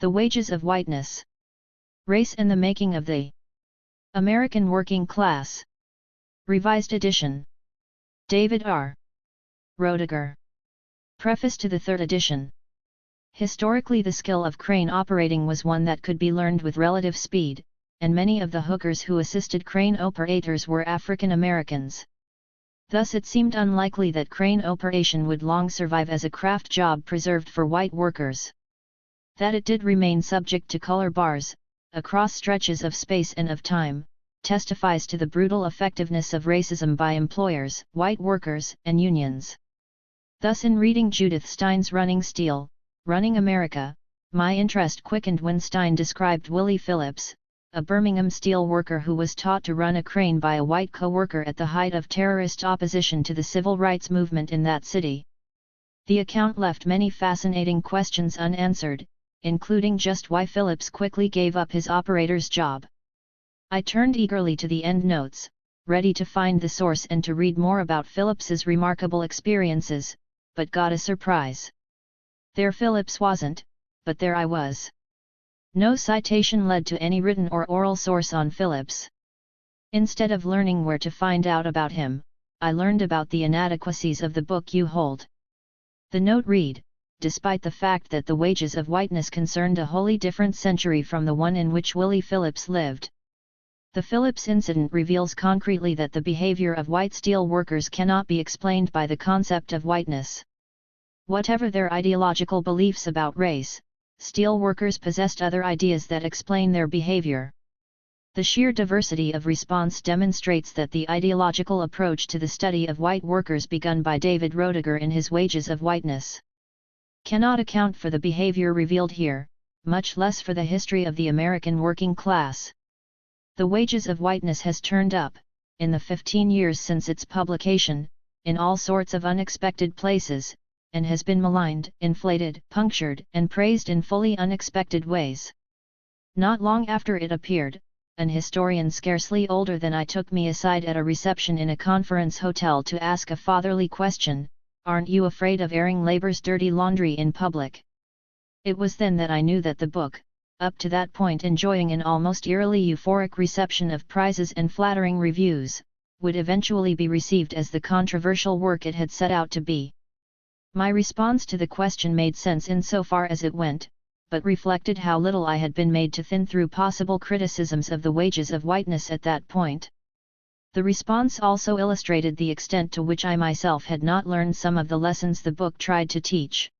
The Wages of Whiteness. Race and the Making of the American Working Class. Revised edition. David R. Roediger. Preface to the third edition. Historically, the skill of crane operating was one that could be learned with relative speed, and many of the hookers who assisted crane operators were African Americans. Thus it seemed unlikely that crane operation would long survive as a craft job preserved for white workers. That it did remain subject to color bars, across stretches of space and of time, testifies to the brutal effectiveness of racism by employers, white workers, and unions. Thus in reading Judith Stein's Running Steel, Running America, my interest quickened when Stein described Willie Phillips, a Birmingham steel worker who was taught to run a crane by a white co-worker at the height of terrorist opposition to the civil rights movement in that city. The account left many fascinating questions unanswered, including just why Phillips quickly gave up his operator's job. I turned eagerly to the endnotes, ready to find the source and to read more about Phillips's remarkable experiences, but got a surprise. There Phillips wasn't, but there I was. No citation led to any written or oral source on Phillips. Instead of learning where to find out about him, I learned about the inadequacies of the book you hold. The note read, despite the fact that The Wages of Whiteness concerned a wholly different century from the one in which Willie Phillips lived. The Phillips incident reveals concretely that the behavior of white steel workers cannot be explained by the concept of whiteness. Whatever their ideological beliefs about race, steel workers possessed other ideas that explain their behavior. The sheer diversity of response demonstrates that the ideological approach to the study of white workers begun by David Roediger in his Wages of Whiteness cannot account for the behavior revealed here, much less for the history of the American working class. The Wages of Whiteness has turned up, in the 15 years since its publication, in all sorts of unexpected places, and has been maligned, inflated, punctured, and praised in fully unexpected ways. Not long after it appeared, an historian scarcely older than I took me aside at a reception in a conference hotel to ask a fatherly question: "Aren't you afraid of airing labor's dirty laundry in public?" It was then that I knew that the book, up to that point enjoying an almost eerily euphoric reception of prizes and flattering reviews, would eventually be received as the controversial work it had set out to be. My response to the question made sense insofar as it went, but reflected how little I had been made to thin through possible criticisms of the Wages of Whiteness at that point. The response also illustrated the extent to which I myself had not learned some of the lessons the book tried to teach.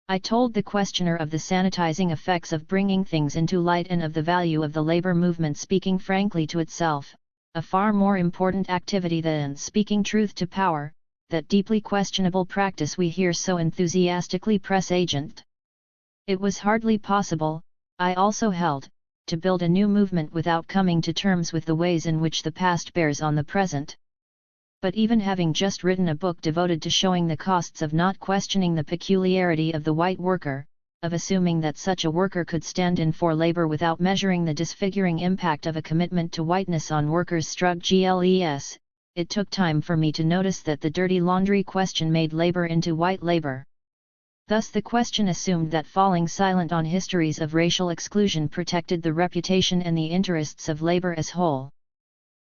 I told the questioner of the sanitizing effects of bringing things into light and of the value of the labor movement speaking frankly to itself, a far more important activity than speaking truth to power, that deeply questionable practice we hear so enthusiastically press agent. It was hardly possible, I also held, to build a new movement without coming to terms with the ways in which the past bears on the present. But even having just written a book devoted to showing the costs of not questioning the peculiarity of the white worker, of assuming that such a worker could stand in for labor without measuring the disfiguring impact of a commitment to whiteness on workers' struggles, it took time for me to notice that the dirty laundry question made labor into white labor. Thus the question assumed that falling silent on histories of racial exclusion protected the reputation and the interests of labor as whole.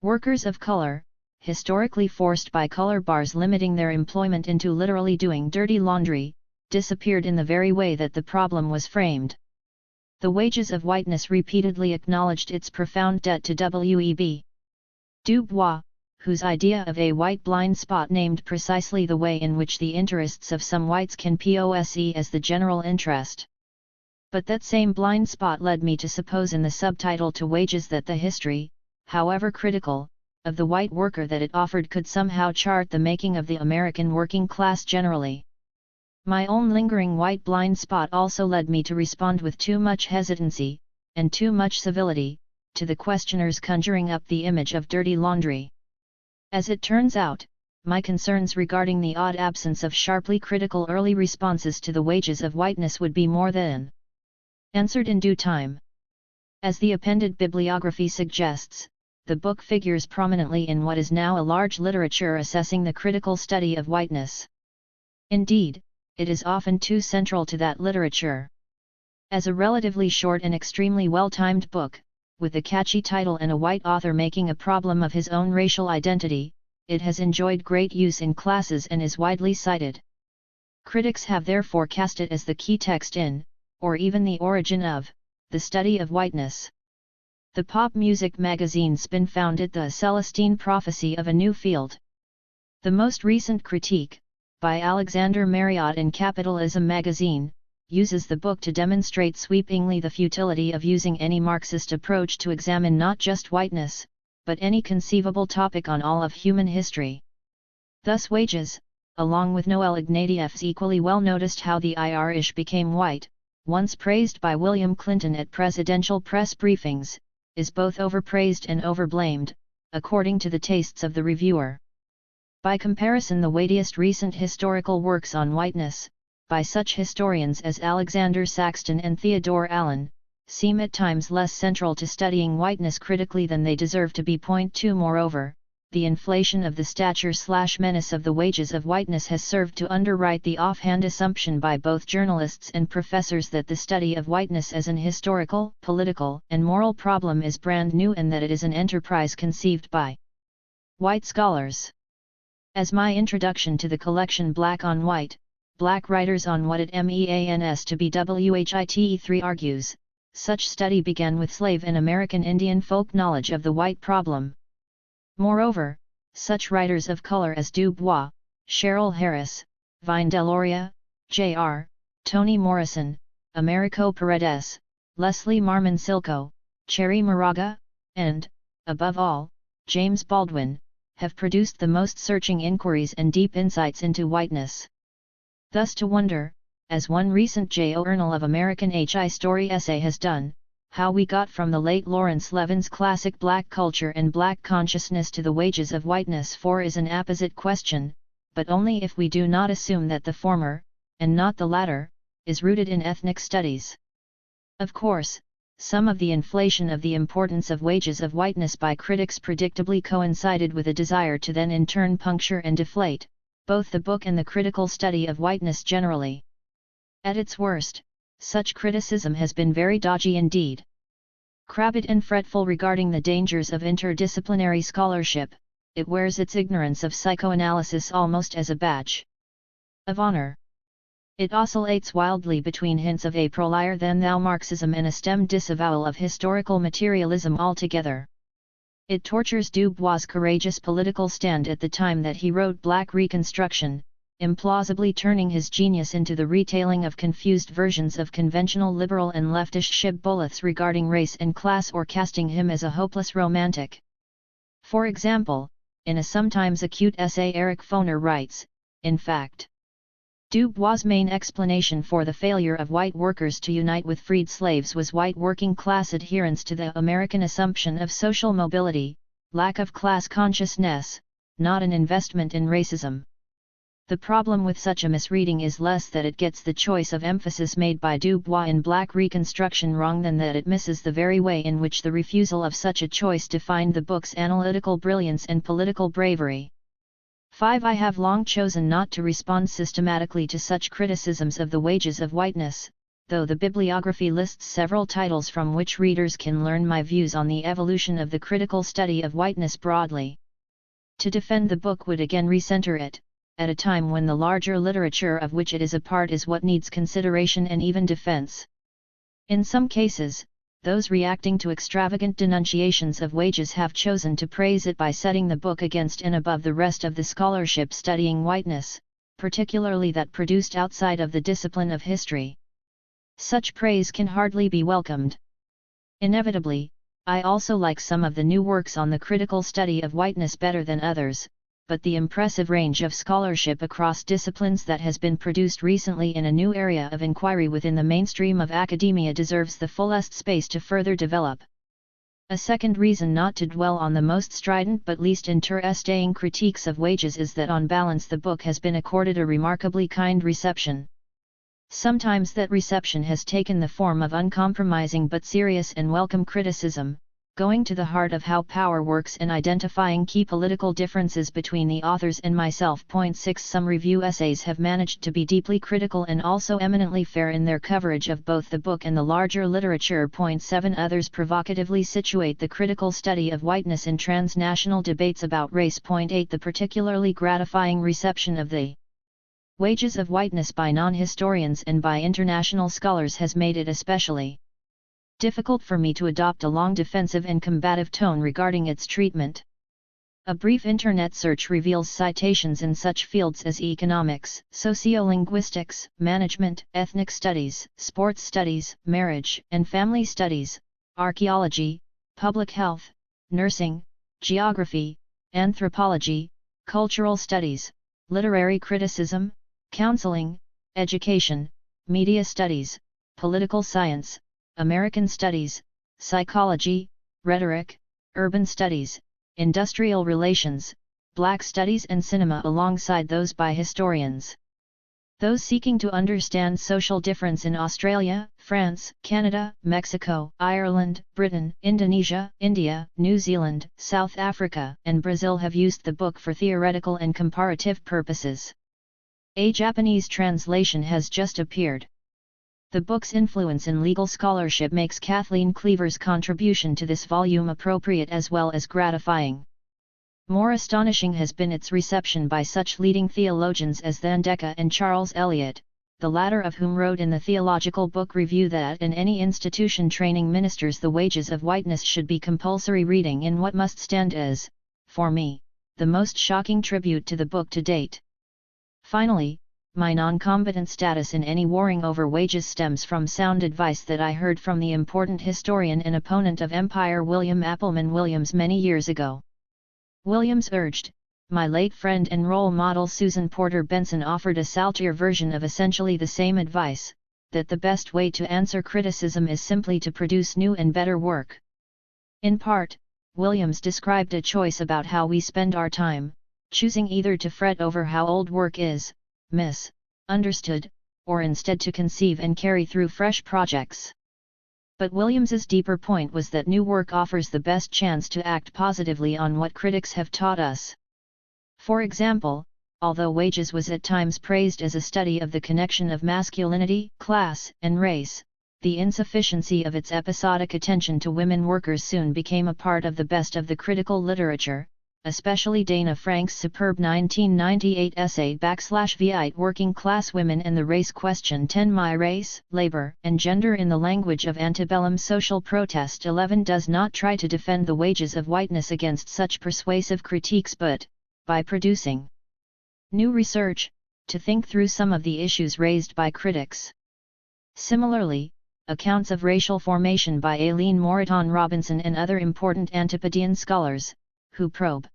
Workers of color, historically forced by color bars limiting their employment into literally doing dirty laundry, disappeared in the very way that the problem was framed. The Wages of Whiteness repeatedly acknowledged its profound debt to W.E.B. Du Bois, whose idea of a white blind spot named precisely the way in which the interests of some whites can pose as the general interest. But that same blind spot led me to suppose in the subtitle to Wages that the history, however critical, of the white worker that it offered could somehow chart the making of the American working class generally. My own lingering white blind spot also led me to respond with too much hesitancy, and too much civility, to the questioners conjuring up the image of dirty laundry. As it turns out, my concerns regarding the odd absence of sharply critical early responses to the Wages of Whiteness would be more than answered in due time. As the appended bibliography suggests, the book figures prominently in what is now a large literature assessing the critical study of whiteness. Indeed, it is often too central to that literature. As a relatively short and extremely well-timed book, with a catchy title and a white author making a problem of his own racial identity, it has enjoyed great use in classes and is widely cited. Critics have therefore cast it as the key text in, or even the origin of, the study of whiteness. The pop music magazine Spin found it the Celestine prophecy of a new field. The most recent critique, by Alexander Marriott in Capitalism magazine, uses the book to demonstrate sweepingly the futility of using any Marxist approach to examine not just whiteness, but any conceivable topic on all of human history. Thus Wages, along with Noel Ignatieff's equally well noticed How the Irish Became White, once praised by William Clinton at presidential press briefings, is both overpraised and overblamed, according to the tastes of the reviewer. By comparison, the weightiest recent historical works on whiteness, by such historians as Alexander Saxton and Theodore Allen, seem at times less central to studying whiteness critically than they deserve to be. 2 Moreover, the inflation of the stature/menace of the wages of whiteness has served to underwrite the offhand assumption by both journalists and professors that the study of whiteness as an historical, political, and moral problem is brand new and that it is an enterprise conceived by white scholars. As my introduction to the collection Black on White, Black Writers on What It Means to Be White argues, such study began with slave and American Indian folk knowledge of the white problem. Moreover, such writers of color as Du Bois, Cheryl Harris, Vine Deloria, J.R., Toni Morrison, Americo Paredes, Leslie Marmon Silko, Cherry Moraga, and, above all, James Baldwin, have produced the most searching inquiries and deep insights into whiteness. Thus to wonder, as one recent J.O. Ernal of American H.I. Story essay has done, how we got from the late Lawrence Levin's classic Black Culture and Black Consciousness to the wages of whiteness is an apposite question, but only if we do not assume that the former, and not the latter, is rooted in ethnic studies. Of course, some of the inflation of the importance of wages of whiteness by critics predictably coincided with a desire to then in turn puncture and deflate both the book and the critical study of whiteness generally. At its worst, such criticism has been very dodgy indeed. Crabbed and fretful regarding the dangers of interdisciplinary scholarship, it wears its ignorance of psychoanalysis almost as a badge of honor. It oscillates wildly between hints of a prolier than thou Marxism and a stem disavowal of historical materialism altogether. It tortures Du Bois' courageous political stand at the time that he wrote Black Reconstruction, implausibly turning his genius into the retailing of confused versions of conventional liberal and leftish shibboleths regarding race and class, or casting him as a hopeless romantic. For example, in a sometimes acute essay Eric Foner writes, in fact, Du Bois' main explanation for the failure of white workers to unite with freed slaves was white working class adherence to the American assumption of social mobility, lack of class consciousness, not an investment in racism. The problem with such a misreading is less that it gets the choice of emphasis made by Du Bois in Black Reconstruction wrong than that it misses the very way in which the refusal of such a choice defined the book's analytical brilliance and political bravery. 5. I have long chosen not to respond systematically to such criticisms of the wages of whiteness, though the bibliography lists several titles from which readers can learn my views on the evolution of the critical study of whiteness broadly. To defend the book would again recenter it, at a time when the larger literature of which it is a part is what needs consideration and even defense. In some cases, those reacting to extravagant denunciations of wages have chosen to praise it by setting the book against and above the rest of the scholarship studying whiteness, particularly that produced outside of the discipline of history. Such praise can hardly be welcomed. Inevitably, I also like some of the new works on the critical study of whiteness better than others, but the impressive range of scholarship across disciplines that has been produced recently in a new area of inquiry within the mainstream of academia deserves the fullest space to further develop. A second reason not to dwell on the most strident but least interesting critiques of wages is that on balance the book has been accorded a remarkably kind reception. Sometimes that reception has taken the form of uncompromising but serious and welcome criticism, going to the heart of how power works and identifying key political differences between the authors and myself. 6 Some review essays have managed to be deeply critical and also eminently fair in their coverage of both the book and the larger literature. 7 Others provocatively situate the critical study of whiteness in transnational debates about race. 8 The particularly gratifying reception of the wages of whiteness by non-historians and by international scholars has made it especially difficult for me to adopt a long defensive and combative tone regarding its treatment. A brief internet search reveals citations in such fields as economics, sociolinguistics, management, ethnic studies, sports studies, marriage and family studies, archaeology, public health, nursing, geography, anthropology, cultural studies, literary criticism, counseling, education, media studies, political science, American studies, psychology, rhetoric, urban studies, industrial relations, black studies and cinema, alongside those by historians. Those seeking to understand social difference in Australia, France, Canada, Mexico, Ireland, Britain, Indonesia, India, New Zealand, South Africa, and Brazil have used the book for theoretical and comparative purposes. A Japanese translation has just appeared. The book's influence in legal scholarship makes Kathleen Cleaver's contribution to this volume appropriate as well as gratifying. More astonishing has been its reception by such leading theologians as Thandeka and Charles Eliot, the latter of whom wrote in the Theological Book Review that in any institution training ministers the wages of whiteness should be compulsory reading in what must stand as, for me, the most shocking tribute to the book to date. Finally, my non-combatant status in any warring over wages stems from sound advice that I heard from the important historian and opponent of empire William Appleman Williams many years ago. Williams urged, my late friend and role model Susan Porter Benson offered a saltier version of essentially the same advice, that the best way to answer criticism is simply to produce new and better work. In part, Williams described a choice about how we spend our time, choosing either to fret over how old work is, misunderstood, or instead to conceive and carry through fresh projects. But Williams's deeper point was that new work offers the best chance to act positively on what critics have taught us. For example, although Wages was at times praised as a study of the connection of masculinity, class, and race, the insufficiency of its episodic attention to women workers soon became a part of the best of the critical literature, especially Dana Frank's superb 1998 essay /VIII Working Class Women and the Race Question 10 My Race, Labor, and Gender in the Language of Antebellum Social Protest 11 does not try to defend the wages of whiteness against such persuasive critiques but, by producing new research, to think through some of the issues raised by critics. Similarly, accounts of racial formation by Aileen Moreton Robinson and other important Antipodean scholars, who probe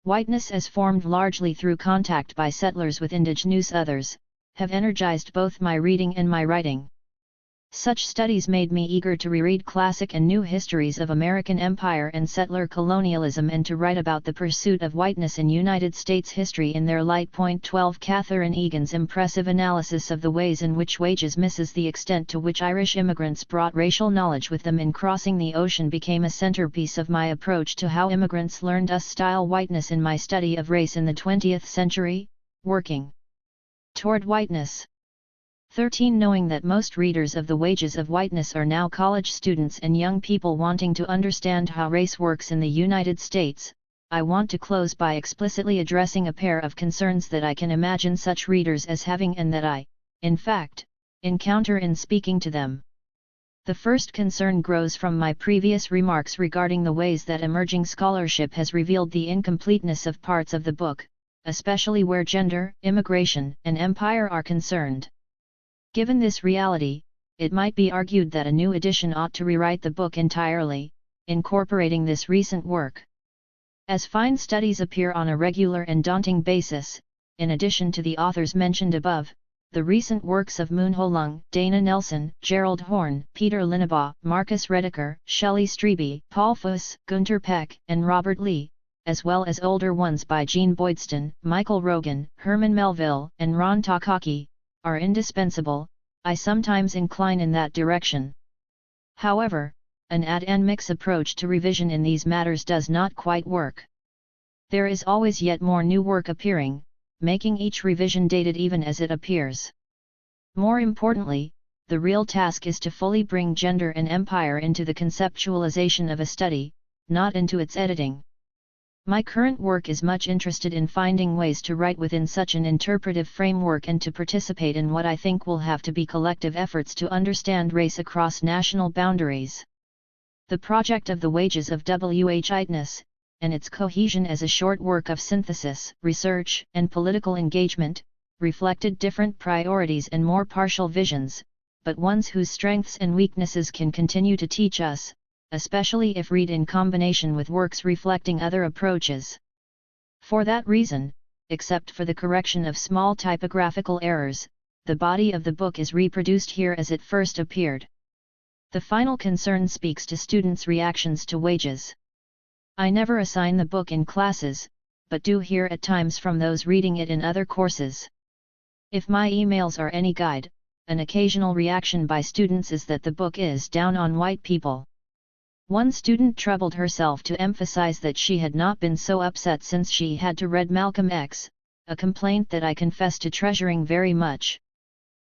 whiteness as formed largely through contact by settlers with indigenous others, have energized both my reading and my writing. Such studies made me eager to reread classic and new histories of American empire and settler colonialism and to write about the pursuit of whiteness in United States history in their light. 12 Catherine Egan's impressive analysis of the ways in which wages misses the extent to which Irish immigrants brought racial knowledge with them in crossing the ocean became a centerpiece of my approach to how immigrants learned us style whiteness in my study of race in the 20th century, working toward whiteness. 13 Knowing that most readers of The Wages of Whiteness are now college students and young people wanting to understand how race works in the United States, I want to close by explicitly addressing a pair of concerns that I can imagine such readers as having and that I, in fact, encounter in speaking to them. The first concern grows from my previous remarks regarding the ways that emerging scholarship has revealed the incompleteness of parts of the book, especially where gender, immigration, and empire are concerned. Given this reality, it might be argued that a new edition ought to rewrite the book entirely, incorporating this recent work. As fine studies appear on a regular and daunting basis, in addition to the authors mentioned above, the recent works of Moon Ho Lung, Dana Nelson, Gerald Horne, Peter Linnebaugh, Marcus Roediger, Shelley Strebe, Paul Fuss, Gunter Peck, and Robert Lee, as well as older ones by Jean Boydston, Michael Rogan, Herman Melville, and Ron Takaki, are indispensable. I sometimes incline in that direction. However, an add and mix approach to revision in these matters does not quite work. There is always yet more new work appearing, making each revision dated even as it appears. More importantly, the real task is to fully bring gender and empire into the conceptualization of a study, not into its editing. My current work is much interested in finding ways to write within such an interpretive framework and to participate in what I think will have to be collective efforts to understand race across national boundaries. The project of the Wages of whiteness, and its cohesion as a short work of synthesis, research, and political engagement, reflected different priorities and more partial visions, but ones whose strengths and weaknesses can continue to teach us, especially if read in combination with works reflecting other approaches. For that reason, except for the correction of small typographical errors, the body of the book is reproduced here as it first appeared. The final concern speaks to students' reactions to Wages. I never assign the book in classes, but do hear at times from those reading it in other courses. If my emails are any guide, an occasional reaction by students is that the book is down on white people. One student troubled herself to emphasize that she had not been so upset since she had to read Malcolm X, a complaint that I confess to treasuring very much.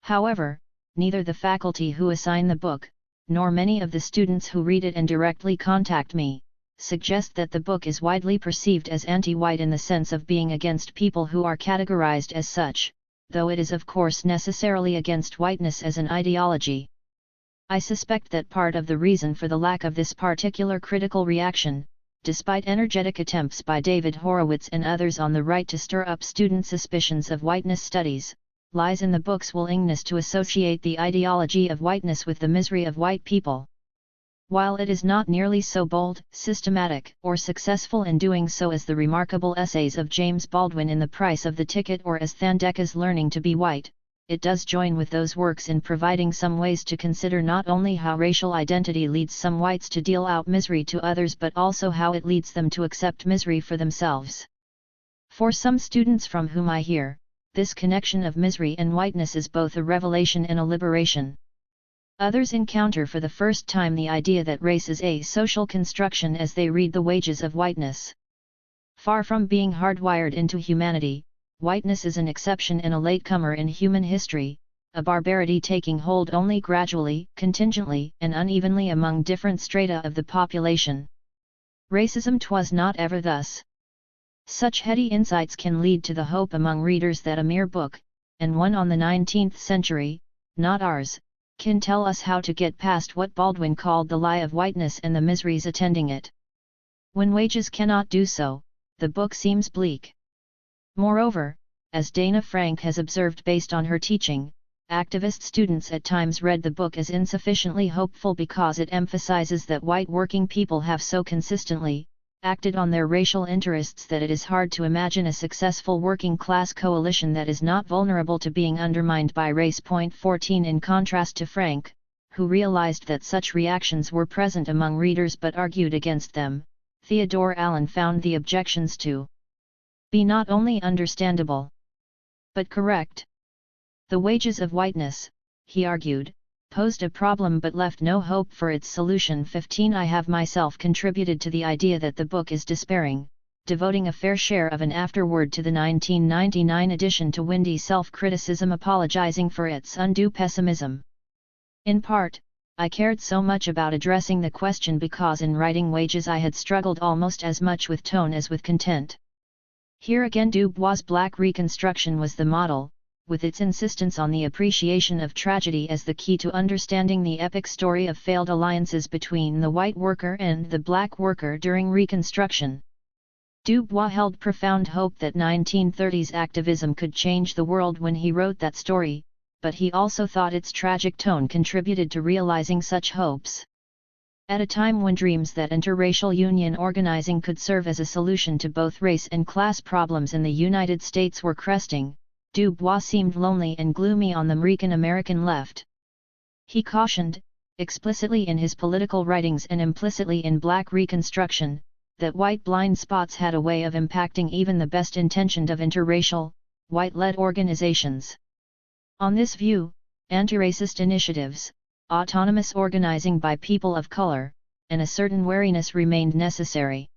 However, neither the faculty who assign the book, nor many of the students who read it and directly contact me, suggest that the book is widely perceived as anti-white in the sense of being against people who are categorized as such, though it is of course necessarily against whiteness as an ideology. I suspect that part of the reason for the lack of this particular critical reaction, despite energetic attempts by David Horowitz and others on the right to stir up student suspicions of whiteness studies, lies in the book's willingness to associate the ideology of whiteness with the misery of white people. While it is not nearly so bold, systematic, or successful in doing so as the remarkable essays of James Baldwin in The Price of the Ticket or as Thandeka's Learning to be White, it does join with those works in providing some ways to consider not only how racial identity leads some whites to deal out misery to others but also how it leads them to accept misery for themselves. For some students from whom I hear, this connection of misery and whiteness is both a revelation and a liberation. Others encounter for the first time the idea that race is a social construction as they read The Wages of Whiteness. Far from being hardwired into humanity, whiteness is an exception and a latecomer in human history, a barbarity taking hold only gradually, contingently, and unevenly among different strata of the population. Racism 'twas not ever thus. Such heady insights can lead to the hope among readers that a mere book, and one on the 19th century, not ours, can tell us how to get past what Baldwin called the lie of whiteness and the miseries attending it. When Wages cannot do so, the book seems bleak. Moreover, as Dana Frank has observed based on her teaching, activist students at times read the book as insufficiently hopeful because it emphasizes that white working people have so consistently acted on their racial interests that it is hard to imagine a successful working class coalition that is not vulnerable to being undermined by race. 14 In contrast to Frank, who realized that such reactions were present among readers but argued against them, Theodore Allen found the objections to be not only understandable, but correct. The Wages of Whiteness, he argued, posed a problem but left no hope for its solution. 15 I have myself contributed to the idea that the book is despairing, devoting a fair share of an afterword to the 1999 edition to windy self-criticism apologizing for its undue pessimism. In part, I cared so much about addressing the question because in writing Wages I had struggled almost as much with tone as with content. Here again Du Bois' Black Reconstruction was the model, with its insistence on the appreciation of tragedy as the key to understanding the epic story of failed alliances between the white worker and the black worker during Reconstruction. Du Bois held profound hope that 1930s activism could change the world when he wrote that story, but he also thought its tragic tone contributed to realizing such hopes. At a time when dreams that interracial union organizing could serve as a solution to both race and class problems in the United States were cresting, Du Bois seemed lonely and gloomy on the American left. He cautioned, explicitly in his political writings and implicitly in Black Reconstruction, that white blind spots had a way of impacting even the best-intentioned of interracial, white-led organizations. On this view, anti-racist initiatives, autonomous organizing by people of color, and a certain wariness remained necessary.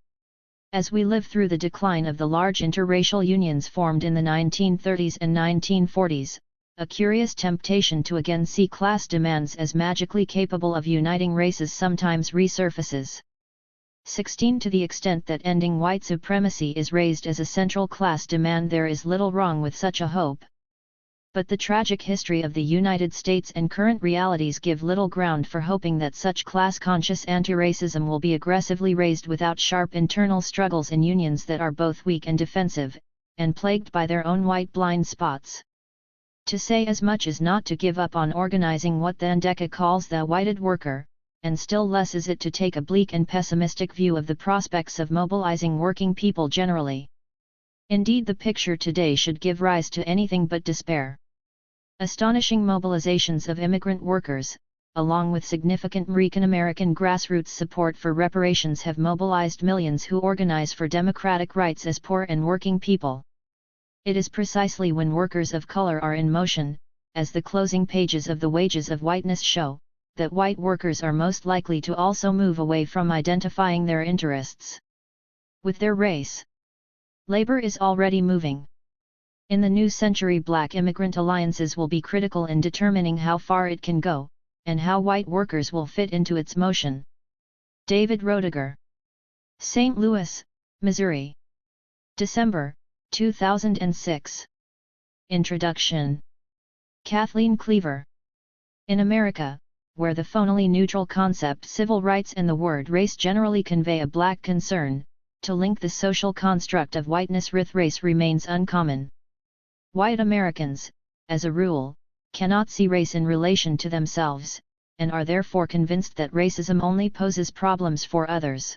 As we live through the decline of the large interracial unions formed in the 1930s and 1940s, a curious temptation to again see class demands as magically capable of uniting races sometimes resurfaces. 16. To the extent that ending white supremacy is raised as a central class demand, there is little wrong with such a hope. But the tragic history of the United States and current realities give little ground for hoping that such class-conscious anti-racism will be aggressively raised without sharp internal struggles in unions that are both weak and defensive, and plagued by their own white blind spots. To say as much is not to give up on organizing what the Ndeka calls the whited worker, and still less is it to take a bleak and pessimistic view of the prospects of mobilizing working people generally. Indeed, the picture today should give rise to anything but despair. Astonishing mobilizations of immigrant workers, along with significant American grassroots support for reparations, have mobilized millions who organize for democratic rights as poor and working people. It is precisely when workers of color are in motion, as the closing pages of The Wages of Whiteness show, that white workers are most likely to also move away from identifying their interests with their race. Labor is already moving. In the new century, black immigrant alliances will be critical in determining how far it can go, and how white workers will fit into its motion. David Roediger. St. Louis, Missouri. December, 2006. Introduction. Kathleen Cleaver. In America, where the phonally neutral concept civil rights and the word race generally convey a black concern, to link the social construct of whiteness with race remains uncommon. White Americans, as a rule, cannot see race in relation to themselves, and are therefore convinced that racism only poses problems for others.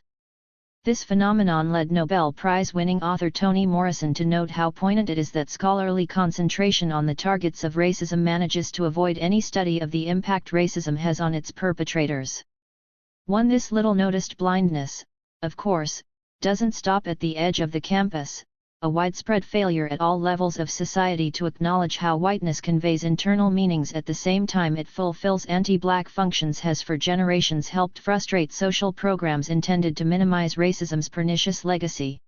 This phenomenon led Nobel Prize-winning author Toni Morrison to note how poignant it is that scholarly concentration on the targets of racism manages to avoid any study of the impact racism has on its perpetrators. This little-noticed blindness, of course, doesn't stop at the edge of the campus, a widespread failure at all levels of society to acknowledge how whiteness conveys internal meanings at the same time it fulfills anti-black functions has for generations helped frustrate social programs intended to minimize racism's pernicious legacy.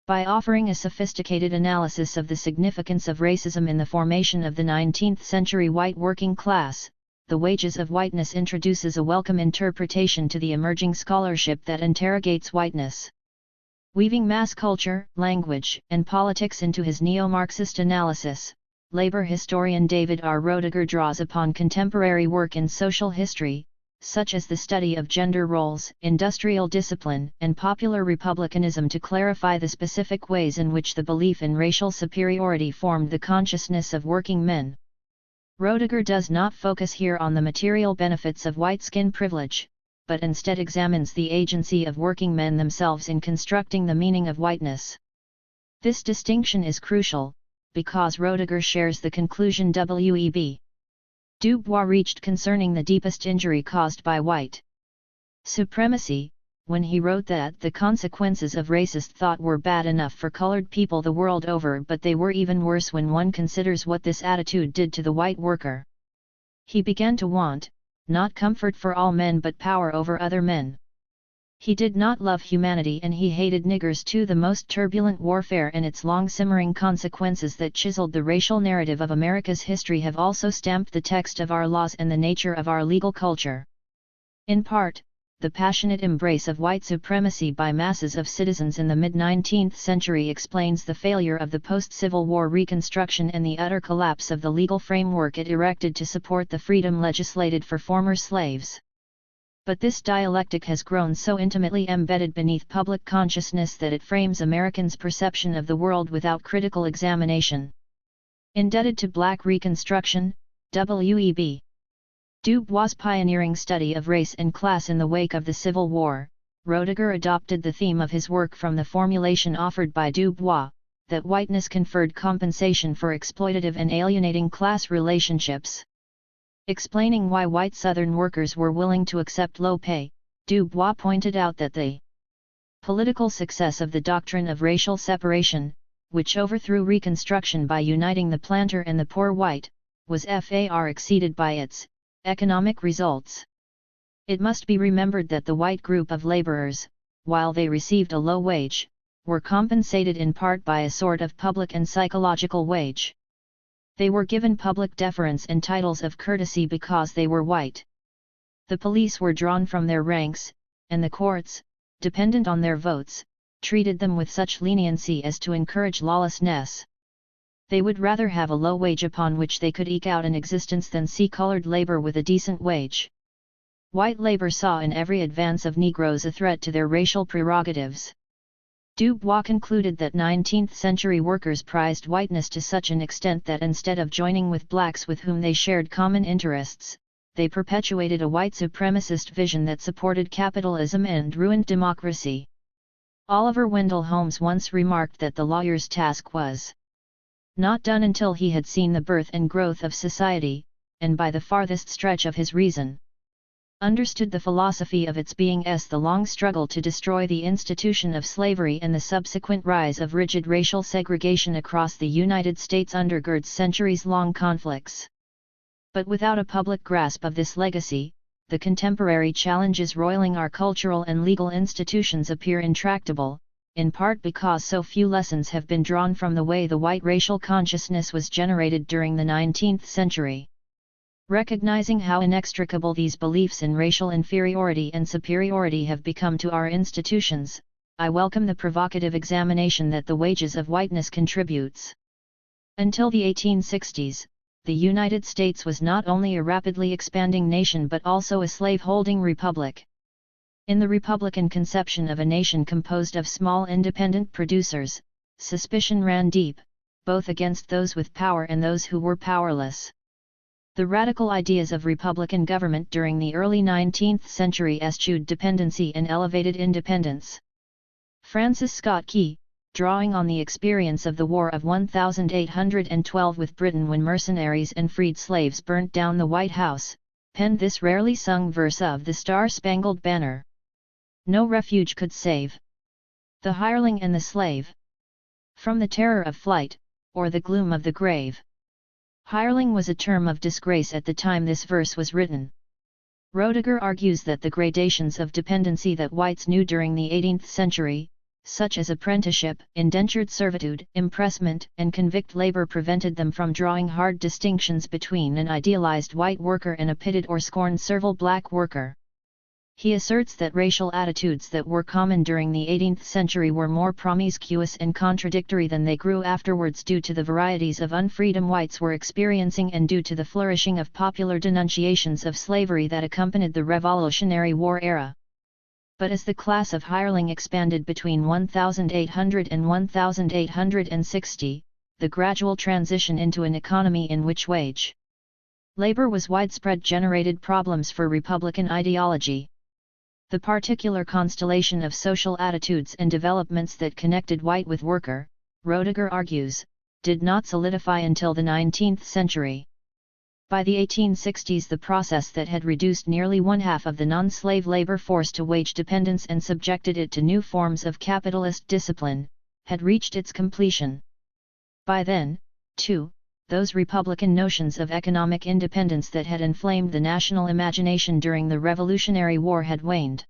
By offering a sophisticated analysis of the significance of racism in the formation of the 19th century white working class, The Wages of Whiteness introduces a welcome interpretation to the emerging scholarship that interrogates whiteness. Weaving mass culture, language, and politics into his neo-Marxist analysis, labor historian David R. Roediger draws upon contemporary work in social history, such as the study of gender roles, industrial discipline, and popular republicanism to clarify the specific ways in which the belief in racial superiority formed the consciousness of working men. Roediger does not focus here on the material benefits of white skin privilege, but instead examines the agency of working men themselves in constructing the meaning of whiteness. This distinction is crucial, because Roediger shares the conclusion W.E.B. Du Bois reached concerning the deepest injury caused by white supremacy, when he wrote that the consequences of racist thought were bad enough for colored people the world over, but they were even worse when one considers what this attitude did to the white worker. He began to want, not comfort for all men but power over other men. He did not love humanity and he hated niggers too. The most turbulent warfare and its long-simmering consequences that chiseled the racial narrative of America's history have also stamped the text of our laws and the nature of our legal culture. In part, the passionate embrace of white supremacy by masses of citizens in the mid-19th century explains the failure of the post-Civil War Reconstruction and the utter collapse of the legal framework it erected to support the freedom legislated for former slaves. But this dialectic has grown so intimately embedded beneath public consciousness that it frames Americans' perception of the world without critical examination. Indebted to Black Reconstruction, W.E.B. Du Bois' pioneering study of race and class in the wake of the Civil War, Roediger adopted the theme of his work from the formulation offered by Du Bois, that whiteness conferred compensation for exploitative and alienating class relationships. Explaining why white Southern workers were willing to accept low pay, Du Bois pointed out that the political success of the doctrine of racial separation, which overthrew Reconstruction by uniting the planter and the poor white, was far exceeded by its economic results. It must be remembered that the white group of laborers, while they received a low wage, were compensated in part by a sort of public and psychological wage. They were given public deference and titles of courtesy because they were white. The police were drawn from their ranks, and the courts, dependent on their votes, treated them with such leniency as to encourage lawlessness. They would rather have a low wage upon which they could eke out an existence than see colored labor with a decent wage. White labor saw in every advance of Negroes a threat to their racial prerogatives. Du Bois concluded that 19th-century workers prized whiteness to such an extent that instead of joining with blacks with whom they shared common interests, they perpetuated a white supremacist vision that supported capitalism and ruined democracy. Oliver Wendell Holmes once remarked that the lawyer's task was not done until he had seen the birth and growth of society, and by the farthest stretch of his reason, understood the philosophy of its being the long struggle to destroy the institution of slavery and the subsequent rise of rigid racial segregation across the United States undergirds centuries-long conflicts. But without a public grasp of this legacy, the contemporary challenges roiling our cultural and legal institutions appear intractable, in part because so few lessons have been drawn from the way the white racial consciousness was generated during the 19th century. Recognizing how inextricable these beliefs in racial inferiority and superiority have become to our institutions, I welcome the provocative examination that the wages of whiteness contributes. Until the 1860s, the United States was not only a rapidly expanding nation but also a slave-holding republic. In the Republican conception of a nation composed of small independent producers, suspicion ran deep, both against those with power and those who were powerless. The radical ideas of Republican government during the early 19th century eschewed dependency and elevated independence. Francis Scott Key, drawing on the experience of the War of 1812 with Britain when mercenaries and freed slaves burnt down the White House, penned this rarely sung verse of the Star-Spangled Banner. No refuge could save the hireling and the slave from the terror of flight, or the gloom of the grave. Hireling was a term of disgrace at the time this verse was written. Roediger argues that the gradations of dependency that whites knew during the 18th century, such as apprenticeship, indentured servitude, impressment, and convict labor prevented them from drawing hard distinctions between an idealized white worker and a pitted or scorned servile black worker. He asserts that racial attitudes that were common during the 18th century were more promiscuous and contradictory than they grew afterwards due to the varieties of unfreedom whites were experiencing and due to the flourishing of popular denunciations of slavery that accompanied the Revolutionary War era. But as the class of hireling expanded between 1800 and 1860, the gradual transition into an economy in which wage labor was widespread generated problems for Republican ideology. The particular constellation of social attitudes and developments that connected white with worker, Roediger argues, did not solidify until the 19th century. By the 1860s, the process that had reduced nearly one-half of the non-slave labor force to wage dependence and subjected it to new forms of capitalist discipline, had reached its completion. By then, too, those Republican notions of economic independence that had inflamed the national imagination during the Revolutionary War had waned.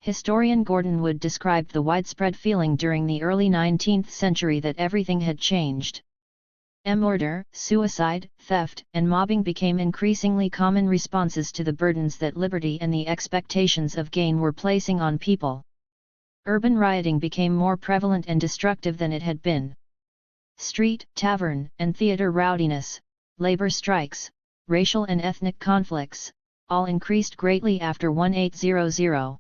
Historian Gordon Wood described the widespread feeling during the early 19th century that everything had changed. Murder, suicide, theft, and mobbing became increasingly common responses to the burdens that liberty and the expectations of gain were placing on people. Urban rioting became more prevalent and destructive than it had been. Street, tavern, and theater rowdiness, labor strikes, racial and ethnic conflicts, all increased greatly after 1800.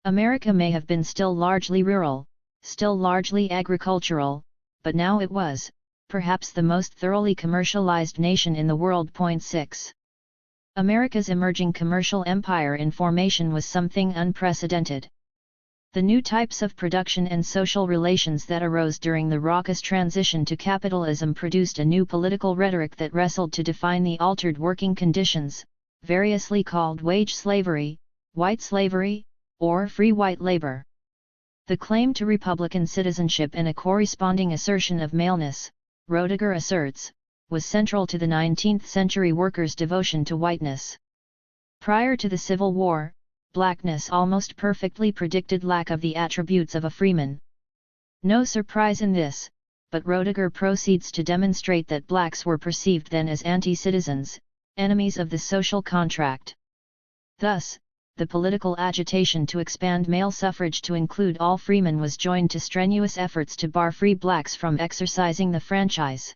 America may have been still largely rural, still largely agricultural, but now it was, perhaps the most thoroughly commercialized nation in the world. 6. America's emerging commercial empire in formation was something unprecedented. The new types of production and social relations that arose during the raucous transition to capitalism produced a new political rhetoric that wrestled to define the altered working conditions, variously called wage slavery, white slavery, or free white labor. The claim to Republican citizenship and a corresponding assertion of maleness, Roediger asserts, was central to the 19th century workers' devotion to whiteness. Prior to the Civil War, blackness almost perfectly predicted lack of the attributes of a freeman. No surprise in this, but Roediger proceeds to demonstrate that blacks were perceived then as anti-citizens, enemies of the social contract. Thus, the political agitation to expand male suffrage to include all freemen was joined to strenuous efforts to bar free blacks from exercising the franchise.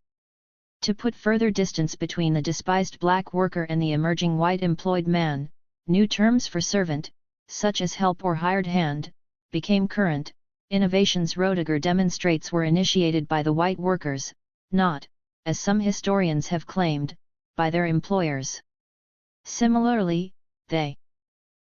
To put further distance between the despised black worker and the emerging white employed man, new terms for servant, such as help or hired hand, became current. Innovations Roediger demonstrates were initiated by the white workers, not, as some historians have claimed, by their employers. Similarly, they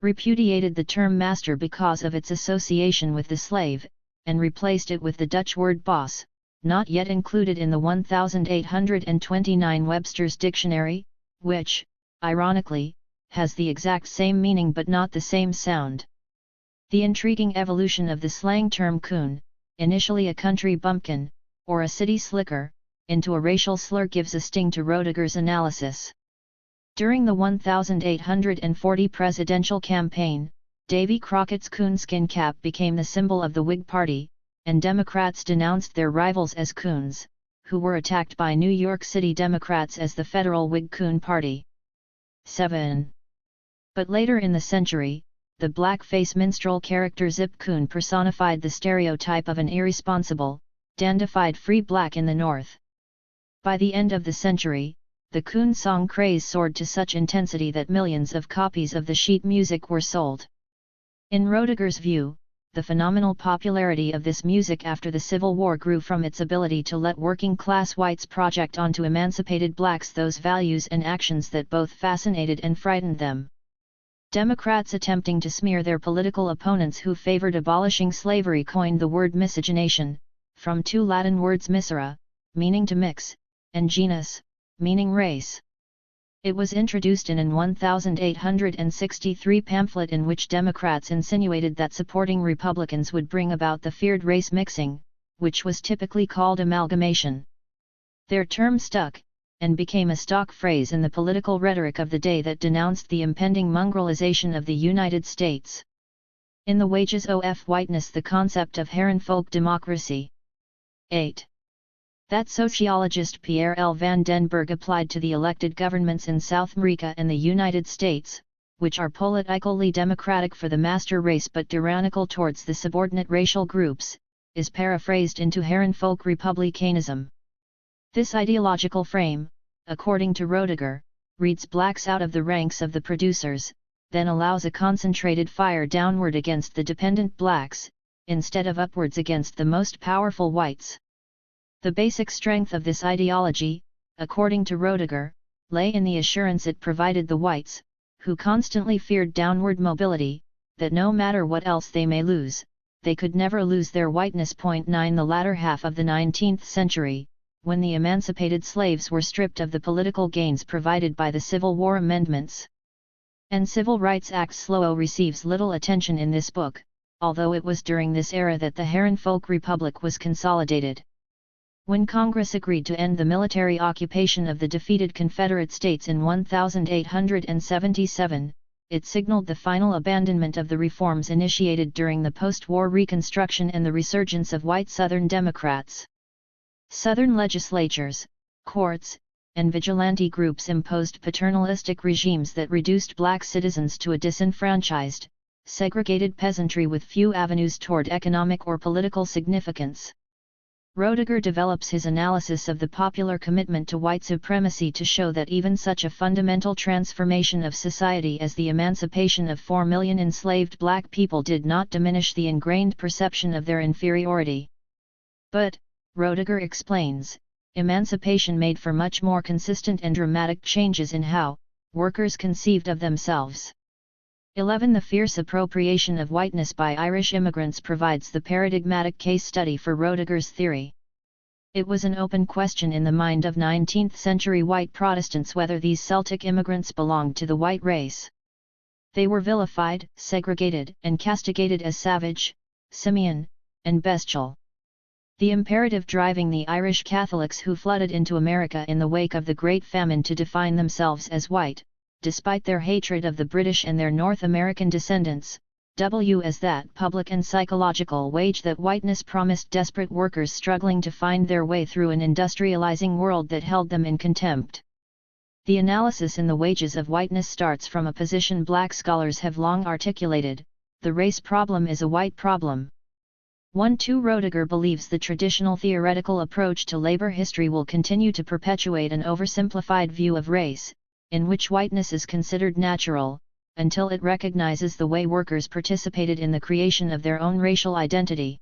repudiated the term master because of its association with the slave, and replaced it with the Dutch word boss, not yet included in the 1829 Webster's Dictionary, which, ironically, has the exact same meaning but not the same sound. The intriguing evolution of the slang term coon, initially a country bumpkin, or a city slicker, into a racial slur gives a sting to Roediger's analysis. During the 1840 presidential campaign, Davy Crockett's coonskin cap became the symbol of the Whig Party, and Democrats denounced their rivals as coons, who were attacked by New York City Democrats as the federal Whig Coon Party. 7. But later in the century, the blackface minstrel character Zip Coon personified the stereotype of an irresponsible, dandified free black in the North. By the end of the century, the coon song craze soared to such intensity that millions of copies of the sheet music were sold. In Roediger's view, the phenomenal popularity of this music after the Civil War grew from its ability to let working-class whites project onto emancipated blacks those values and actions that both fascinated and frightened them. Democrats attempting to smear their political opponents who favored abolishing slavery coined the word miscegenation, from two Latin words miscere, meaning to mix, and genus, meaning race. It was introduced in an 1863 pamphlet in which Democrats insinuated that supporting Republicans would bring about the feared race mixing, which was typically called amalgamation. Their term stuck, and became a stock phrase in the political rhetoric of the day that denounced the impending mongrelization of the United States. In the Wages of Whiteness the concept of Herrenfolk democracy. 8. That sociologist Pierre L. van den Berg applied to the elected governments in South America and the United States, which are politically democratic for the master race but tyrannical towards the subordinate racial groups, is paraphrased into Herrenfolk republicanism. This ideological frame, according to Roediger, reads blacks out of the ranks of the producers, then allows a concentrated fire downward against the dependent blacks, instead of upwards against the most powerful whites. The basic strength of this ideology, according to Roediger, lay in the assurance it provided the whites, who constantly feared downward mobility, that no matter what else they may lose, they could never lose their whiteness. 9 The latter half of the 19th century, when the emancipated slaves were stripped of the political gains provided by the Civil War amendments and Civil Rights Acts. Slow receives little attention in this book, although it was during this era that the Herrenfolk Republic was consolidated. When Congress agreed to end the military occupation of the defeated Confederate States in 1877, it signaled the final abandonment of the reforms initiated during the post-war Reconstruction and the resurgence of white Southern Democrats. Southern legislatures, courts, and vigilante groups imposed paternalistic regimes that reduced black citizens to a disenfranchised, segregated peasantry with few avenues toward economic or political significance. Roediger develops his analysis of the popular commitment to white supremacy to show that even such a fundamental transformation of society as the emancipation of 4 million enslaved black people did not diminish the ingrained perception of their inferiority. But, Roediger explains, emancipation made for much more consistent and dramatic changes in how workers conceived of themselves. 11 The fierce appropriation of whiteness by Irish immigrants provides the paradigmatic case study for Roediger's theory. It was an open question in the mind of 19th-century white Protestants whether these Celtic immigrants belonged to the white race. They were vilified, segregated, and castigated as savage, simian, and bestial. The imperative driving the Irish Catholics who flooded into America in the wake of the Great Famine to define themselves as white, despite their hatred of the British and their North American descendants, as that public and psychological wage that whiteness promised desperate workers struggling to find their way through an industrializing world that held them in contempt. The analysis in the wages of whiteness starts from a position black scholars have long articulated: the race problem is a white problem. 1-2 Roediger believes the traditional theoretical approach to labor history will continue to perpetuate an oversimplified view of race, in which whiteness is considered natural, until it recognizes the way workers participated in the creation of their own racial identity.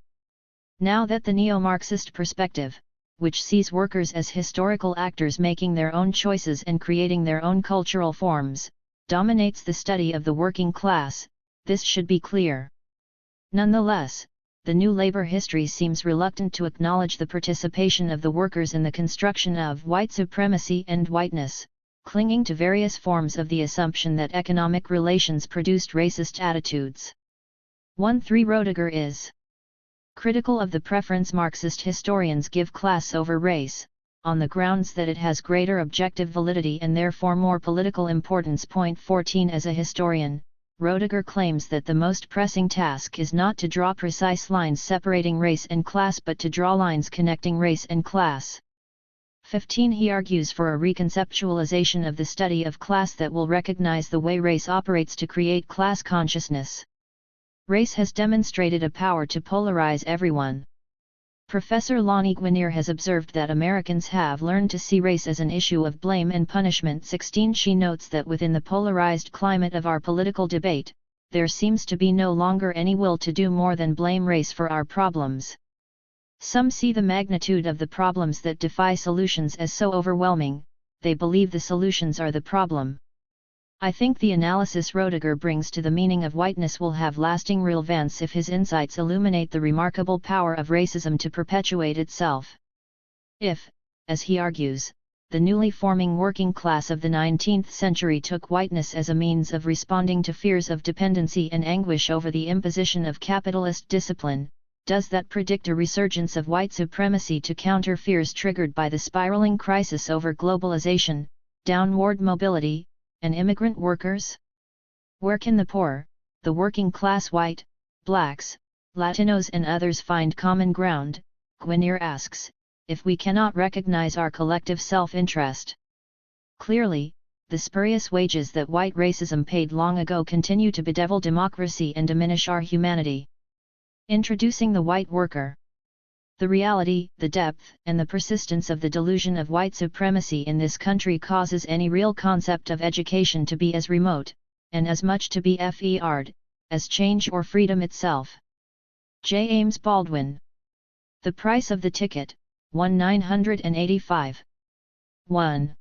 Now that the neo-Marxist perspective, which sees workers as historical actors making their own choices and creating their own cultural forms, dominates the study of the working class, this should be clear. Nonetheless, the new labor history seems reluctant to acknowledge the participation of the workers in the construction of white supremacy and whiteness, clinging to various forms of the assumption that economic relations produced racist attitudes. 1-3 Roediger is critical of the preference Marxist historians give class over race, on the grounds that it has greater objective validity and therefore more political importance. 14 As a historian, Roediger claims that the most pressing task is not to draw precise lines separating race and class but to draw lines connecting race and class. 15 He argues for a reconceptualization of the study of class that will recognize the way race operates to create class consciousness. Race has demonstrated a power to polarize everyone. Professor Lonnie Guinier has observed that Americans have learned to see race as an issue of blame and punishment. 16 She notes that within the polarized climate of our political debate, there seems to be no longer any will to do more than blame race for our problems. Some see the magnitude of the problems that defy solutions as so overwhelming, they believe the solutions are the problem. I think the analysis Roediger brings to the meaning of whiteness will have lasting relevance if his insights illuminate the remarkable power of racism to perpetuate itself. If, as he argues, the newly forming working class of the 19th century took whiteness as a means of responding to fears of dependency and anguish over the imposition of capitalist discipline, does that predict a resurgence of white supremacy to counter fears triggered by the spiraling crisis over globalization, downward mobility, and immigrant workers? Where can the poor, the working class white, blacks, Latinos and others find common ground, Guinier asks, if we cannot recognize our collective self-interest? Clearly, the spurious wages that white racism paid long ago continue to bedevil democracy and diminish our humanity. Introducing the white worker. The reality, the depth, and the persistence of the delusion of white supremacy in this country causes any real concept of education to be as remote, and as much to be feared, as change or freedom itself. J. Ames Baldwin. The Price of the Ticket, 1985. 1.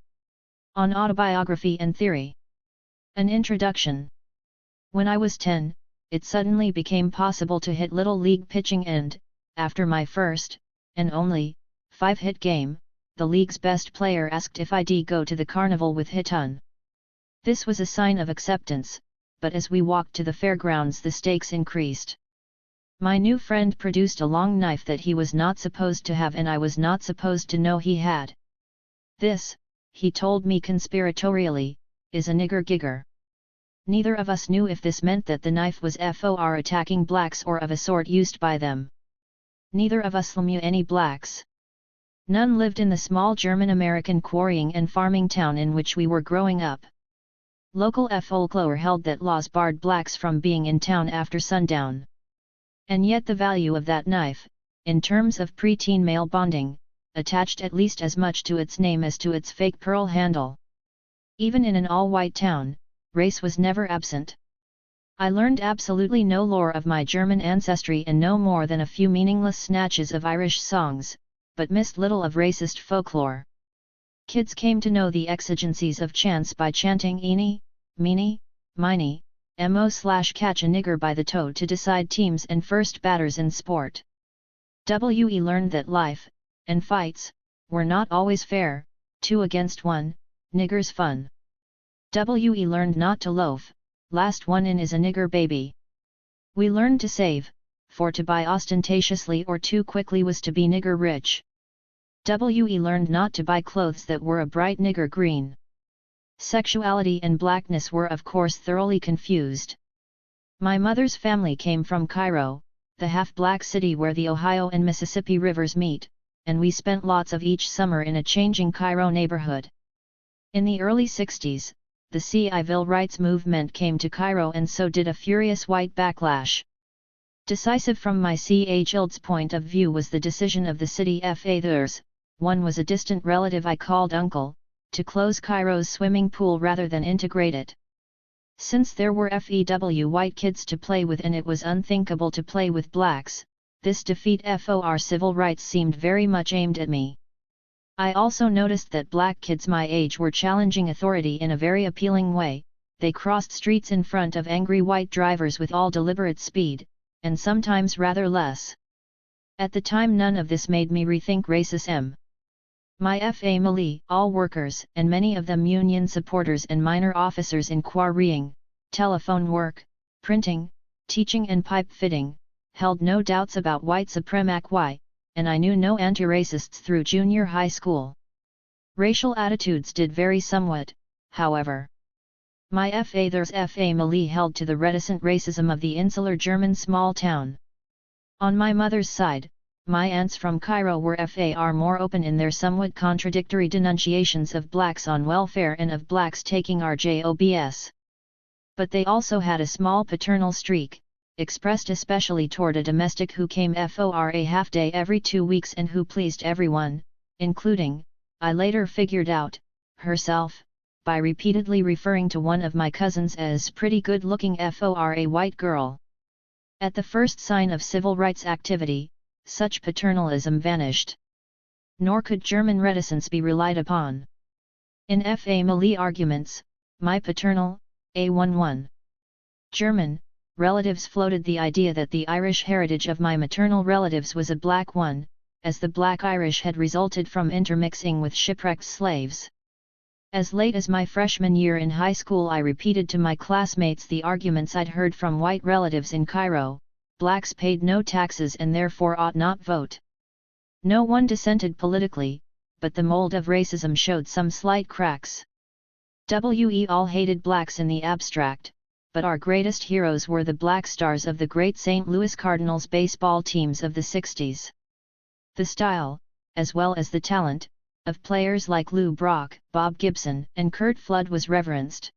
On Autobiography and Theory. An Introduction. When I was 10, it suddenly became possible to hit Little League pitching and, after my first, and only, 5-hit game, the league's best player asked if I'd go to the carnival with Hitun. This was a sign of acceptance, but as we walked to the fairgrounds the stakes increased. My new friend produced a long knife that he was not supposed to have and I was not supposed to know he had. This, he told me conspiratorially, is a nigger gigger. Neither of us knew if this meant that the knife was for attacking blacks or of a sort used by them. Neither of us knew any blacks. None lived in the small German-American quarrying and farming town in which we were growing up. Local folklore held that laws barred blacks from being in town after sundown. And yet the value of that knife, in terms of preteen male bonding, attached at least as much to its name as to its fake pearl handle. Even in an all-white town, race was never absent. I learned absolutely no lore of my German ancestry and no more than a few meaningless snatches of Irish songs, but missed little of racist folklore. Kids came to know the exigencies of chance by chanting eeny, meeny, miny, mo/catch a nigger by the toe to decide teams and first batters in sport. We learned that life, and fights, were not always fair, 2 against 1, niggers fun. We learned not to loaf, last one in is a nigger baby. We learned to save, for to buy ostentatiously or too quickly was to be nigger rich. We learned not to buy clothes that were a bright nigger green. Sexuality and blackness were of course thoroughly confused. My mother's family came from Cairo, the half-black city where the Ohio and Mississippi rivers meet, and we spent lots of each summer in a changing Cairo neighborhood. In the early 60s, the civil rights movement came to Cairo and so did a furious white backlash. Decisive from my child's point of view was the decision of the city fathers, one was a distant relative I called uncle, to close Cairo's swimming pool rather than integrate it. Since there were white kids to play with and it was unthinkable to play with blacks, this defeat for civil rights seemed very much aimed at me. I also noticed that black kids my age were challenging authority in a very appealing way. They crossed streets in front of angry white drivers with all deliberate speed, and sometimes rather less. At the time none of this made me rethink racism. My family, all workers, and many of them union supporters and minor officers in quarrying, telephone work, printing, teaching and pipe fitting, held no doubts about white supremacy, and I knew no anti-racists through junior high school. Racial attitudes did vary somewhat, however. My father's family held to the reticent racism of the insular German small town. On my mother's side, my aunts from Cairo were far more open in their somewhat contradictory denunciations of blacks on welfare and of blacks taking our jobs. But they also had a small paternal streak, expressed especially toward a domestic who came for a half day every 2 weeks and who pleased everyone, including, I later figured out, herself, by repeatedly referring to one of my cousins as pretty good-looking for a white girl. At the first sign of civil rights activity, such paternalism vanished. Nor could German reticence be relied upon. In family arguments, my paternal, A11 German, relatives floated the idea that the Irish heritage of my maternal relatives was a black one, as the black Irish had resulted from intermixing with shipwrecked slaves. As late as my freshman year in high school I repeated to my classmates the arguments I'd heard from white relatives in Cairo: blacks paid no taxes and therefore ought not vote. No one dissented politically, but the mold of racism showed some slight cracks. We all hated blacks in the abstract, but our greatest heroes were the black stars of the great St. Louis Cardinals baseball teams of the 60s. The style, as well as the talent, of players like Lou Brock, Bob Gibson, and Curt Flood was reverenced.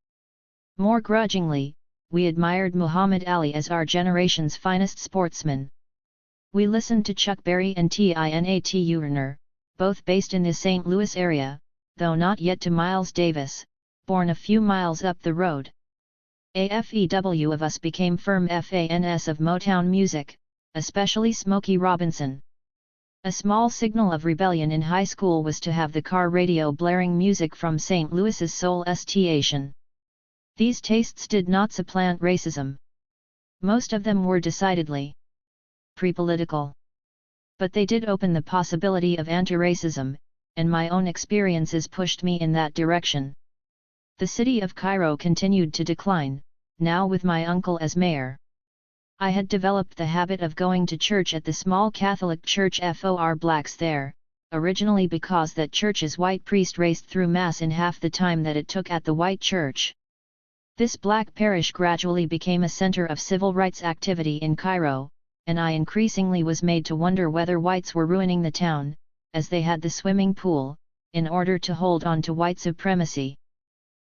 More grudgingly, we admired Muhammad Ali as our generation's finest sportsman. We listened to Chuck Berry and Tina Turner, both based in the St. Louis area, though not yet to Miles Davis, born a few miles up the road. AFEW of us became firm fans of Motown music, especially Smokey Robinson. A small signal of rebellion in high school was to have the car radio blaring music from St. Louis's Soul station. These tastes did not supplant racism. Most of them were decidedly pre-political. But they did open the possibility of anti-racism, and my own experiences pushed me in that direction. The city of Cairo continued to decline, now with my uncle as mayor. I had developed the habit of going to church at the small Catholic church for blacks there, originally because that church's white priest raced through Mass in half the time that it took at the white church. This black parish gradually became a center of civil rights activity in Cairo, and I increasingly was made to wonder whether whites were ruining the town, as they had the swimming pool, in order to hold on to white supremacy.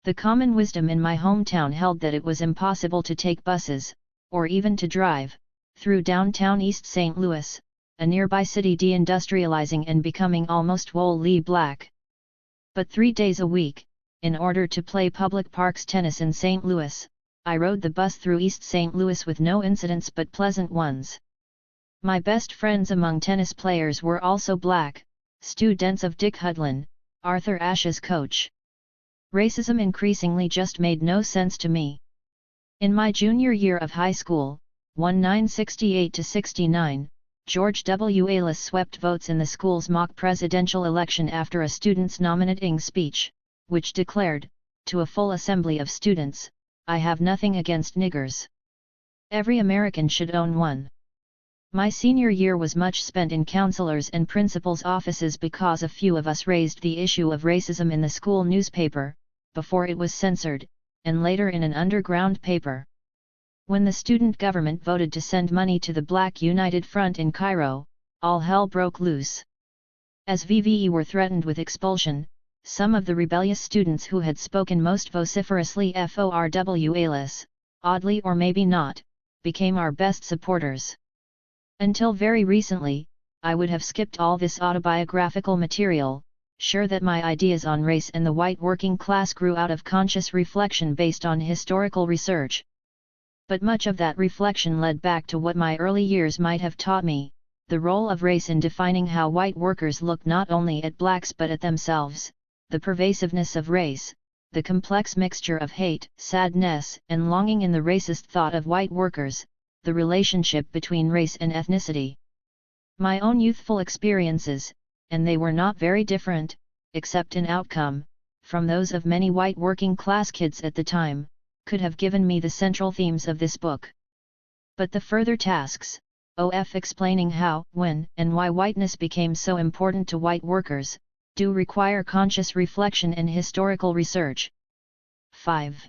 The common wisdom in my hometown held that it was impossible to take buses, or even to drive, through downtown East St. Louis, a nearby city deindustrializing and becoming almost wholly black. But 3 days a week, in order to play public parks tennis in St. Louis, I rode the bus through East St. Louis with no incidents but pleasant ones. My best friends among tennis players were also black, students of Dick Hudlin, Arthur Ashe's coach. Racism increasingly just made no sense to me. In my junior year of high school, 1968-69, George W. Ailes swept votes in the school's mock presidential election after a student's nominating speech, which declared, to a full assembly of students, "I have nothing against niggers. Every American should own one." My senior year was much spent in counselors' and principals' offices because a few of us raised the issue of racism in the school newspaper, before it was censored, and later in an underground paper. When the student government voted to send money to the Black United Front in Cairo, all hell broke loose. As VVE were threatened with expulsion, some of the rebellious students who had spoken most vociferously FORWALS, oddly or maybe not, became our best supporters. Until very recently, I would have skipped all this autobiographical material, sure that my ideas on race and the white working class grew out of conscious reflection based on historical research. But much of that reflection led back to what my early years might have taught me, the role of race in defining how white workers look not only at blacks but at themselves, the pervasiveness of race, the complex mixture of hate, sadness, and longing in the racist thought of white workers, the relationship between race and ethnicity. My own youthful experiences, and they were not very different, except in outcome, from those of many white working class kids at the time, could have given me the central themes of this book. But the further tasks, of explaining how, when, and why whiteness became so important to white workers, do require conscious reflection and historical research. 5.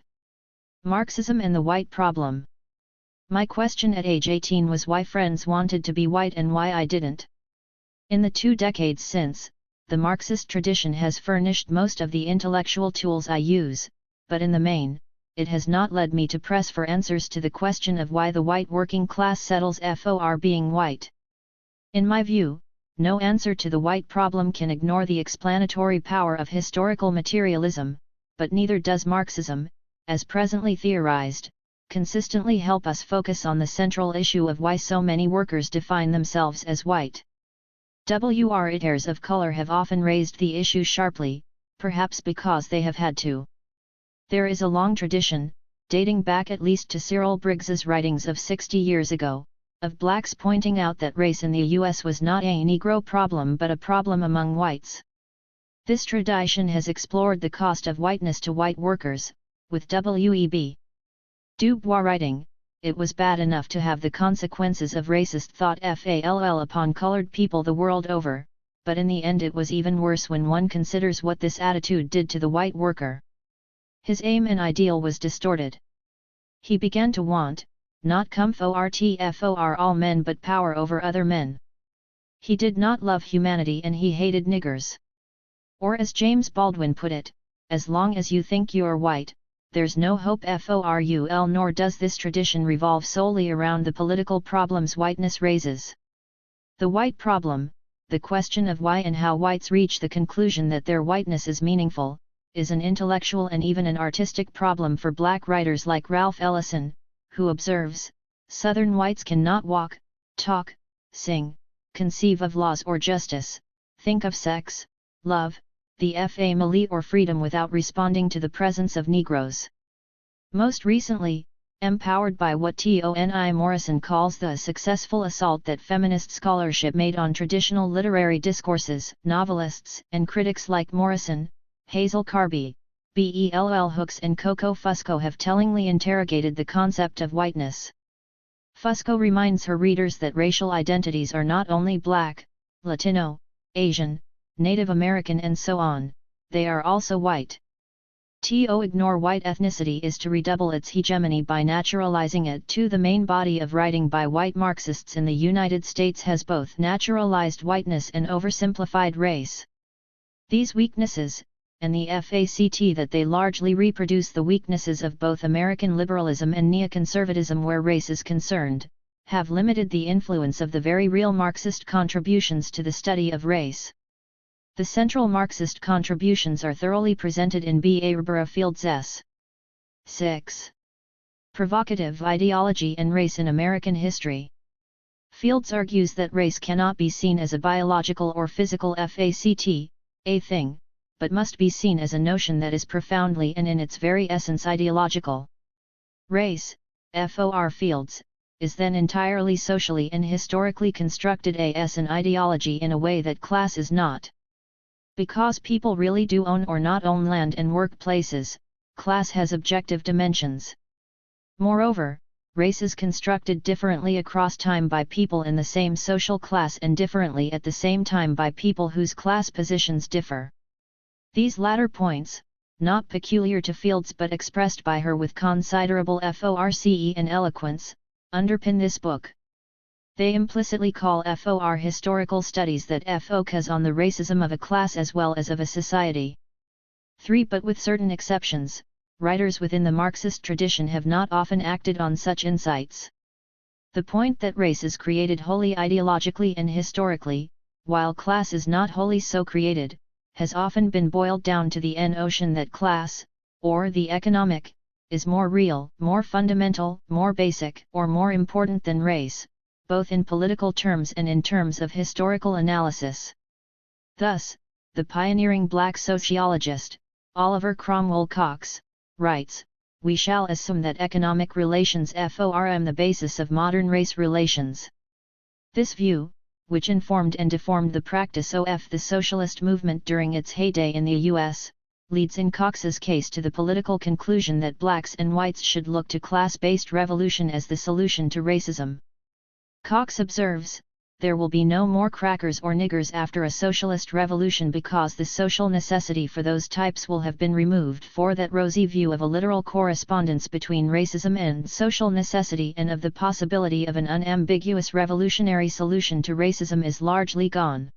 Marxism and the white problem. My question at age 18 was why friends wanted to be white and why I didn't. In the 2 decades since, the Marxist tradition has furnished most of the intellectual tools I use, but in the main, it has not led me to press for answers to the question of why the white working class settles for being white. In my view, no answer to the white problem can ignore the explanatory power of historical materialism, but neither does Marxism, as presently theorized, consistently help us focus on the central issue of why so many workers define themselves as white. Writers of color have often raised the issue sharply, perhaps because they have had to. There is a long tradition, dating back at least to Cyril Briggs's writings of 60 years ago, of blacks pointing out that race in the U.S. was not a Negro problem but a problem among whites. This tradition has explored the cost of whiteness to white workers, with W.E.B. Du Bois writing, "It was bad enough to have the consequences of racist thought FALL upon colored people the world over, but in the end it was even worse when one considers what this attitude did to the white worker." His aim and ideal was distorted. He began to want, not comfort for all men but power over other men. He did not love humanity and he hated niggers. Or as James Baldwin put it, as long as you think you're white, there's no hope FORUL. Nor does this tradition revolve solely around the political problems whiteness raises. The white problem, the question of why and how whites reach the conclusion that their whiteness is meaningful, is an intellectual and even an artistic problem for black writers like Ralph Ellison, who observes, "Southern whites cannot walk, talk, sing, conceive of laws or justice, think of sex, love, the family or freedom without responding to the presence of Negroes." Most recently, empowered by what Toni Morrison calls the successful assault that feminist scholarship made on traditional literary discourses, novelists and critics like Morrison, Hazel Carby, Bell Hooks and Coco Fusco have tellingly interrogated the concept of whiteness. Fusco reminds her readers that racial identities are not only Black, Latino, Asian, Native American and so on, they are also white. To ignore white ethnicity is to redouble its hegemony by naturalizing it too. The main body of writing by white Marxists in the United States has both naturalized whiteness and oversimplified race. These weaknesses, and the fact that they largely reproduce the weaknesses of both American liberalism and neoconservatism where race is concerned, have limited the influence of the very real Marxist contributions to the study of race. The central Marxist contributions are thoroughly presented in Barbara Field's S. 6. Provocative Ideology and Race in American History. Fields argues that race cannot be seen as a biological or physical fact, a thing, but must be seen as a notion that is profoundly and in its very essence ideological. Race, for Fields, is then entirely socially and historically constructed as an ideology in a way that class is not. Because people really do own or not own land and workplaces, class has objective dimensions. Moreover, race is constructed differently across time by people in the same social class and differently at the same time by people whose class positions differ. These latter points, not peculiar to Fields but expressed by her with considerable force and eloquence, underpin this book. They implicitly call FOR historical studies that focus on the racism of a class as well as of a society. 3. But with certain exceptions, writers within the Marxist tradition have not often acted on such insights. The point that race is created wholly ideologically and historically, while class is not wholly so created, has often been boiled down to the notion that class, or the economic, is more real, more fundamental, more basic, or more important than race, both in political terms and in terms of historical analysis. Thus, the pioneering black sociologist, Oliver Cromwell Cox, writes, "We shall assume that economic relations form the basis of modern race relations." This view, which informed and deformed the practice of the socialist movement during its heyday in the U.S., leads in Cox's case to the political conclusion that blacks and whites should look to class-based revolution as the solution to racism. Cox observes, "There will be no more crackers or niggers after a socialist revolution because the social necessity for those types will have been removed, for that rosy view of a literal correspondence between racism and social necessity and of the possibility of an unambiguous revolutionary solution to racism is largely gone."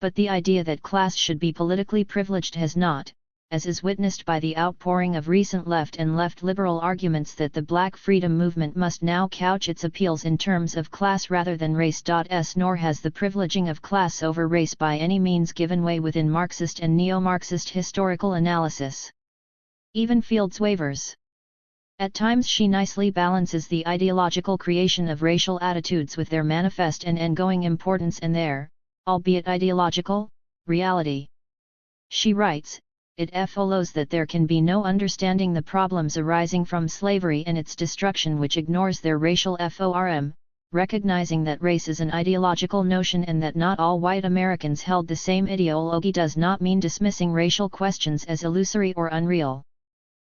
But the idea that class should be politically privileged has not, as is witnessed by the outpouring of recent left and left liberal arguments that the Black freedom movement must now couch its appeals in terms of class rather than race. Nor has the privileging of class over race by any means given way within Marxist and neo-Marxist historical analysis. Even Fields wavers. At times she nicely balances the ideological creation of racial attitudes with their manifest and ongoing importance and their, albeit ideological, reality. She writes, "It follows that there can be no understanding the problems arising from slavery and its destruction which ignores their racial form, recognizing that race is an ideological notion and that not all white Americans held the same ideology does not mean dismissing racial questions as illusory or unreal."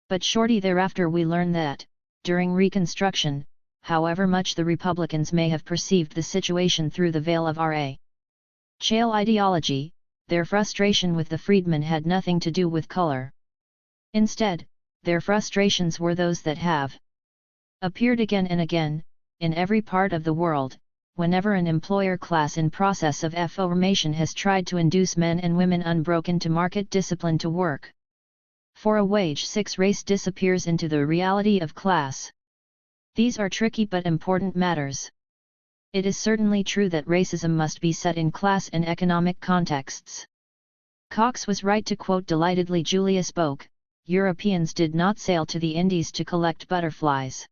But shortly thereafter we learn that, during Reconstruction, however much the Republicans may have perceived the situation through the veil of R.A. Chale ideology, their frustration with the freedmen had nothing to do with color. Instead, their frustrations were those that have appeared again and again, in every part of the world, whenever an employer class in process of formation has tried to induce men and women unbroken to market discipline to work for a wage. 6. Race disappears into the reality of class. These are tricky but important matters. It is certainly true that racism must be set in class and economic contexts. Cox was right to quote delightedly Julius Boke, "Europeans did not sail to the Indies to collect butterflies."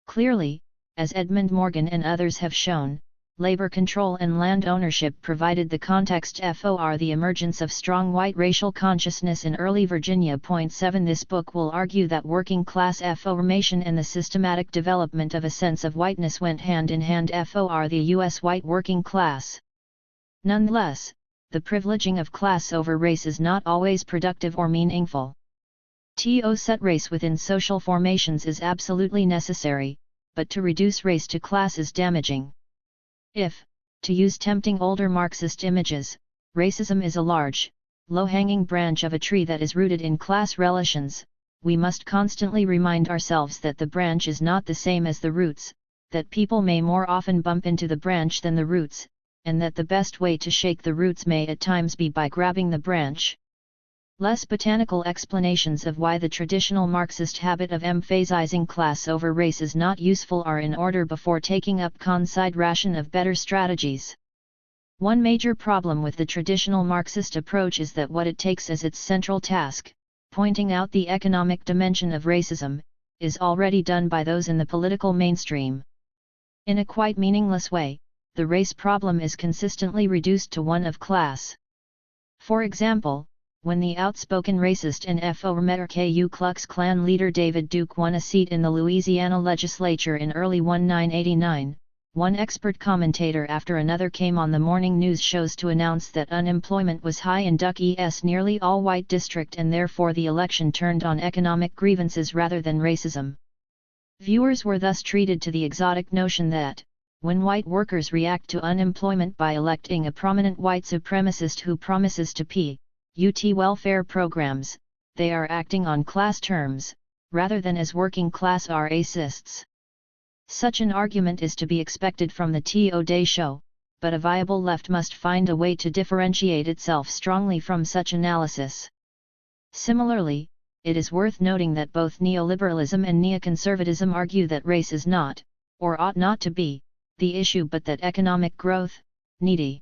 Clearly, as Edmund Morgan and others have shown, labor control and land ownership provided the context for the emergence of strong white racial consciousness in early Virginia. 7. This book will argue that working class formation and the systematic development of a sense of whiteness went hand in hand for the U.S. white working class. Nonetheless, the privileging of class over race is not always productive or meaningful. To set race within social formations is absolutely necessary, but to reduce race to class is damaging. If, to use tempting older Marxist images, racism is a large, low-hanging branch of a tree that is rooted in class relations, we must constantly remind ourselves that the branch is not the same as the roots, that people may more often bump into the branch than the roots, and that the best way to shake the roots may at times be by grabbing the branch. Less botanical explanations of why the traditional Marxist habit of emphasizing class over race is not useful are in order before taking up consideration of better strategies. One major problem with the traditional Marxist approach is that what it takes as its central task, pointing out the economic dimension of racism, is already done by those in the political mainstream. In a quite meaningless way, the race problem is consistently reduced to one of class. For example, when the outspoken racist and former Ku Klux Klan leader David Duke won a seat in the Louisiana legislature in early 1989, one expert commentator after another came on the morning news shows to announce that unemployment was high in Duke's nearly all-white district and therefore the election turned on economic grievances rather than racism. Viewers were thus treated to the exotic notion that, when white workers react to unemployment by electing a prominent white supremacist who promises to put welfare programs, they are acting on class terms, rather than as working class racists. Such an argument is to be expected from the Today Show, but a viable left must find a way to differentiate itself strongly from such analysis. Similarly, it is worth noting that both neoliberalism and neoconservatism argue that race is not, or ought not to be, the issue, but that economic growth, needy,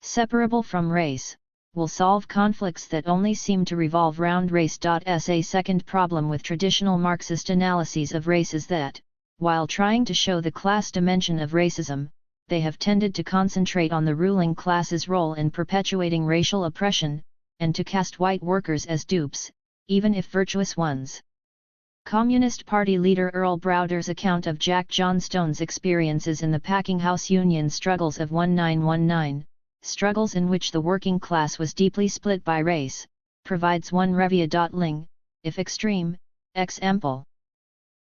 separable from race, will solve conflicts that only seem to revolve round race. A second problem with traditional Marxist analyses of race is that, while trying to show the class dimension of racism, they have tended to concentrate on the ruling class's role in perpetuating racial oppression, and to cast white workers as dupes, even if virtuous ones. Communist Party leader Earl Browder's account of Jack Johnstone's experiences in the packing house union struggles of 1919, struggles in which the working class was deeply split by race, provides one revia.ling, if extreme, example.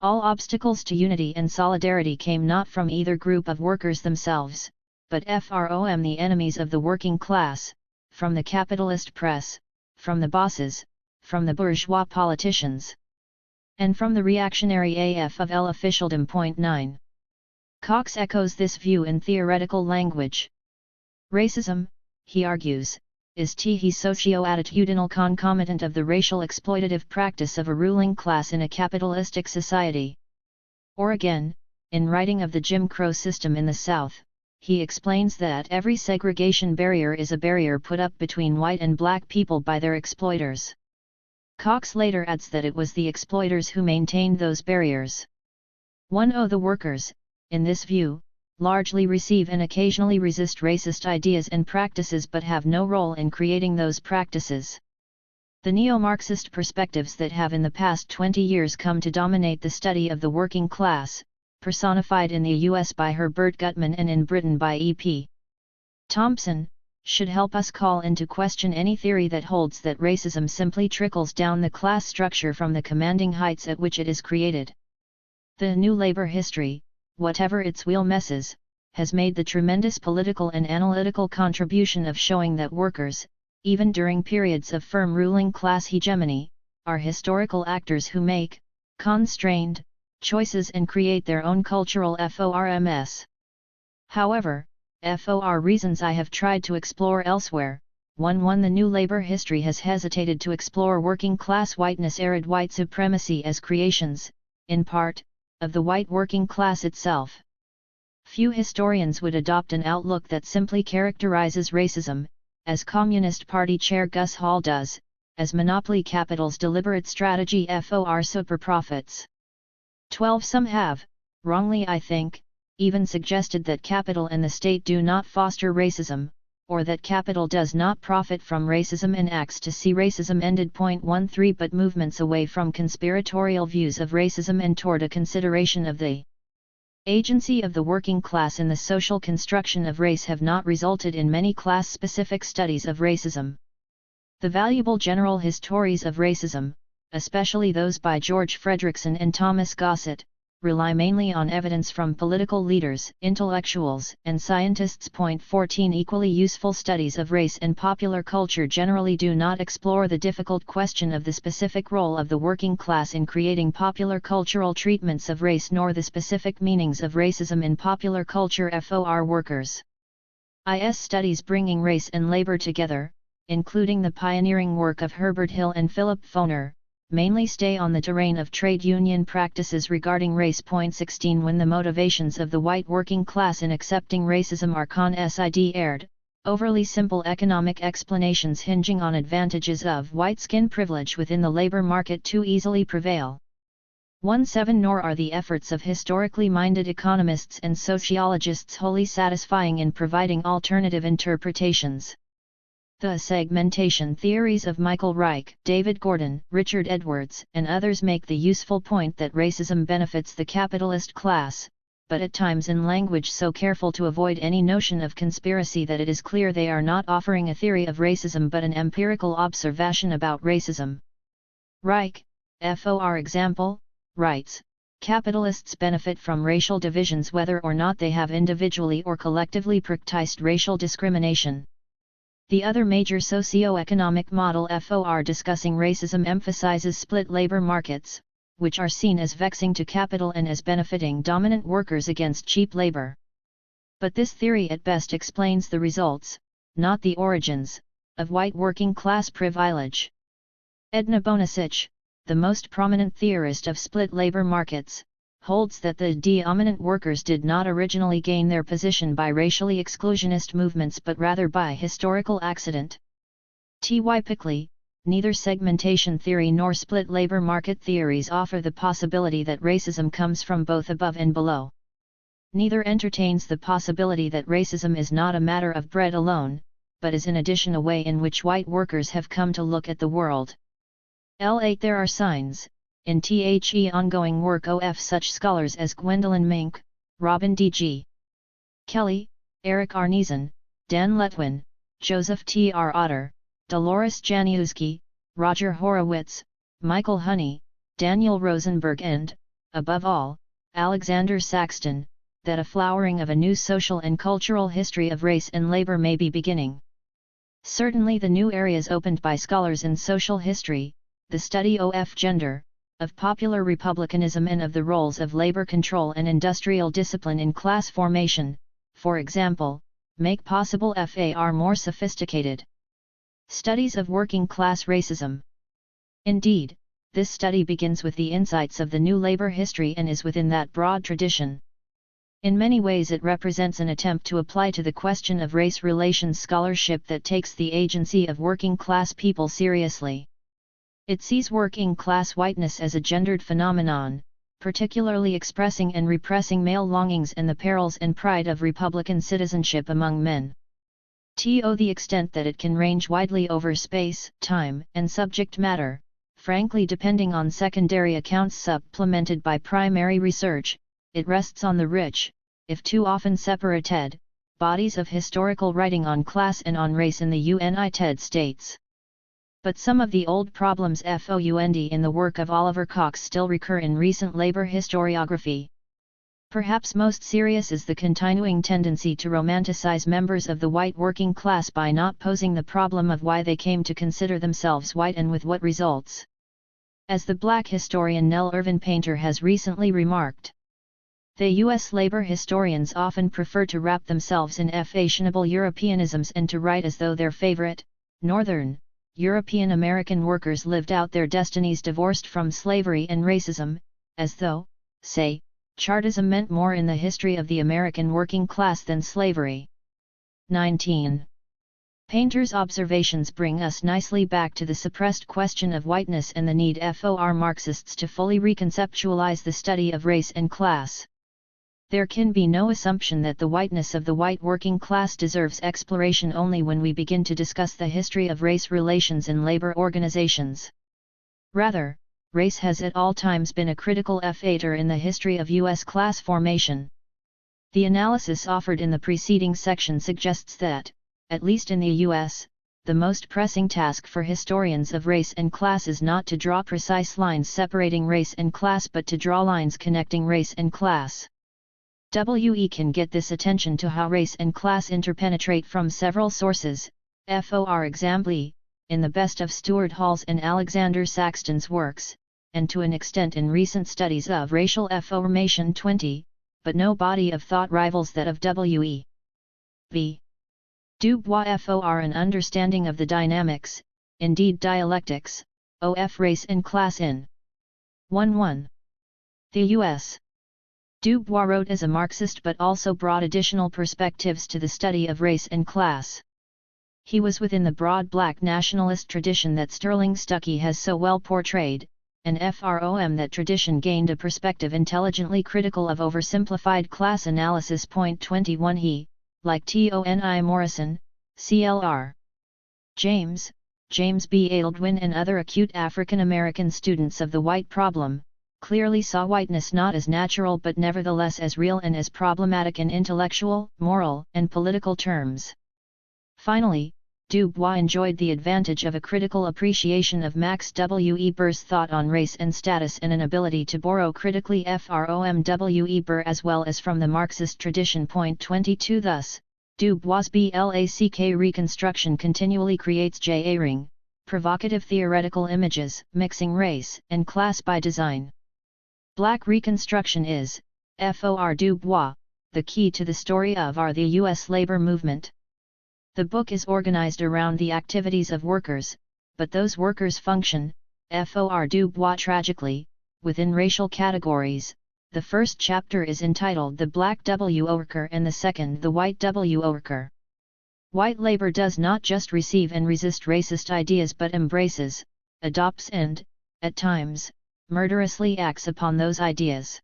All obstacles to unity and solidarity came not from either group of workers themselves, but from the enemies of the working class, from the capitalist press, from the bosses, from the bourgeois politicians, and from the reactionary AF of L officialdom. 9. Cox echoes this view in theoretical language. Racism, he argues, is the socio-attitudinal concomitant of the racial exploitative practice of a ruling class in a capitalistic society. Or again, in writing of the Jim Crow system in the South, he explains that every segregation barrier is a barrier put up between white and black people by their exploiters. Cox later adds that it was the exploiters who maintained those barriers. The workers, in this view, largely receive and occasionally resist racist ideas and practices but have no role in creating those practices. The neo-Marxist perspectives that have in the past 20 years come to dominate the study of the working class, personified in the US by Herbert Gutman and in Britain by E.P. Thompson, should help us call into question any theory that holds that racism simply trickles down the class structure from the commanding heights at which it is created. The New Labour history, whatever its wheel messes, has made the tremendous political and analytical contribution of showing that workers, even during periods of firm ruling class hegemony, are historical actors who make, constrained, choices and create their own cultural forms. However, for reasons I have tried to explore elsewhere, the New Labour history has hesitated to explore working class whiteness, arid white supremacy as creations, in part, of the white working class itself. Few historians would adopt an outlook that simply characterizes racism, as Communist Party chair Gus Hall does, as monopoly capital's deliberate strategy for super profits. Some have, wrongly I think, even suggested that capital and the state do not foster racism, or that capital does not profit from racism and acts to see racism ended. 13 But movements away from conspiratorial views of racism and toward a consideration of the agency of the working class in the social construction of race have not resulted in many class-specific studies of racism. The valuable general histories of racism, especially those by George Fredrickson and Thomas Gossett, rely mainly on evidence from political leaders, intellectuals, and scientists. 14 Equally useful studies of race and popular culture generally do not explore the difficult question of the specific role of the working class in creating popular cultural treatments of race, nor the specific meanings of racism in popular culture for workers. Studies bringing race and labor together, including the pioneering work of Herbert Hill and Philip Foner, mainly stay on the terrain of trade union practices regarding race. 16 When the motivations of the white working class in accepting racism are considered, overly simple economic explanations hinging on advantages of white skin privilege within the labor market too easily prevail. 17 Nor are the efforts of historically minded economists and sociologists wholly satisfying in providing alternative interpretations. The segmentation theories of Michael Reich, David Gordon, Richard Edwards, and others make the useful point that racism benefits the capitalist class, but at times in language so careful to avoid any notion of conspiracy that it is clear they are not offering a theory of racism but an empirical observation about racism. Reich, for example, writes, "Capitalists benefit from racial divisions whether or not they have individually or collectively practiced racial discrimination. The other major socio-economic model FOR discussing racism emphasizes split labor markets, which are seen as vexing to capital and as benefiting dominant workers against cheap labor. But this theory at best explains the results, not the origins, of white working class privilege. Edna Bonasich, the most prominent theorist of split labor markets, holds that the dominant workers did not originally gain their position by racially exclusionist movements but rather by historical accident. Typically, neither segmentation theory nor split labor market theories offer the possibility that racism comes from both above and below. Neither entertains the possibility that racism is not a matter of bread alone, but is in addition a way in which white workers have come to look at the world. L8 There are signs, in the ongoing work of such scholars as Gwendolyn Mink, Robin D.G. Kelly, Eric Arneson, Dan Letwin, Joseph T.R. Otter, Dolores Janiewski, Roger Horowitz, Michael Honey, Daniel Rosenberg and, above all, Alexander Saxton, that a flowering of a new social and cultural history of race and labor may be beginning. Certainly the new areas opened by scholars in social history, the study of gender, of popular republicanism and of the roles of labor control and industrial discipline in class formation, for example, make possible FAR more sophisticated studies of working class racism. Indeed, this study begins with the insights of the new labor history and is within that broad tradition. In many ways it represents an attempt to apply to the question of race relations scholarship that takes the agency of working class people seriously. It sees working class whiteness as a gendered phenomenon, particularly expressing and repressing male longings and the perils and pride of Republican citizenship among men. To the extent that it can range widely over space, time, and subject matter, frankly depending on secondary accounts supplemented by primary research, it rests on the rich, if too often separated, bodies of historical writing on class and on race in the United States. But some of the old problems found in the work of Oliver Cox still recur in recent labor historiography. Perhaps most serious is the continuing tendency to romanticize members of the white working class by not posing the problem of why they came to consider themselves white and with what results. As the black historian Nell Irvin Painter has recently remarked, the U.S. labor historians often prefer to wrap themselves in fashionable Europeanisms and to write as though their favorite, Northern, European American workers lived out their destinies divorced from slavery and racism, as though, say, Chartism meant more in the history of the American working class than slavery. 19. Painter's observations bring us nicely back to the suppressed question of whiteness and the need for Marxists to fully reconceptualize the study of race and class. There can be no assumption that the whiteness of the white working class deserves exploration only when we begin to discuss the history of race relations in labor organizations. Rather, race has at all times been a critical factor in the history of U.S. class formation. The analysis offered in the preceding section suggests that, at least in the U.S., the most pressing task for historians of race and class is not to draw precise lines separating race and class but to draw lines connecting race and class. We can get this attention to how race and class interpenetrate from several sources, for example, in the best of Stuart Hall's and Alexander Saxton's works, and to an extent in recent studies of racial formation 20, but no body of thought rivals that of W. V. Du Bois for an understanding of the dynamics, indeed dialectics, of race and class in 1.1. The U.S. Du Bois wrote as a Marxist but also brought additional perspectives to the study of race and class. He was within the broad black nationalist tradition that Sterling Stuckey has so well portrayed, and from that tradition gained a perspective intelligently critical of oversimplified class analysis. 21 He, like Toni Morrison, C.L.R. James B. Aldwin and other acute African American students of the white problem, clearly saw whiteness not as natural but nevertheless as real and as problematic in intellectual, moral, and political terms. Finally, Du Bois enjoyed the advantage of a critical appreciation of Max W. E. Burr's thought on race and status and an ability to borrow critically from W. E. Burr as well as from the Marxist tradition. 22 Thus, Du Bois' Black reconstruction continually creates J-ring, provocative theoretical images, mixing race and class by design. Black reconstruction is, for Du Bois, the key to the story of the U.S. labor movement. The book is organized around the activities of workers, but those workers function, for Du Bois tragically, within racial categories. The first chapter is entitled The Black Worker and the second The White Worker. White labor does not just receive and resist racist ideas but embraces, adopts and, at times, murderously acts upon those ideas.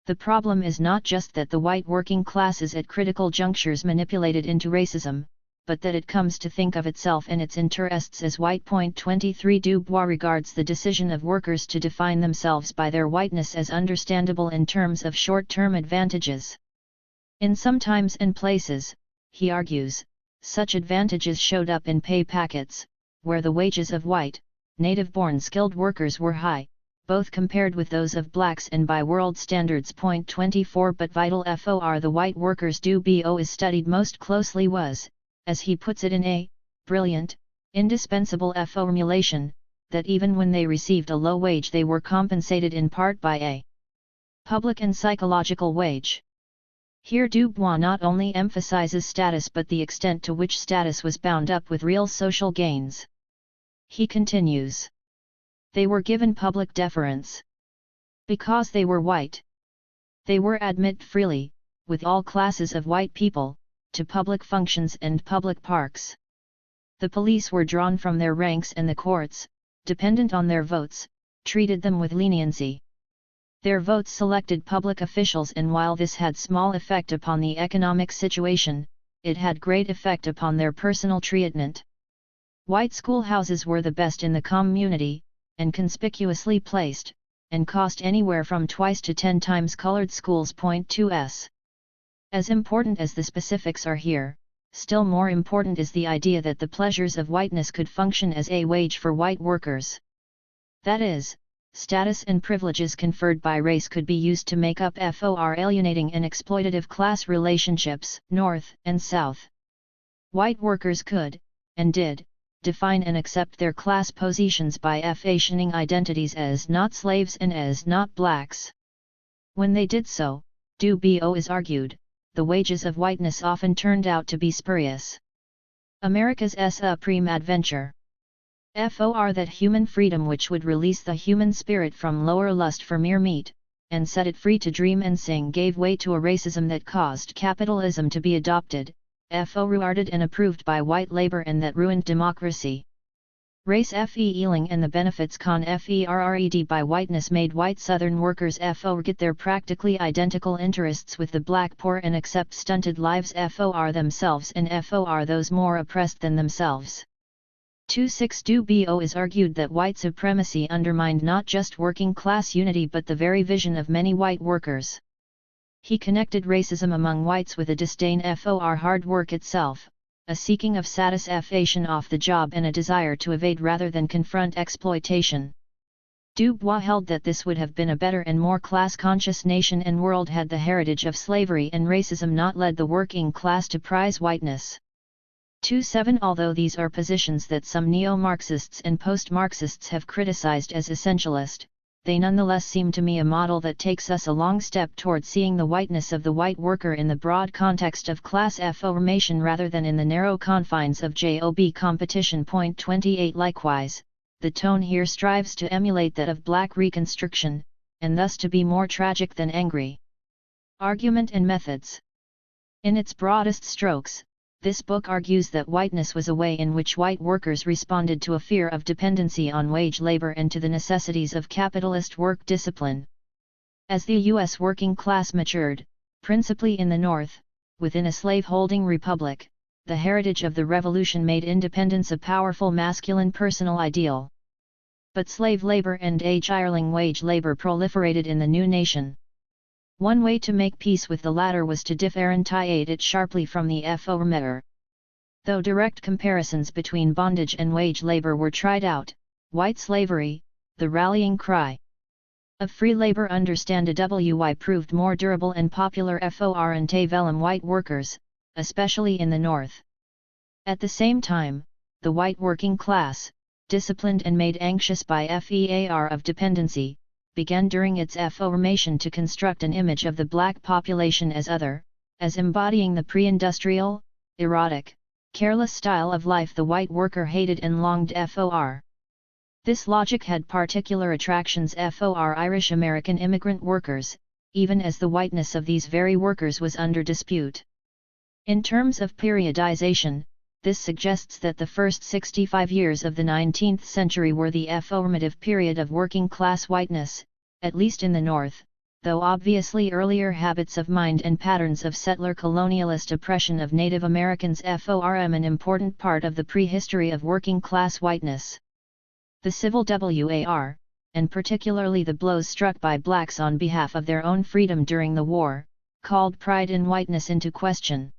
The problem is not just that the white working class is at critical junctures manipulated into racism, but that it comes to think of itself and its interests as white. 23 Du Bois regards the decision of workers to define themselves by their whiteness as understandable in terms of short-term advantages. In some times and places, he argues, such advantages showed up in pay packets, where the wages of white, native-born skilled workers were high, both compared with those of blacks and by world standards. 24 But vital for the white workers Du Bois is studied most closely was, as he puts it in a brilliant, indispensable formulation, that even when they received a low wage they were compensated in part by a public and psychological wage. Here Du Bois not only emphasizes status but the extent to which status was bound up with real social gains. He continues. They were given public deference. Because they were white. They were admitted freely, with all classes of white people, to public functions and public parks. The police were drawn from their ranks and the courts, dependent on their votes, treated them with leniency. Their votes selected public officials, and while this had small effect upon the economic situation, it had great effect upon their personal treatment. White schoolhouses were the best in the community, and conspicuously placed, and cost anywhere from twice to 10 times colored schools. 2s. As important as the specifics are here, still more important is the idea that the pleasures of whiteness could function as a wage for white workers. That is, status and privileges conferred by race could be used to make up for alienating and exploitative class relationships, North and South. White workers could, and did, define and accept their class positions by fashioning identities as not slaves and as not blacks. When they did so, Du Bois argued, the wages of whiteness often turned out to be spurious. America's supreme adventure. For that human freedom which would release the human spirit from lower lust for mere meat, and set it free to dream and sing, gave way to a racism that caused capitalism to be adopted, rewarded and approved by white labor, and that ruined democracy. Race feeling and the benefits conferred by whiteness made white Southern workers get their practically identical interests with the black poor and accept stunted lives for themselves and for those more oppressed than themselves. 26 Du Bois argued that white supremacy undermined not just working class unity but the very vision of many white workers. He connected racism among whites with a disdain for hard work itself, a seeking of satisfaction off the job and a desire to evade rather than confront exploitation. Du Bois held that this would have been a better and more class-conscious nation and world had the heritage of slavery and racism not led the working class to prize whiteness. 27 Although these are positions that some neo-Marxists and post-Marxists have criticized as essentialist, they nonetheless seem to me a model that takes us a long step toward seeing the whiteness of the white worker in the broad context of class formation rather than in the narrow confines of job competition. 28 Likewise, the tone here strives to emulate that of black reconstruction, and thus to be more tragic than angry. Argument and methods. In its broadest strokes, this book argues that whiteness was a way in which white workers responded to a fear of dependency on wage labor and to the necessities of capitalist work discipline. As the U.S. working class matured, principally in the North, within a slaveholding republic, the heritage of the Revolution made independence a powerful masculine personal ideal. But slave labor and hireling wage labor proliferated in the new nation. One way to make peace with the latter was to differentiate it sharply from the former. Though direct comparisons between bondage and wage labor were tried out, white slavery, the rallying cry of free labor understood proved more durable and popular for antebellum white workers, especially in the North. At the same time, the white working class, disciplined and made anxious by fear of dependency, began during its formation to construct an image of the black population as other, as embodying the pre-industrial, erotic, careless style of life the white worker hated and longed for. This logic had particular attractions for Irish American immigrant workers, even as the whiteness of these very workers was under dispute. In terms of periodization, this suggests that the first 65 years of the 19th century were the formative period of working-class whiteness, at least in the North, though obviously earlier habits of mind and patterns of settler colonialist oppression of Native Americans form an important part of the prehistory of working-class whiteness. The Civil War, and particularly the blows struck by blacks on behalf of their own freedom during the war, called pride in whiteness into question.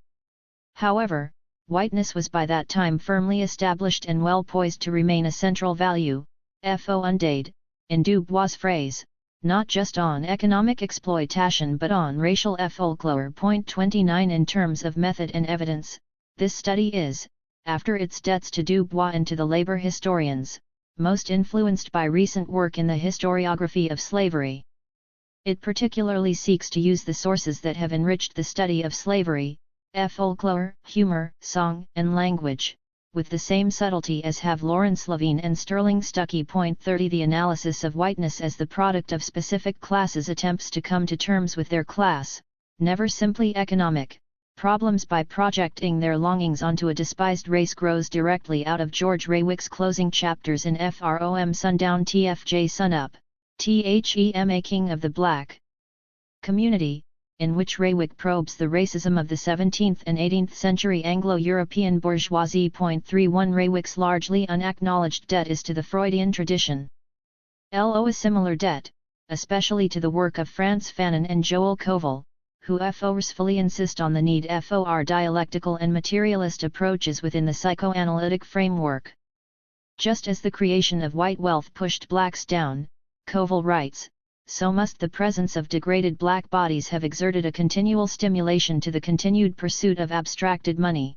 However, whiteness was by that time firmly established and well poised to remain a central value, fondé, in Du Bois' phrase, not just on economic exploitation but on racial folklore. 29 In terms of method and evidence, this study is, after its debts to Du Bois and to the labor historians, most influenced by recent work in the historiography of slavery. It particularly seeks to use the sources that have enriched the study of slavery, folklore, humor, song, and language, with the same subtlety as have Lawrence Levine and Sterling Stuckey. 30 The analysis of whiteness as the product of specific classes attempts to come to terms with their class, never simply economic, problems by projecting their longings onto a despised race grows directly out of George Raywick's closing chapters in From Sundown TFJ Sunup, The King of the Black Community, in which Raywick probes the racism of the 17th and 18th century Anglo-European bourgeoisie. 31 Raywick's largely unacknowledged debt is to the Freudian tradition. A similar debt, especially to the work of Frantz Fanon and Joel Kovel, who forcefully insist on the need for dialectical and materialist approaches within the psychoanalytic framework. Just as the creation of white wealth pushed blacks down, Kovel writes, so must the presence of degraded black bodies have exerted a continual stimulation to the continued pursuit of abstracted money.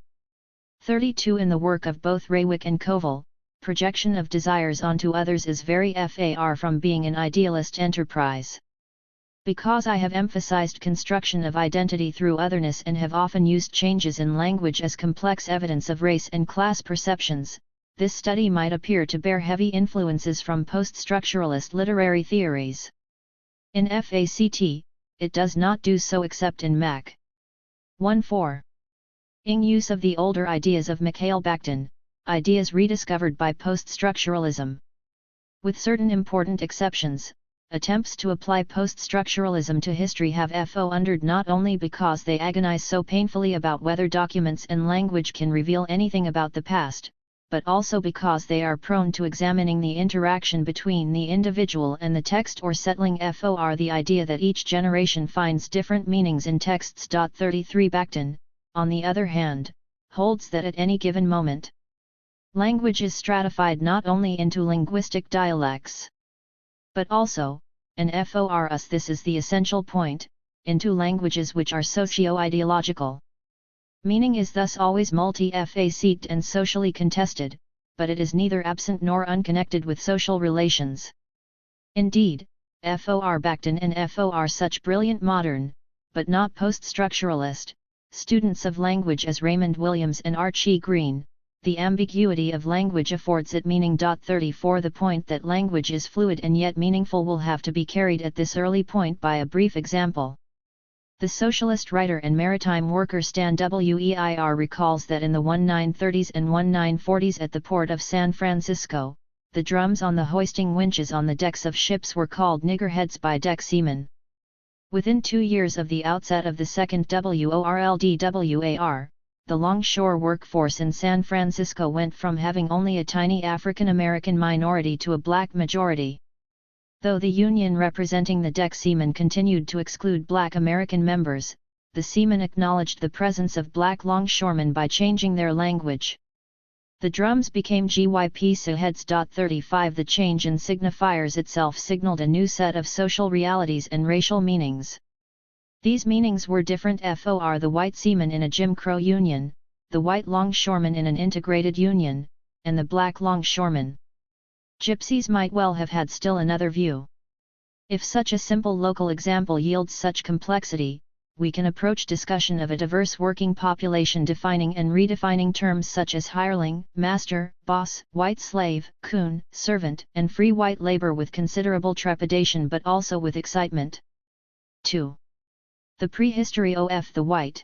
32 In the work of both Raywick and Kovel, projection of desires onto others is very far from being an idealist enterprise. Because I have emphasized construction of identity through otherness and have often used changes in language as complex evidence of race and class perceptions, this study might appear to bear heavy influences from post-structuralist literary theories. In FACT, it does not do so except in Mac. 1.4. In use of the older ideas of Mikhail Bakhtin, ideas rediscovered by post-structuralism. With certain important exceptions, attempts to apply post-structuralism to history have foundered not only because they agonize so painfully about whether documents and language can reveal anything about the past, but also because they are prone to examining the interaction between the individual and the text or settling for the idea that each generation finds different meanings in texts. 33 Bakhtin, on the other hand, holds that at any given moment, language is stratified not only into linguistic dialects, but also, and for us this is the essential point, into languages which are socio-ideological. Meaning is thus always multi-faceted and socially contested, but it is neither absent nor unconnected with social relations. Indeed, for Bakhtin and for such brilliant modern, but not post-structuralist, students of language as Raymond Williams and Archie Green, the ambiguity of language affords it meaning. 34 The point that language is fluid and yet meaningful will have to be carried at this early point by a brief example. The socialist writer and maritime worker Stan Weir recalls that in the 1930s and 1940s at the port of San Francisco, the drums on the hoisting winches on the decks of ships were called niggerheads by deck seamen. Within 2 years of the outset of the second WORLDWAR, the longshore workforce in San Francisco went from having only a tiny African American minority to a black majority. Though the union representing the deck seamen continued to exclude black American members, the seamen acknowledged the presence of black longshoremen by changing their language. The drums became GYP heads. 35 The change in signifiers itself signaled a new set of social realities and racial meanings. These meanings were different for the white seaman in a Jim Crow union, the white longshoreman in an integrated union, and the black longshoreman. Gypsies might well have had still another view. If such a simple local example yields such complexity, we can approach discussion of a diverse working population defining and redefining terms such as hireling, master, boss, white slave, coon, servant, and free white labor with considerable trepidation but also with excitement. 2. The prehistory of the white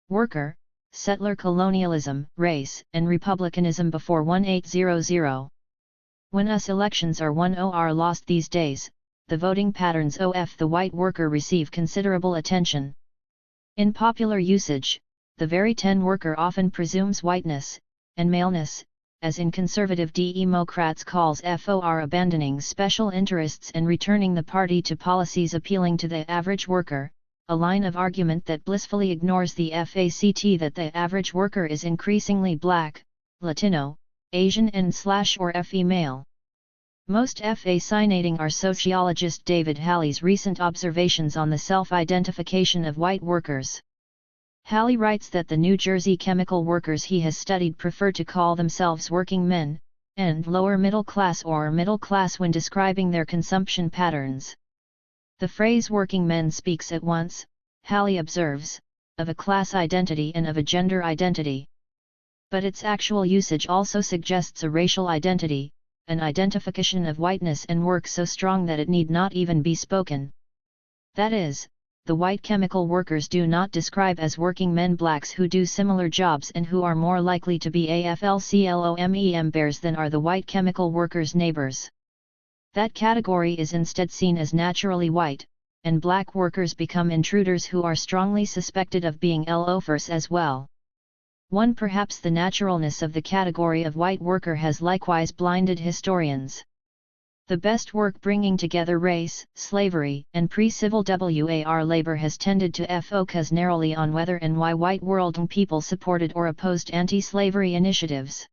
worker, settler colonialism, race, and republicanism before 1800. When US elections are won or lost these days, the voting patterns of the white worker receive considerable attention. In popular usage, the very worker often presumes whiteness, and maleness, as in conservative Democrats calls for abandoning special interests and returning the party to policies appealing to the average worker, a line of argument that blissfully ignores the fact that the average worker is increasingly black, Latino, Asian and/or female. Most fascinating are sociologist David Halley's recent observations on the self-identification of white workers. Halley writes that the New Jersey chemical workers he has studied prefer to call themselves working men, and lower middle class or middle class when describing their consumption patterns. The phrase working men speaks at once, Halley observes, of a class identity and of a gender identity. But its actual usage also suggests a racial identity, an identification of whiteness and work so strong that it need not even be spoken. That is, the white chemical workers do not describe as working men blacks who do similar jobs and who are more likely to be AFL-CLOMEM bears than are the white chemical workers' neighbors. That category is instead seen as naturally white, and black workers become intruders who are strongly suspected of being loafers as well. Perhaps the naturalness of the category of white worker has likewise blinded historians. The best work bringing together race, slavery, and pre-civil war labor has tended to focus narrowly on whether and why white world people supported or opposed anti-slavery initiatives.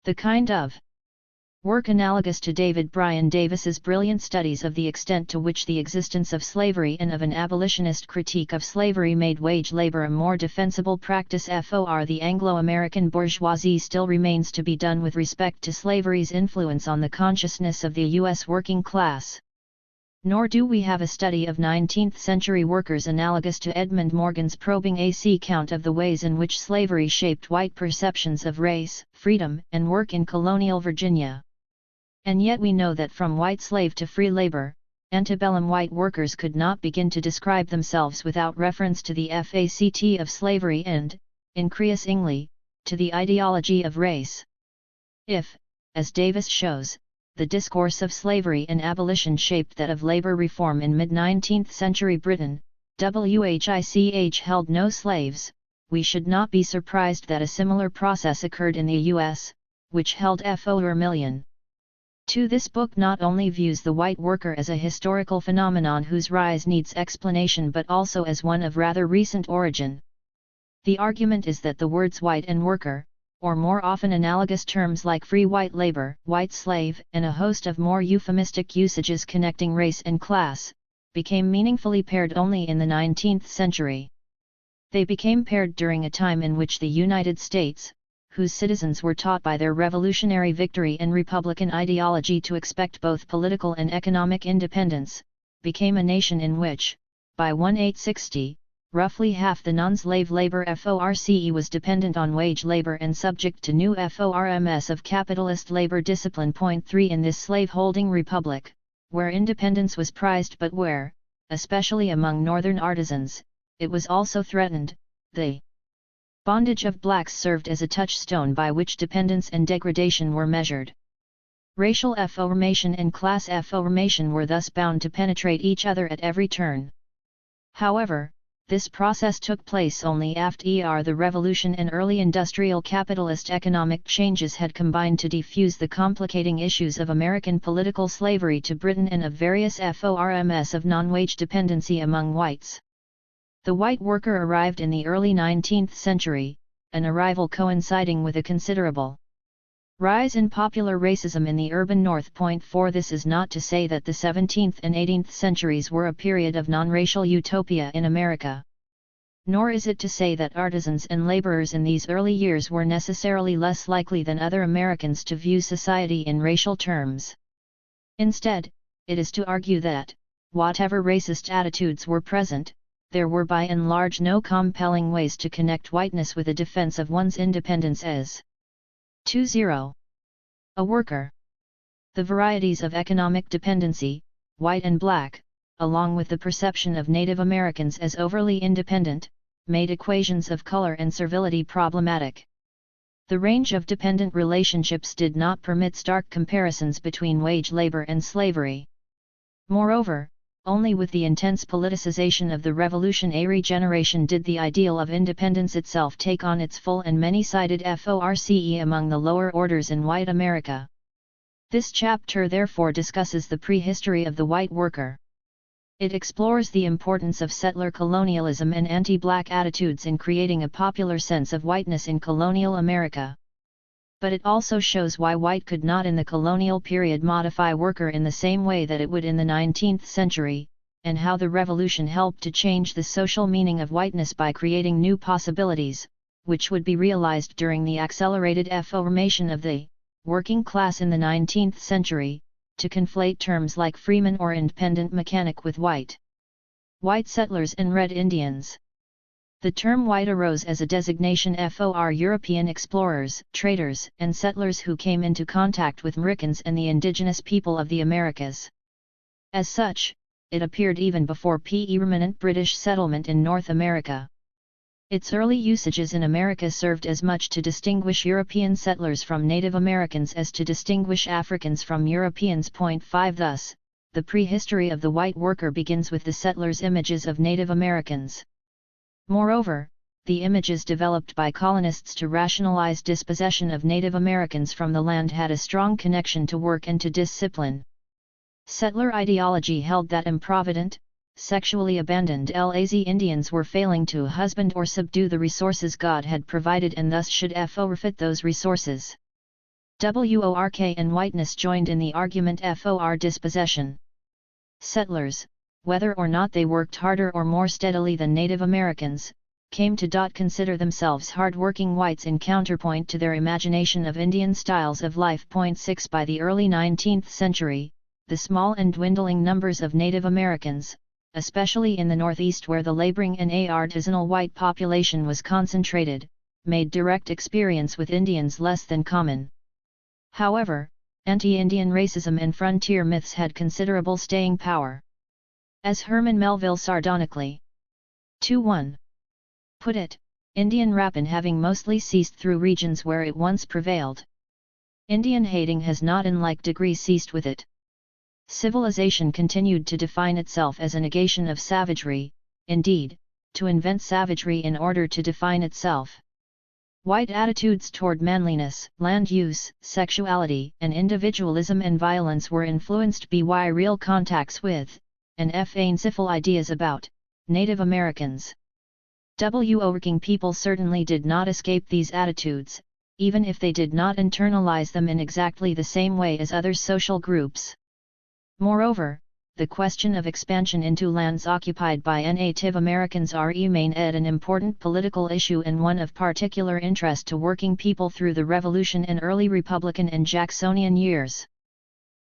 The kind of work analogous to David Bryan Davis's brilliant studies of the extent to which the existence of slavery and of an abolitionist critique of slavery made wage labor a more defensible practice for the Anglo-American bourgeoisie still remains to be done with respect to slavery's influence on the consciousness of the U.S. working class. Nor do we have a study of 19th-century workers analogous to Edmund Morgan's probing account of the ways in which slavery shaped white perceptions of race, freedom, and work in colonial Virginia. And yet we know that from white slave to free labor, antebellum white workers could not begin to describe themselves without reference to the fact of slavery and, increasingly, to the ideology of race. If, as Davis shows, the discourse of slavery and abolition shaped that of labor reform in mid-19th century Britain, WHICH held no slaves, we should not be surprised that a similar process occurred in the U.S., which held over a million. This book not only views the white worker as a historical phenomenon whose rise needs explanation but also as one of rather recent origin. The argument is that the words white and worker, or more often analogous terms like free white labor, white slave, and a host of more euphemistic usages connecting race and class, became meaningfully paired only in the 19th century. They became paired during a time in which the United States, whose citizens were taught by their revolutionary victory and Republican ideology to expect both political and economic independence, became a nation in which, by 1860, roughly half the non-slave labor FORCE was dependent on wage labor and subject to new FORMS of capitalist labor discipline. 3 In this slave-holding republic, where independence was prized but where, especially among northern artisans, it was also threatened, the bondage of blacks served as a touchstone by which dependence and degradation were measured. Racial affirmation and class affirmation were thus bound to penetrate each other at every turn. However, this process took place only after the Revolution and early industrial capitalist economic changes had combined to defuse the complicating issues of American political slavery to Britain and of various FORMS of non-wage dependency among whites. The white worker arrived in the early 19th century, an arrival coinciding with a considerable Rise in popular racism in the urban North. 4 This is not to say that the 17th and 18th centuries were a period of non-racial utopia in America. Nor is it to say that artisans and laborers in these early years were necessarily less likely than other Americans to view society in racial terms. Instead, it is to argue that, whatever racist attitudes were present, there were by and large no compelling ways to connect whiteness with a defense of one's independence as 20. A worker. The varieties of economic dependency, white and black, along with the perception of Native Americans as overly independent, made equations of color and servility problematic. The range of dependent relationships did not permit stark comparisons between wage labor and slavery. Moreover, only with the intense politicization of the Revolutionary generation did the ideal of independence itself take on its full and many-sided force among the lower orders in white America. This chapter therefore discusses the prehistory of the white worker. It explores the importance of settler colonialism and anti-black attitudes in creating a popular sense of whiteness in colonial America. But it also shows why white could not in the colonial period modify worker in the same way that it would in the 19th century, and how the Revolution helped to change the social meaning of whiteness by creating new possibilities, which would be realized during the accelerated formation of the working class in the 19th century, to conflate terms like freeman or independent mechanic with white settlers and red Indians. The term white arose as a designation for European explorers, traders, and settlers who came into contact with Americans and the indigenous people of the Americas. As such, it appeared even before permanent British settlement in North America. Its early usages in America served as much to distinguish European settlers from Native Americans as to distinguish Africans from Europeans. 5 Thus, the prehistory of the white worker begins with the settlers' images of Native Americans. Moreover, the images developed by colonists to rationalize dispossession of Native Americans from the land had a strong connection to work and to discipline. Settler ideology held that improvident, sexually abandoned lazy Indians were failing to husband or subdue the resources God had provided and thus should forfeit those resources. Work and whiteness joined in the argument for dispossession. Settlers, whether or not they worked harder or more steadily than Native Americans, came to consider themselves hard-working whites in counterpoint to their imagination of Indian styles of life. 6 By the early 19th century, the small and dwindling numbers of Native Americans, especially in the Northeast where the laboring and artisanal white population was concentrated, made direct experience with Indians less than common. However, anti-Indian racism and frontier myths had considerable staying power. As Herman Melville sardonically 2-1 put it, Indian rapine having mostly ceased through regions where it once prevailed. Indian hating has not in like degree ceased with it. Civilization continued to define itself as a negation of savagery, indeed, to invent savagery in order to define itself. White attitudes toward manliness, land use, sexuality, and individualism and violence were influenced by real contacts with, and fanciful ideas about, Native Americans. Working people certainly did not escape these attitudes, even if they did not internalize them in exactly the same way as other social groups. Moreover, the question of expansion into lands occupied by Native Americans remained an important political issue and one of particular interest to working people through the Revolution and early Republican and Jacksonian years.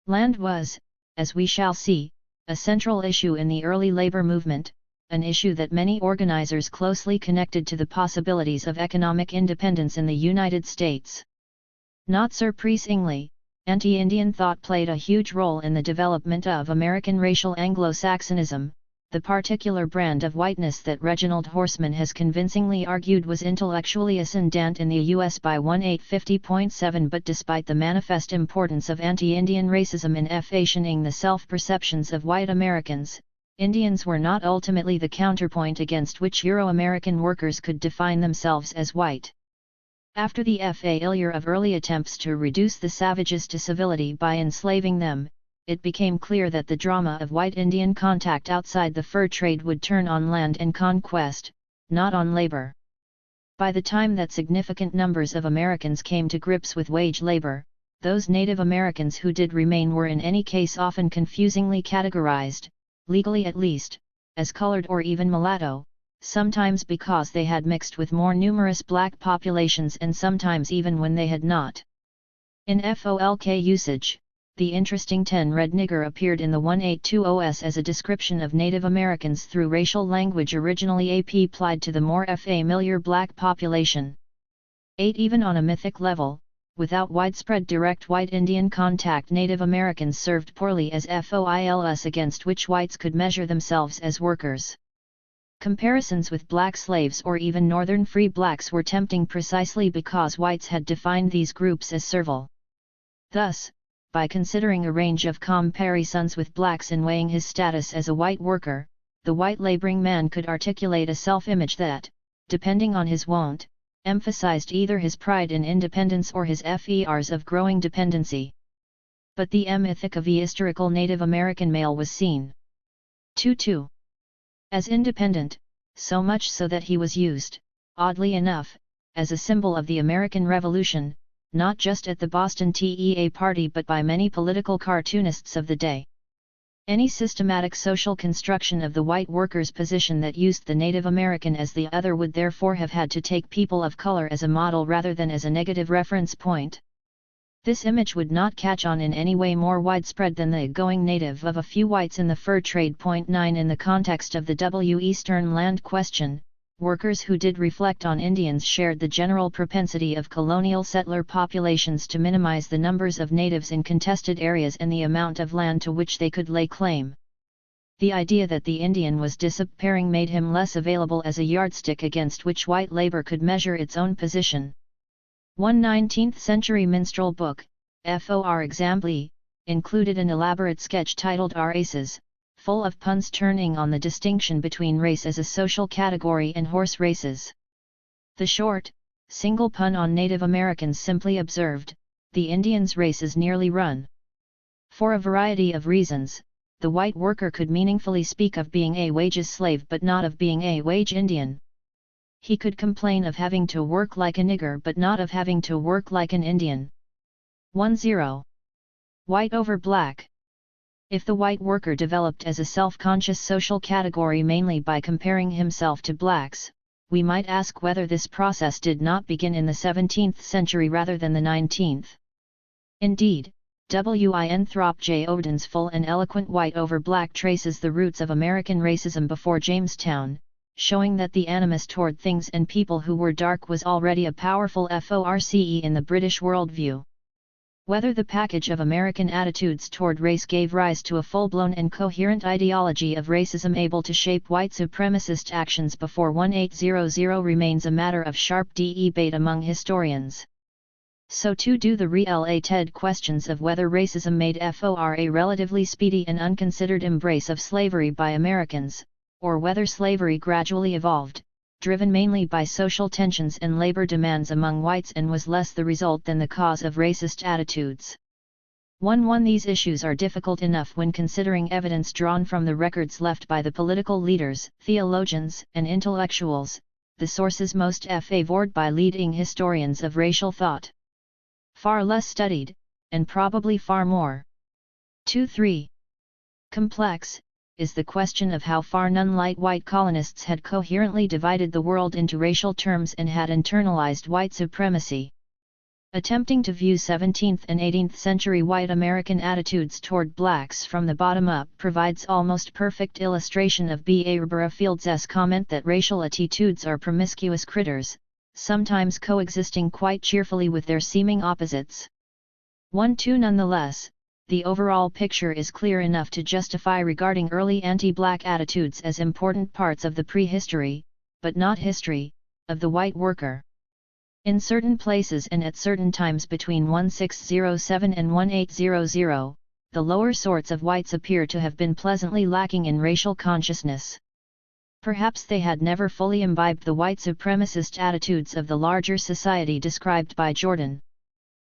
Land was, as we shall see, a central issue in the early labor movement, an issue that many organizers closely connected to the possibilities of economic independence in the United States. Not surprisingly, anti-Indian thought played a huge role in the development of American racial Anglo-Saxonism, the particular brand of whiteness that Reginald Horseman has convincingly argued was intellectually ascendant in the U.S. by 1850.7. But despite the manifest importance of anti-Indian racism in fashioning the self-perceptions of white Americans, Indians were not ultimately the counterpoint against which Euro-American workers could define themselves as white. After the failure of early attempts to reduce the savages to civility by enslaving them, it became clear that the drama of white-Indian contact outside the fur trade would turn on land and conquest, not on labor. By the time that significant numbers of Americans came to grips with wage labor, those Native Americans who did remain were in any case often confusingly categorized, legally at least, as colored or even mulatto, sometimes because they had mixed with more numerous black populations and sometimes even when they had not. In folk usage, the interesting 10 red nigger appeared in the 1820s as a description of Native Americans through racial language originally applied to the more familiar black population. 8 Even on a mythic level, without widespread direct white Indian contact, Native Americans served poorly as foils against which whites could measure themselves as workers. Comparisons with black slaves or even northern free blacks were tempting precisely because whites had defined these groups as servile. Thus, by considering a range of comparisons with blacks and weighing his status as a white worker, the white laboring man could articulate a self-image that, depending on his want, emphasized either his pride in independence or his fears of growing dependency. But the ethic of the historical Native American male was seen 2 as independent, so much so that he was used, oddly enough, as a symbol of the American Revolution, not just at the Boston Tea Party but by many political cartoonists of the day. Any systematic social construction of the white worker's position that used the Native American as the other would therefore have had to take people of color as a model rather than as a negative reference point. This image would not catch on in any way more widespread than the going native of a few whites in the fur trade. 9 In the context of the Eastern Land Question, workers who did reflect on Indians shared the general propensity of colonial settler populations to minimize the numbers of natives in contested areas and the amount of land to which they could lay claim. The idea that the Indian was disappearing made him less available as a yardstick against which white labor could measure its own position. One 19th-century minstrel book, For Example, included an elaborate sketch titled Races, full of puns turning on the distinction between race as a social category and horse races. The short, single pun on Native Americans simply observed, the Indian's race is nearly run. For a variety of reasons, the white worker could meaningfully speak of being a wages slave but not of being a wage Indian. He could complain of having to work like a nigger but not of having to work like an Indian. 10. White over black. If the white worker developed as a self-conscious social category mainly by comparing himself to blacks, we might ask whether this process did not begin in the 17th century rather than the 19th. Indeed, Winthrop J. Oden's full and eloquent White over Black traces the roots of American racism before Jamestown, showing that the animus toward things and people who were dark was already a powerful force in the British worldview. Whether the package of American attitudes toward race gave rise to a full-blown and coherent ideology of racism able to shape white supremacist actions before 1800 remains a matter of sharp debate among historians. So too do the related questions of whether racism made for a relatively speedy and unconsidered embrace of slavery by Americans, or whether slavery gradually evolved, driven mainly by social tensions and labor demands among whites and was less the result than the cause of racist attitudes. 1. These issues are difficult enough when considering evidence drawn from the records left by the political leaders, theologians, and intellectuals, the sources most favored by leading historians of racial thought. Far less studied, and probably far more 3. Complex, is the question of how far non-light white colonists had coherently divided the world into racial terms and had internalized white supremacy. Attempting to view 17th and 18th century white American attitudes toward blacks from the bottom up provides almost perfect illustration of B. A. Field's comment that racial attitudes are promiscuous critters, sometimes coexisting quite cheerfully with their seeming opposites. 1-2 Nonetheless, the overall picture is clear enough to justify regarding early anti-black attitudes as important parts of the prehistory, but not history, of the white worker. In certain places and at certain times between 1607 and 1800, the lower sorts of whites appear to have been pleasantly lacking in racial consciousness. Perhaps they had never fully imbibed the white supremacist attitudes of the larger society described by Jordan.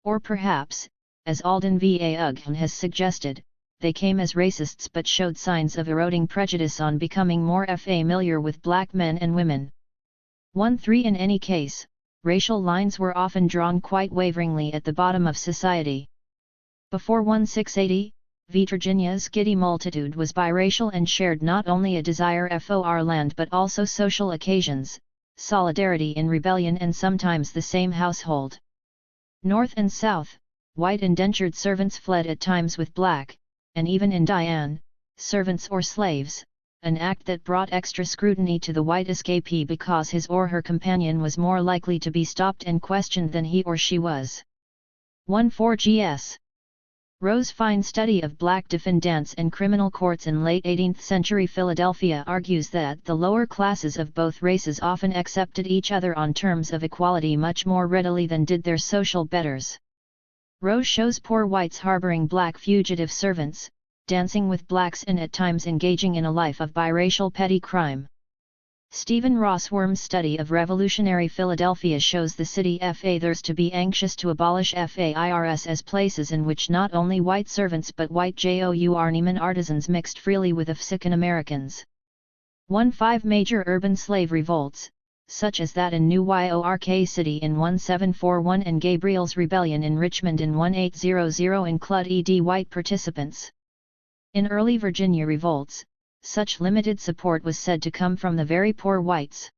Or perhaps, as Alden V. A. Ughan has suggested, they came as racists but showed signs of eroding prejudice on becoming more familiar with black men and women. 1-3 In any case, racial lines were often drawn quite waveringly at the bottom of society. Before 1680, Virginia's giddy multitude was biracial and shared not only a desire for land but also social occasions, solidarity in rebellion and sometimes the same household. North and south, white indentured servants fled at times with black, and even in Diane, servants or slaves, an act that brought extra scrutiny to the white escapee because his or her companion was more likely to be stopped and questioned than he or she was. 1-4 Gs. Rowe's fine study of black defendants and criminal courts in late 18th century Philadelphia argues that the lower classes of both races often accepted each other on terms of equality much more readily than did their social betters. Rowe shows poor whites harboring black fugitive servants, dancing with blacks and at times engaging in a life of biracial petty crime. Stephen Rossworm's study of revolutionary Philadelphia shows the city fathers to be anxious to abolish FAIRS as places in which not only white servants but white journeyman artisans mixed freely with African Americans. 1-5 Major urban slave revolts, such as that in New York City in 1741 and Gabriel's Rebellion in Richmond in 1800 include white participants. In early Virginia revolts, such limited support was said to come from the very poor whites.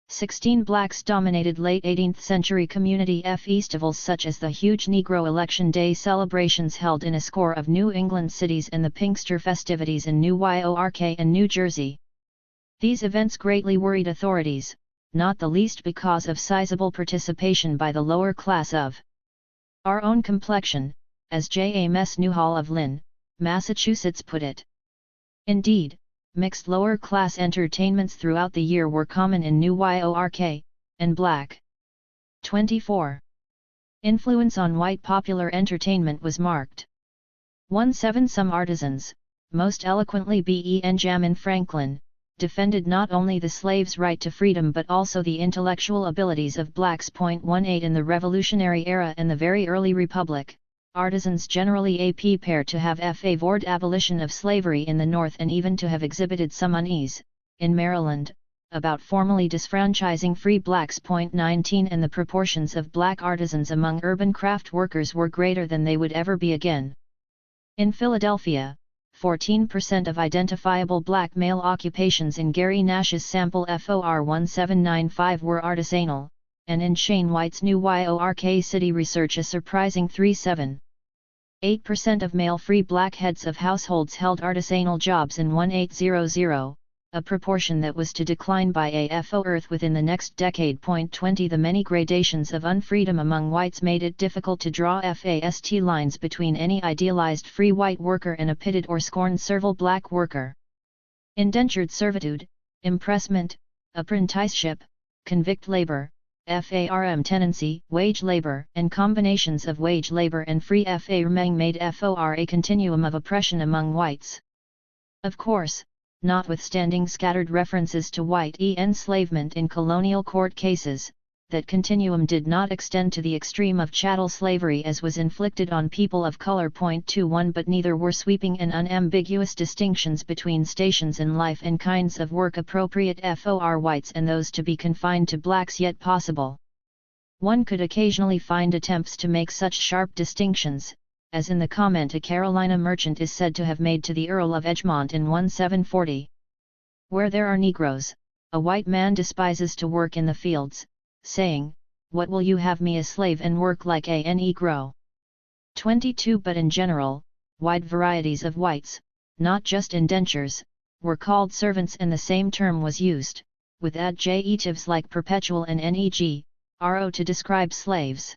16 blacks dominated late 18th century community festivals such as the huge Negro Election Day celebrations held in a score of New England cities and the Pinkster festivities in New York and New Jersey. These events greatly worried authorities, not the least because of sizable participation by the lower class of our own complexion, as James Newhall of Lynn, Massachusetts put it. Indeed, mixed lower-class entertainments throughout the year were common in New York, and black. 24. Influence on white popular entertainment was marked. 1-7 Some artisans, most eloquently Benjamin Franklin, defended not only the slaves' right to freedom but also the intellectual abilities of blacks. 18 In the Revolutionary era and the very early Republic, artisans generally prepared to have favored abolition of slavery in the North and even to have exhibited some unease, in Maryland, about formally disfranchising free blacks. 19 And the proportions of black artisans among urban craft workers were greater than they would ever be again. In Philadelphia, 14% of identifiable black male occupations in Gary Nash's sample FOR 1795 were artisanal, and in Shane White's New York City research a surprising 3.78% of male free black heads of households held artisanal jobs in 1800, a proportion that was to decline by a within the next decade. 20 The many gradations of unfreedom among whites made it difficult to draw fast lines between any idealized free white worker and a pitted or scorned servile black worker. Indentured servitude, impressment, apprenticeship, convict labor, farm tenancy, wage labor, and combinations of wage labor and free farming made FOR a continuum of oppression among whites. Of course, notwithstanding scattered references to white enslavement in colonial court cases, that continuum did not extend to the extreme of chattel slavery as was inflicted on people of color. 21 But neither were sweeping and unambiguous distinctions between stations in life and kinds of work appropriate for whites and those to be confined to blacks yet possible. One could occasionally find attempts to make such sharp distinctions, as in the comment a Carolina merchant is said to have made to the Earl of Edgemont in 1740. Where there are Negroes, a white man despises to work in the fields, saying, "What will you have me a slave and work like a Negro?" 22 But in general, wide varieties of whites, not just indentures, were called servants and the same term was used, with adjectives like perpetual and ro to describe slaves.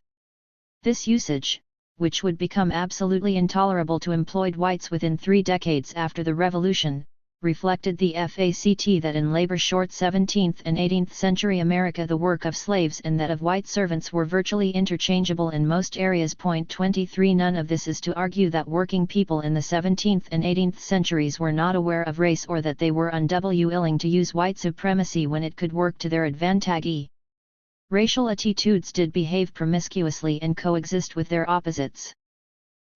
This usage, which would become absolutely intolerable to employed whites within 3 decades after the Revolution, reflected the fact that in labor-short 17th and 18th century America the work of slaves and that of white servants were virtually interchangeable in most areas. 23 None of this is to argue that working people in the 17th and 18th centuries were not aware of race or that they were unwilling to use white supremacy when it could work to their advantage. Racial attitudes did behave promiscuously and coexist with their opposites.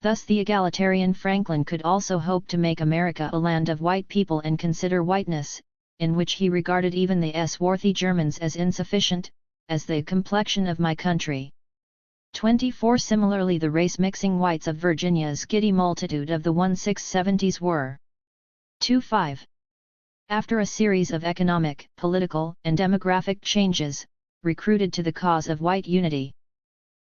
Thus the egalitarian Franklin could also hope to make America a land of white people and consider whiteness, in which he regarded even the swarthy Germans as insufficient, as the complexion of my country. 24. Similarly, the race-mixing whites of Virginia's giddy multitude of the 1670s were 25. After a series of economic, political, and demographic changes, recruited to the cause of white unity.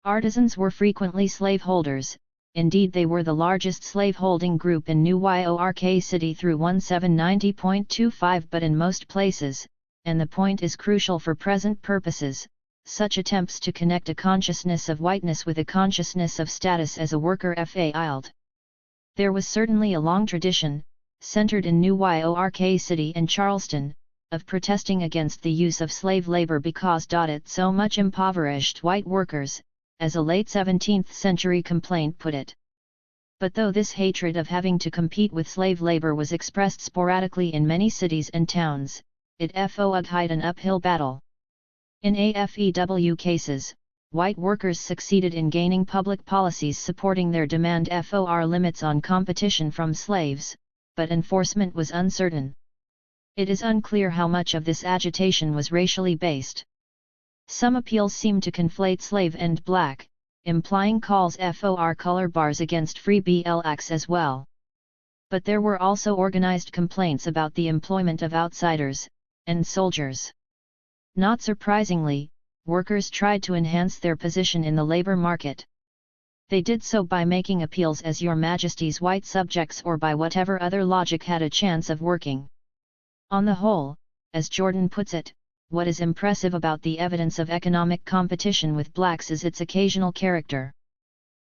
Artisans were frequently slaveholders, indeed they were the largest slaveholding group in New York City through 1790.25, but in most places, and the point is crucial for present purposes, such attempts to connect a consciousness of whiteness with a consciousness of status as a worker failed. There was certainly a long tradition, centered in New York City and Charleston, of protesting against the use of slave labor because it so much impoverished white workers, as a late 17th century complaint put it. But though this hatred of having to compete with slave labor was expressed sporadically in many cities and towns, it fought an uphill battle. In AFEW cases, white workers succeeded in gaining public policies supporting their demand for limits on competition from slaves, but enforcement was uncertain. It is unclear how much of this agitation was racially based. Some appeals seem to conflate slave and black, implying calls for color bars against free blacks as well. But there were also organized complaints about the employment of outsiders, and soldiers. Not surprisingly, workers tried to enhance their position in the labor market. They did so by making appeals as Your Majesty's white subjects or by whatever other logic had a chance of working. On the whole, as Jordan puts it, what is impressive about the evidence of economic competition with blacks is its occasional character.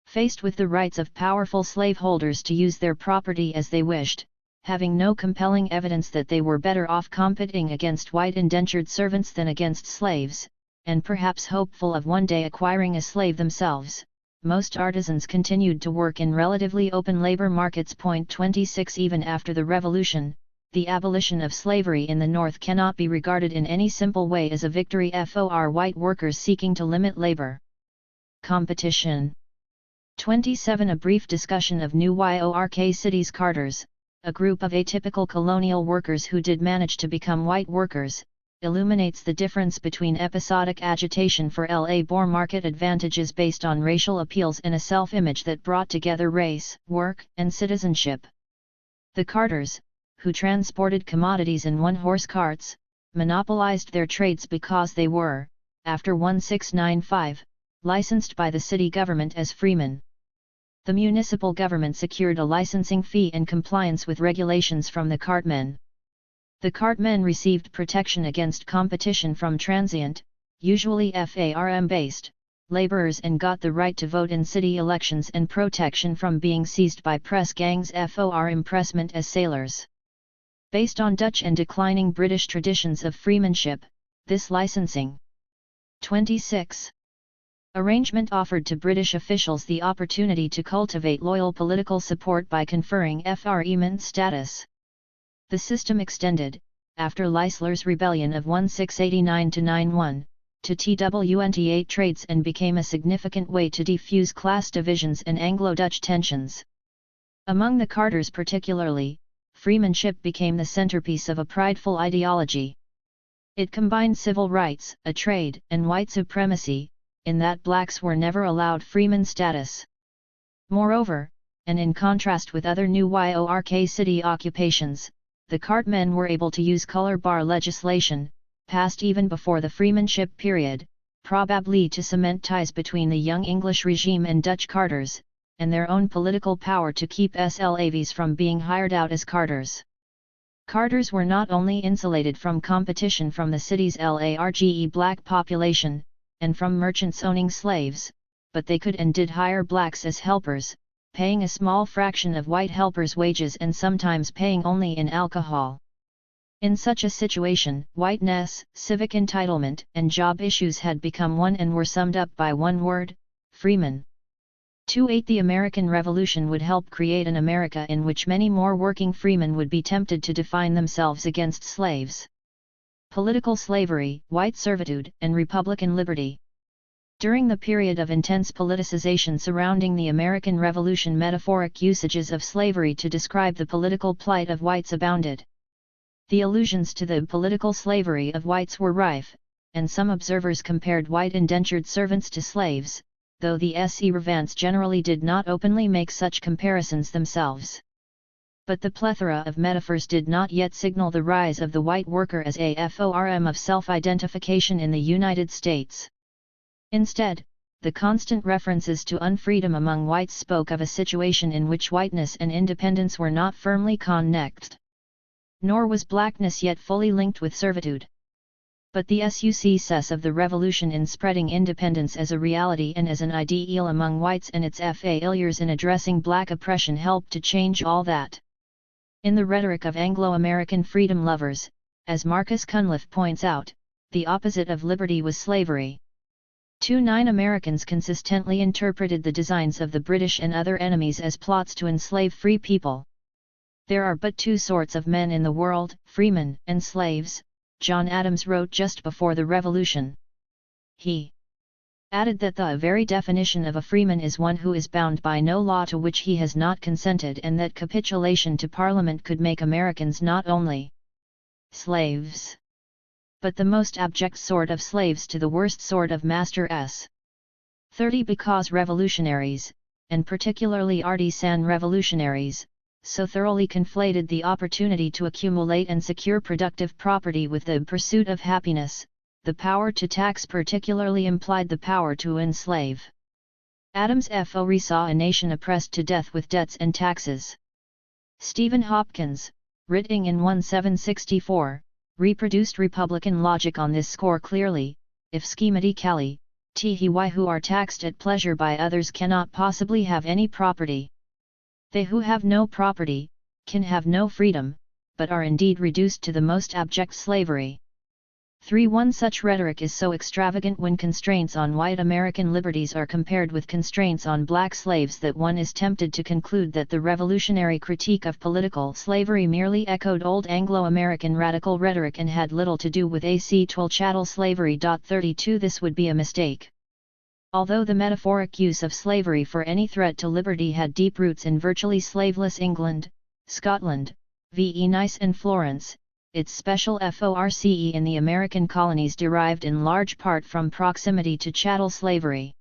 Faced with the rights of powerful slaveholders to use their property as they wished, having no compelling evidence that they were better off competing against white indentured servants than against slaves, and perhaps hopeful of one day acquiring a slave themselves, most artisans continued to work in relatively open labor markets. 26 Even after the Revolution, the abolition of slavery in the North cannot be regarded in any simple way as a victory for white workers seeking to limit labor competition. 27 A brief discussion of New York City's carters, a group of atypical colonial workers who did manage to become white workers, illuminates the difference between episodic agitation for labor market advantages based on racial appeals and a self-image that brought together race, work, and citizenship. The carters, who transported commodities in one-horse carts, monopolized their trades because they were, after 1695, licensed by the city government as freemen. The municipal government secured a licensing fee in compliance with regulations from the cartmen. The cartmen received protection against competition from transient, usually farm-based, laborers and got the right to vote in city elections and protection from being seized by press gangs for impressment as sailors. Based on Dutch and declining British traditions of freemanship, this licensing 26. Arrangement offered to British officials the opportunity to cultivate loyal political support by conferring freeman status. The system extended, after Leisler's rebellion of 1689–91, to TWNT8 trades and became a significant way to defuse class divisions and Anglo-Dutch tensions. Among the carters particularly, freemanship became the centerpiece of a prideful ideology. It combined civil rights, a trade, and white supremacy, in that blacks were never allowed freeman status. Moreover, and in contrast with other New York City occupations, the cartmen were able to use color bar legislation, passed even before the freemanship period, probably to cement ties between the young English regime and Dutch carters, and their own political power to keep slavs from being hired out as carters. Carters were not only insulated from competition from the city's large black population, and from merchants owning slaves, but they could and did hire blacks as helpers, paying a small fraction of white helpers' wages and sometimes paying only in alcohol. In such a situation, whiteness, civic entitlement, and job issues had become one and were summed up by one word: freemen. 28 The American Revolution would help create an America in which many more working freemen would be tempted to define themselves against slaves. Political slavery, white servitude, and Republican liberty. During the period of intense politicization surrounding the American Revolution, metaphoric usages of slavery to describe the political plight of whites abounded. The allusions to the political slavery of whites were rife, and some observers compared white indentured servants to slaves, though the servants generally did not openly make such comparisons themselves. But the plethora of metaphors did not yet signal the rise of the white worker as a form of self-identification in the United States. Instead, the constant references to unfreedom among whites spoke of a situation in which whiteness and independence were not firmly connected. Nor was blackness yet fully linked with servitude. But the success of the revolution in spreading independence as a reality and as an ideal among whites and its failures in addressing black oppression helped to change all that. In the rhetoric of Anglo-American freedom lovers, as Marcus Cunliffe points out, the opposite of liberty was slavery. 9 Americans consistently interpreted the designs of the British and other enemies as plots to enslave free people. There are but 2 sorts of men in the world, freemen and slaves, John Adams wrote just before the Revolution. He added that the very definition of a freeman is one who is bound by no law to which he has not consented, and that capitulation to Parliament could make Americans not only slaves, but the most abject sort of slaves to the worst sort of masters. 30 Because revolutionaries, and particularly artisan revolutionaries, so thoroughly conflated the opportunity to accumulate and secure productive property with the pursuit of happiness, the power to tax particularly implied the power to enslave. Adams foresaw a nation oppressed to death with debts and taxes. Stephen Hopkins, writing in 1764, reproduced Republican logic on this score clearly: if schematically, they who are taxed at pleasure by others cannot possibly have any property. They who have no property, can have no freedom, but are indeed reduced to the most abject slavery. 3. Such rhetoric is so extravagant when constraints on white American liberties are compared with constraints on black slaves that one is tempted to conclude that the revolutionary critique of political slavery merely echoed old Anglo-American radical rhetoric and had little to do with actual chattel slavery. 32 This would be a mistake. Although the metaphoric use of slavery for any threat to liberty had deep roots in virtually slaveless England, Scotland, Venice and Florence, its special force in the American colonies derived in large part from proximity to chattel slavery.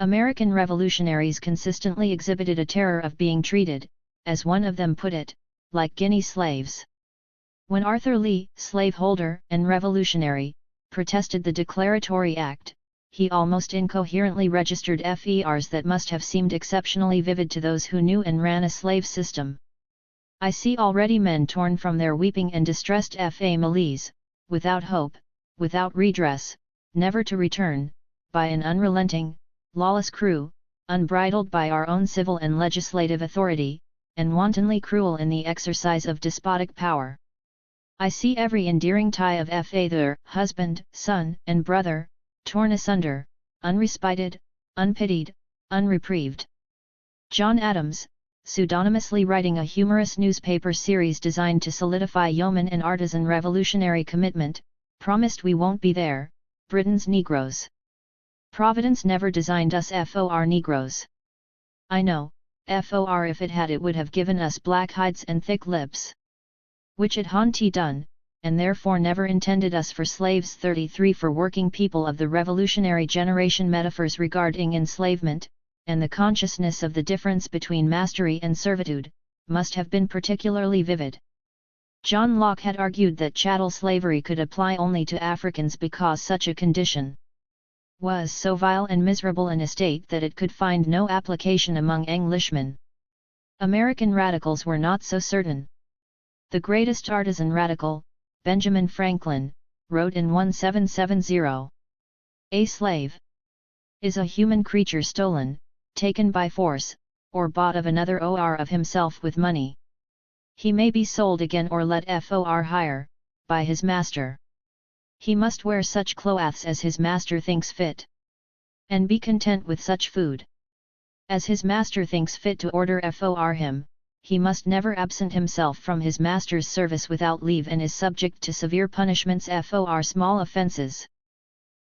American revolutionaries consistently exhibited a terror of being treated, as one of them put it, like guinea slaves. When Arthur Lee, slaveholder and revolutionary, protested the Declaratory Act, he almost incoherently registered FERs that must have seemed exceptionally vivid to those who knew and ran a slave system. I see already men torn from their weeping and distressed families, without hope, without redress, never to return, by an unrelenting, lawless crew, unbridled by our own civil and legislative authority, and wantonly cruel in the exercise of despotic power. I see every endearing tie of father, husband, son, and brother, torn asunder, unrespited, unpitied, unreprieved. John Adams, pseudonymously writing a humorous newspaper series designed to solidify yeoman and artisan revolutionary commitment, promised we won't be there, Britain's Negroes. Providence never designed us for Negroes. I know, for if it had it would have given us black hides and thick lips. Which it ha'n't done, and therefore never intended us for slaves. 33 For working people of the revolutionary generation, metaphors regarding enslavement, and the consciousness of the difference between mastery and servitude, must have been particularly vivid. John Locke had argued that chattel slavery could apply only to Africans because such a condition was so vile and miserable an estate that it could find no application among Englishmen. American radicals were not so certain. The greatest artisan radical, Benjamin Franklin, wrote in 1770, "A slave is a human creature stolen, taken by force, or bought of another or of himself with money. He may be sold again or let for hire, by his master. He must wear such clothes as his master thinks fit, and be content with such food as his master thinks fit to order for him. He must never absent himself from his master's service without leave, and is subject to severe punishments for small offences."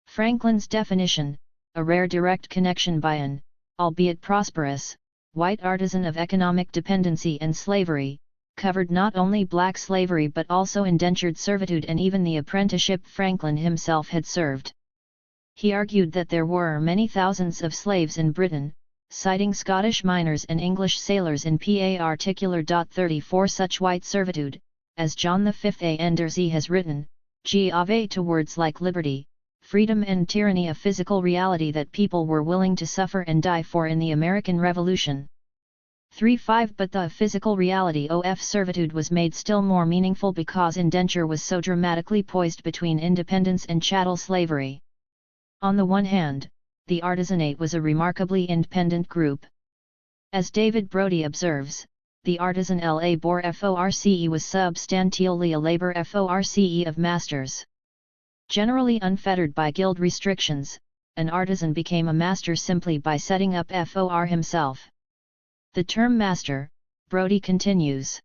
Franklin's definition, a rare direct connection by an, albeit prosperous, white artisan of economic dependency and slavery, covered not only black slavery but also indentured servitude and even the apprenticeship Franklin himself had served. He argued that there were many thousands of slaves in Britain, citing Scottish miners and English sailors in particular. 34 Such white servitude, as John V. Andersey has written, gave to words like liberty, freedom and tyranny a physical reality that people were willing to suffer and die for in the American Revolution. 3.5 But the physical reality of servitude was made still more meaningful because indenture was so dramatically poised between independence and chattel slavery. On the one hand, the artisanate was a remarkably independent group. As David Brodie observes, the artisan labor force was substantially a labor force of masters. Generally unfettered by guild restrictions, an artisan became a master simply by setting up for himself. The term master, Brodie continues,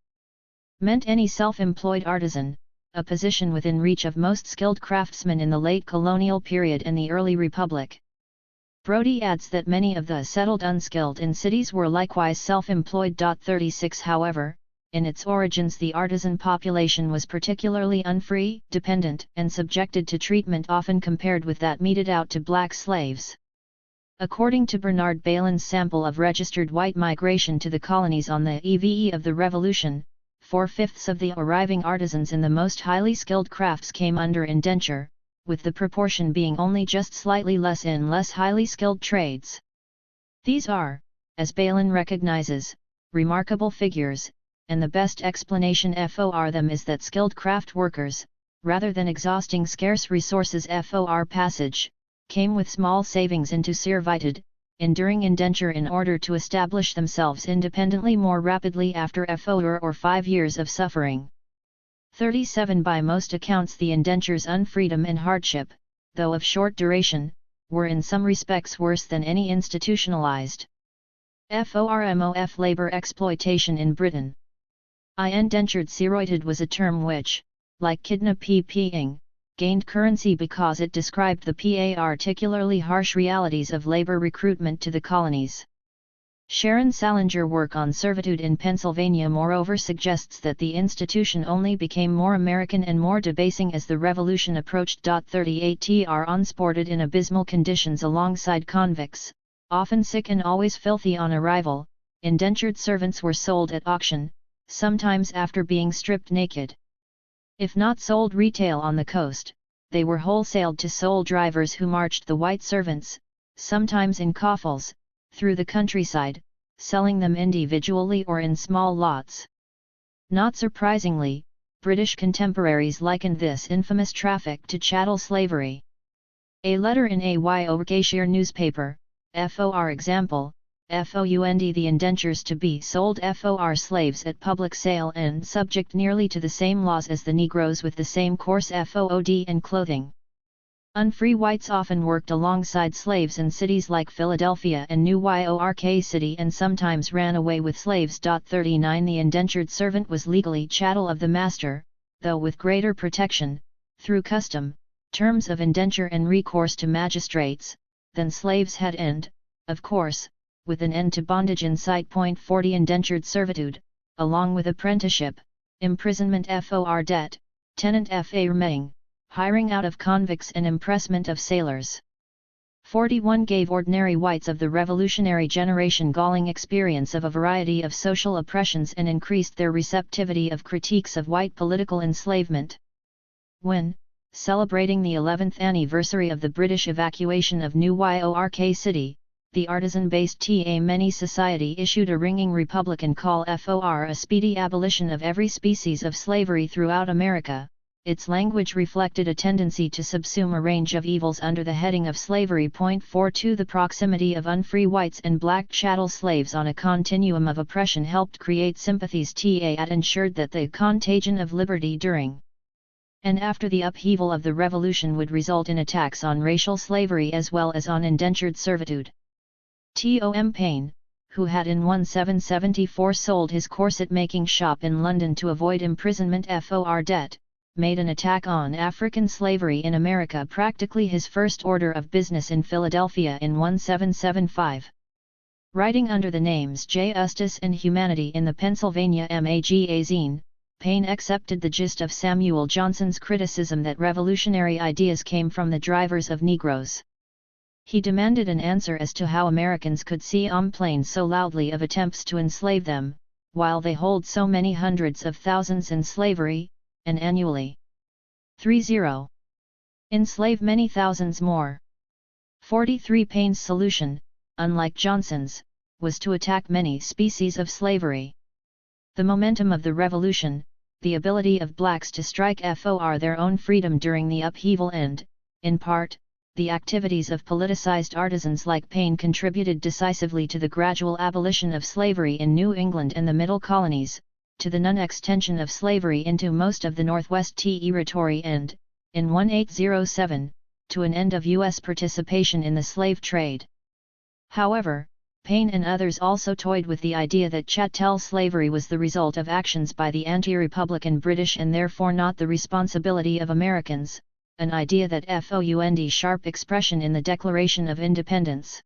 meant any self-employed artisan, a position within reach of most skilled craftsmen in the late colonial period and the early republic. Brodie adds that many of the settled unskilled in cities were likewise self-employed. 36 However, in its origins the artisan population was particularly unfree, dependent, and subjected to treatment often compared with that meted out to black slaves. According to Bernard Bailyn's sample of registered white migration to the colonies on the eve of the Revolution, 4/5 of the arriving artisans in the most highly skilled crafts came under indenture, with the proportion being only just slightly less in less highly skilled trades. These are, as Bailyn recognizes, remarkable figures, and the best explanation for them is that skilled craft workers, rather than exhausting scarce resources for passage, came with small savings into servitude, enduring indenture in order to establish themselves independently more rapidly after 4 or 5 years of suffering. 37 By most accounts the indenture's unfreedom and hardship, though of short duration, were in some respects worse than any institutionalized FORMOF labor exploitation in Britain. Indentured servitude was a term which, like kidnapping, gained currency because it described the particularly harsh realities of labor recruitment to the colonies. Sharon Salinger's work on servitude in Pennsylvania moreover suggests that the institution only became more American and more debasing as the Revolution approached. 38 Transported in abysmal conditions alongside convicts, often sick and always filthy on arrival, indentured servants were sold at auction, sometimes after being stripped naked. If not sold retail on the coast, they were wholesaled to sole drivers who marched the white servants, sometimes in coffles, through the countryside, selling them individually or in small lots. Not surprisingly, British contemporaries likened this infamous traffic to chattel slavery. A letter in a Yorkshire newspaper, for example, found the indentures to be sold for slaves at public sale and subject nearly to the same laws as the Negroes with the same coarse FOD and clothing. Unfree whites often worked alongside slaves in cities like Philadelphia and New York City and sometimes ran away with slaves. 39 The indentured servant was legally chattel of the master, though with greater protection, through custom, terms of indenture and recourse to magistrates, than slaves had and, of course, with an end to bondage in sight. 40 Indentured servitude, along with apprenticeship, imprisonment for debt, tenant farming, hiring out of convicts and impressment of sailors. 41 Gave ordinary whites of the revolutionary generation galling experience of a variety of social oppressions and increased their receptivity of critiques of white political enslavement. When, celebrating the 11th anniversary of the British evacuation of New York City, the artisan-based Tammany Society issued a ringing Republican call for a speedy abolition of every species of slavery throughout America. Its language reflected a tendency to subsume a range of evils under the heading of slavery. 42 The proximity of unfree whites and black chattel slaves on a continuum of oppression helped create sympathies that ensured that the contagion of liberty during and after the upheaval of the Revolution would result in attacks on racial slavery as well as on indentured servitude. Tom Paine, who had in 1774 sold his corset-making shop in London to avoid imprisonment for debt, made an attack on African slavery in America practically his first order of business in Philadelphia in 1775. Writing under the names Justice and Humanity in the Pennsylvania Magazine, Paine accepted the gist of Samuel Johnson's criticism that revolutionary ideas came from the drivers of Negroes. He demanded an answer as to how Americans could complain so loudly of attempts to enslave them, while they hold so many hundreds of thousands in slavery, and annually 30 enslave many thousands more. 43 Paine's solution, unlike Johnson's, was to attack many species of slavery. The momentum of the Revolution, the ability of blacks to strike for their own freedom during the upheaval and, in part, the activities of politicized artisans like Paine contributed decisively to the gradual abolition of slavery in New England and the Middle Colonies, to the non-extension of slavery into most of the Northwest Territory and, in 1807, to an end of U.S. participation in the slave trade. However, Paine and others also toyed with the idea that chattel slavery was the result of actions by the anti-republican British and therefore not the responsibility of Americans, an idea that found sharp expression in the Declaration of Independence.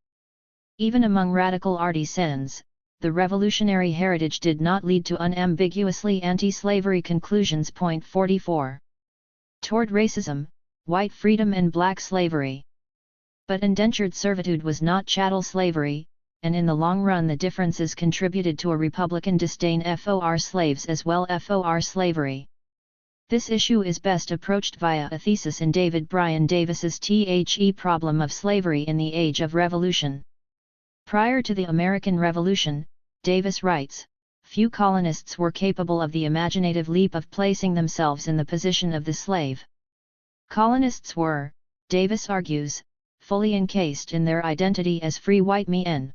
Even among radical artisans, the revolutionary heritage did not lead to unambiguously anti-slavery conclusions. 44. Toward racism, white freedom and black slavery. But indentured servitude was not chattel slavery, and in the long run the differences contributed to a Republican disdain for slaves as well for slavery. This issue is best approached via a thesis in David Bryan Davis's The Problem of Slavery in the Age of Revolution. Prior to the American Revolution, Davis writes, few colonists were capable of the imaginative leap of placing themselves in the position of the slave. Colonists were, Davis argues, fully encased in their identity as free white men.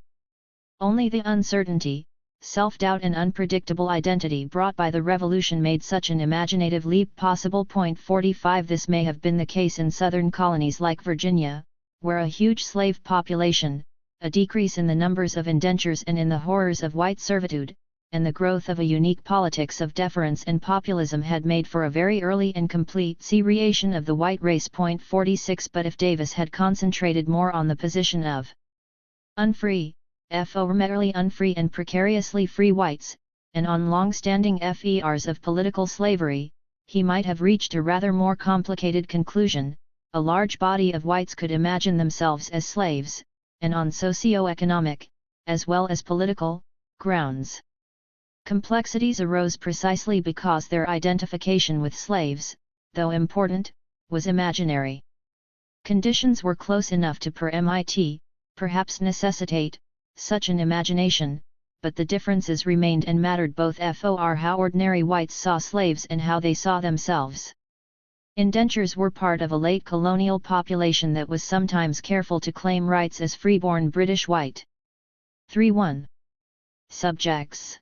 Only the uncertainty, self-doubt and unpredictable identity brought by the Revolution made such an imaginative leap possible. 45 This may have been the case in southern colonies like Virginia, where a huge slave population, a decrease in the numbers of indentures and in the horrors of white servitude, and the growth of a unique politics of deference and populism had made for a very early and complete seriation of the white race. 46 But if Davis had concentrated more on the position of unfree, merely unfree and precariously free whites, and on long-standing FERs of political slavery, he might have reached a rather more complicated conclusion. A large body of whites could imagine themselves as slaves, and on socio-economic, as well as political, grounds. Complexities arose precisely because their identification with slaves, though important, was imaginary. Conditions were close enough to perhaps necessitate, such an imagination, but the differences remained and mattered both for how ordinary whites saw slaves and how they saw themselves. Indentures were part of a late colonial population that was sometimes careful to claim rights as freeborn British white. 3.1. Subjects.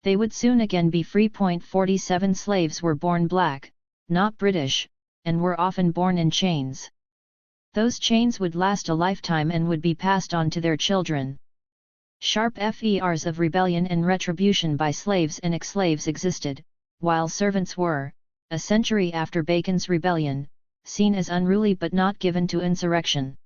They would soon again be free. 47 Slaves were born black, not British, and were often born in chains. Those chains would last a lifetime and would be passed on to their children. Sharp FERs of rebellion and retribution by slaves and ex-slaves existed, while servants were, a century after Bacon's rebellion, seen as unruly but not given to insurrection.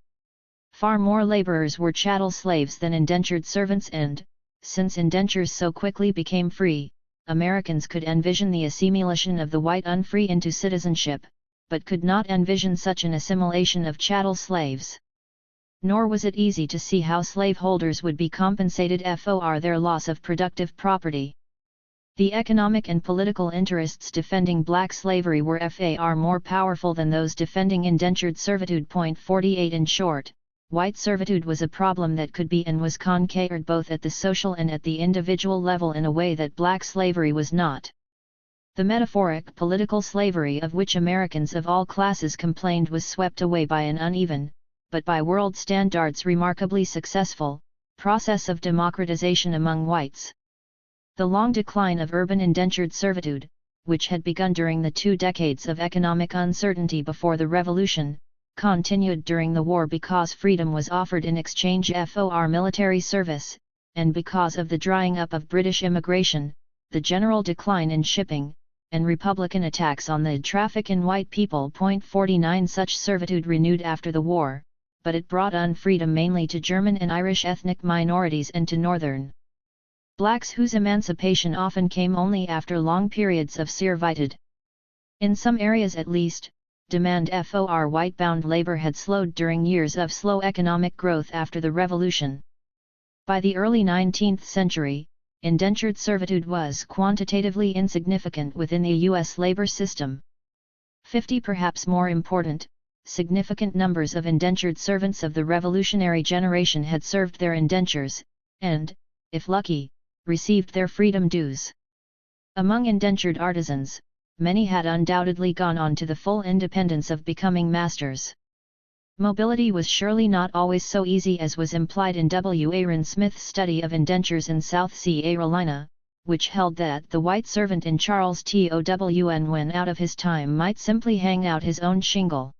Far more laborers were chattel slaves than indentured servants and, since indentures so quickly became free, Americans could envision the assimilation of the white unfree into citizenship, but could not envision such an assimilation of chattel slaves. Nor was it easy to see how slaveholders would be compensated for their loss of productive property. The economic and political interests defending black slavery were far more powerful than those defending indentured servitude. 48 In short, white servitude was a problem that could be and was conquered both at the social and at the individual level in a way that black slavery was not. The metaphoric political slavery of which Americans of all classes complained was swept away by an uneven, but by world standards remarkably successful, process of democratization among whites. The long decline of urban indentured servitude, which had begun during the 2 decades of economic uncertainty before the Revolution, continued during the war because freedom was offered in exchange for military service, and because of the drying up of British immigration, the general decline in shipping, and Republican attacks on the traffic in white people. 49 Such servitude renewed after the war, but it brought unfreedom mainly to German and Irish ethnic minorities and to northern blacks whose emancipation often came only after long periods of servitude. In some areas at least, demand for white-bound labor had slowed during years of slow economic growth after the Revolution. By the early 19th century, indentured servitude was quantitatively insignificant within the U.S. labor system. 50 perhaps more important, significant numbers of indentured servants of the revolutionary generation had served their indentures, and, if lucky, received their freedom dues. Among indentured artisans, many had undoubtedly gone on to the full independence of becoming masters. Mobility was surely not always so easy as was implied in W. Aaron Smith's study of indentures in South Carolina, which held that the white servant in Charles Town when out of his time might simply hang out his own shingle.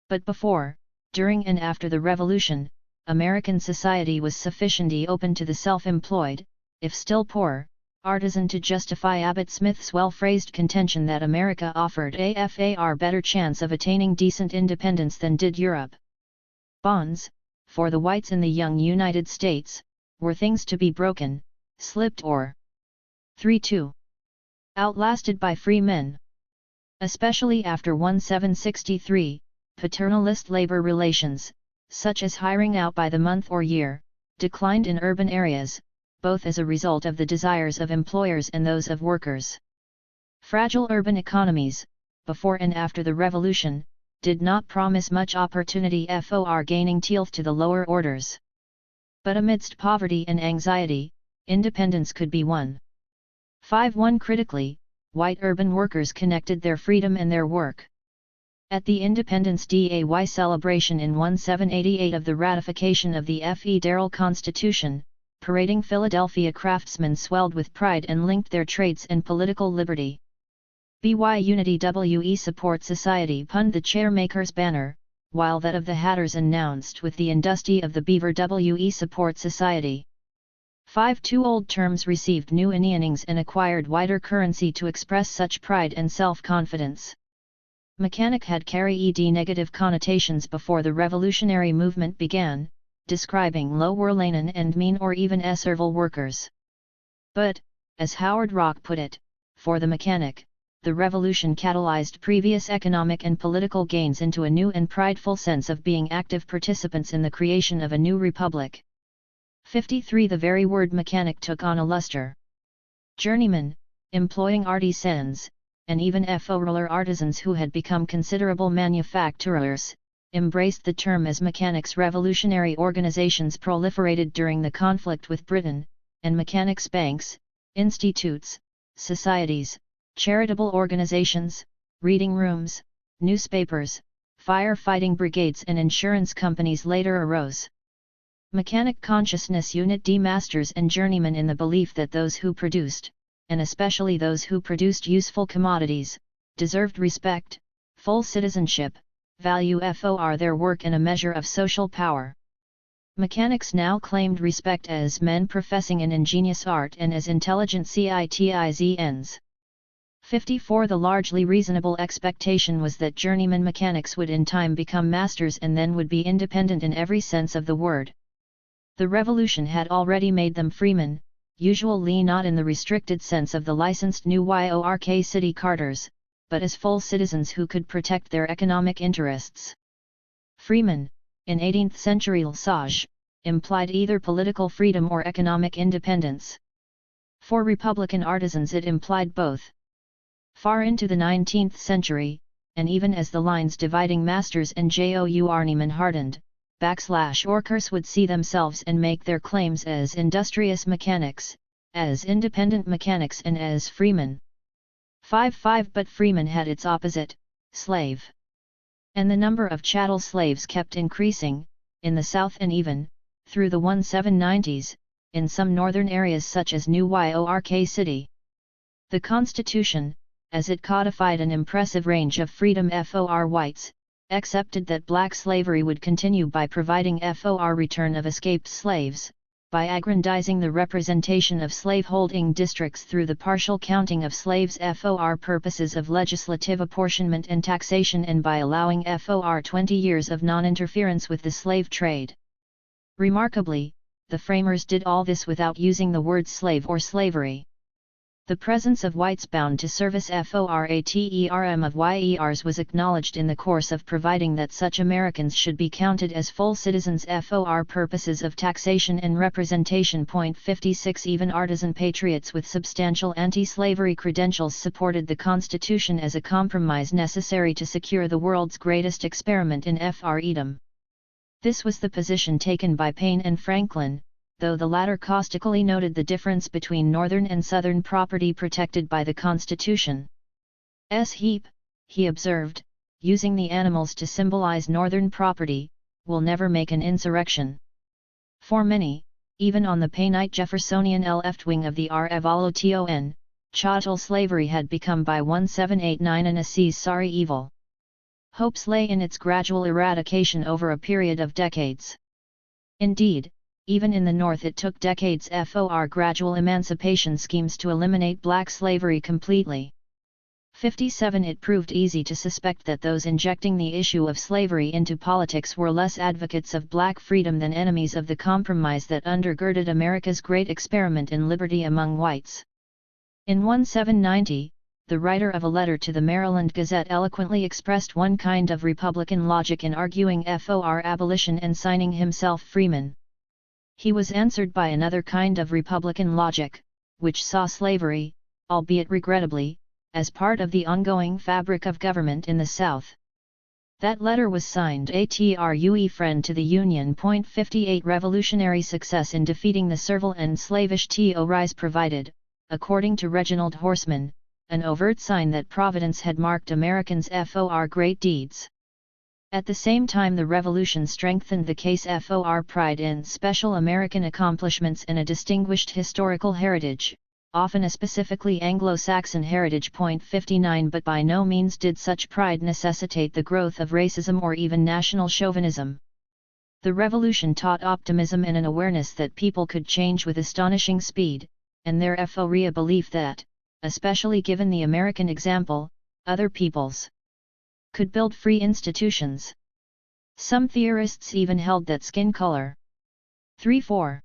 But before, during and after the Revolution, American society was sufficiently open to the self-employed, if still poor, artisan to justify Abbott Smith's well-phrased contention that America offered a far better chance of attaining decent independence than did Europe. Bonds, for the whites in the young United States, were things to be broken, slipped or 3-2. Outlasted by free men. Especially after 1763, paternalist labor relations, such as hiring out by the month or year, declined in urban areas, both as a result of the desires of employers and those of workers. Fragile urban economies, before and after the Revolution, did not promise much opportunity for gaining teeth to the lower orders. But amidst poverty and anxiety, independence could be won. 5-1 Critically, white urban workers connected their freedom and their work. At the Independence Day celebration in 1788 of the ratification of the Federal Constitution, parading Philadelphia craftsmen swelled with pride and linked their trades and political liberty. BY Unity WE Support Society punned the chairmaker's banner, while that of the Hatters announced with the industry of the Beaver WE Support Society. 5-2 Old terms received new meanings and acquired wider currency to express such pride and self-confidence. Mechanic had carried negative connotations before the revolutionary movement began, describing low-werlanen and mean or even servile workers. But, as Howard Rock put it, for the mechanic, the revolution catalyzed previous economic and political gains into a new and prideful sense of being active participants in the creation of a new republic. 53 The very word mechanic took on a luster. Journeymen, employing artisans, and even rural artisans who had become considerable manufacturers, embraced the term as mechanics. Revolutionary organizations proliferated during the conflict with Britain, and mechanics banks, institutes, societies, charitable organizations, reading rooms, newspapers, firefighting brigades and insurance companies later arose. Mechanic consciousness unit masters and journeymen in the belief that those who produced, and especially those who produced useful commodities, deserved respect, full citizenship, value for their work and a measure of social power. Mechanics now claimed respect as men professing an ingenious art and as intelligent citizens. 54 The largely reasonable expectation was that journeyman mechanics would in time become masters and then would be independent in every sense of the word. The revolution had already made them freemen, usually not in the restricted sense of the licensed New York City carters, but as full citizens who could protect their economic interests. Freemen, in 18th century usage, implied either political freedom or economic independence. For Republican artisans it implied both. Far into the 19th century, and even as the lines dividing masters and journeymen hardened, workers would see themselves and make their claims as industrious mechanics, as independent mechanics and as freemen. 5-5 But freeman had its opposite, slave. And the number of chattel slaves kept increasing, in the South and even, through the 1790s, in some northern areas such as New York City. The Constitution, as it codified an impressive range of freedom for whites, accepted that black slavery would continue by providing for return of escaped slaves, by aggrandizing the representation of slaveholding districts through the partial counting of slaves for purposes of legislative apportionment and taxation, and by allowing for 20 years of non-interference with the slave trade. Remarkably, the framers did all this without using the word slave or slavery. The presence of whites bound to service for a term of yers was acknowledged in the course of providing that such Americans should be counted as full citizens for purposes of taxation and representation. 56 Even artisan patriots with substantial anti-slavery credentials supported the Constitution as a compromise necessary to secure the world's greatest experiment in freedom. This was the position taken by Paine and Franklin, though the latter caustically noted the difference between Northern and Southern property protected by the Constitution. He observed, using the animals to symbolize Northern property, will never make an insurrection. For many, even on the Paineite Jeffersonian left wing of the Revolution, chattel slavery had become by 1789 an necessary evil. Hopes lay in its gradual eradication over a period of decades. Indeed, even in the North it took decades for gradual emancipation schemes to eliminate black slavery completely. 57 It proved easy to suspect that those injecting the issue of slavery into politics were less advocates of black freedom than enemies of the compromise that undergirded America's great experiment in liberty among whites. In 1790, the writer of a letter to the Maryland Gazette eloquently expressed one kind of Republican logic in arguing for abolition and signing himself freeman. He was answered by another kind of Republican logic, which saw slavery, albeit regrettably, as part of the ongoing fabric of government in the South. That letter was signed "A true friend to the Union." 58 Revolutionary success in defeating the servile and slavish Tories provided, according to Reginald Horseman, an overt sign that Providence had marked Americans for great deeds. At the same time, the Revolution strengthened the case for pride in special American accomplishments and a distinguished historical heritage, often a specifically Anglo-Saxon heritage. 59 But by no means did such pride necessitate the growth of racism or even national chauvinism. The Revolution taught optimism and an awareness that people could change with astonishing speed, and therefore a belief that, especially given the American example, other peoples could build free institutions. Some theorists even held that skin color 3-4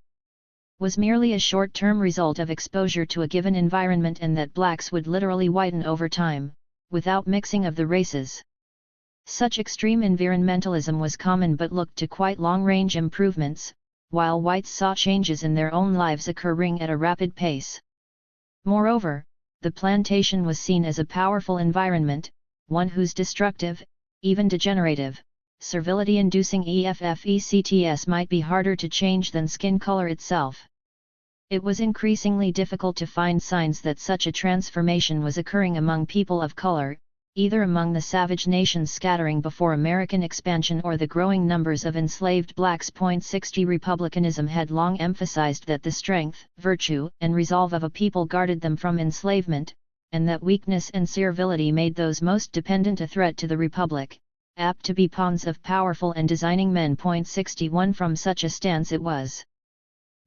was merely a short-term result of exposure to a given environment, and that blacks would literally whiten over time, without mixing of the races. Such extreme environmentalism was common but looked to quite long-range improvements, while whites saw changes in their own lives occurring at a rapid pace. Moreover, the plantation was seen as a powerful environment, one whose destructive, even degenerative, servility-inducing effects might be harder to change than skin color itself. It was increasingly difficult to find signs that such a transformation was occurring among people of color, either among the savage nations scattering before American expansion or the growing numbers of enslaved blacks. 60 Republicanism had long emphasized that the strength, virtue, and resolve of a people guarded them from enslavement, and that weakness and servility made those most dependent a threat to the Republic, apt to be pawns of powerful and designing men. 61 From such a stance it was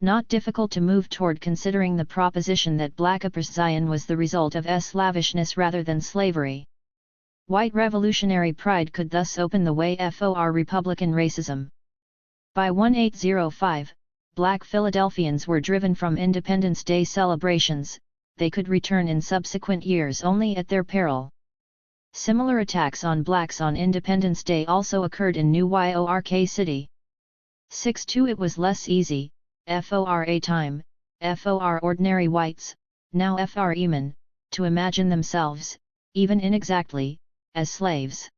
not difficult to move toward considering the proposition that black oppression was the result of slavishness rather than slavery. White revolutionary pride could thus open the way for Republican racism. By 1805, black Philadelphians were driven from Independence Day celebrations. They could return in subsequent years only at their peril. Similar attacks on blacks on Independence Day also occurred in New York City. 6-2 It was less easy, for a time, for ordinary whites, now freemen, to imagine themselves, even inexactly, as slaves.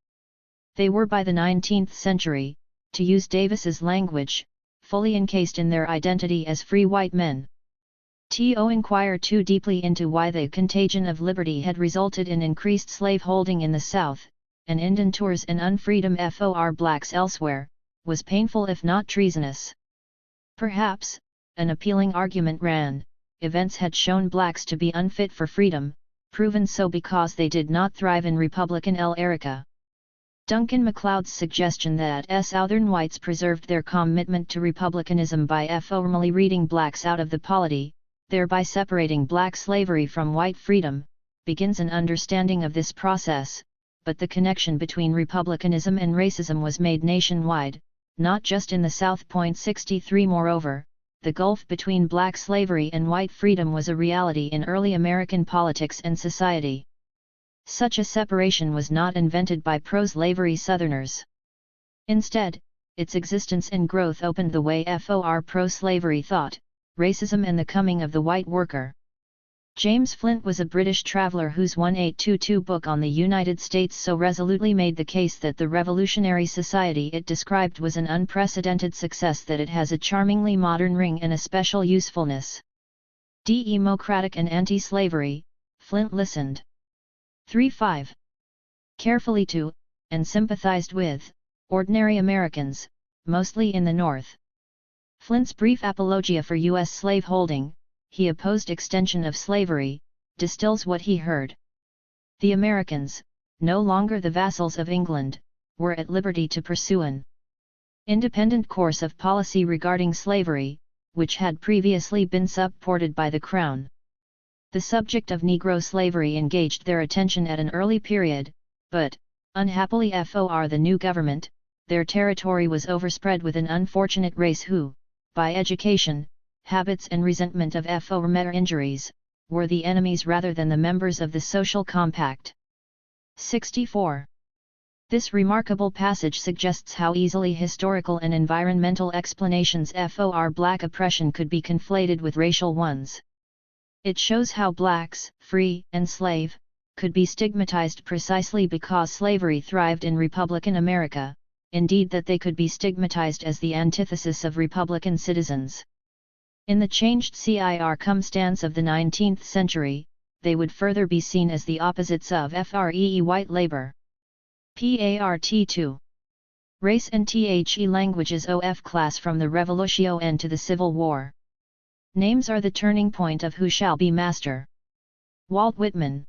They were by the 19th century, to use Davis's language, fully encased in their identity as free white men. To inquire too deeply into why the contagion of liberty had resulted in increased slaveholding in the South, and indentures and unfreedom for blacks elsewhere, was painful if not treasonous. Perhaps, an appealing argument ran, events had shown blacks to be unfit for freedom, proven so because they did not thrive in Republican America. Duncan MacLeod's suggestion that Southern whites preserved their commitment to republicanism by formally reading blacks out of the polity, thereby separating black slavery from white freedom, begins an understanding of this process, but the connection between republicanism and racism was made nationwide, not just in the South. 63 Moreover, the gulf between black slavery and white freedom was a reality in early American politics and society. Such a separation was not invented by pro-slavery Southerners. Instead, its existence and growth opened the way for pro-slavery thought, racism and the coming of the white worker. James Flint was a British traveller whose 1822 book on the United States so resolutely made the case that the revolutionary society it described was an unprecedented success that it has a charmingly modern ring and a special usefulness. Democratic and anti-slavery, Flint listened 3-5. Carefully to, and sympathized with, ordinary Americans, mostly in the North. Flint's brief apologia for U.S. slaveholding, he opposed extension of slavery, distills what he heard. The Americans, no longer the vassals of England, were at liberty to pursue an independent course of policy regarding slavery, which had previously been supported by the Crown. The subject of Negro slavery engaged their attention at an early period, but, unhappily for the new government, their territory was overspread with an unfortunate race who, by education, habits and resentment of former injuries, were the enemies rather than the members of the social compact. 64. This remarkable passage suggests how easily historical and environmental explanations for black oppression could be conflated with racial ones. It shows how blacks, free and slave, could be stigmatized precisely because slavery thrived in Republican America, indeed that they could be stigmatized as the antithesis of Republican citizens. In the changed circumstance of the 19th century, they would further be seen as the opposites of free white labor. Part 2. Race and The Languages of Class from the Revolution to the Civil War. Names are the turning point of who shall be master. Walt Whitman.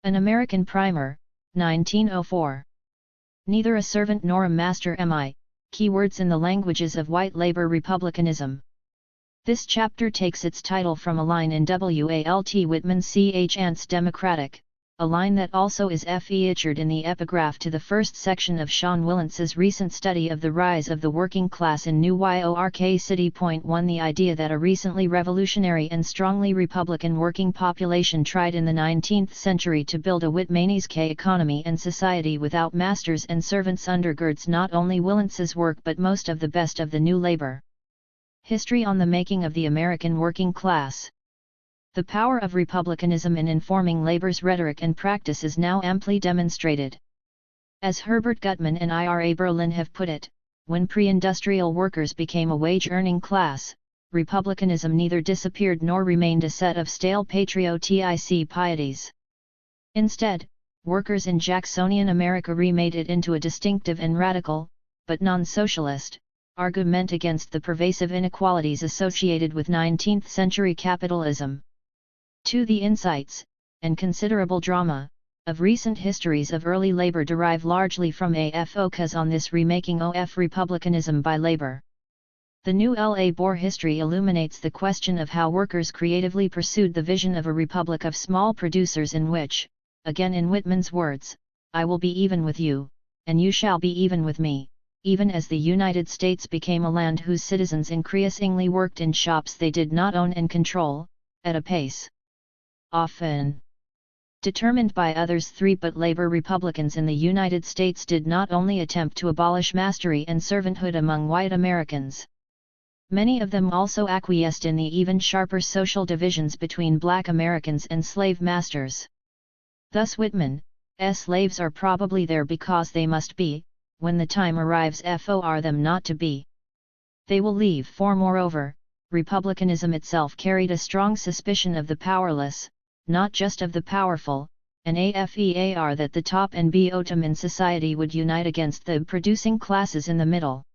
An American Primer, 1904. Neither a servant nor a master am I, keywords in the languages of white labor republicanism. This chapter takes its title from a line in Walt Whitman's C. Ant's Democratic, a line that also is featured in the epigraph to the first section of Sean Willentz's recent study of the rise of the working class in New York City. 1 The idea that a recently revolutionary and strongly Republican working population tried in the 19th century to build a Whitmanesque economy and society without masters and servants undergirds not only Willentz's work but most of the best of the new labor history on the making of the American working class. The power of republicanism in informing labor's rhetoric and practice is now amply demonstrated. As Herbert Gutman and Ira Berlin have put it, when pre-industrial workers became a wage-earning class, republicanism neither disappeared nor remained a set of stale patriotic pieties. Instead, workers in Jacksonian America remade it into a distinctive and radical, but non-socialist, argument against the pervasive inequalities associated with 19th-century capitalism. To the insights, and considerable drama, of recent histories of early labor derive largely from a focus on this remaking of republicanism by labor. The new La Bour history illuminates the question of how workers creatively pursued the vision of a republic of small producers in which, again in Whitman's words, I will be even with you, and you shall be even with me, even as the United States became a land whose citizens increasingly worked in shops they did not own and control, at a pace often determined by others. But labor Republicans in the United States did not only attempt to abolish mastery and servanthood among white Americans. Many of them also acquiesced in the even sharper social divisions between black Americans and slave masters. Thus Whitman's slaves are probably there because they must be, when the time arrives for them not to be. They will leave, for moreover, republicanism itself carried a strong suspicion of the powerless, not just of the powerful, and afear that the top and bottom in society would unite against the producing classes in the middle.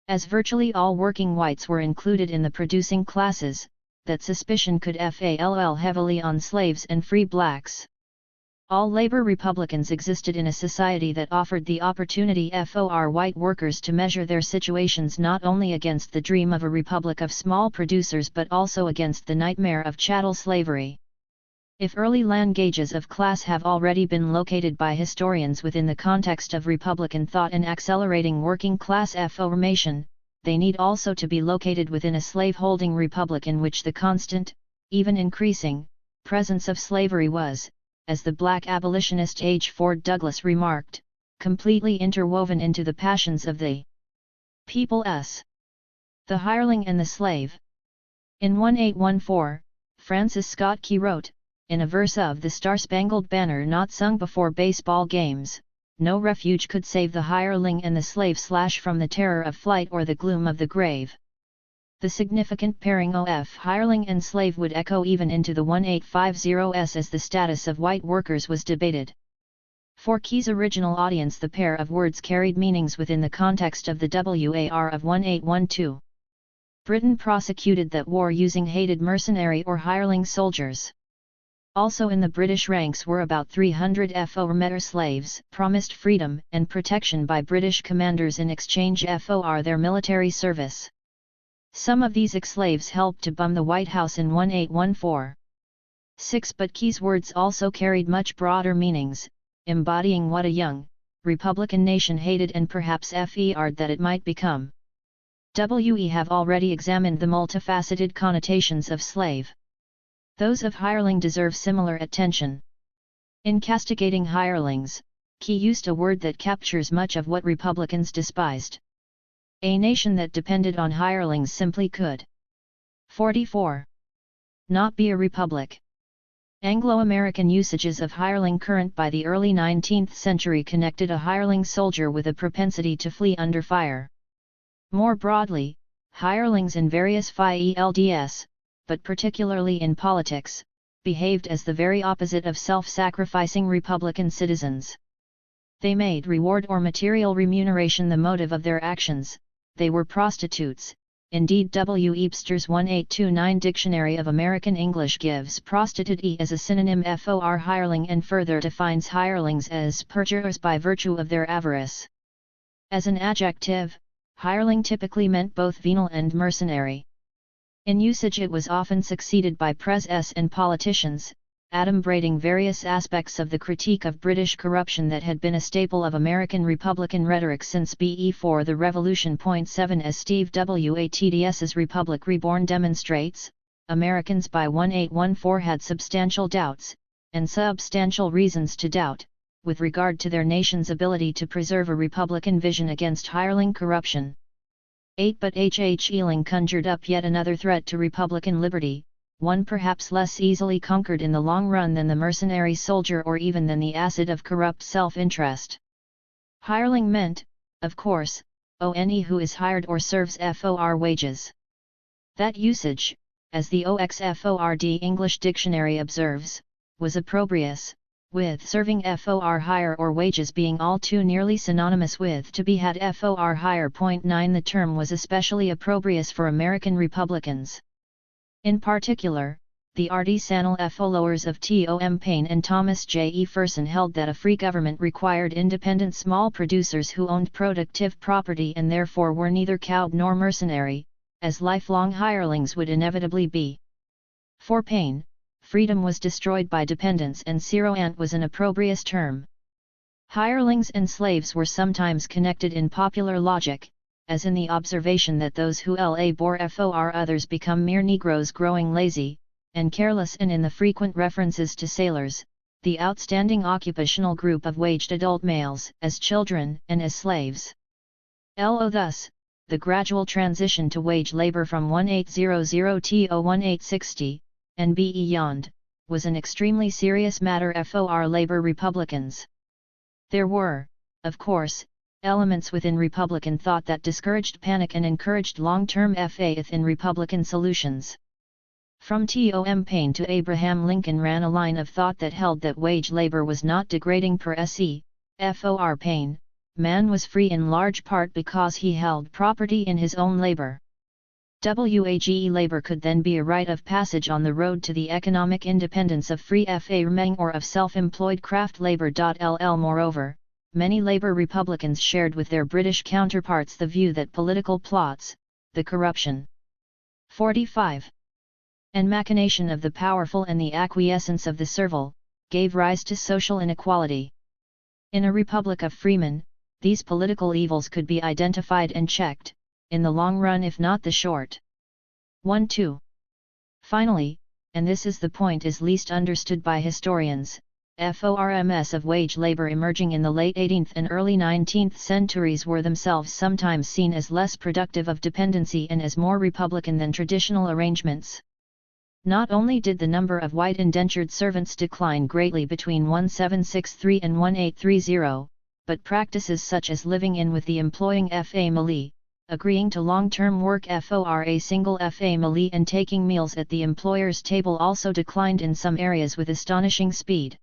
As virtually all working whites were included in the producing classes, that suspicion could fall heavily on slaves and free blacks. All labor Republicans existed in a society that offered the opportunity for white workers to measure their situations not only against the dream of a republic of small producers but also against the nightmare of chattel slavery. If early land gauges of class have already been located by historians within the context of Republican thought and accelerating working class formation, they need also to be located within a slave-holding republic in which the constant, even increasing, presence of slavery was, as the black abolitionist H. Ford Douglass remarked, completely interwoven into the passions of the people. The hireling and the slave. In 1814, Francis Scott Key wrote, in a verse of the Star-Spangled Banner not sung before baseball games, no refuge could save the hireling and the slave / from the terror of flight or the gloom of the grave. The significant pairing of hireling and slave would echo even into the 1850s as the status of white workers was debated. For Key's original audience, the pair of words carried meanings within the context of the war of 1812. Britain prosecuted that war using hated mercenary or hireling soldiers. Also in the British ranks were about 300 former slaves, promised freedom and protection by British commanders in exchange for their military service. Some of these ex-slaves helped to bomb the White House in 1814. 6. But Key's words also carried much broader meanings, embodying what a young, Republican nation hated and perhaps feared that it might become. We have already examined the multifaceted connotations of slave. Those of hireling deserve similar attention. In castigating hirelings, Key used a word that captures much of what Republicans despised. A nation that depended on hirelings simply could 44. Not be a republic. Anglo-American usages of hireling current by the early 19th century connected a hireling soldier with a propensity to flee under fire. More broadly, hirelings in various fields, but particularly in politics, behaved as the very opposite of self-sacrificing Republican citizens. They made reward or material remuneration the motive of their actions. They were prostitutes. Indeed, W. Eebster's 1829 Dictionary of American English gives prostitute as a synonym for hireling and further defines hirelings as perjurers by virtue of their avarice. As an adjective, hireling typically meant both venal and mercenary. In usage it was often succeeded by press and politicians, adumbrating various aspects of the critique of British corruption that had been a staple of American Republican rhetoric since before the Revolution. 7. As Steve Watts's Republic Reborn demonstrates, Americans by 1814 had substantial doubts, and substantial reasons to doubt, with regard to their nation's ability to preserve a Republican vision against hireling corruption. 8. But H. Ealing conjured up yet another threat to Republican liberty, one perhaps less easily conquered in the long run than the mercenary soldier or even than the acid of corrupt self-interest. Hireling meant, of course, one who is hired or serves for wages. That usage, as the Oxford English Dictionary observes, was opprobrious, with serving for hire or wages being all too nearly synonymous with to be had for hire. 9. The term was especially opprobrious for American Republicans. In particular, the artisanal followers of Tom Paine and Thomas J. Jefferson held that a free government required independent small producers who owned productive property and therefore were neither cowed nor mercenary, as lifelong hirelings would inevitably be. For Paine, freedom was destroyed by dependence and zero-ant was an opprobrious term. Hirelings and slaves were sometimes connected in popular logic, as in the observation that those who labor for others become mere Negroes growing lazy and careless, and in the frequent references to sailors, the outstanding occupational group of waged adult males, as children and as slaves. Thus, the gradual transition to wage labor from 1800 to 1860, and beyond, was an extremely serious matter for labor Republicans. There were, of course, elements within Republican thought that discouraged panic and encouraged long-term faith in Republican solutions. From Tom Paine to Abraham Lincoln ran a line of thought that held that wage labor was not degrading per se. For Paine, man was free in large part because he held property in his own labor. Wage labor could then be a rite of passage on the road to the economic independence of free farming or of self-employed craft labor. Moreover, many Labour Republicans shared with their British counterparts the view that political plots, the corruption, 45, and machination of the powerful and the acquiescence of the servile, gave rise to social inequality. In a republic of freemen, these political evils could be identified and checked, in the long run if not the short. 1-2. Finally, and this is the point is least understood by historians, forms of wage labor emerging in the late 18th and early 19th centuries were themselves sometimes seen as less productive of dependency and as more republican than traditional arrangements. Not only did the number of white indentured servants decline greatly between 1763 and 1830, but practices such as living in with the employing family, agreeing to long-term work for a single family and taking meals at the employer's table also declined in some areas with astonishing speed.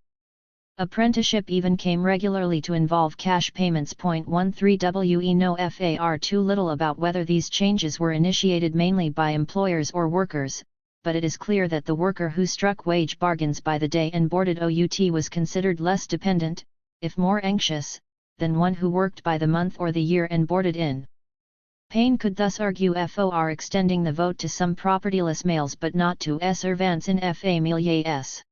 Apprenticeship even came regularly to involve cash payments. 13 We know far too little about whether these changes were initiated mainly by employers or workers, but it is clear that the worker who struck wage bargains by the day and boarded out was considered less dependent, if more anxious, than one who worked by the month or the year and boarded in. Paine could thus argue for extending the vote to some propertyless males but not to servants in families.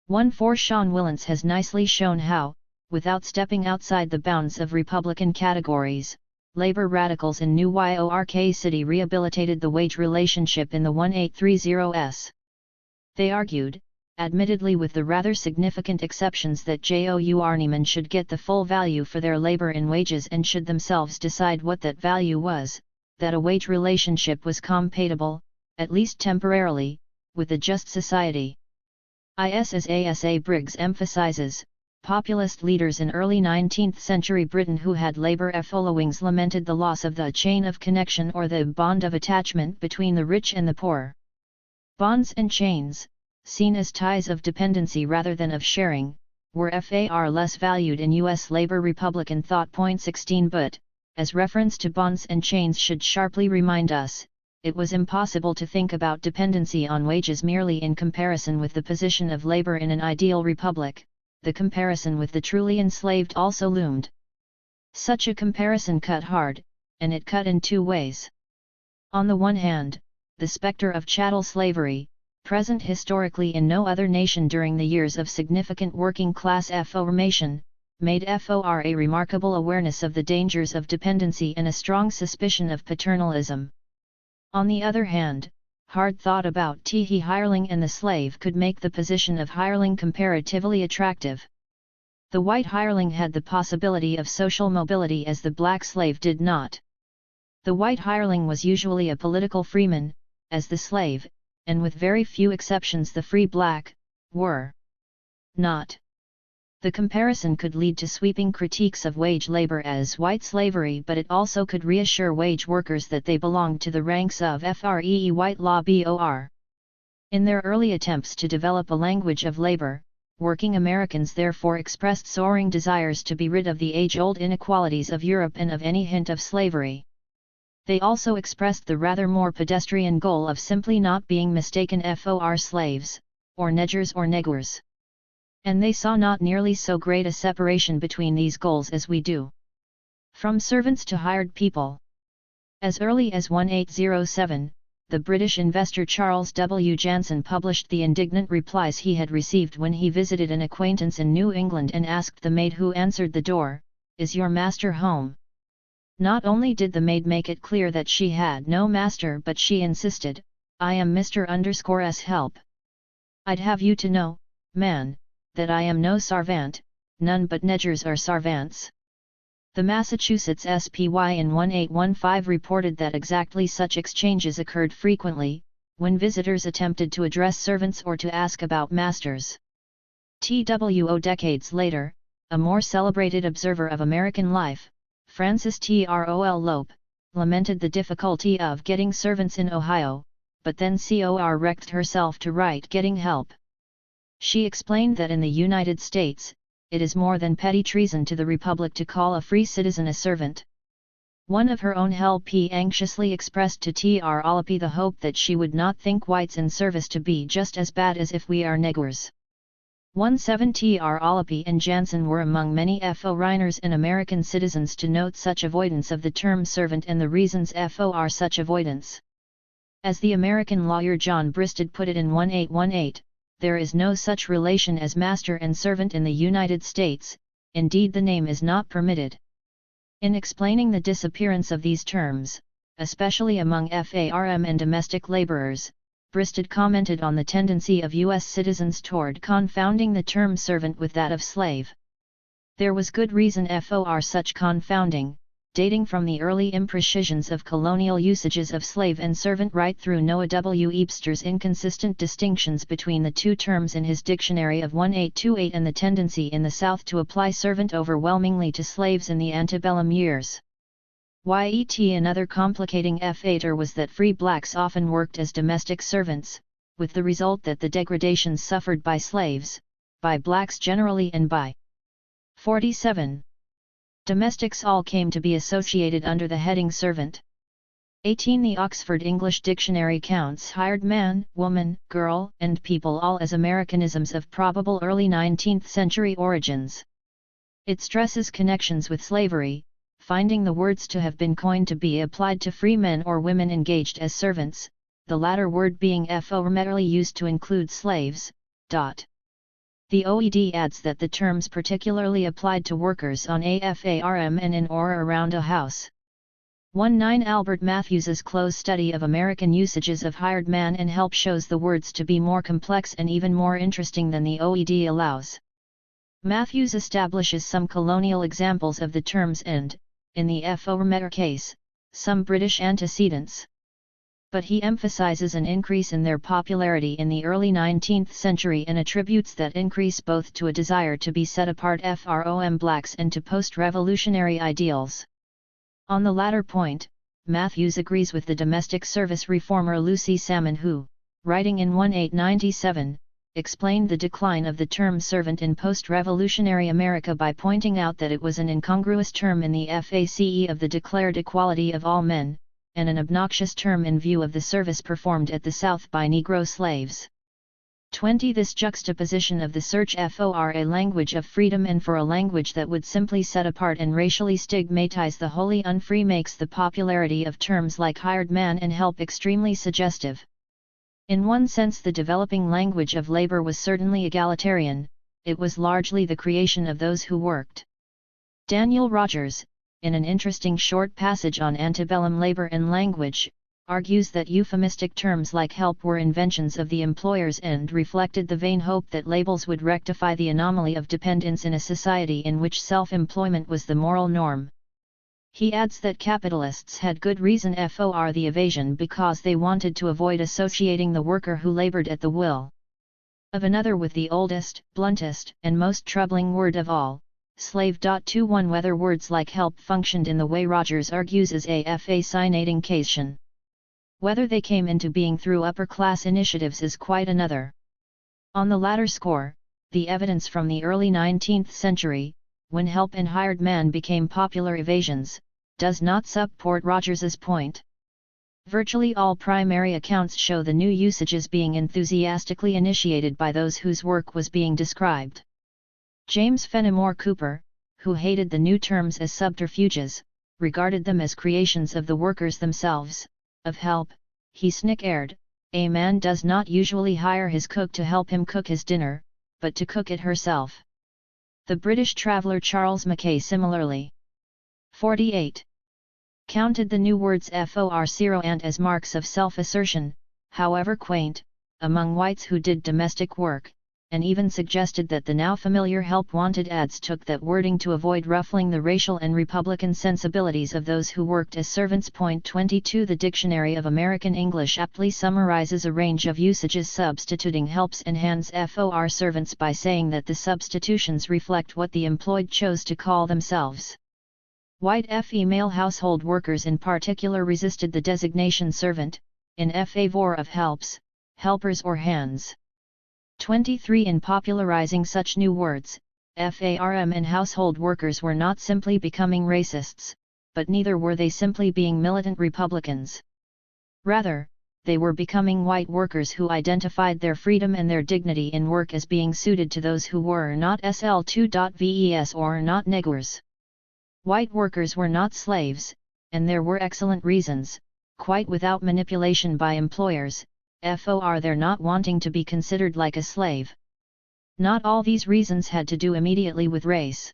1-4 Sean Willents has nicely shown how, without stepping outside the bounds of Republican categories, labor radicals in New York City rehabilitated the wage relationship in the 1830s. They argued, admittedly with the rather significant exceptions, that journeymen should get the full value for their labor in wages and should themselves decide what that value was, that a wage relationship was compatible, at least temporarily, with a just society. As Asa Briggs emphasizes, populist leaders in early 19th century Britain who had labor followings lamented the loss of the chain of connection or the bond of attachment between the rich and the poor. Bonds and chains, seen as ties of dependency rather than of sharing, were far less valued in U.S. labor Republican thought. 16 But, as reference to bonds and chains should sharply remind us, it was impossible to think about dependency on wages merely in comparison with the position of labor in an ideal republic. The comparison with the truly enslaved also loomed. Such a comparison cut hard, and it cut in two ways. On the one hand, the specter of chattel slavery, present historically in no other nation during the years of significant working-class formation, made for a remarkable awareness of the dangers of dependency and a strong suspicion of paternalism. On the other hand, hard thought about the hireling and the slave could make the position of hireling comparatively attractive. The white hireling had the possibility of social mobility as the black slave did not. The white hireling was usually a political freeman, as the slave, and with very few exceptions the free black, were not. The comparison could lead to sweeping critiques of wage labor as white slavery, but it also could reassure wage workers that they belonged to the ranks of free white labor. In their early attempts to develop a language of labor, working Americans therefore expressed soaring desires to be rid of the age-old inequalities of Europe and of any hint of slavery. They also expressed the rather more pedestrian goal of simply not being mistaken for slaves, or neggers or negroes. And they saw not nearly so great a separation between these goals as we do. From servants to hired people. As early as 1807, the British investor Charles W. Jansen published the indignant replies he had received when he visited an acquaintance in New England and asked the maid who answered the door, "Is your master home?" Not only did the maid make it clear that she had no master, but she insisted, "I am Mr.'s help. I'd have you to know, man, that I am no sarvant, none but neggers are sarvants." The Massachusetts SPY in 1815 reported that exactly such exchanges occurred frequently, when visitors attempted to address servants or to ask about masters. Decades later, a more celebrated observer of American life, Frances Trol Lope, lamented the difficulty of getting servants in Ohio, but then wrecked herself to write "Getting Help." She explained that in the United States, it is more than petty treason to the Republic to call a free citizen a servant. One of her own helpee anxiously expressed to Tr. the hope that she would not think whites in service to be just as bad as if we are negers. 17 Tr. and Jansen were among many foreigners and American citizens to note such avoidance of the term servant and the reasons for such avoidance. As the American lawyer John Bristed put it in 1818, there is no such relation as master and servant in the United States, indeed the name is not permitted. In explaining the disappearance of these terms, especially among farm and domestic laborers, Bristed commented on the tendency of U.S. citizens toward confounding the term servant with that of slave. There was good reason for such confounding, dating from the early imprecisions of colonial usages of slave and servant right through Noah W. Eepster's inconsistent distinctions between the two terms in his dictionary of 1828 and the tendency in the South to apply servant overwhelmingly to slaves in the antebellum years. Another complicating factor was that free blacks often worked as domestic servants, with the result that the degradations suffered by slaves, by blacks generally and by 47. Domestics all came to be associated under the heading servant. 18 The Oxford English Dictionary counts hired man, woman, girl, and people all as Americanisms of probable early 19th century origins. It stresses connections with slavery, finding the words to have been coined to be applied to free men or women engaged as servants, the latter word being formerly used to include slaves. The OED adds that the terms particularly applied to workers on a farm and in or around a house. 19 Albert Matthews's close study of American usages of hired man and help shows the words to be more complex and even more interesting than the OED allows. Matthews establishes some colonial examples of the terms and, in the former case, some British antecedents. But he emphasizes an increase in their popularity in the early 19th century and attributes that increase both to a desire to be set apart from blacks and to post-revolutionary ideals. On the latter point, Matthews agrees with the domestic service reformer Lucy Salmon who, writing in 1897, explained the decline of the term servant in post-revolutionary America by pointing out that it was an incongruous term in the face of the declared equality of all men, and an obnoxious term in view of the service performed at the South by Negro slaves. 20 This juxtaposition of the search for a language of freedom and for a language that would simply set apart and racially stigmatize the wholly unfree makes the popularity of terms like hired man and help extremely suggestive. In one sense the developing language of labor was certainly egalitarian, it was largely the creation of those who worked. Daniel Rogers, in an interesting short passage on antebellum labor and language, argues that euphemistic terms like help were inventions of the employers and reflected the vain hope that labels would rectify the anomaly of dependence in a society in which self-employment was the moral norm. He adds that capitalists had good reason for the evasion because they wanted to avoid associating the worker who labored at the will of another with the oldest, bluntest, and most troubling word of all, slave. 21 Whether words like help functioned in the way Rogers argues as a fascinating question. Whether they came into being through upper-class initiatives is quite another. On the latter score, the evidence from the early 19th century, when help and hired man became popular evasions, does not support Rogers's point. Virtually all primary accounts show the new usages being enthusiastically initiated by those whose work was being described. James Fenimore Cooper, who hated the new terms as subterfuges, regarded them as creations of the workers themselves. Of help, he snickered, a man does not usually hire his cook to help him cook his dinner, but to cook it herself. The British traveller Charles Mackay similarly. 48. Counted the new words for zero and as marks of self-assertion, however quaint, among whites who did domestic work, and even suggested that the now familiar help wanted ads took that wording to avoid ruffling the racial and republican sensibilities of those who worked as servants. 22 The Dictionary of American English aptly summarizes a range of usages substituting helps and hands for servants by saying that the substitutions reflect what the employed chose to call themselves. White female household workers in particular resisted the designation servant, in favor of helps, helpers or hands. 23 In popularizing such new words, farm and household workers were not simply becoming racists, but neither were they simply being militant Republicans. Rather, they were becoming white workers who identified their freedom and their dignity in work as being suited to those who were not SL2.VES or not Negroes. White workers were not slaves, and there were excellent reasons, quite without manipulation by employers, for their not wanting to be considered like a slave. Not all these reasons had to do immediately with race.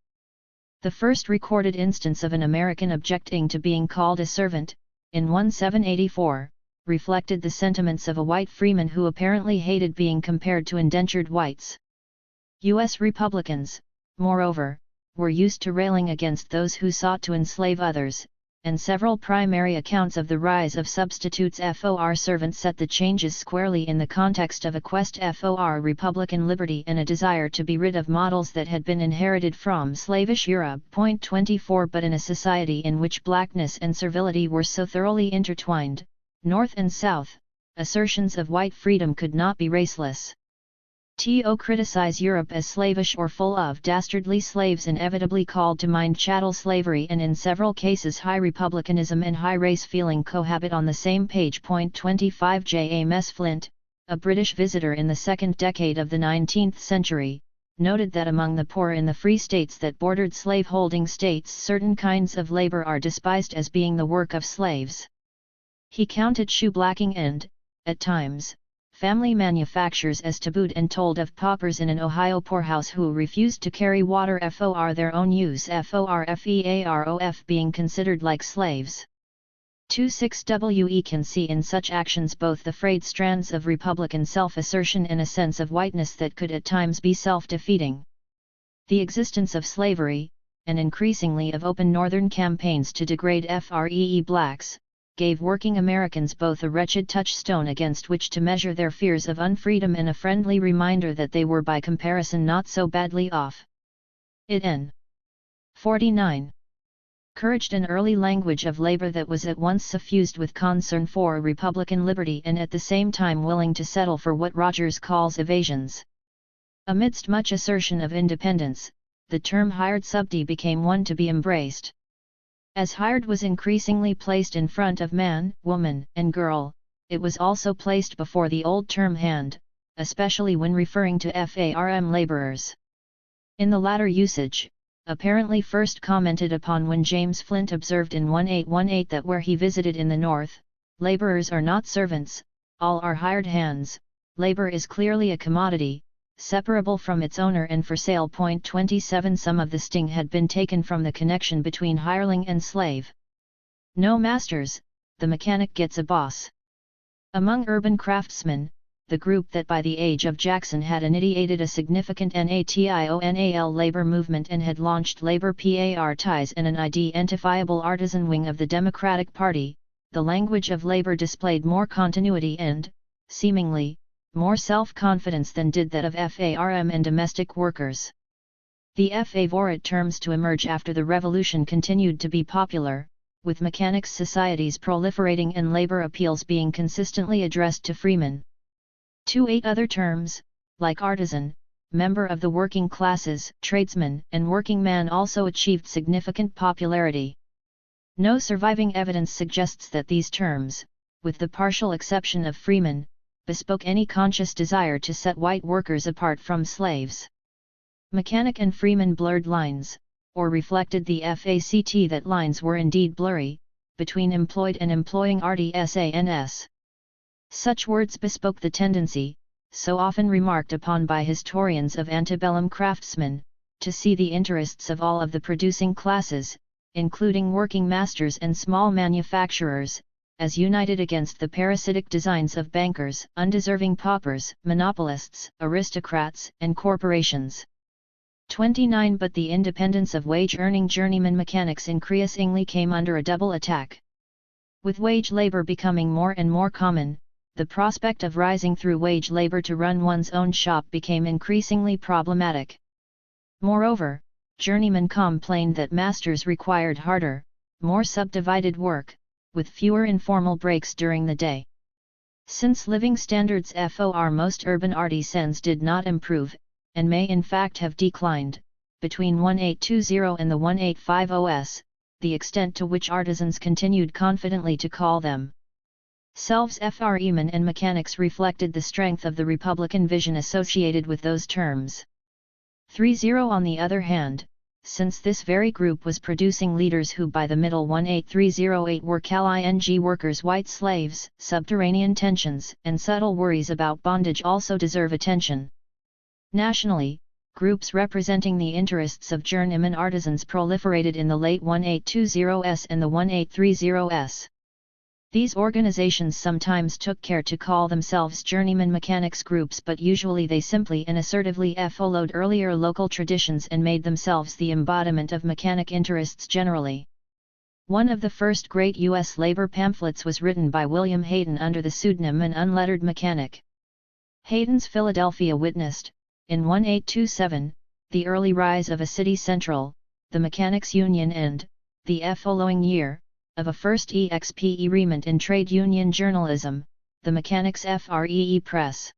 The first recorded instance of an American objecting to being called a servant, in 1784, reflected the sentiments of a white freeman who apparently hated being compared to indentured whites. U.S. Republicans, moreover, were used to railing against those who sought to enslave others, and several primary accounts of the rise of substitutes for servants set the changes squarely in the context of a quest for Republican liberty and a desire to be rid of models that had been inherited from slavish Europe. 24 But in a society in which blackness and servility were so thoroughly intertwined, North and South, assertions of white freedom could not be raceless. To criticize Europe as slavish or full of dastardly slaves inevitably called to mind chattel slavery, and in several cases high republicanism and high race feeling cohabit on the same page. 25 J. Amos Flint, a British visitor in the second decade of the 19th century, noted that among the poor in the free states that bordered slave-holding states certain kinds of labor are despised as being the work of slaves. He counted shoeblacking and, at times, family manufactures as tabooed, and told of paupers in an Ohio poorhouse who refused to carry water for their own use, FORFEAROF being considered like slaves. 26 We can see in such actions both the frayed strands of Republican self-assertion and a sense of whiteness that could at times be self-defeating. The existence of slavery, and increasingly of open Northern campaigns to degrade free blacks, gave working Americans both a wretched touchstone against which to measure their fears of unfreedom and a friendly reminder that they were by comparison not so badly off. It n. 49. Encouraged an early language of labor that was at once suffused with concern for Republican liberty and at the same time willing to settle for what Rogers calls evasions. Amidst much assertion of independence, the term hired subsidy became one to be embraced. As hired was increasingly placed in front of man, woman, and girl, it was also placed before the old term hand, especially when referring to farm laborers. In the latter usage, apparently first commented upon when James Flint observed in 1818 that where he visited in the North, laborers are not servants, all are hired hands, labor is clearly a commodity, separable from its owner and for sale. 27 Some of the sting had been taken from the connection between hireling and slave. No masters, the mechanic gets a boss. Among urban craftsmen, the group that by the age of Jackson had initiated a significant NATIONAL labor movement and had launched labor parties and an identifiable artisan wing of the Democratic Party, the language of labor displayed more continuity and, seemingly, more self-confidence than did that of farm and domestic workers. The favorite terms to emerge after the Revolution continued to be popular, with mechanics societies proliferating and labor appeals being consistently addressed to freemen. 8 other terms, like artisan, member of the working classes, tradesman, and working man also achieved significant popularity. No surviving evidence suggests that these terms, with the partial exception of freemen, bespoke any conscious desire to set white workers apart from slaves. Mechanic and freeman blurred lines, or reflected the fact that lines were indeed blurry, between employed and employing artisans. Such words bespoke the tendency, so often remarked upon by historians of antebellum craftsmen, to see the interests of all of the producing classes, including working masters and small manufacturers, as united against the parasitic designs of bankers, undeserving paupers, monopolists, aristocrats, and corporations. 29 But the independence of wage-earning journeyman mechanics increasingly came under a double attack. With wage labor becoming more and more common, the prospect of rising through wage labor to run one's own shop became increasingly problematic. Moreover, journeymen complained that masters required harder, more subdivided work, with fewer informal breaks during the day. Since living standards for most urban artisans did not improve, and may in fact have declined, between 1820 and the 1850s, the extent to which artisans continued confidently to call themselves freemen and mechanics reflected the strength of the Republican vision associated with those terms. 30 On the other hand, since this very group was producing leaders who by the middle 18308 were cal-ing workers, white slaves, subterranean tensions and subtle worries about bondage also deserve attention. Nationally, groups representing the interests of journeyman artisans proliferated in the late 1820s and the 1830s. These organizations sometimes took care to call themselves journeyman mechanics groups, but usually they simply and assertively followed earlier local traditions and made themselves the embodiment of mechanic interests generally. One of the first great U.S. labor pamphlets was written by William Hayden under the pseudonym An Unlettered Mechanic. Hayden's Philadelphia witnessed, in 1827, the early rise of a city central, the Mechanics' Union, and, the following year, of a first experiment in trade union journalism, the Mechanics' Free Press.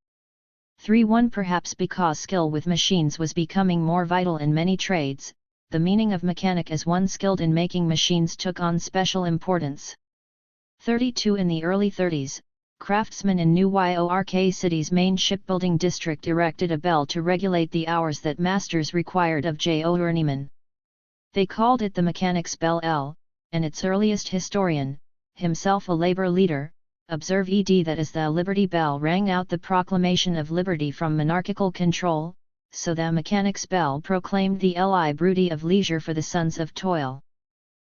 31 Perhaps because skill with machines was becoming more vital in many trades, the meaning of mechanic as one skilled in making machines took on special importance. 32 In the early 30s, craftsmen in New York City's main shipbuilding district erected a bell to regulate the hours that masters required of journeymen. They called it the Mechanics' Bell L, and its earliest historian, himself a labor leader, observe that as the Liberty Bell rang out the proclamation of liberty from monarchical control, so the Mechanics' Bell proclaimed the liberty of leisure for the sons of toil.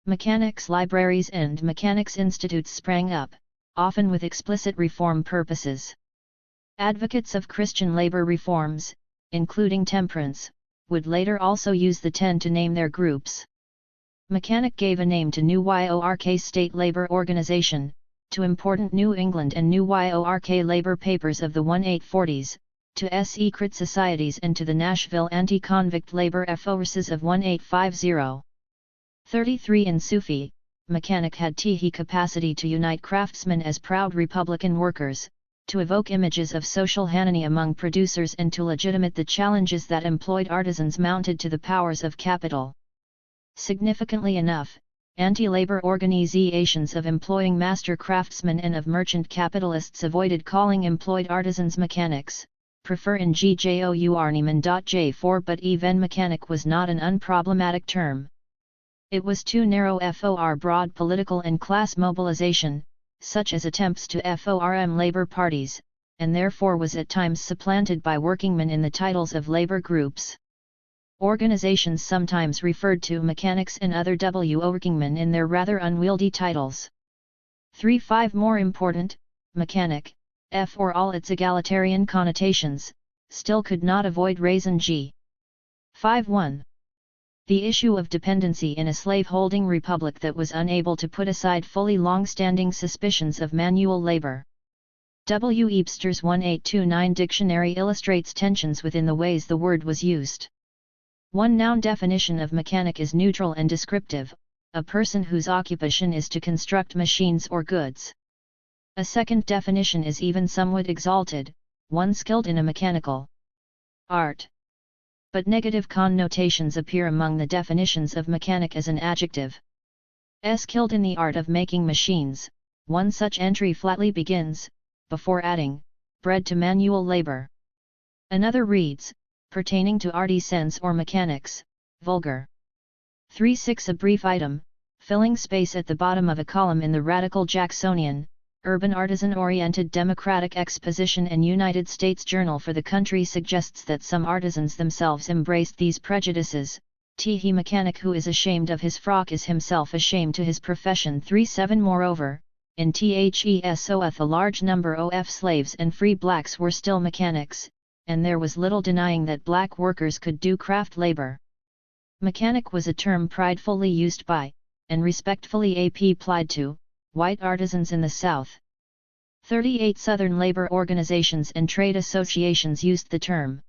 Mechanics' libraries and mechanics' institutes sprang up, often with explicit reform purposes. Advocates of Christian labor reforms, including temperance, would later also use the 10 to name their groups. Mechanic gave a name to New York's state labor organization, to important New England and New York labor papers of the 1840s, to secret societies and to the Nashville anti-convict labor forces of 1850. 33 In Sufi, mechanic had the capacity to unite craftsmen as proud Republican workers, to evoke images of social harmony among producers and to legitimate the challenges that employed artisans mounted to the powers of capital. Significantly enough, anti-labor organizations of employing master craftsmen and of merchant capitalists avoided calling employed artisans mechanics, prefer in journeyman.j4 but even mechanic was not an unproblematic term. It was too narrow for broad political and class mobilization, such as attempts to form labor parties, and therefore was at times supplanted by workingmen in the titles of labor groups. Organizations sometimes referred to mechanics and other workingmen in their rather unwieldy titles. 3-5 More important, mechanic, for all its egalitarian connotations, still could not avoid raison g. 5-1. The issue of dependency in a slave-holding republic that was unable to put aside fully long-standing suspicions of manual labor. W. Eebster's 1829 dictionary illustrates tensions within the ways the word was used. One noun definition of mechanic is neutral and descriptive, a person whose occupation is to construct machines or goods. A second definition is even somewhat exalted, one skilled in a mechanical art. But negative connotations appear among the definitions of mechanic as an adjective. Skilled in the art of making machines, one such entry flatly begins, before adding, bred to manual labor. Another reads, pertaining to artisans or mechanics, vulgar. 3-6 A brief item, filling space at the bottom of a column in the Radical Jacksonian, Urban Artisan-Oriented Democratic Exposition and United States Journal for the Country suggests that some artisans themselves embraced these prejudices. The mechanic who is ashamed of his frock is himself ashamed to his profession. 3-7 Moreover, in THESOF a large number of slaves and free blacks were still mechanics, and there was little denying that black workers could do craft labor. Mechanic was a term pridefully used by, and respectfully applied to, white artisans in the South. 38 Southern labor organizations and trade associations used the term.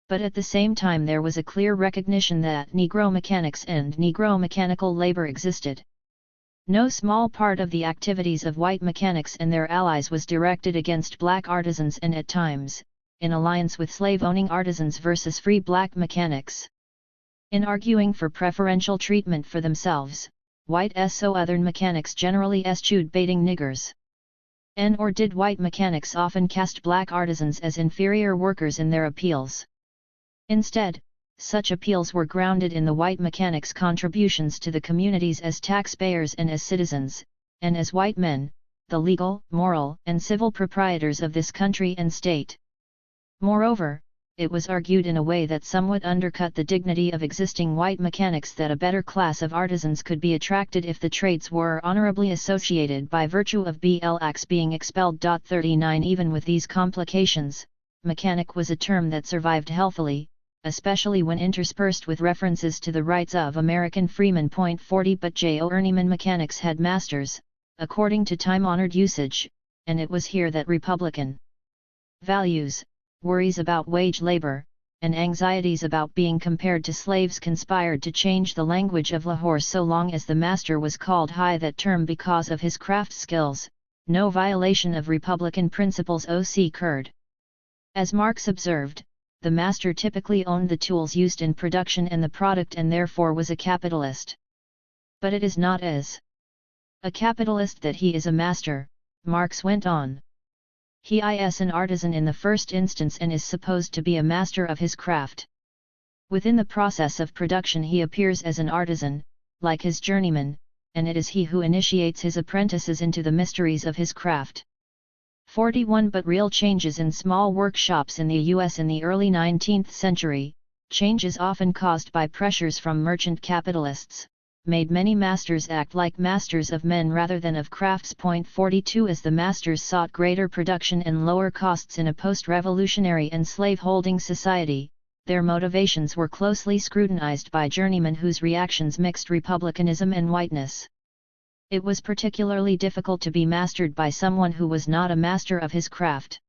But at the same time there was a clear recognition that Negro mechanics and Negro mechanical labor existed. No small part of the activities of white mechanics and their allies was directed against black artisans and at times, in alliance with slave-owning artisans versus free black mechanics. In arguing for preferential treatment for themselves, white so other mechanics generally eschewed baiting niggers. Or did white mechanics often cast black artisans as inferior workers in their appeals? Instead, such appeals were grounded in the white mechanics' contributions to the communities as taxpayers and as citizens, and as white men, the legal, moral, and civil proprietors of this country and state. Moreover, it was argued in a way that somewhat undercut the dignity of existing white mechanics that a better class of artisans could be attracted if the trades were honorably associated by virtue of blacks being expelled. 39 Even with these complications, mechanic was a term that survived healthily, especially when interspersed with references to the rights of American freemen. 40 But journeyman mechanics had masters, according to time-honored usage, and it was here that Republican values, worries about wage labor, and anxieties about being compared to slaves conspired to change the language of Lahore. So long as the master was called high that term because of his craft skills, no violation of Republican principles occurred. As Marx observed, the master typically owned the tools used in production and the product and therefore was a capitalist. But it is not as a capitalist that he is a master, Marx went on. He is an artisan in the first instance and is supposed to be a master of his craft. Within the process of production he appears as an artisan, like his journeyman, and it is he who initiates his apprentices into the mysteries of his craft. 41 But real changes in small workshops in the U.S. in the early 19th century, changes often caused by pressures from merchant capitalists, made many masters act like masters of men rather than of crafts. 42 As the masters sought greater production and lower costs in a post-revolutionary and slave-holding society, their motivations were closely scrutinized by journeymen whose reactions mixed republicanism and whiteness. It was particularly difficult to be mastered by someone who was not a master of his craft.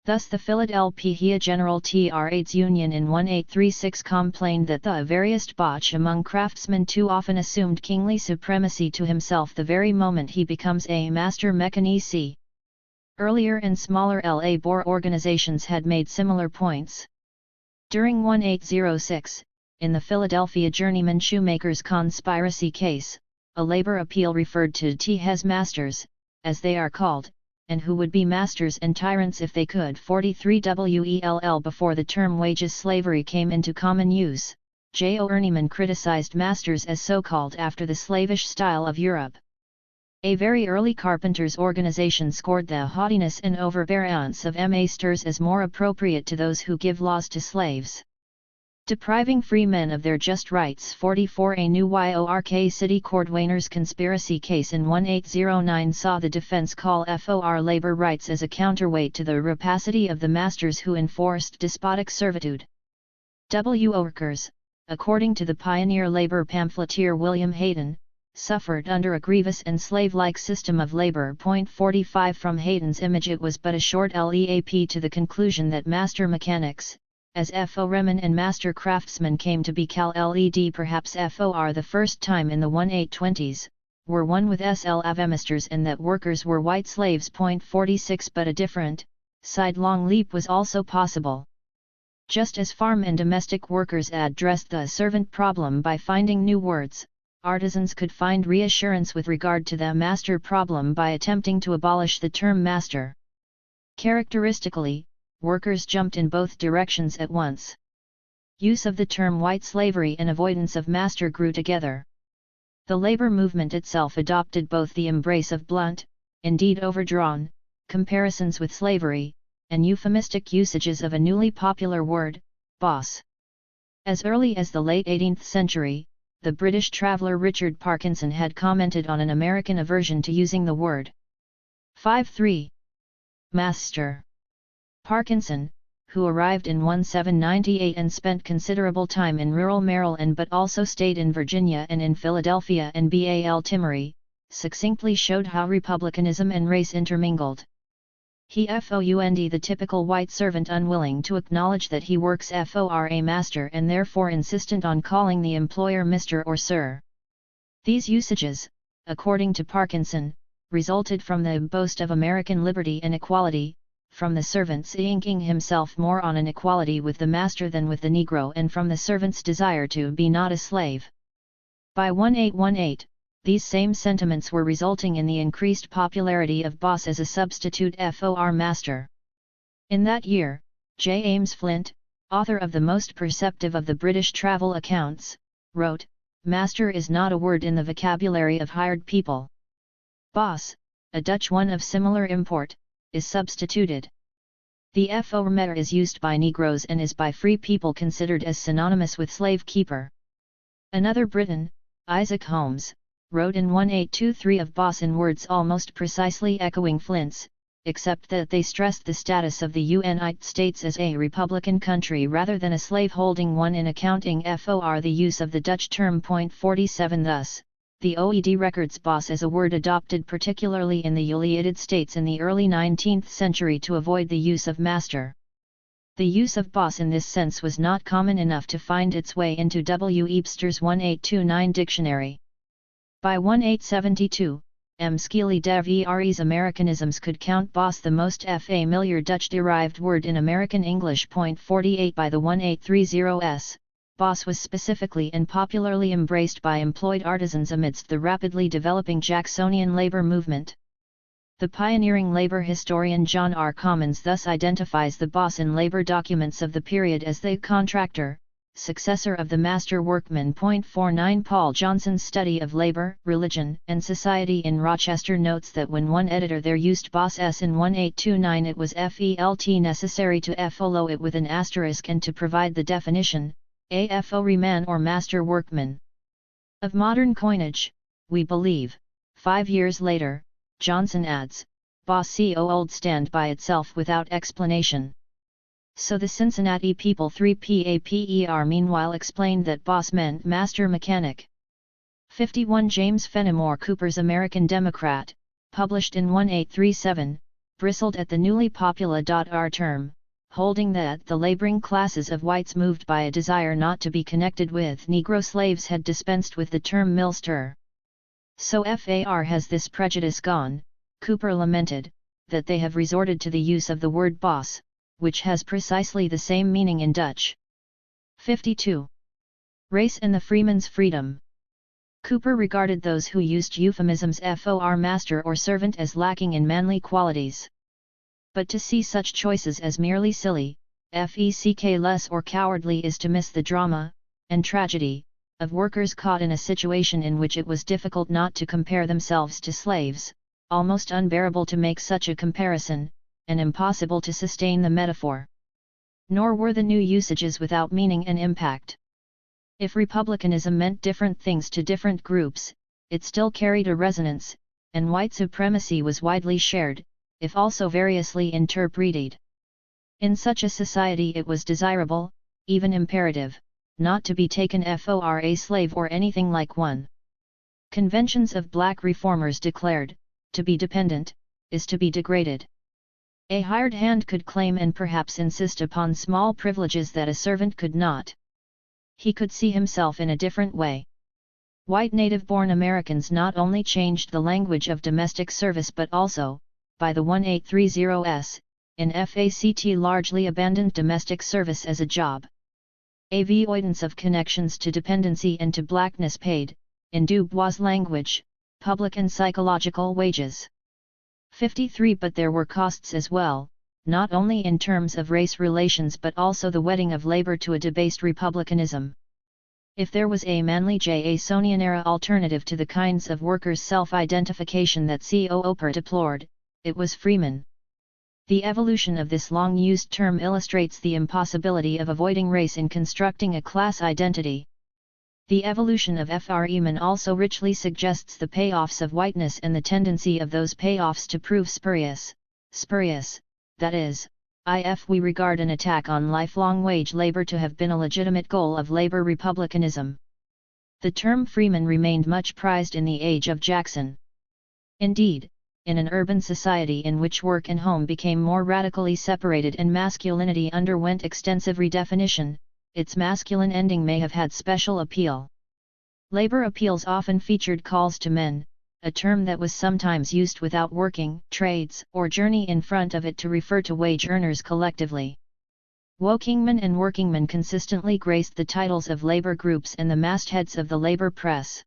Thus the Philadelphia General Trades Union in 1836 complained that the veriest botch among craftsmen too often assumed kingly supremacy to himself the very moment he becomes a master mechanicien. Earlier and smaller labor organizations had made similar points. During 1806, in the Philadelphia Journeyman Shoemakers Conspiracy case, a labor appeal referred to T's masters, as they are called, and who would be masters and tyrants if they could. 43 Well Before the term wages slavery came into common use, journeyman criticized masters as so-called after the slavish style of Europe. A very early carpenters' organization scored the haughtiness and overbearance of masters as more appropriate to those who give laws to slaves, depriving free men of their just rights. 44 A New York City Cordwainers conspiracy case in 1809 saw the defense call for labor rights as a counterweight to the rapacity of the masters who enforced despotic servitude. Workers, according to the pioneer labor pamphleteer William Hayden, suffered under a grievous and slave-like system of labor. 45 From Hayden's image it was but a short leap to the conclusion that master mechanics, as foremen and master craftsmen came to be led perhaps for the first time in the 1820s, were one with slavemasters and that workers were white slaves. 46 But a different, sidelong leap was also possible. Just as farm and domestic workers addressed the servant problem by finding new words, artisans could find reassurance with regard to the master problem by attempting to abolish the term master. Characteristically, workers jumped in both directions at once. Use of the term white slavery and avoidance of master grew together. The labor movement itself adopted both the embrace of blunt, indeed overdrawn, comparisons with slavery, and euphemistic usages of a newly popular word, boss. As early as the late 18th century, the British traveller Richard Parkinson had commented on an American aversion to using the word. 53. Master. Parkinson, who arrived in 1798 and spent considerable time in rural Maryland but also stayed in Virginia and in Philadelphia and Baltimore, succinctly showed how republicanism and race intermingled. He found the typical white servant unwilling to acknowledge that he works for a master and therefore insistent on calling the employer Mr. or Sir. These usages, according to Parkinson, resulted from the boast of American liberty and equality, from the servant seeing himself more on an equality with the master than with the Negro and from the servant's desire to be not a slave. By 1818, these same sentiments were resulting in the increased popularity of boss as a substitute for master. In that year, J. Ames Flint, author of the most perceptive of the British travel accounts, wrote, "Master is not a word in the vocabulary of hired people. Boss, a Dutch one of similar import, is substituted. The for is used by Negroes and is by free people considered as synonymous with slave keeper." Another Briton, Isaac Holmes, wrote in 1823 of boss in words almost precisely echoing Flint's, except that they stressed the status of the United States as a republican country rather than a slave-holding one in accounting for the use of the Dutch term. 47 Thus, the OED records boss as a word adopted particularly in the United States in the early 19th century to avoid the use of master. The use of boss in this sense was not common enough to find its way into W. Eebster's 1829 dictionary. By 1872, M. Skeely de Vries Americanisms could count boss the most familiar Dutch-derived word in American English. 48 By the 1830s, boss was specifically and popularly embraced by employed artisans amidst the rapidly developing Jacksonian labor movement. The pioneering labor historian John R. Commons thus identifies the boss in labor documents of the period as the contractor, successor of the master workman. 49 Paul Johnson's study of labor, religion, and society in Rochester notes that when one editor there used boss s in 1829 it was felt necessary to follow it with an asterisk and to provide the definition, AFO man or master workman. Of modern coinage, we believe, 5 years later, Johnson adds, boss co old stand by itself without explanation. So the Cincinnati People 3PAPER meanwhile explained that boss meant master mechanic. 51 James Fenimore Cooper's American Democrat, published in 1837, bristled at the newly popular term, holding that the laboring classes of whites moved by a desire not to be connected with Negro slaves had dispensed with the term millster. So far has this prejudice gone, Cooper lamented, that they have resorted to the use of the word boss, which has precisely the same meaning in Dutch. 52. Race and the freeman's freedom. Cooper regarded those who used euphemisms for master or servant as lacking in manly qualities. But to see such choices as merely silly, feckless or cowardly is to miss the drama, and tragedy, of workers caught in a situation in which it was difficult not to compare themselves to slaves, almost unbearable to make such a comparison, and impossible to sustain the metaphor. Nor were the new usages without meaning and impact. If republicanism meant different things to different groups, it still carried a resonance, and white supremacy was widely shared, if also variously interpreted. In such a society it was desirable, even imperative, not to be taken for a slave or anything like one. Conventions of black reformers declared, to be dependent, is to be degraded. A hired hand could claim and perhaps insist upon small privileges that a servant could not. He could see himself in a different way. White native-born Americans not only changed the language of domestic service but also, by the 1830s, in fact largely abandoned domestic service as a job. Avoidance of connections to dependency and to blackness paid, in Du Bois' language, public and psychological wages. 53 But there were costs as well, not only in terms of race relations but also the wedding of labor to a debased republicanism. If there was a manly Jasonian-era alternative to the kinds of workers' self-identification that Cooper deplored, it was freeman. The evolution of this long-used term illustrates the impossibility of avoiding race in constructing a class identity. The evolution of freeman also richly suggests the payoffs of whiteness and the tendency of those payoffs to prove spurious, that is, if we regard an attack on lifelong wage labor to have been a legitimate goal of labor republicanism. The term freeman remained much prized in the age of Jackson. Indeed, in an urban society in which work and home became more radically separated and masculinity underwent extensive redefinition, its masculine ending may have had special appeal. Labor appeals often featured calls to men, a term that was sometimes used without working, trades, or journey in front of it to refer to wage earners collectively. Workingmen and workingmen consistently graced the titles of labor groups and the mastheads of the labor press.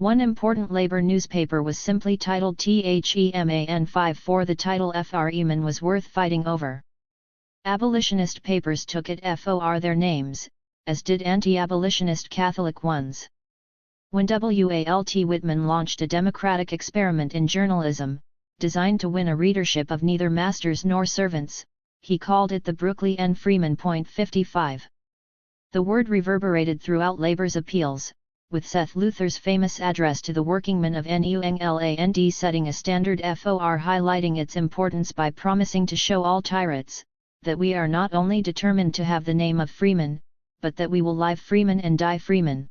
One important labor newspaper was simply titled THEMAN 5, the title FR was worth fighting over. Abolitionist papers took it for their names, as did anti-abolitionist Catholic ones. When Walt Whitman launched a democratic experiment in journalism, designed to win a readership of neither masters nor servants, he called it the Brooklyn N. Freeman .55. The word reverberated throughout labor's appeals, with Seth Luther's famous address to the workingmen of New England setting a standard for highlighting its importance by promising to show all tyrants, that we are not only determined to have the name of freeman, but that we will live freemen and die freemen.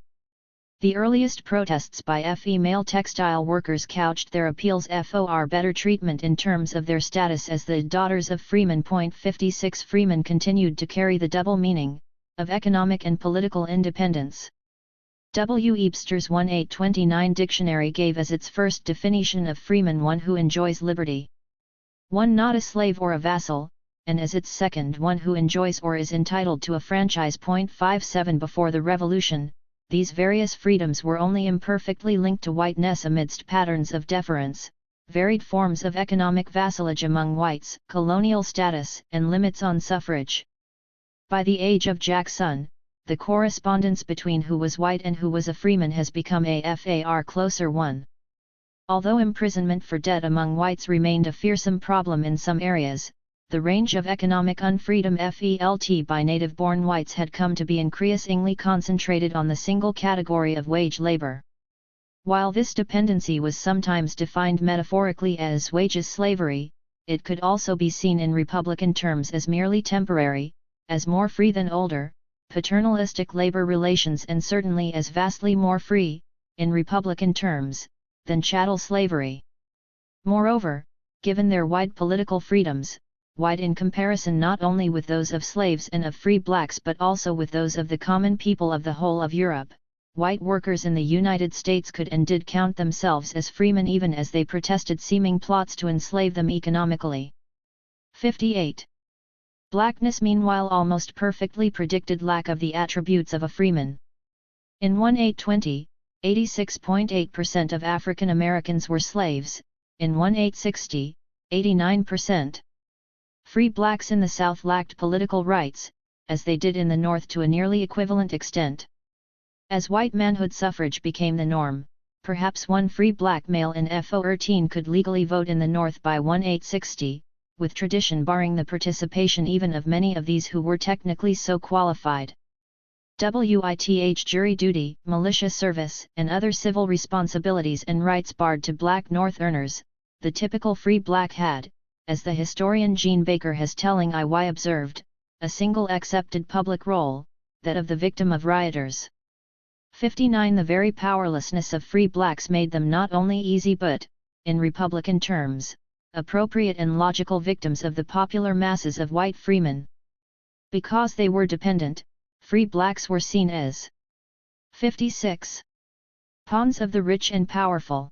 The earliest protests by male textile workers couched their appeals for better treatment in terms of their status as the daughters of freemen. 56 Freemen continued to carry the double meaning, of economic and political independence. Webster's 1829 dictionary gave as its first definition of freeman one who enjoys liberty. One not a slave or a vassal, and as its second one who enjoys or is entitled to a franchise. 57 Before the Revolution, these various freedoms were only imperfectly linked to whiteness amidst patterns of deference, varied forms of economic vassalage among whites, colonial status, and limits on suffrage. By the age of Jackson, the correspondence between who was white and who was a freeman has become a far closer one. Although imprisonment for debt among whites remained a fearsome problem in some areas, the range of economic unfreedom felt by native-born whites had come to be increasingly concentrated on the single category of wage labor. While this dependency was sometimes defined metaphorically as wages slavery, it could also be seen in Republican terms as merely temporary, as more free than older, paternalistic labor relations, and certainly as vastly more free, in Republican terms, than chattel slavery. Moreover, given their wide political freedoms, wide in comparison not only with those of slaves and of free blacks but also with those of the common people of the whole of Europe, white workers in the United States could and did count themselves as freemen even as they protested seeming plots to enslave them economically. 58. Blackness meanwhile almost perfectly predicted lack of the attributes of a freeman. In 1820, 86.8% of African Americans were slaves, in 1860, 89%. Free blacks in the South lacked political rights, as they did in the North to a nearly equivalent extent. As white manhood suffrage became the norm, perhaps one free black male in 14 could legally vote in the North by 1860, with tradition barring the participation even of many of these who were technically so qualified. With jury duty, militia service, and other civil responsibilities and rights barred to black Northerners, the typical free black had, as the historian Jean Baker has telling IY observed, a single accepted public role, that of the victim of rioters. 59 The very powerlessness of free blacks made them not only easy but, in Republican terms, appropriate and logical victims of the popular masses of white freemen. Because they were dependent, free blacks were seen as 56. Pawns of the rich and powerful.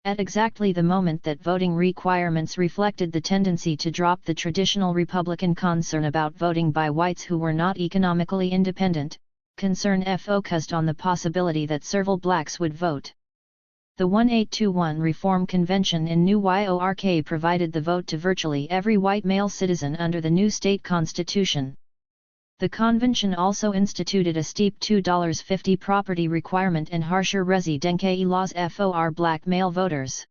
At exactly the moment that voting requirements reflected the tendency to drop the traditional Republican concern about voting by whites who were not economically independent, concern focused on the possibility that several blacks would vote. The 1821 Reform Convention in New York provided the vote to virtually every white male citizen under the new state constitution. The convention also instituted a steep $2.50 property requirement and harsher residence laws for black male voters.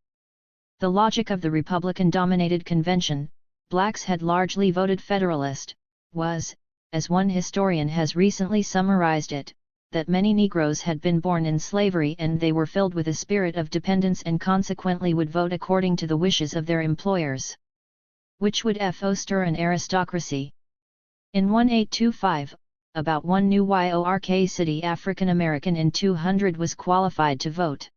The logic of the Republican-dominated convention, blacks had largely voted Federalist, was, as one historian has recently summarized it, that many Negroes had been born in slavery and they were filled with a spirit of dependence and consequently would vote according to the wishes of their employers, which would foster an aristocracy. In 1825, about one New York City African American in 200 was qualified to vote.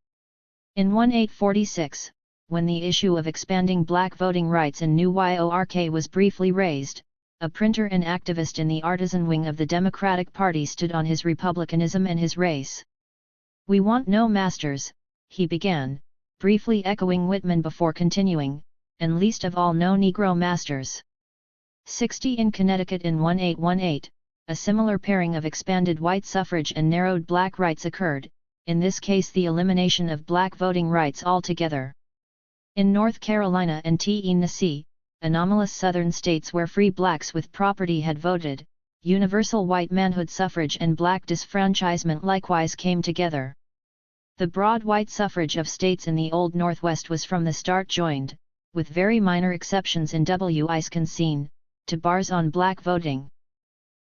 In 1846, when the issue of expanding black voting rights in New York was briefly raised, a printer and activist in the artisan wing of the Democratic Party stood on his republicanism and his race. "We want no masters," he began, briefly echoing Whitman before continuing, "and least of all no Negro masters." 60 In Connecticut in 1818, a similar pairing of expanded white suffrage and narrowed black rights occurred, in this case the elimination of black voting rights altogether. In North Carolina and Tennessee, anomalous southern states where free blacks with property had voted, universal white manhood suffrage and black disfranchisement likewise came together. The broad white suffrage of states in the Old Northwest was from the start joined, with very minor exceptions in Wisconsin, to bars on black voting.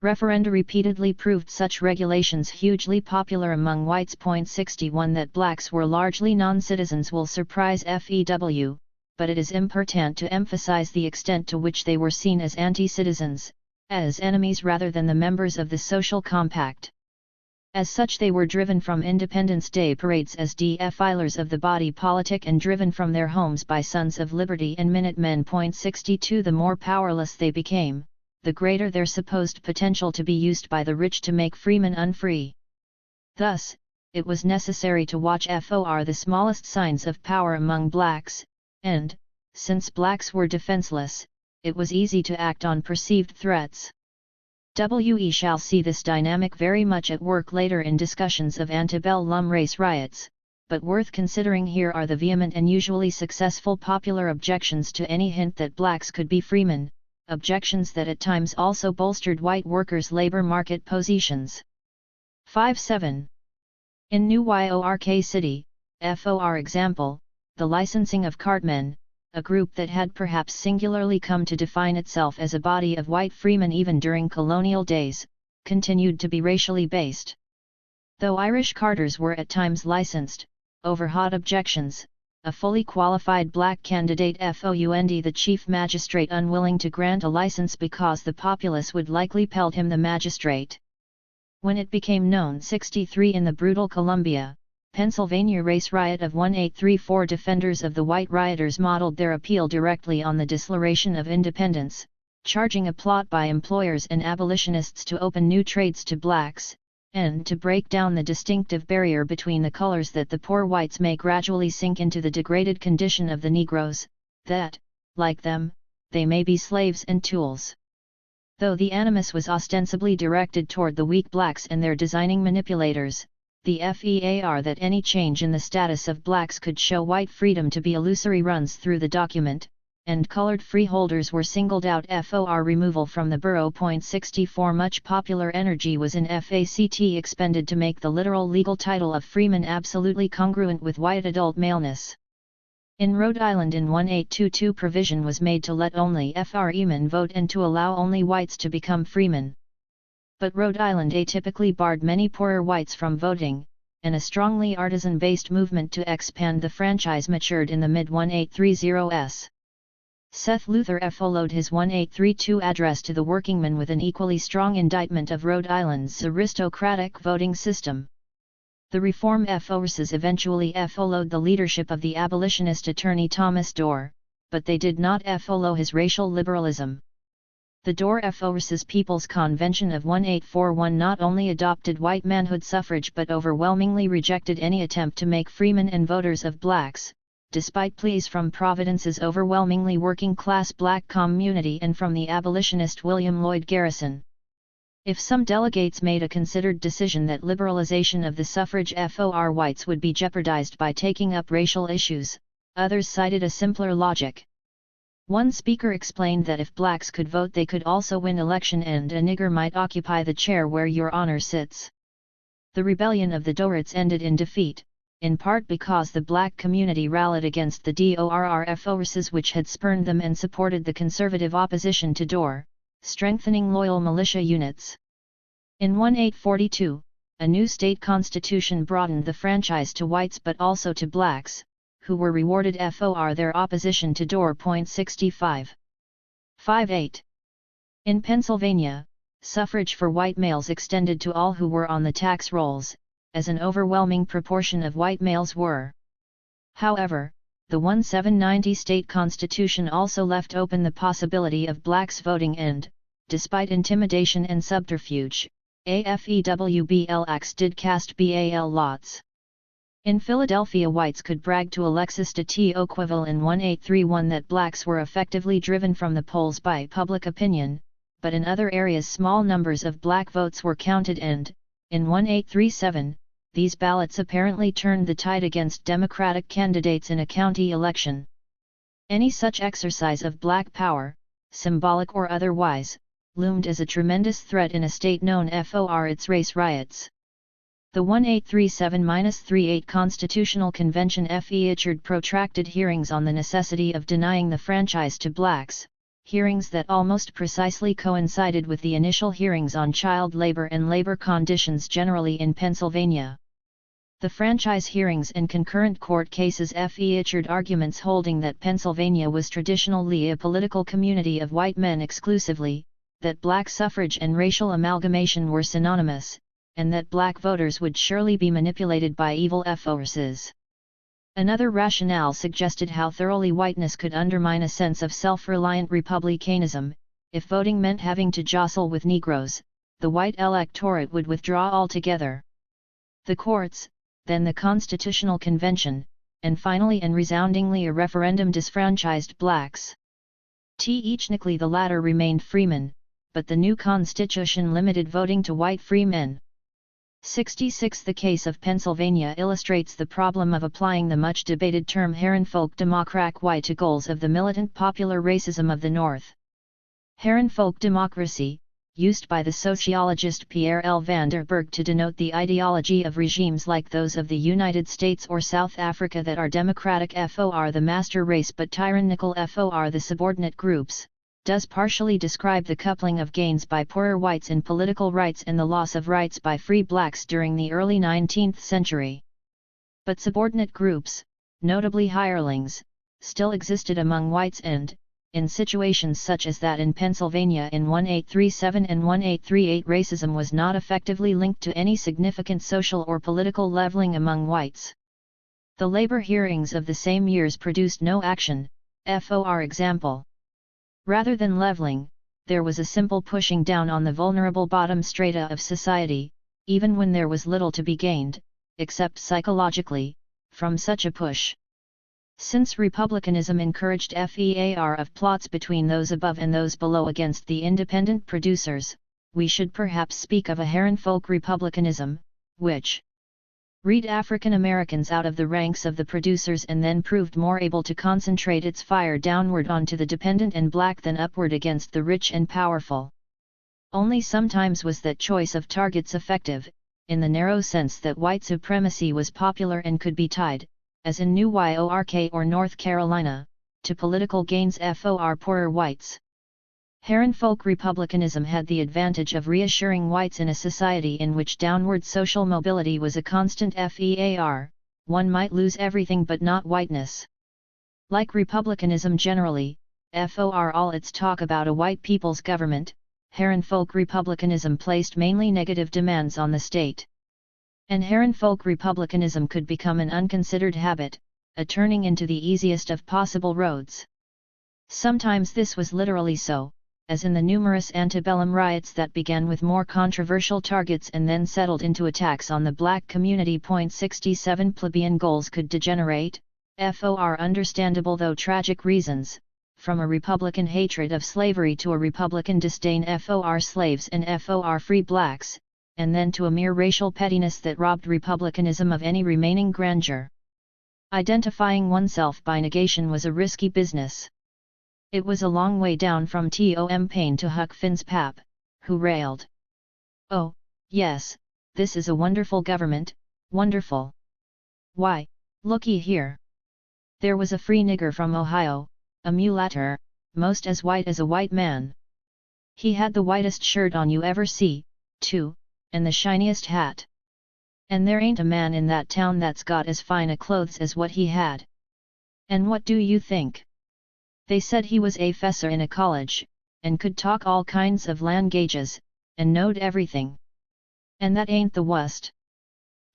Referenda repeatedly proved such regulations hugely popular among whites. 61 That blacks were largely non-citizens will surprise FEW, but it is important to emphasize the extent to which they were seen as anti-citizens, as enemies rather than the members of the social compact. As such they were driven from Independence Day parades as defilers of the body politic and driven from their homes by Sons of Liberty and Minutemen. 62 The more powerless they became, the greater their supposed potential to be used by the rich to make freemen unfree. Thus, it was necessary to watch for the smallest signs of power among blacks, and, since blacks were defenseless, it was easy to act on perceived threats. We shall see this dynamic very much at work later in discussions of antebellum race riots, but worth considering here are the vehement and usually successful popular objections to any hint that blacks could be freemen, objections that at times also bolstered white workers' labor market positions. 5-7. In New York City, for example, the licensing of cartmen, a group that had perhaps singularly come to define itself as a body of white freemen even during colonial days, continued to be racially based. Though Irish carters were at times licensed, over hot objections, a fully qualified black candidate found the chief magistrate unwilling to grant a license because the populace would likely pelt him the magistrate. When it became known 63 in the brutal Columbia, Pennsylvania race riot of 1834, defenders of the white rioters modeled their appeal directly on the Declaration of Independence, charging a plot by employers and abolitionists to open new trades to blacks, and to break down the distinctive barrier between the colors that the poor whites may gradually sink into the degraded condition of the Negroes, that, like them, they may be slaves and tools. Though the animus was ostensibly directed toward the weak blacks and their designing manipulators, the FEAR that any change in the status of blacks could show white freedom to be illusory runs through the document, and colored freeholders were singled out for removal from the borough. 64 Much popular energy was in fact expended to make the literal legal title of freeman absolutely congruent with white adult maleness. In Rhode Island in 1822 provision was made to let only freemen vote and to allow only whites to become freemen. But Rhode Island atypically barred many poorer whites from voting, and a strongly artisan-based movement to expand the franchise matured in the mid-1830s. Seth Luther followed his 1832 address to the workingmen with an equally strong indictment of Rhode Island's aristocratic voting system. The reform forces eventually followed the leadership of the abolitionist attorney Thomas Dorr, but they did not follow his racial liberalism. The Dorr forces People's Convention of 1841 not only adopted white manhood suffrage but overwhelmingly rejected any attempt to make freemen and voters of blacks, despite pleas from Providence's overwhelmingly working-class black community and from the abolitionist William Lloyd Garrison. If some delegates made a considered decision that liberalization of the suffrage for whites would be jeopardized by taking up racial issues, others cited a simpler logic. One speaker explained that if blacks could vote they could also win election and a nigger might occupy the chair where your honor sits. The rebellion of the Dorrits ended in defeat, in part because the black community rallied against the Dorr forces which had spurned them and supported the conservative opposition to Dorr, strengthening loyal militia units. In 1842, a new state constitution broadened the franchise to whites but also to blacks, who were rewarded for their opposition to Dorr. 65. 5-8. In Pennsylvania, suffrage for white males extended to all who were on the tax rolls, as an overwhelming proportion of white males were. However, the 1790 state constitution also left open the possibility of blacks voting and, despite intimidation and subterfuge, AFEWBLX did cast BAL lots. In Philadelphia, whites could brag to Alexis de Tocqueville in 1831 that blacks were effectively driven from the polls by public opinion, but in other areas small numbers of black votes were counted and, in 1837, these ballots apparently turned the tide against Democratic candidates in a county election. Any such exercise of black power, symbolic or otherwise, loomed as a tremendous threat in a state known for its race riots. The 1837-38 Constitutional Convention featured protracted hearings on the necessity of denying the franchise to blacks, hearings that almost precisely coincided with the initial hearings on child labor and labor conditions generally in Pennsylvania. The franchise hearings and concurrent court cases featured arguments holding that Pennsylvania was traditionally a political community of white men exclusively, that black suffrage and racial amalgamation were synonymous, and that black voters would surely be manipulated by evil forces. Another rationale suggested how thoroughly whiteness could undermine a sense of self-reliant republicanism. If voting meant having to jostle with Negroes, the white electorate would withdraw altogether. The courts, then the Constitutional Convention, and finally and resoundingly a referendum disfranchised blacks. Technically the latter remained freemen, but the new constitution limited voting to white freemen. 66 The case of Pennsylvania illustrates the problem of applying the much-debated term Herrenvolk Demokratie to goals of the militant popular racism of the North. Herrenvolk democracy, used by the sociologist Pierre L. van der Burg to denote the ideology of regimes like those of the United States or South Africa that are democratic for the master race but tyrannical for the subordinate groups, does partially describe the coupling of gains by poorer whites in political rights and the loss of rights by free blacks during the early 19th century. But subordinate groups, notably hirelings, still existed among whites and, in situations such as that in Pennsylvania in 1837 and 1838, racism was not effectively linked to any significant social or political leveling among whites. The labor hearings of the same years produced no action, for example. Rather than leveling, there was a simple pushing down on the vulnerable bottom strata of society, even when there was little to be gained, except psychologically, from such a push. Since republicanism encouraged FEAR of plots between those above and those below against the independent producers, we should perhaps speak of a Herrenvolk republicanism, which read African Americans out of the ranks of the producers and then proved more able to concentrate its fire downward onto the dependent and black than upward against the rich and powerful. Only sometimes was that choice of targets effective, in the narrow sense that white supremacy was popular and could be tied, as in New York or North Carolina, to political gains for poorer whites. Herrenvolk republicanism had the advantage of reassuring whites in a society in which downward social mobility was a constant FEAR, one might lose everything but not whiteness. Like republicanism generally, for all its talk about a white people's government, Herrenvolk republicanism placed mainly negative demands on the state. And Herrenvolk republicanism could become an unconsidered habit, a turning into the easiest of possible roads. Sometimes this was literally so, as in the numerous antebellum riots that began with more controversial targets and then settled into attacks on the black community. 67 Plebeian goals could degenerate, for understandable though tragic reasons, from a Republican hatred of slavery to a Republican disdain for slaves and for free blacks, and then to a mere racial pettiness that robbed republicanism of any remaining grandeur. Identifying oneself by negation was a risky business. It was a long way down from Tom Paine to Huck Finn's pap, who railed, "Oh, yes, this is a wonderful government, wonderful. Why, looky here. There was a free nigger from Ohio, a mulatter, most as white as a white man. He had the whitest shirt on you ever see, too, and the shiniest hat. And there ain't a man in that town that's got as fine a clothes as what he had. And what do you think? They said he was a fessor in a college, and could talk all kinds of languages, and knowed everything. And that ain't the wust.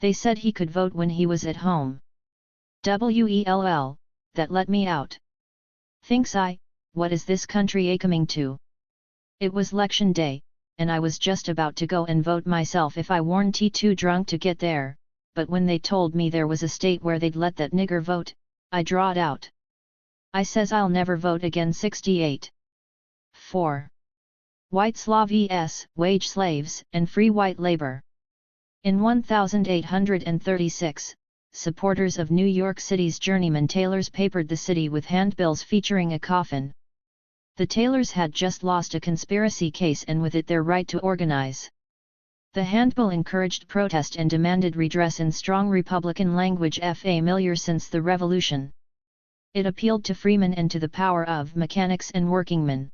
They said he could vote when he was at home. Well, that let me out. Thinks I, what is this country a-coming to? It was 'lection day, and I was just about to go and vote myself if I warn't too drunk to get there, but when they told me there was a state where they'd let that nigger vote, I drawed out. I says I'll never vote again. 68. 4. White slaves, wage slaves, and free white labor. In 1836, supporters of New York City's journeyman tailors papered the city with handbills featuring a coffin. The tailors had just lost a conspiracy case and with it their right to organize. The handbill encouraged protest and demanded redress in strong Republican language familiar since the Revolution. It appealed to freemen and to the power of mechanics and workingmen.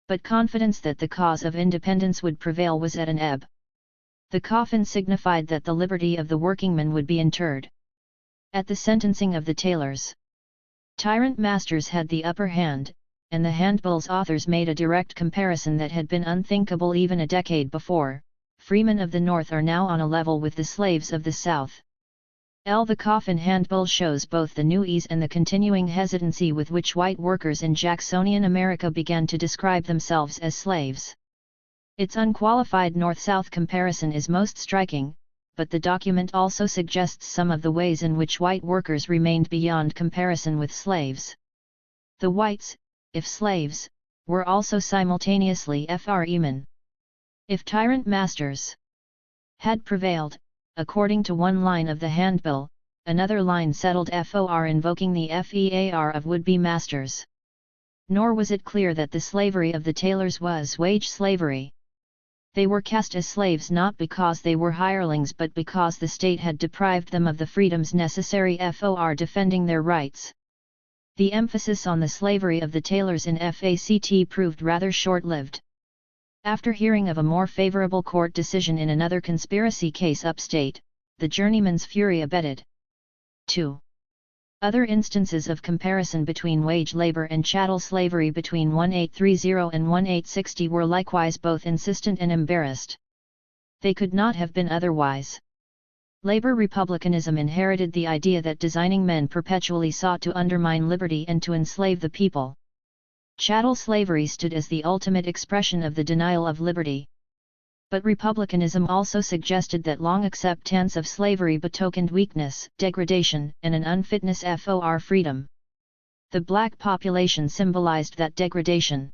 But confidence that the cause of independence would prevail was at an ebb. The coffin signified that the liberty of the workingmen would be interred. At the sentencing of the tailors, tyrant masters had the upper hand, and the handbill's authors made a direct comparison that had been unthinkable even a decade before: freemen of the North are now on a level with the slaves of the South. The coffin handbill shows both the new ease and the continuing hesitancy with which white workers in Jacksonian America began to describe themselves as slaves. Its unqualified North-South comparison is most striking, but the document also suggests some of the ways in which white workers remained beyond comparison with slaves. The whites, if slaves, were also simultaneously freemen. If tyrant masters had prevailed, according to one line of the handbill, another line settled FOR invoking the FEAR of would-be masters. Nor was it clear that the slavery of the tailors was wage slavery. They were cast as slaves not because they were hirelings but because the state had deprived them of the freedoms necessary for defending their rights. The emphasis on the slavery of the tailors in FACT proved rather short-lived. After hearing of a more favorable court decision in another conspiracy case upstate, the journeyman's fury abated. 2. Other instances of comparison between wage labor and chattel slavery between 1830 and 1860 were likewise both insistent and embarrassed. They could not have been otherwise. Labor republicanism inherited the idea that designing men perpetually sought to undermine liberty and to enslave the people. Chattel slavery stood as the ultimate expression of the denial of liberty. But republicanism also suggested that long acceptance of slavery betokened weakness, degradation, and an unfitness for freedom. The black population symbolized that degradation.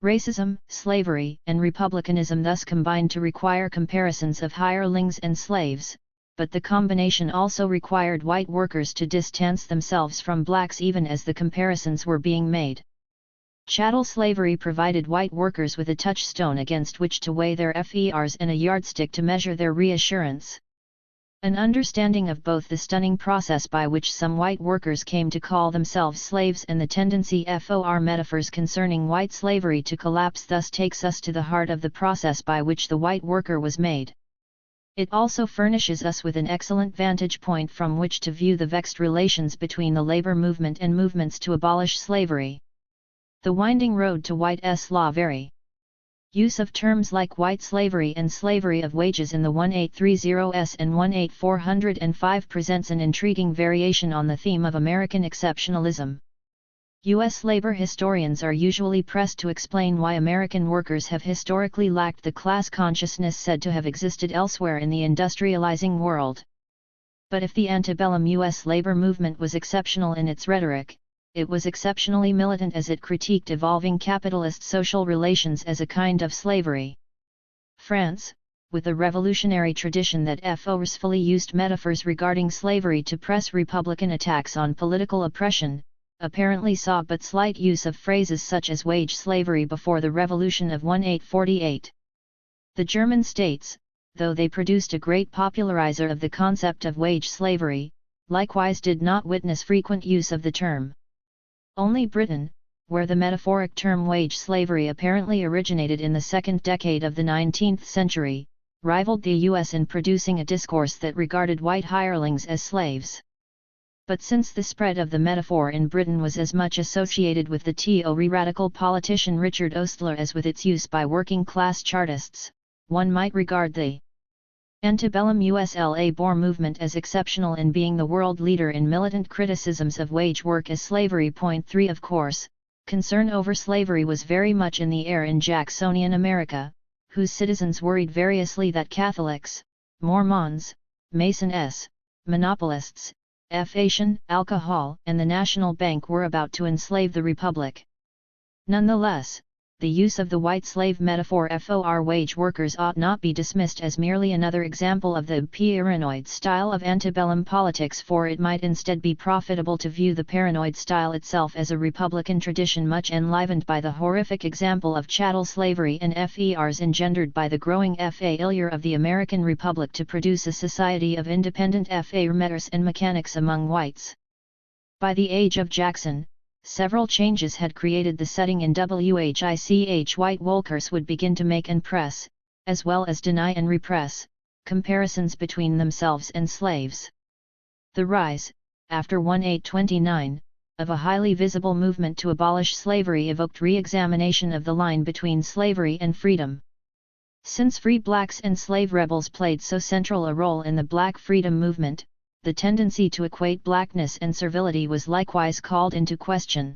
Racism, slavery, and republicanism thus combined to require comparisons of hirelings and slaves, but the combination also required white workers to distance themselves from blacks even as the comparisons were being made. Chattel slavery provided white workers with a touchstone against which to weigh their FERs and a yardstick to measure their reassurance. An understanding of both the stunning process by which some white workers came to call themselves slaves and the tendency for metaphors concerning white slavery to collapse thus takes us to the heart of the process by which the white worker was made. It also furnishes us with an excellent vantage point from which to view the vexed relations between the labor movement and movements to abolish slavery. The winding road to whiteness law vary. Use of terms like white slavery and slavery of wages in the 1830s and 18405 presents an intriguing variation on the theme of American exceptionalism. U.S. labor historians are usually pressed to explain why American workers have historically lacked the class consciousness said to have existed elsewhere in the industrializing world. But if the antebellum U.S. labor movement was exceptional in its rhetoric, it was exceptionally militant as it critiqued evolving capitalist social relations as a kind of slavery. France, with a revolutionary tradition that forcefully used metaphors regarding slavery to press Republican attacks on political oppression, apparently saw but slight use of phrases such as wage slavery before the Revolution of 1848. The German states, though they produced a great popularizer of the concept of wage slavery, likewise did not witness frequent use of the term. Only Britain, where the metaphoric term wage slavery apparently originated in the second decade of the 19th century, rivaled the U.S. in producing a discourse that regarded white hirelings as slaves. But since the spread of the metaphor in Britain was as much associated with the Tory radical politician Richard Ostler as with its use by working-class Chartists, one might regard the antebellum U.S. labor movement as exceptional in being the world leader in militant criticisms of wage work as slavery. Point 3 Of course, concern over slavery was very much in the air in Jacksonian America, whose citizens worried variously that Catholics, Mormons, Masons, monopolists, Asian, alcohol, and the National Bank were about to enslave the Republic. Nonetheless, the use of the white slave metaphor for wage workers ought not be dismissed as merely another example of the paranoid style of antebellum politics, for it might instead be profitable to view the paranoid style itself as a Republican tradition much enlivened by the horrific example of chattel slavery and FERs engendered by the growing failure of the American Republic to produce a society of independent FERmeters and mechanics among whites. By the age of Jackson, several changes had created the setting in which white workers would begin to make and press, as well as deny and repress, comparisons between themselves and slaves. The rise, after 1829, of a highly visible movement to abolish slavery evoked re-examination of the line between slavery and freedom. Since free blacks and slave rebels played so central a role in the Black freedom movement, the tendency to equate blackness and servility was likewise called into question.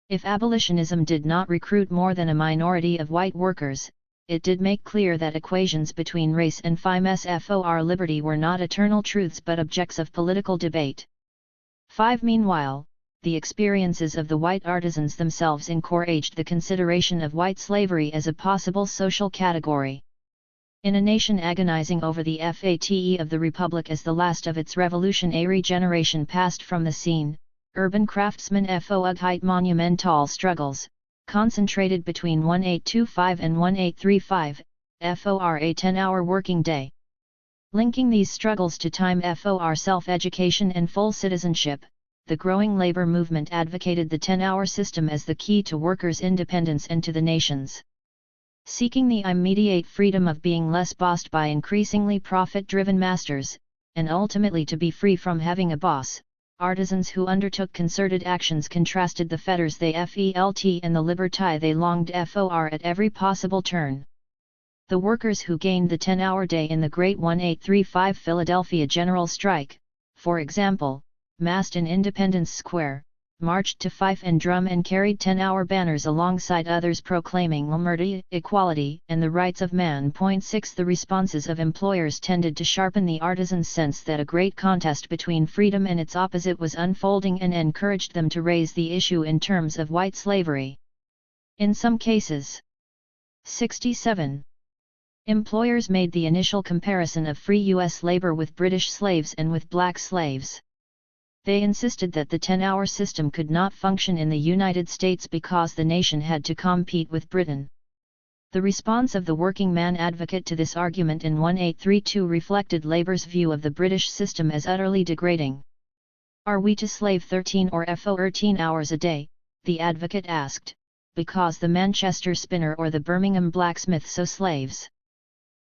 If abolitionism did not recruit more than a minority of white workers, it did make clear that equations between race and whiteness for liberty were not eternal truths but objects of political debate. 5. Meanwhile, the experiences of the white artisans themselves encouraged the consideration of white slavery as a possible social category. In a nation agonizing over the fate of the Republic as the last of its revolutionary generation passed from the scene, urban craftsmen height monumental struggles, concentrated between 1825 and 1835, for a 10-hour working day. Linking these struggles to time for self-education and full citizenship, the growing labor movement advocated the 10-hour system as the key to workers' independence and to the nation's. Seeking the immediate freedom of being less bossed by increasingly profit-driven masters, and ultimately to be free from having a boss, artisans who undertook concerted actions contrasted the fetters they felt and the liberty they longed for at every possible turn. The workers who gained the 10-hour day in the Great 1835 Philadelphia General Strike, for example, massed in Independence Square, marched to fife and drum and carried 10-hour banners alongside others proclaiming liberty, equality, and the rights of man. 6. The responses of employers tended to sharpen the artisans' sense that a great contest between freedom and its opposite was unfolding and encouraged them to raise the issue in terms of white slavery. In some cases. 67. Employers made the initial comparison of free U.S. labor with British slaves and with black slaves. They insisted that the 10-hour system could not function in the United States because the nation had to compete with Britain. The response of the working man advocate to this argument in 1832 reflected labor's view of the British system as utterly degrading. Are we to slave 13 or 14 hours a day, the advocate asked, because the Manchester spinner or the Birmingham blacksmith so slaves?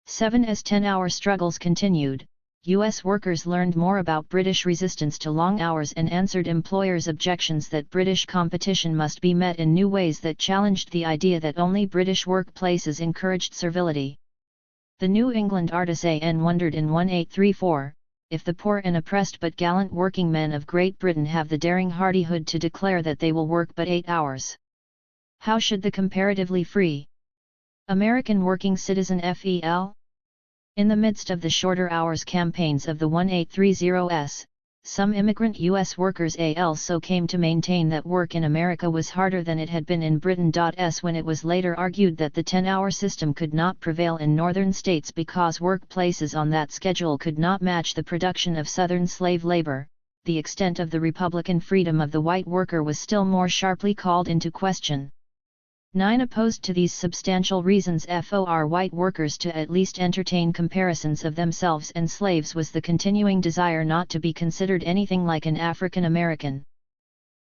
7. As 10-hour struggles continued, U.S. workers learned more about British resistance to long hours and answered employers' objections that British competition must be met in new ways that challenged the idea that only British workplaces encouraged servility. The New England Artisan wondered in 1834, if the poor and oppressed but gallant working men of Great Britain have the daring hardihood to declare that they will work but 8 hours. How should the comparatively free American working citizen feel? In the midst of the shorter hours campaigns of the 1830s, some immigrant U.S. workers also came to maintain that work in America was harder than it had been in Britain. When it was later argued that the 10-hour system could not prevail in northern states because workplaces on that schedule could not match the production of southern slave labor, the extent of the Republican freedom of the white worker was still more sharply called into question. 9. Opposed to these substantial reasons for white workers to at least entertain comparisons of themselves and slaves was the continuing desire not to be considered anything like an African American.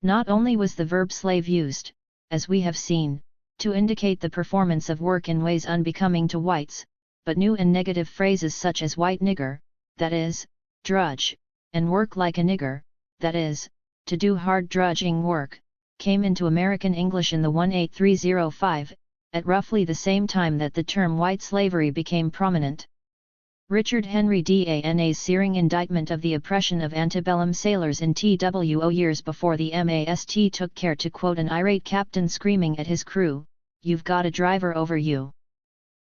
Not only was the verb slave used, as we have seen, to indicate the performance of work in ways unbecoming to whites, but new and negative phrases such as white nigger, that is, drudge, and work like a nigger, that is, to do hard drudging work, came into American English in the 1830s, at roughly the same time that the term white slavery became prominent. Richard Henry Dana's searing indictment of the oppression of antebellum sailors in TWO years before the MAST took care to quote an irate captain screaming at his crew, "You've got a driver over you.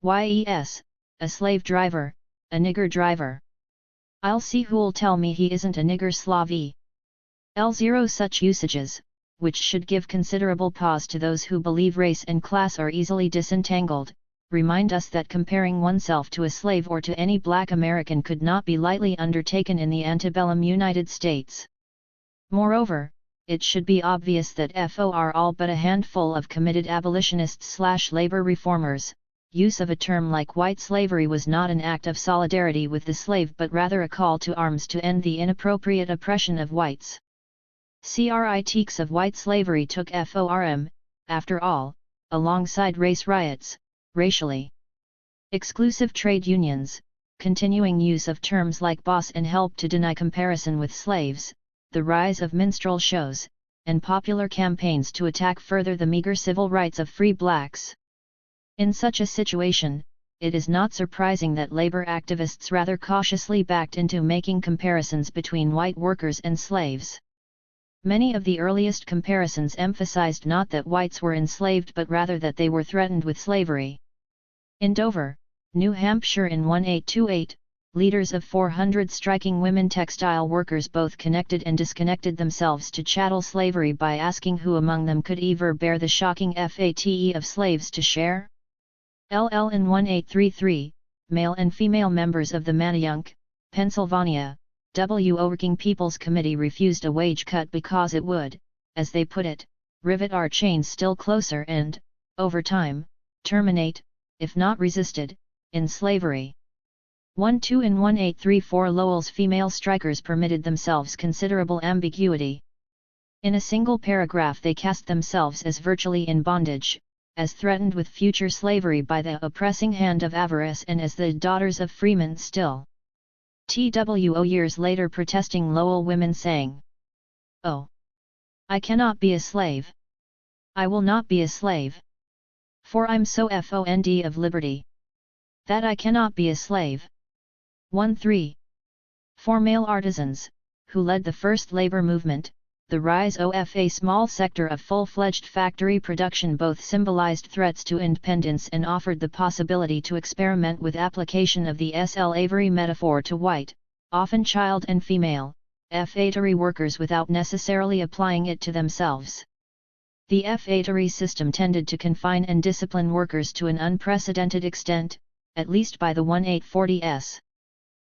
Yes, a slave driver, a nigger driver. I'll see who'll tell me he isn't a nigger slavey." 0 Such usages, which should give considerable pause to those who believe race and class are easily disentangled, remind us that comparing oneself to a slave or to any black American could not be lightly undertaken in the antebellum United States. Moreover, it should be obvious that for all but a handful of committed abolitionists/labor reformers, use of a term like white slavery was not an act of solidarity with the slave but rather a call to arms to end the inappropriate oppression of whites. Critiques of white slavery took FORM, after all, alongside race riots, racially exclusive trade unions, continuing use of terms like boss and help to deny comparison with slaves, the rise of minstrel shows, and popular campaigns to attack further the meager civil rights of free blacks. In such a situation, it is not surprising that labor activists rather cautiously backed into making comparisons between white workers and slaves. Many of the earliest comparisons emphasized not that whites were enslaved but rather that they were threatened with slavery. In Dover, New Hampshire in 1828, leaders of 400 striking women textile workers both connected and disconnected themselves to chattel slavery by asking who among them could ever bear the shocking fate of slaves to share. LL in 1833, male and female members of the Manayunk, Pennsylvania, Working People's Committee refused a wage cut because it would, as they put it, rivet our chains still closer and, over time, terminate, if not resisted, in slavery. 1-2 in 1834 Lowell's female strikers permitted themselves considerable ambiguity. In a single paragraph they cast themselves as virtually in bondage, as threatened with future slavery by the oppressing hand of avarice and as the daughters of freemen still. TWO years later protesting Lowell women sang, "Oh! I cannot be a slave. I will not be a slave. For I'm so fond of liberty, that I cannot be a slave." 1-3. For male artisans, who led the first labor movement, the rise of a small sector of full-fledged factory production both symbolized threats to independence and offered the possibility to experiment with application of the slavery metaphor to white, often child and female, factory workers without necessarily applying it to themselves. The factory system tended to confine and discipline workers to an unprecedented extent, at least by the 1840s.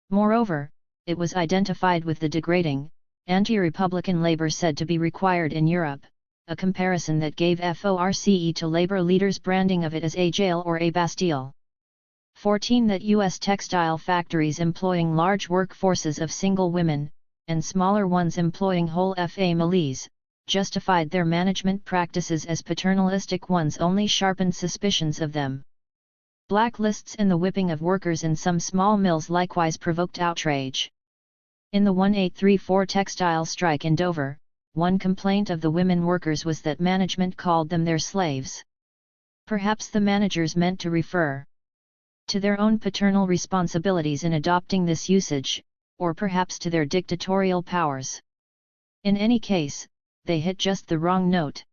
Moreover, it was identified with the degrading, anti-republican labor said to be required in Europe, a comparison that gave force to labor leaders' branding of it as a jail or a Bastille. 14 That U.S. textile factories employing large workforces of single women, and smaller ones employing whole families, justified their management practices as paternalistic ones only sharpened suspicions of them. Blacklists and the whipping of workers in some small mills likewise provoked outrage. In the 1834 textile strike in Dover, one complaint of the women workers was that management called them their slaves. Perhaps the managers meant to refer to their own paternal responsibilities in adopting this usage, or perhaps to their dictatorial powers. In any case, they hit just the wrong note.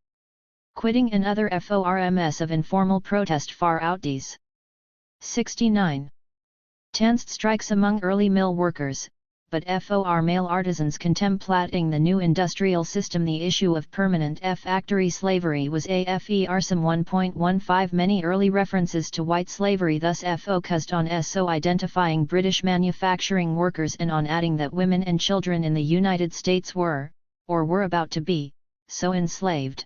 Quitting and other forms of informal protest far outdies. 69. Tensed strikes among early mill workers, but for male artisans contemplating the new industrial system. The issue of permanent factory slavery was some 1.15. Many early references to white slavery thus focused on identifying British manufacturing workers and on adding that women and children in the United States were, or were about to be, so enslaved.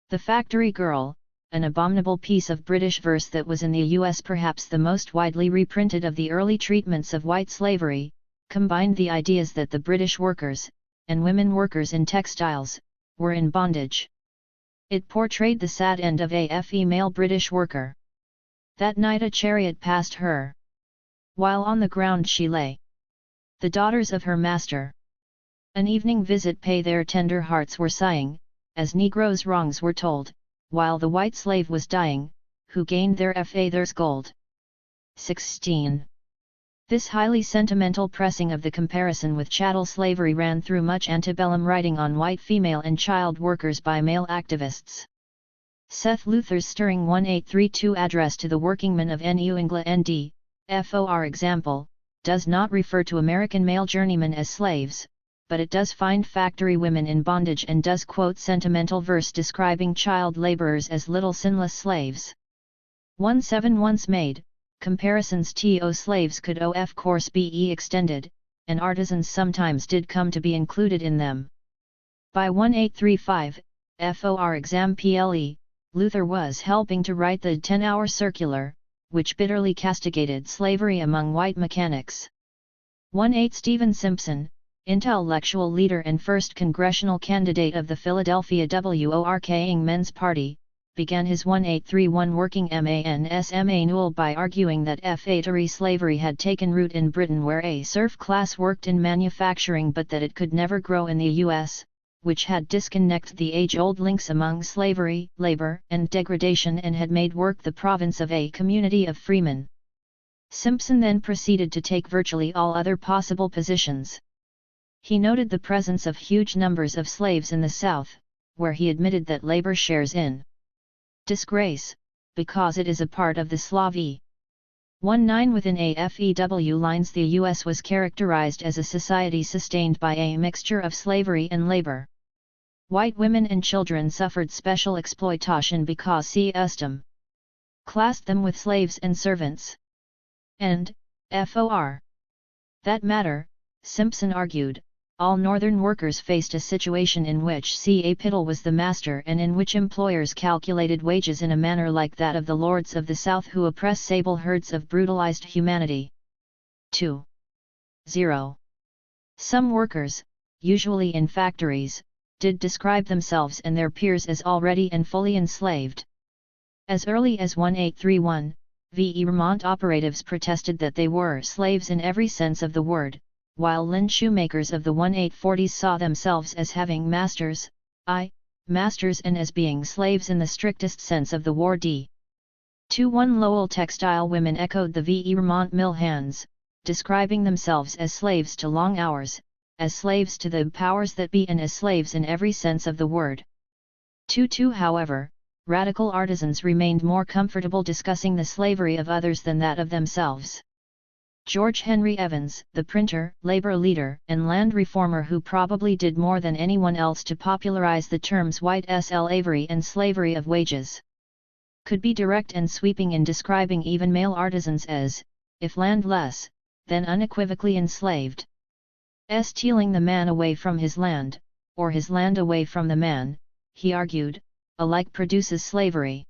The Factory Girl, an abominable piece of British verse that was in the U.S. perhaps the most widely reprinted of the early treatments of white slavery, combined the ideas that the British workers, and women workers in textiles, were in bondage. It portrayed the sad end of a female British worker. That night a chariot passed her. While on the ground she lay. The daughters of her master. An evening visit pay their tender hearts were sighing, as Negroes' wrongs were told, while the white slave was dying, who gained their father's gold. 16. This highly sentimental pressing of the comparison with chattel slavery ran through much antebellum writing on white female and child workers by male activists. Seth Luther's stirring 1832 address to the workingmen of New England, for example, does not refer to American male journeymen as slaves, but it does find factory women in bondage and does quote sentimental verse describing child laborers as little sinless slaves. 1:7 Once made, comparisons to slaves could of course be extended, and artisans sometimes did come to be included in them. By 1835, for example, Luther was helping to write the 10-hour circular, which bitterly castigated slavery among white mechanics. 18 Stephen Simpson, intellectual leader and first congressional candidate of the Philadelphia Working Men's Party, began his 1831 working man's manual by arguing that factory slavery had taken root in Britain where a serf class worked in manufacturing but that it could never grow in the U.S., which had disconnected the age-old links among slavery, labor, and degradation and had made work the province of a community of freemen. Simpson then proceeded to take virtually all other possible positions. He noted the presence of huge numbers of slaves in the South, where he admitted that labor shares in disgrace, because it is a part of the Slavery. 19 Within AFEW lines the U.S. was characterized as a society sustained by a mixture of slavery and labor. White women and children suffered special exploitation because custom classed them with slaves and servants. And, for that matter, Simpson argued, all Northern workers faced a situation in which capital was the master and in which employers calculated wages in a manner like that of the lords of the South who oppress sable herds of brutalized humanity. 2.0. Some workers, usually in factories, did describe themselves and their peers as already and fully enslaved. As early as 1831, Vermont operatives protested that they were slaves in every sense of the word, while Lynn shoemakers of the 1840s saw themselves as having masters and as being slaves in the strictest sense of the word. 2:1 Lowell textile women echoed the Vermont mill hands, describing themselves as slaves to long hours, as slaves to the powers that be and as slaves in every sense of the word. 2:2 However, radical artisans remained more comfortable discussing the slavery of others than that of themselves. George Henry Evans, the printer, labor leader, and land reformer who probably did more than anyone else to popularize the terms white slavery and slavery of wages, could be direct and sweeping in describing even male artisans as, if landless, then unequivocally enslaved. Stealing the man away from his land, or his land away from the man, he argued, alike produces slavery.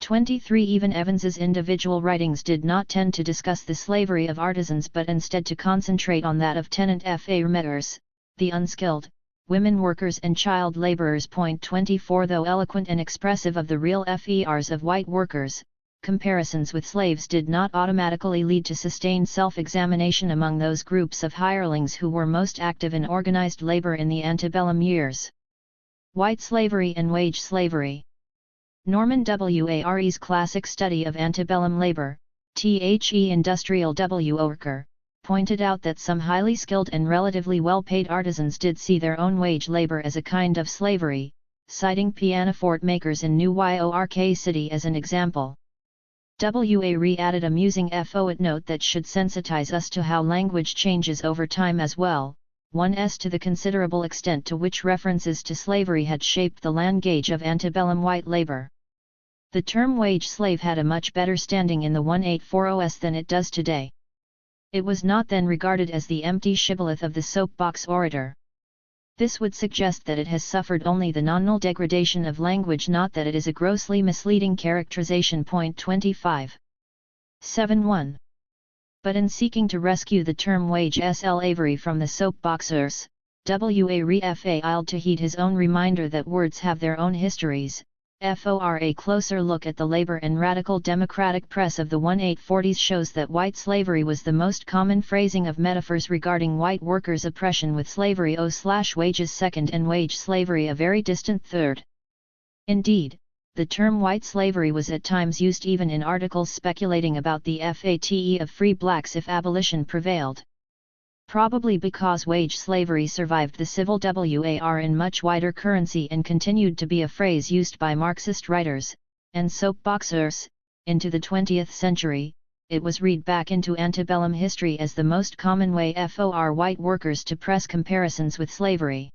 23 Even Evans's individual writings did not tend to discuss the slavery of artisans but instead to concentrate on that of tenant farmers, the unskilled, women workers and child laborers. 24 Though eloquent and expressive of the real fers of white workers, comparisons with slaves did not automatically lead to sustained self-examination among those groups of hirelings who were most active in organized labor in the antebellum years. White slavery and wage slavery. Norman Ware's classic study of antebellum labor, The Industrial Worker, pointed out that some highly skilled and relatively well-paid artisans did see their own wage labor as a kind of slavery, citing pianoforte makers in New York City as an example. Ware added a musing footnote that should sensitize us to how language changes over time as well, 1s to the considerable extent to which references to slavery had shaped the language of antebellum white labor. The term wage slave had a much better standing in the 1840s than it does today. It was not then regarded as the empty shibboleth of the soapbox orator. This would suggest that it has suffered only the nominal degradation of language, not that it is a grossly misleading characterization. 25. 7.1. But in seeking to rescue the term wage slavery from the soapboxers, Ware failed to heed his own reminder that words have their own histories. A closer look at the labor and radical democratic press of the 1840s shows that white slavery was the most common phrasing of metaphors regarding white workers' oppression, with slavery wages second and wage slavery a very distant third. Indeed, the term white slavery was at times used even in articles speculating about the fate of free blacks if abolition prevailed. Probably because wage slavery survived the Civil War in much wider currency and continued to be a phrase used by Marxist writers, and soapboxers, into the 20th century, it was read back into antebellum history as the most common way for white workers to press comparisons with slavery.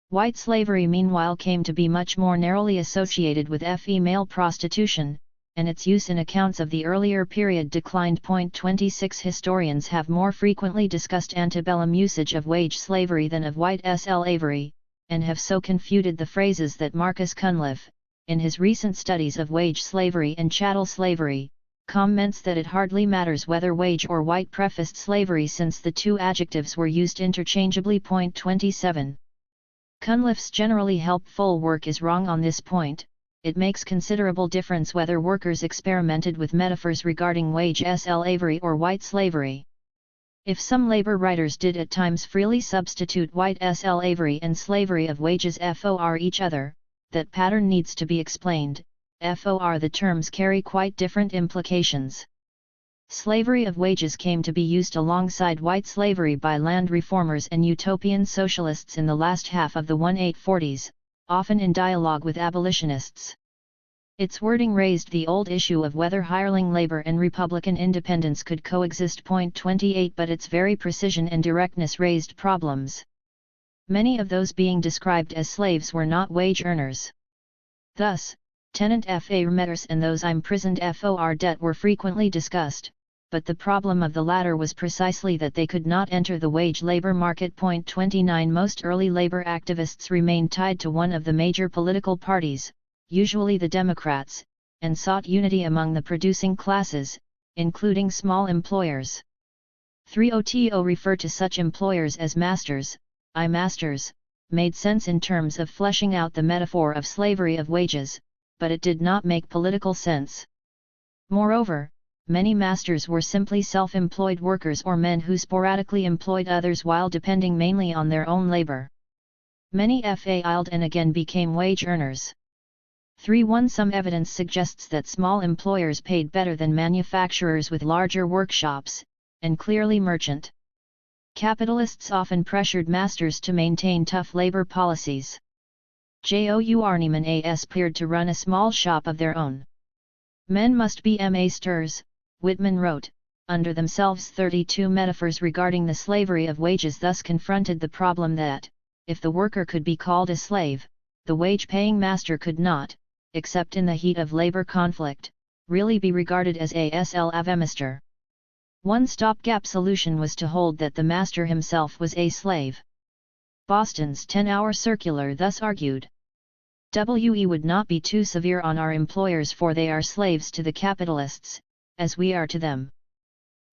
White slavery meanwhile came to be much more narrowly associated with male prostitution, and its use in accounts of the earlier period declined. 26 Historians have more frequently discussed antebellum usage of wage slavery than of white slavery, and have so confuted the phrases that Marcus Cunliffe, in his recent studies of wage slavery and chattel slavery, comments that it hardly matters whether wage or white prefaced slavery since the two adjectives were used interchangeably. 27. Cunliffe's generally helpful work is wrong on this point. It makes considerable difference whether workers experimented with metaphors regarding wage slavery or white slavery. If some labor writers did at times freely substitute white slavery and slavery of wages for each other, that pattern needs to be explained. For the terms carry quite different implications. Slavery of wages came to be used alongside white slavery by land reformers and utopian socialists in the last half of the 1840s, often in dialogue with abolitionists. Its wording raised the old issue of whether hireling labor and Republican independence could coexist. 28 But its very precision and directness raised problems. Many of those being described as slaves were not wage earners. Thus, tenant FA-remetters and those imprisoned FOR debt were frequently discussed, but the problem of the latter was precisely that they could not enter the wage labor market. 29 Most early labor activists remained tied to one of the major political parties, usually the Democrats, and sought unity among the producing classes, including small employers. 30 refer to such employers as masters. Masters made sense in terms of fleshing out the metaphor of slavery of wages, but it did not make political sense. Moreover, many masters were simply self-employed workers or men who sporadically employed others while depending mainly on their own labor. Many failed and again became wage earners. 3.1 Some evidence suggests that small employers paid better than manufacturers with larger workshops, and clearly merchant capitalists often pressured masters to maintain tough labor policies. Journeymen appeared to run a small shop of their own. Men must be masters, Whitman wrote, under themselves. 32 Metaphors regarding the slavery of wages thus confronted the problem that, if the worker could be called a slave, the wage-paying master could not, except in the heat of labor conflict, really be regarded as a slave-master. One stopgap solution was to hold that the master himself was a slave. Boston's 10-hour circular thus argued. We would not be too severe on our employers, for they are slaves to the capitalists, as we are to them.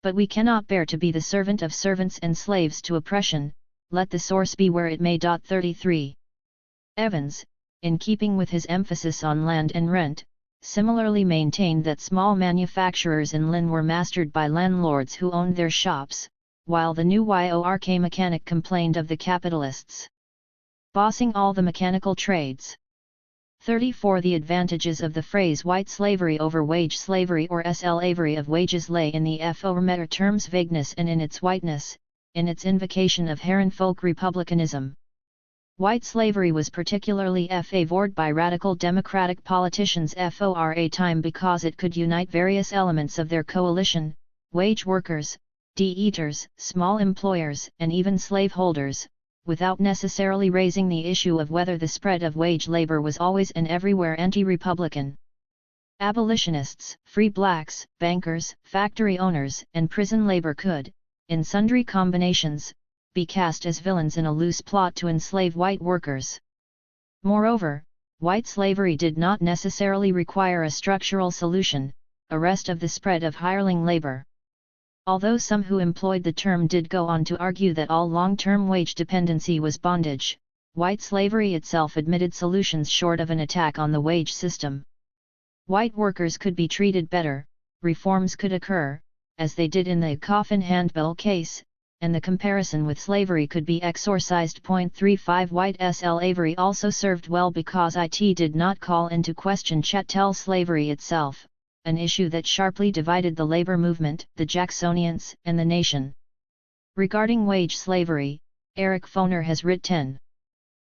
But we cannot bear to be the servant of servants and slaves to oppression, let the source be where it may. 33. Evans, in keeping with his emphasis on land and rent, similarly maintained that small manufacturers in Lynn were mastered by landlords who owned their shops, while the new York mechanic complained of the capitalists bossing all the mechanical trades. 34 The advantages of the phrase white slavery over wage slavery or slavery of wages lay in the FOR term's vagueness and in its whiteness, in its invocation of Herrenfolk republicanism. White slavery was particularly favored by radical democratic politicians for a time because it could unite various elements of their coalition, wage workers, de-eaters, small employers and even slaveholders, without necessarily raising the issue of whether the spread of wage labor was always and everywhere anti-republican. Abolitionists, free blacks, bankers, factory owners and prison labor could, in sundry combinations, be cast as villains in a loose plot to enslave white workers. Moreover, white slavery did not necessarily require a structural solution, arrest of the spread of hireling labor. Although some who employed the term did go on to argue that all long-term wage dependency was bondage, white slavery itself admitted solutions short of an attack on the wage system. White workers could be treated better, reforms could occur, as they did in the coffin handbill case, and the comparison with slavery could be exorcised. 35 White slavery also served well because it did not call into question chattel slavery itself, an issue that sharply divided the labor movement, the Jacksonians, and the nation. Regarding wage slavery, Eric Foner has written,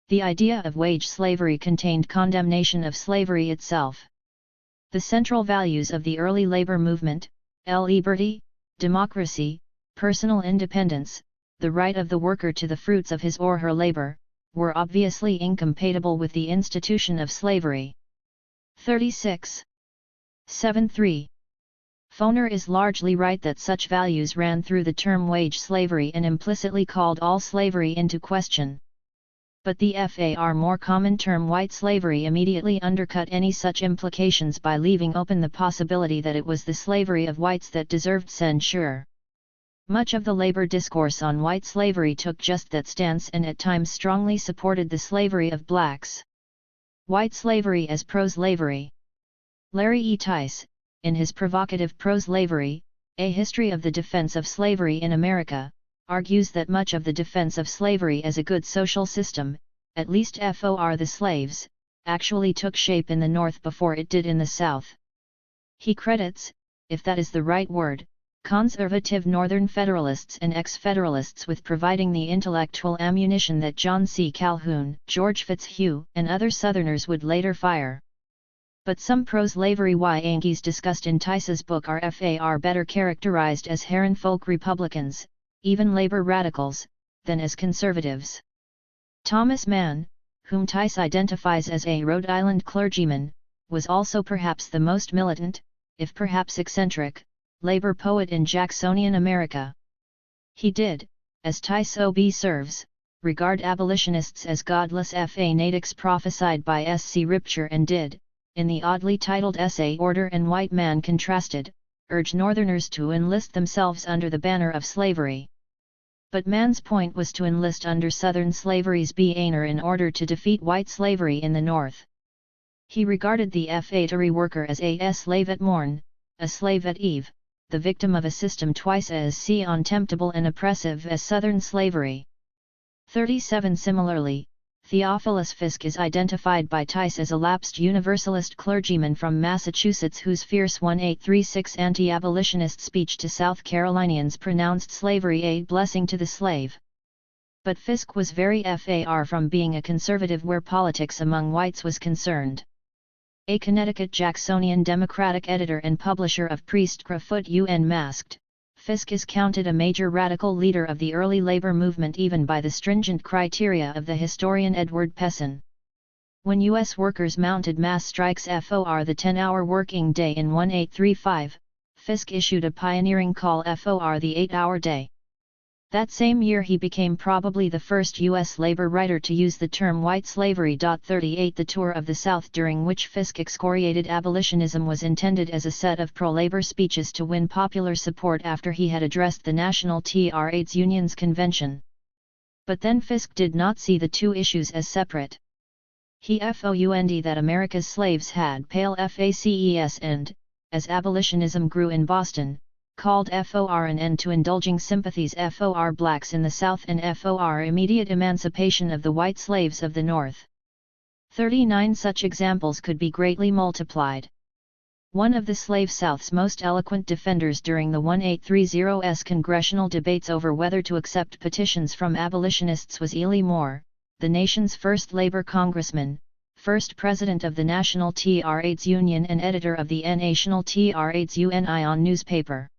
the idea of wage slavery contained condemnation of slavery itself. The central values of the early labor movement, liberty, democracy, personal independence, the right of the worker to the fruits of his or her labor, were obviously incompatible with the institution of slavery. 36. 7.3. Foner is largely right that such values ran through the term wage slavery and implicitly called all slavery into question. But the far more common term white slavery immediately undercut any such implications by leaving open the possibility that it was the slavery of whites that deserved censure. Much of the labor discourse on white slavery took just that stance and at times strongly supported the slavery of blacks. White slavery as pro-slavery. Larry E. Tice, in his provocative Pro-Slavery, A History of the Defense of Slavery in America, argues that much of the defense of slavery as a good social system, at least for the slaves, actually took shape in the North before it did in the South. He credits, if that is the right word, conservative Northern Federalists and ex-Federalists with providing the intellectual ammunition that John C. Calhoun, George Fitzhugh, and other Southerners would later fire. But some pro-slavery Yankees discussed in Tice's book are far better characterized as Heron folk Republicans, even labor radicals, than as conservatives. Thomas Mann, whom Tice identifies as a Rhode Island clergyman, was also perhaps the most militant, if perhaps eccentric, labor poet in Jacksonian America. He did, as Tice observes, regard abolitionists as godless fanatics prophesied by S.C. Ripcher and did, in the oddly titled essay Order and White Man Contrasted, urge Northerners to enlist themselves under the banner of slavery. But Mann's point was to enlist under Southern slavery's banner in order to defeat white slavery in the North. He regarded the factory worker as a slave at morn, a slave at eve, the victim of a system twice as contemptible and oppressive as Southern slavery. 37. Similarly, Theophilus Fiske is identified by Tice as a lapsed Universalist clergyman from Massachusetts whose fierce 1836 anti-abolitionist speech to South Carolinians pronounced slavery a blessing to the slave. But Fiske was very far from being a conservative where politics among whites was concerned. A Connecticut Jacksonian Democratic editor and publisher of Priest-Crowfoot Unmasked, Fiske is counted a major radical leader of the early labor movement even by the stringent criteria of the historian Edward Pessin. When U.S. workers mounted mass strikes for the 10-hour working day in 1835, Fiske issued a pioneering call for the 8-hour day. That same year he became probably the first U.S. labor writer to use the term white slavery. 38 The Tour of the South during which Fiske excoriated abolitionism was intended as a set of pro-labor speeches to win popular support after he had addressed the National Trades Unions Convention. But then Fiske did not see the two issues as separate. He found that America's slaves had pale faces and, as abolitionism grew in Boston, called for an end to indulging sympathies for blacks in the South and for immediate emancipation of the white slaves of the North. 39 Such examples could be greatly multiplied. One of the slave South's most eloquent defenders during the 1830's congressional debates over whether to accept petitions from abolitionists was Ely Moore, the nation's first labor congressman, first president of the National Trades Union and editor of the National Trades Union newspaper.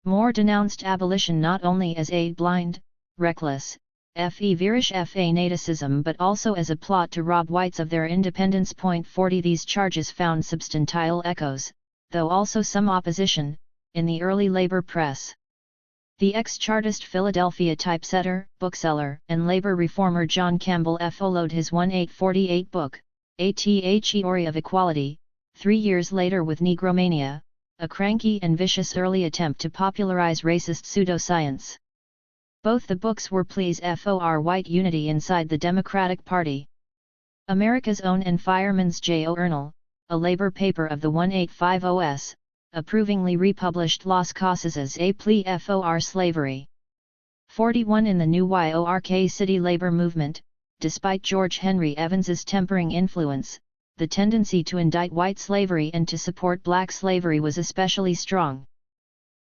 Moore denounced abolition not only as a blind, reckless, feverish fanaticism but also as a plot to rob whites of their independence. 40 These charges found substantial echoes, though also some opposition, in the early labor press. The ex-Chartist Philadelphia typesetter, bookseller, and labor reformer John Campbell followed his 1848 book, A Theory of Equality, 3 years later with Negromania, a cranky and vicious early attempt to popularize racist pseudoscience. Both the books were pleas for white unity inside the Democratic Party. America's Own and Fireman's J. O. Ernle, a labor paper of the 1850s, approvingly republished Las Casas as a plea for slavery. 41 In the New York City labor movement, despite George Henry Evans's tempering influence, the tendency to indict white slavery and to support black slavery was especially strong.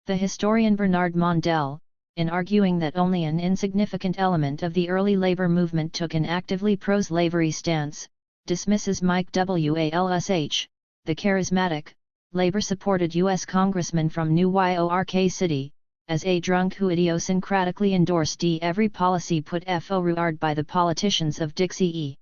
The historian Bernard Mondell, in arguing that only an insignificant element of the early labor movement took an actively pro-slavery stance, dismisses Mike Walsh, the charismatic, labor-supported U.S. congressman from New York City, as a drunk who idiosyncratically endorsed every policy put forward by the politicians of Dixie.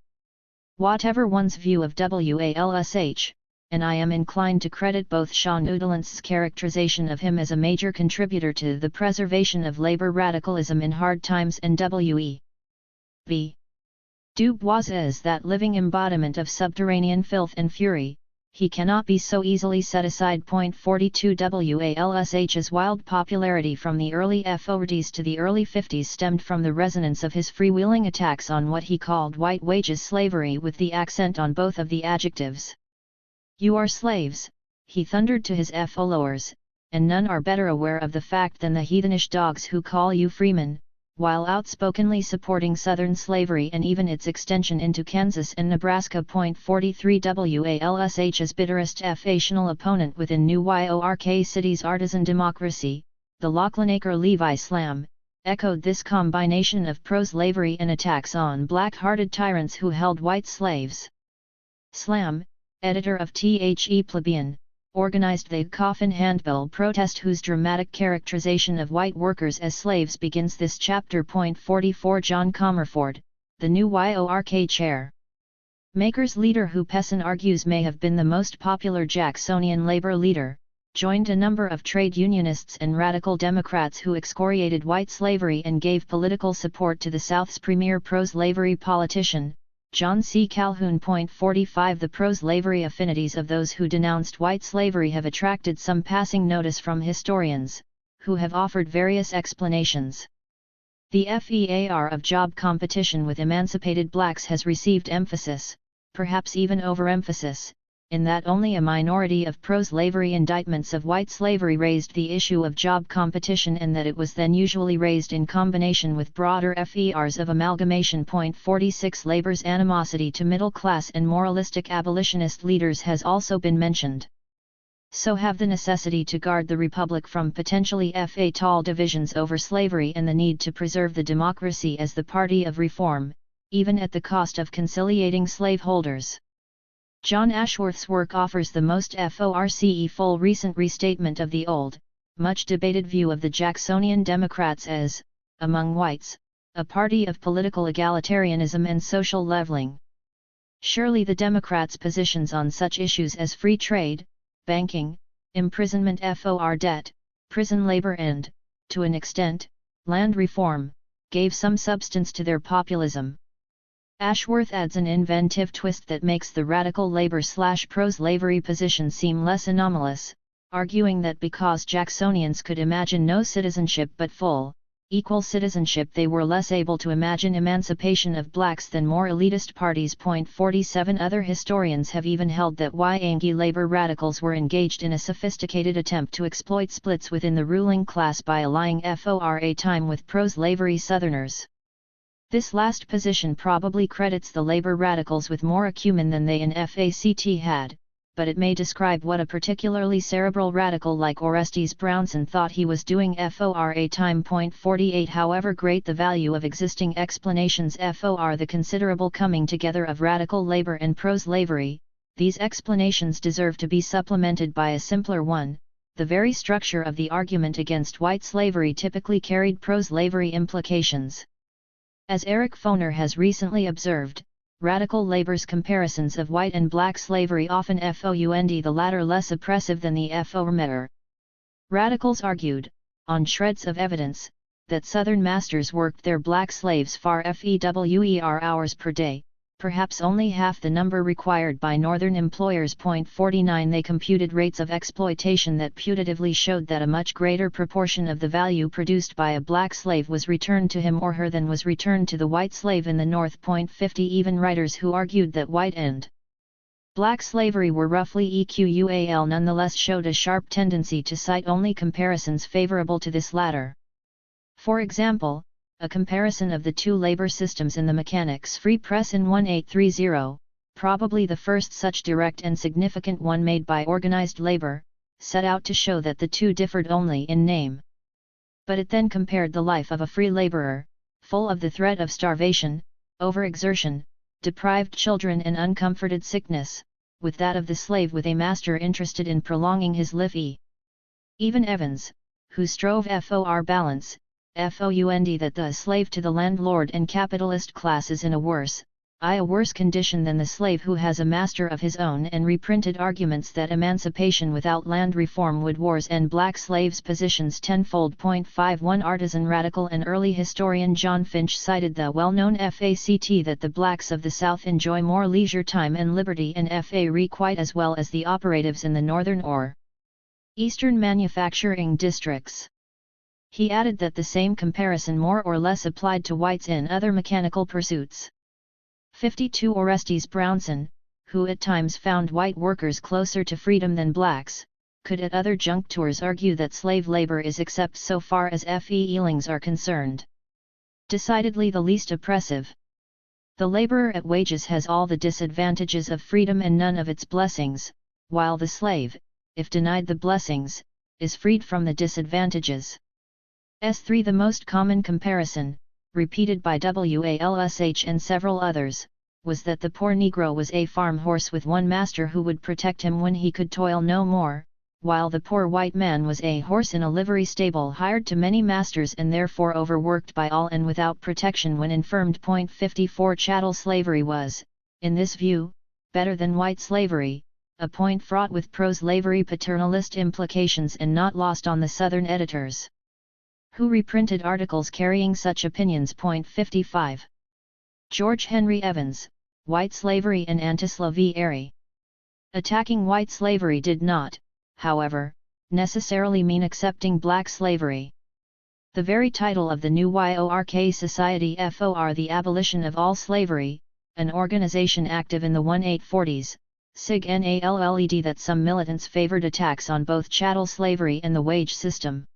Whatever one's view of WALSH, and I am inclined to credit both Sean Udalant's characterization of him as a major contributor to the preservation of labor radicalism in hard times and W.E.B. Du Bois as that living embodiment of subterranean filth and fury, he cannot be so easily set aside. 42 WALSH's wild popularity from the early 40s to the early 50s stemmed from the resonance of his freewheeling attacks on what he called white wages slavery, with the accent on both of the adjectives. "You are slaves," he thundered to his followers, "and none are better aware of the fact than the heathenish dogs who call you freemen," while outspokenly supporting Southern slavery and even its extension into Kansas and Nebraska. 43 WALSH's bitterest factional opponent within New York City's artisan democracy, the Lachlan-Acre Levi Slam, echoed this combination of pro-slavery and attacks on black-hearted tyrants who held white slaves. Slam, editor of The Plebeian, organized the Coffin Handbill protest, whose dramatic characterization of white workers as slaves begins this chapter. 44 John Comerford, the New York chair makers leader, who Pessin argues may have been the most popular Jacksonian labor leader, joined a number of trade unionists and radical Democrats who excoriated white slavery and gave political support to the South's premier pro-slavery politician, John C. Calhoun. 45 The pro-slavery affinities of those who denounced white slavery have attracted some passing notice from historians, who have offered various explanations. The FEAR of job competition with emancipated blacks has received emphasis, perhaps even overemphasis, in that only a minority of pro-slavery indictments of white slavery raised the issue of job competition, and that it was then usually raised in combination with broader FERs of amalgamation. 46 Labor's animosity to middle-class and moralistic abolitionist leaders has also been mentioned. So have the necessity to guard the Republic from potentially fatal divisions over slavery and the need to preserve the democracy as the party of reform, even at the cost of conciliating slaveholders. John Ashworth's work offers the most full recent restatement of the old, much debated view of the Jacksonian Democrats as, among whites, a party of political egalitarianism and social leveling. Surely the Democrats' positions on such issues as free trade, banking, imprisonment for debt, prison labor and, to an extent, land reform, gave some substance to their populism. Ashworth adds an inventive twist that makes the radical labor/pro-slavery position seem less anomalous, arguing that because Jacksonians could imagine no citizenship but full, equal citizenship, they were less able to imagine emancipation of blacks than more elitist parties. 47 Other historians have even held that Yankee labor radicals were engaged in a sophisticated attempt to exploit splits within the ruling class by allying for time with pro-slavery Southerners. This last position probably credits the labor radicals with more acumen than they in fact had, but it may describe what a particularly cerebral radical like Orestes Brownson thought he was doing for time. 48 However great the value of existing explanations for the considerable coming together of radical labor and pro-slavery, these explanations deserve to be supplemented by a simpler one. The very structure of the argument against white slavery typically carried pro-slavery implications. As Eric Foner has recently observed, radical labor's comparisons of white and black slavery often found the latter less oppressive than the former. Radicals argued, on shreds of evidence, that Southern masters worked their black slaves far fewer hours per day, perhaps only half the number required by Northern employers. 49 They computed rates of exploitation that putatively showed that a much greater proportion of the value produced by a black slave was returned to him or her than was returned to the white slave in the North. 50 Even writers who argued that white and black slavery were roughly equal nonetheless showed a sharp tendency to cite only comparisons favorable to this latter. For example, a comparison of the two labor systems in the Mechanics' Free Press in 1830, probably the first such direct and significant one made by organized labor, set out to show that the two differed only in name. But it then compared the life of a free laborer, full of the threat of starvation, overexertion, deprived children and uncomforted sickness, with that of the slave with a master interested in prolonging his life. Even Evans, who strove for balance, found that the slave to the landlord and capitalist class is in a worse condition than the slave who has a master of his own, and reprinted arguments that emancipation without land reform would worsen and black slaves' positions tenfold. 51 Artisan radical and early historian John Finch cited the well-known fact that the blacks of the South enjoy more leisure time and liberty and quite as well as the operatives in the northern or eastern manufacturing districts. He added that the same comparison more or less applied to whites in other mechanical pursuits. 52 Orestes Brownson, who at times found white workers closer to freedom than blacks, could at other junctures argue that slave labor is, except so far as feelings are concerned, decidedly the least oppressive. The laborer at wages has all the disadvantages of freedom and none of its blessings, while the slave, if denied the blessings, is freed from the disadvantages. S3 The most common comparison, repeated by Walsh and several others, was that the poor Negro was a farm horse with one master who would protect him when he could toil no more, while the poor white man was a horse in a livery stable hired to many masters and therefore overworked by all and without protection when infirmed. 54 Chattel slavery was, in this view, better than white slavery, a point fraught with pro-slavery paternalist implications and not lost on the Southern editors, who reprinted articles carrying such opinions. 55 George Henry Evans, White Slavery and Anti-Slavery. Attacking white slavery did not, however, necessarily mean accepting black slavery. The very title of the new York Society for the Abolition of All Slavery, an organization active in the 1840s, sig NALLED that some militants favored attacks on both chattel slavery and the wage system.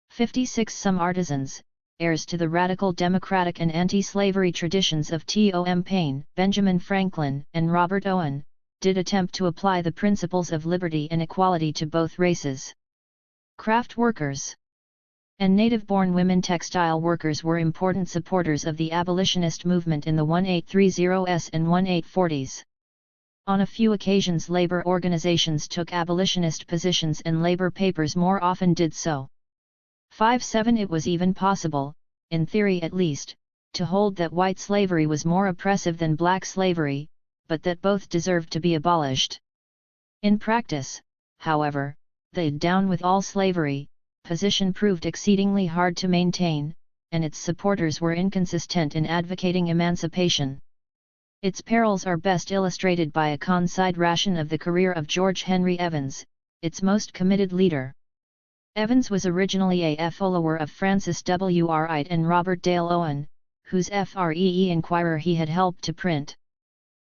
56 Some artisans, heirs to the radical democratic and anti-slavery traditions of Tom Paine, Benjamin Franklin, and Robert Owen, did attempt to apply the principles of liberty and equality to both races. Craft workers and native-born women textile workers were important supporters of the abolitionist movement in the 1830s and 1840s. On a few occasions labor organizations took abolitionist positions and labor papers more often did so. 57 It was even possible, in theory at least, to hold that white slavery was more oppressive than black slavery, but that both deserved to be abolished. In practice, however, the "down with all slavery" position proved exceedingly hard to maintain, and its supporters were inconsistent in advocating emancipation. Its perils are best illustrated by a concise ration of the career of George Henry Evans, its most committed leader. Evans was originally a follower of Francis W. Wright and Robert Dale Owen, whose Free Inquirer he had helped to print.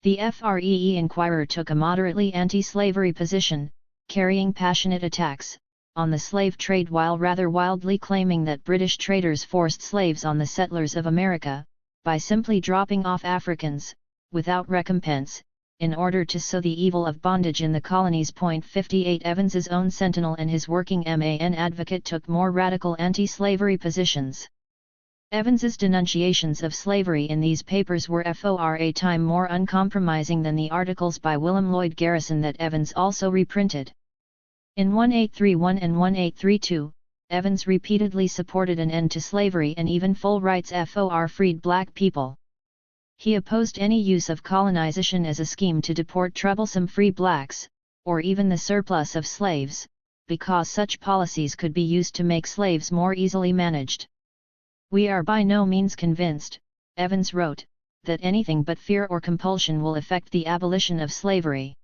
The Free Inquirer took a moderately anti-slavery position, carrying passionate attacks on the slave trade while rather wildly claiming that British traders forced slaves on the settlers of America, by simply dropping off Africans, without recompense, in order to sow the evil of bondage in the colonies. 58 Evans's own sentinel and his working man advocate took more radical anti-slavery positions. Evans's denunciations of slavery in these papers were for a time more uncompromising than the articles by William Lloyd Garrison that Evans also reprinted. In 1831 and 1832, Evans repeatedly supported an end to slavery and even full rights for freed black people. He opposed any use of colonization as a scheme to deport troublesome free blacks, or even the surplus of slaves, because such policies could be used to make slaves more easily managed. "We are by no means convinced," Evans wrote, "that anything but fear or compulsion will effect the abolition of slavery."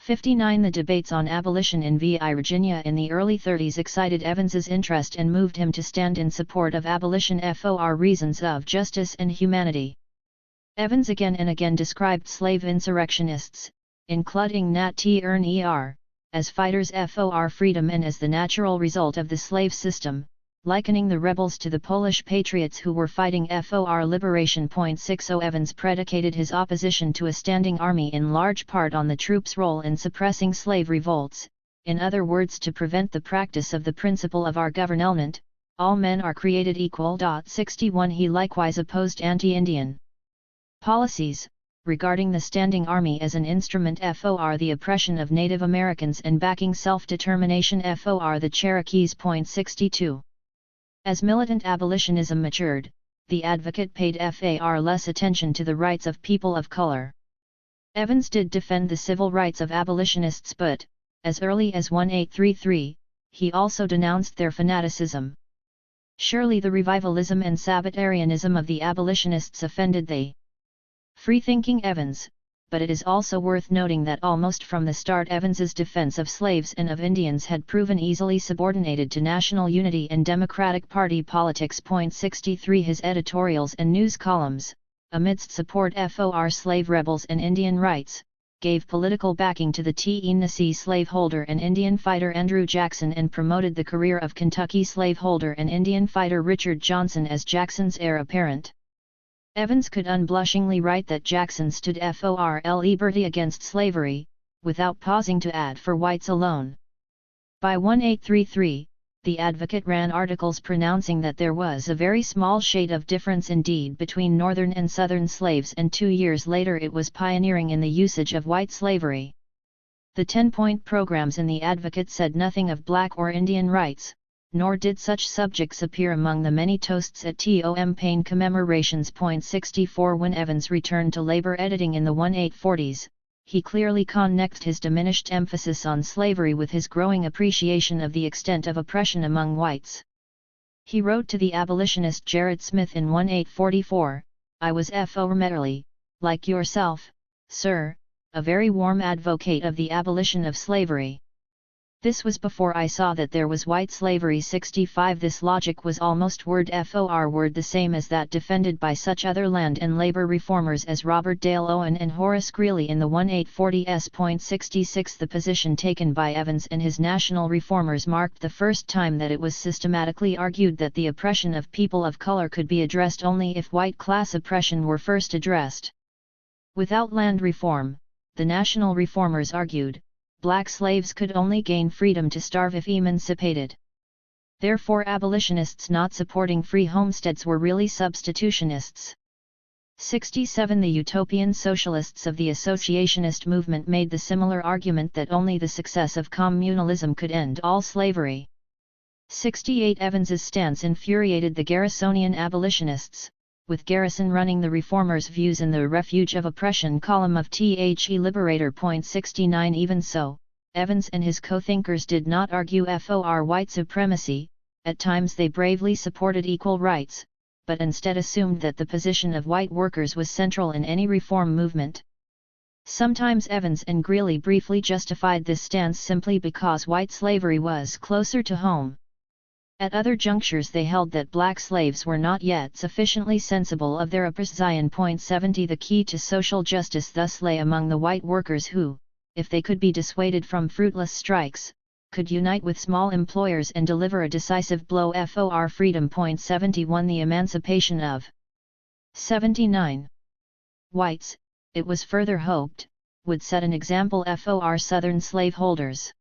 59 The debates on abolition in Virginia in the early 30s excited Evans's interest and moved him to stand in support of abolition for reasons of justice and humanity. Evans again and again described slave insurrectionists, including Nat Turner, as fighters for freedom and as the natural result of the slave system, likening the rebels to the Polish patriots who were fighting for liberation. 60 Evans predicated his opposition to a standing army in large part on the troops' role in suppressing slave revolts, in other words to prevent the practice of the principle of our government, all men are created equal. 61 He likewise opposed anti-Indian policies, regarding the standing army as an instrument for the oppression of Native Americans and backing self-determination for the Cherokees. 62. As militant abolitionism matured, the advocate paid far less attention to the rights of people of color. Evans did defend the civil rights of abolitionists, but, as early as 1833, he also denounced their fanaticism. Surely the revivalism and Sabbatarianism of the abolitionists offended the free-thinking Evans, but it is also worth noting that almost from the start Evans's defense of slaves and of Indians had proven easily subordinated to national unity and Democratic Party politics. 63 His editorials and news columns, amidst support for slave rebels and Indian rights, gave political backing to the Tennessee slaveholder and Indian fighter Andrew Jackson and promoted the career of Kentucky slaveholder and Indian fighter Richard Johnson as Jackson's heir apparent. Evans could unblushingly write that Jackson stood for liberty against slavery, without pausing to add for whites alone. By 1833, the advocate ran articles pronouncing that there was a very small shade of difference indeed between northern and southern slaves, and 2 years later it was pioneering in the usage of white slavery. The 10-point programs in the advocate said nothing of black or Indian rights, nor did such subjects appear among the many toasts at Tom Paine commemorations. 64 When Evans returned to labor editing in the 1840s, he clearly connected his diminished emphasis on slavery with his growing appreciation of the extent of oppression among whites. He wrote to the abolitionist Gerrit Smith in 1844, "I was formerly, like yourself, sir, a very warm advocate of the abolition of slavery. This was before I saw that there was white slavery." 65 This logic was almost word for word the same as that defended by such other land and labor reformers as Robert Dale Owen and Horace Greeley in the 1840s. 66 The position taken by Evans and his national reformers marked the first time that it was systematically argued that the oppression of people of color could be addressed only if white class oppression were first addressed. Without land reform, the national reformers argued, black slaves could only gain freedom to starve if emancipated. Therefore abolitionists not supporting free homesteads were really substitutionists. 67 The utopian socialists of the associationist movement made the similar argument that only the success of communalism could end all slavery. 68 Evans's stance infuriated the Garrisonian abolitionists, with Garrison running the reformers' views in the Refuge of Oppression column of The Liberator. 69 Even so, Evans and his co-thinkers did not argue for white supremacy, at times they bravely supported equal rights, but instead assumed that the position of white workers was central in any reform movement. Sometimes Evans and Greeley briefly justified this stance simply because white slavery was closer to home. At other junctures they held that black slaves were not yet sufficiently sensible of their oppression. 70 The key to social justice thus lay among the white workers who, if they could be dissuaded from fruitless strikes, could unite with small employers and deliver a decisive blow for freedom. 71 The emancipation of 79 whites, it was further hoped, would set an example for Southern slaveholders.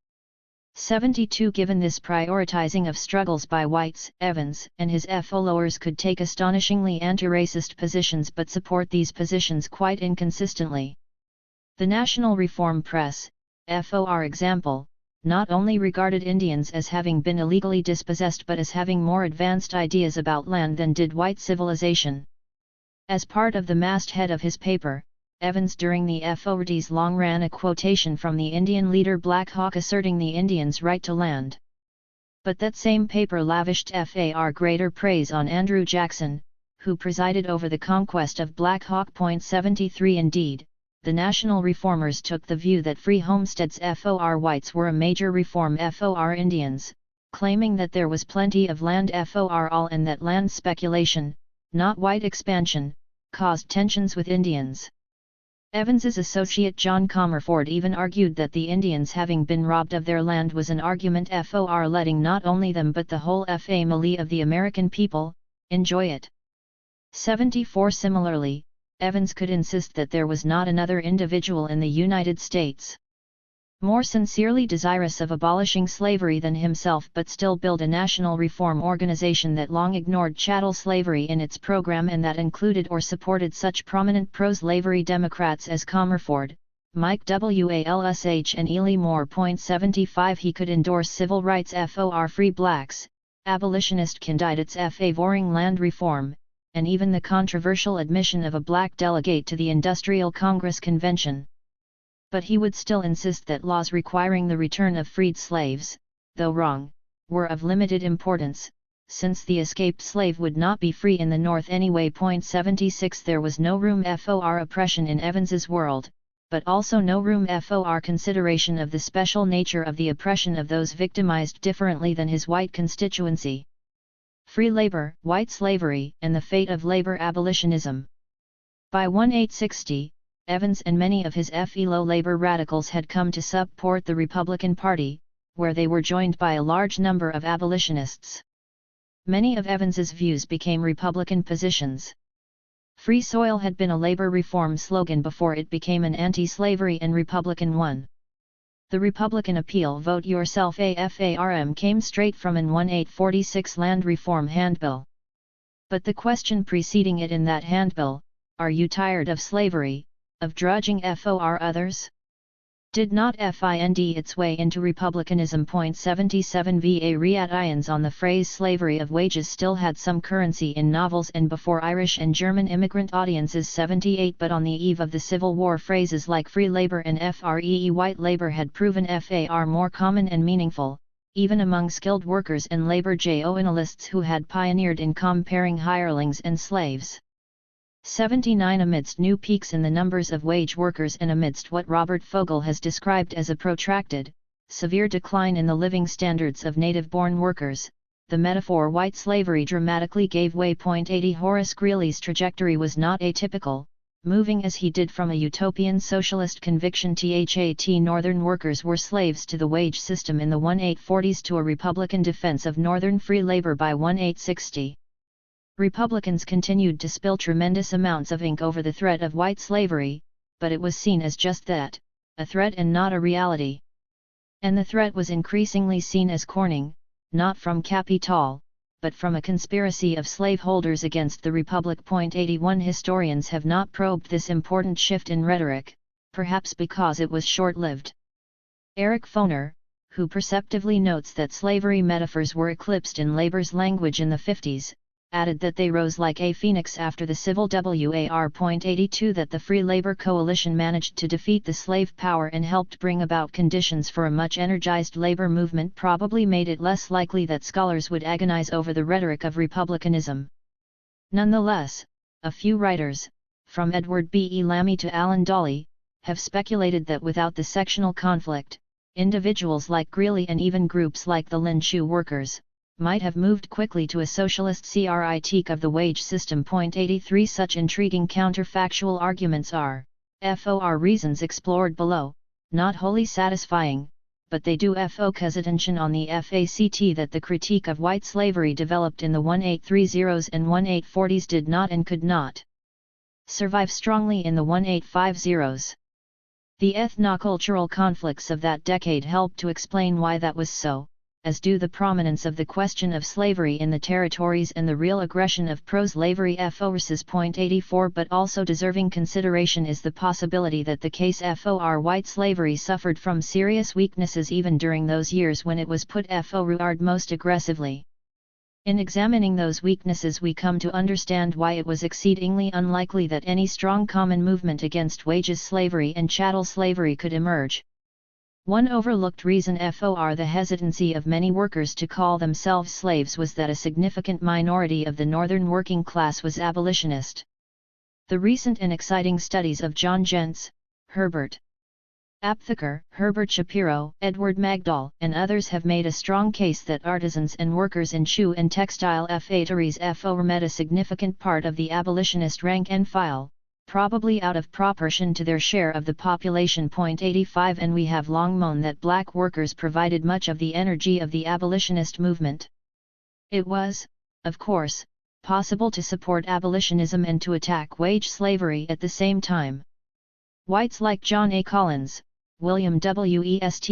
72 Given this prioritizing of struggles by whites, Evans and his followers could take astonishingly anti-racist positions but support these positions quite inconsistently. The National Reform Press, for example, not only regarded Indians as having been illegally dispossessed but as having more advanced ideas about land than did white civilization. As part of the masthead of his paper, Evans during the FORD's long ran a quotation from the Indian leader Black Hawk asserting the Indians' right to land. But that same paper lavished far greater praise on Andrew Jackson, who presided over the conquest of Black Hawk. 73 Indeed, the national reformers took the view that free homesteads for whites were a major reform for Indians, claiming that there was plenty of land for all and that land speculation, not white expansion, caused tensions with Indians. Evans's associate John Comerford even argued that the Indians having been robbed of their land was an argument for letting not only them but the whole family of the American people enjoy it. 74 Similarly, Evans could insist that there was not another individual in the United States more sincerely desirous of abolishing slavery than himself, but still build a national reform organization that long ignored chattel slavery in its program and that included or supported such prominent pro-slavery Democrats as Comerford, Mike Walsh and Ely Moore. 75 He could endorse civil rights for free blacks, abolitionist candidates favoring land reform, and even the controversial admission of a black delegate to the Industrial Congress Convention. But he would still insist that laws requiring the return of freed slaves, though wrong, were of limited importance, since the escaped slave would not be free in the North anyway. 76 There was no room for oppression in Evans's world, but also no room for consideration of the special nature of the oppression of those victimized differently than his white constituency. Free labor, white slavery, and the fate of labor abolitionism. By 1860, Evans and many of his fellow labor radicals had come to support the Republican Party, where they were joined by a large number of abolitionists. Many of Evans's views became Republican positions. Free soil had been a labor reform slogan before it became an anti-slavery and Republican one. The Republican appeal "Vote Yourself AFARM" came straight from an 1846 land reform handbill. But the question preceding it in that handbill, "Are you tired of slavery, of drudging for others?" did not find its way into republicanism. 77 Va reactions on the phrase slavery of wages still had some currency in novels and before Irish and German immigrant audiences. 78 But on the eve of the Civil War, phrases like free labor and free white labor had proven far more common and meaningful, even among skilled workers and labor journalists who had pioneered in comparing hirelings and slaves. 79 Amidst new peaks in the numbers of wage workers and amidst what Robert Fogel has described as a protracted, severe decline in the living standards of native-born workers, the metaphor white slavery dramatically gave way. 80 Horace Greeley's trajectory was not atypical, moving as he did from a utopian socialist conviction that Northern workers were slaves to the wage system in the 1840s to a Republican defense of Northern free labor by 1860. Republicans continued to spill tremendous amounts of ink over the threat of white slavery, but it was seen as just that, a threat and not a reality. And the threat was increasingly seen as corning, not from Capital, but from a conspiracy of slaveholders against the Republic. 81 Historians have not probed this important shift in rhetoric, perhaps because it was short-lived. Eric Foner, who perceptively notes that slavery metaphors were eclipsed in labor's language in the 50s, added that they rose like a phoenix after the Civil War. 82 That the Free Labor Coalition managed to defeat the slave power and helped bring about conditions for a much energized labor movement probably made it less likely that scholars would agonize over the rhetoric of republicanism. Nonetheless, a few writers, from Edward B. Lamy to Alan Dawley, have speculated that without the sectional conflict, individuals like Greeley and even groups like the Lin Shoe workers, might have moved quickly to a socialist critique of the wage system. 83 Such intriguing counterfactual arguments are, for reasons explored below, not wholly satisfying, but they do focus attention on the fact that the critique of white slavery developed in the 1830s and 1840s did not and could not survive strongly in the 1850s. The ethnocultural conflicts of that decade help to explain why that was so, as do the prominence of the question of slavery in the territories and the real aggression of pro-slavery forces. 84 But also deserving consideration is the possibility that the case for white slavery suffered from serious weaknesses even during those years when it was put forward most aggressively. In examining those weaknesses we come to understand why it was exceedingly unlikely that any strong common movement against wages slavery and chattel slavery could emerge. One overlooked reason for the hesitancy of many workers to call themselves slaves was that a significant minority of the Northern working class was abolitionist. The recent and exciting studies of John Jentz, Herbert Aptheker, Herbert Shapiro, Edward Magdal, and others have made a strong case that artisans and workers in shoe and textile factories formed a significant part of the abolitionist rank and file, probably out of proportion to their share of the population. 85 And we have long known that black workers provided much of the energy of the abolitionist movement. It was, of course, possible to support abolitionism and to attack wage slavery at the same time. Whites like John A. Collins, William West,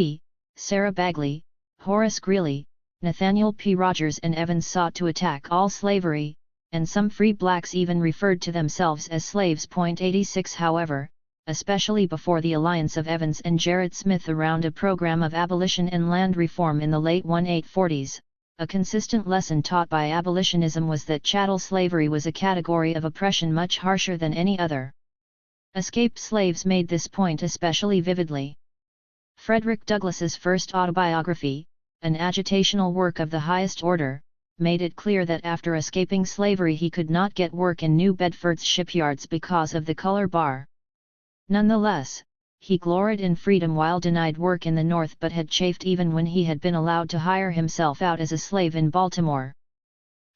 Sarah Bagley, Horace Greeley, Nathaniel P. Rogers and Evans sought to attack all slavery, and some free blacks even referred to themselves as slaves. 86 However, especially before the alliance of Evans and Gerrit Smith around a program of abolition and land reform in the late 1840s, a consistent lesson taught by abolitionism was that chattel slavery was a category of oppression much harsher than any other. Escaped slaves made this point especially vividly. Frederick Douglass's first autobiography, an agitational work of the highest order, made it clear that after escaping slavery he could not get work in New Bedford's shipyards because of the color bar. Nonetheless, he gloried in freedom while denied work in the North, but had chafed even when he had been allowed to hire himself out as a slave in Baltimore.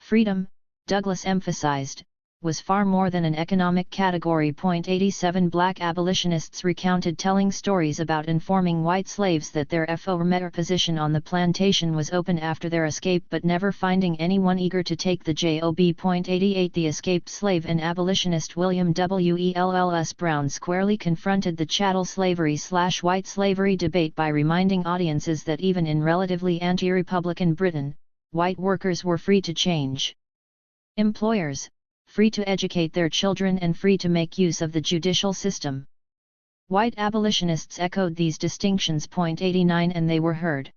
Freedom, Douglass emphasized, was far more than an economic category. 87 Black abolitionists recounted telling stories about informing white slaves that their former position on the plantation was open after their escape, but never finding anyone eager to take the job. 88 The escaped slave and abolitionist William Wells Brown squarely confronted the chattel slavery/white slavery debate by reminding audiences that even in relatively anti-republican Britain, white workers were free to change employers, free to educate their children and free to make use of the judicial system. White abolitionists echoed these distinctions. 89 And they were heard.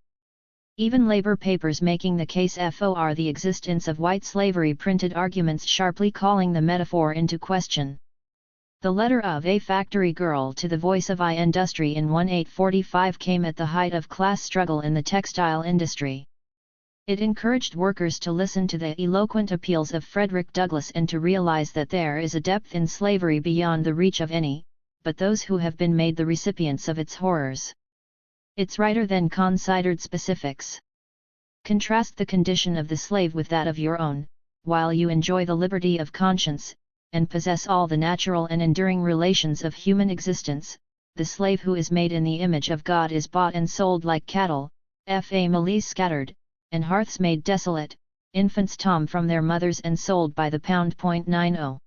Even labor papers making the case for the existence of white slavery printed arguments sharply calling the metaphor into question. The letter of a factory girl to the voice of industry in 1845 came at the height of class struggle in the textile industry. It encouraged workers to listen to the eloquent appeals of Frederick Douglass and to realize that there is a depth in slavery beyond the reach of any, but those who have been made the recipients of its horrors. Its writer then considered specifics. Contrast the condition of the slave with that of your own, while you enjoy the liberty of conscience, and possess all the natural and enduring relations of human existence. The slave who is made in the image of God is bought and sold like cattle, families scattered, and hearths made desolate, infants torn from their mothers and sold by the pound. 90.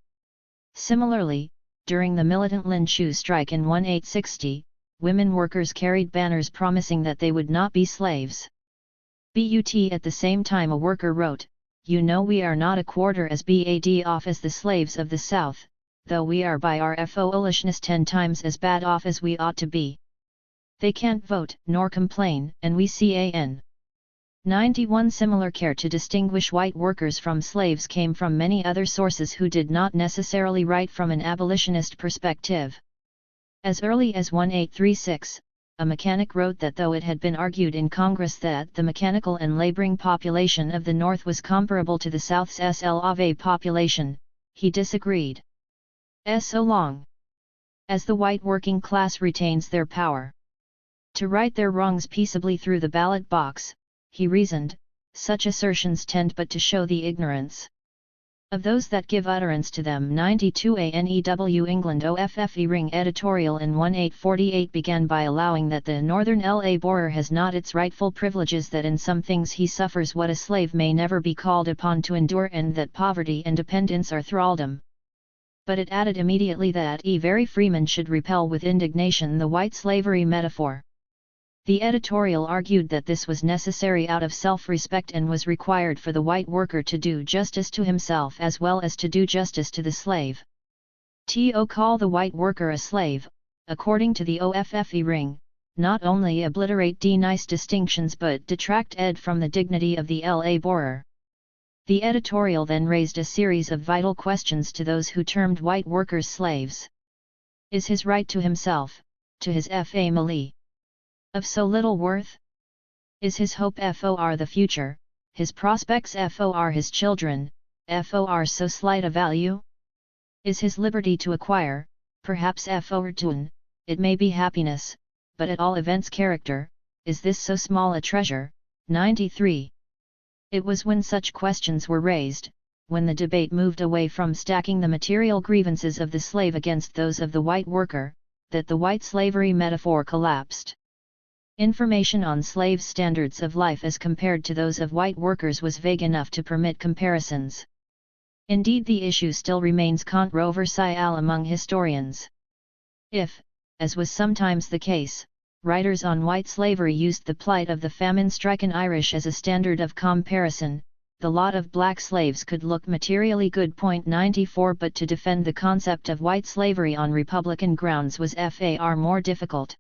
Similarly, during the militant Lynn Shoe strike in 1860, women workers carried banners promising that they would not be slaves. At the same time a worker wrote, "You know we are not a quarter as bad off as the slaves of the South, though we are by our foolishness 10 times as bad off as we ought to be. They can't vote nor complain, and we can." 91 Similar care to distinguish white workers from slaves came from many other sources who did not necessarily write from an abolitionist perspective. As early as 1836, a mechanic wrote that though it had been argued in Congress that the mechanical and laboring population of the North was comparable to the South's slave population, he disagreed. So long as the white working class retains their power to right their wrongs peaceably through the ballot box, he reasoned, such assertions tend but to show the ignorance of those that give utterance to them. 92 A New England OFFE Ring editorial in 1848 began by allowing that the northern LA borer has not its rightful privileges, that in some things he suffers what a slave may never be called upon to endure, and that poverty and dependence are thraldom. But it added immediately that very freeman should repel with indignation the white slavery metaphor. The editorial argued that this was necessary out of self-respect and was required for the white worker to do justice to himself as well as to do justice to the slave. To call the white worker a slave, according to the OFFE Ring, not only obliterate nice distinctions but detract from the dignity of the LA borer. The editorial then raised a series of vital questions to those who termed white workers slaves. Is his right to himself, to his family, of so little worth? Is his hope for the future, his prospects for his children, for so slight a value? Is his liberty to acquire, perhaps for to, it may be happiness, but at all events character, is this so small a treasure? 93. It was when such questions were raised, when the debate moved away from stacking the material grievances of the slave against those of the white worker, that the white slavery metaphor collapsed. Information on slaves' standards of life as compared to those of white workers was vague enough to permit comparisons. Indeed, the issue still remains controversial among historians. If, as was sometimes the case, writers on white slavery used the plight of the famine-stricken Irish as a standard of comparison. The lot of black slaves could look materially good. 94 But to defend the concept of white slavery on Republican grounds was far more difficult.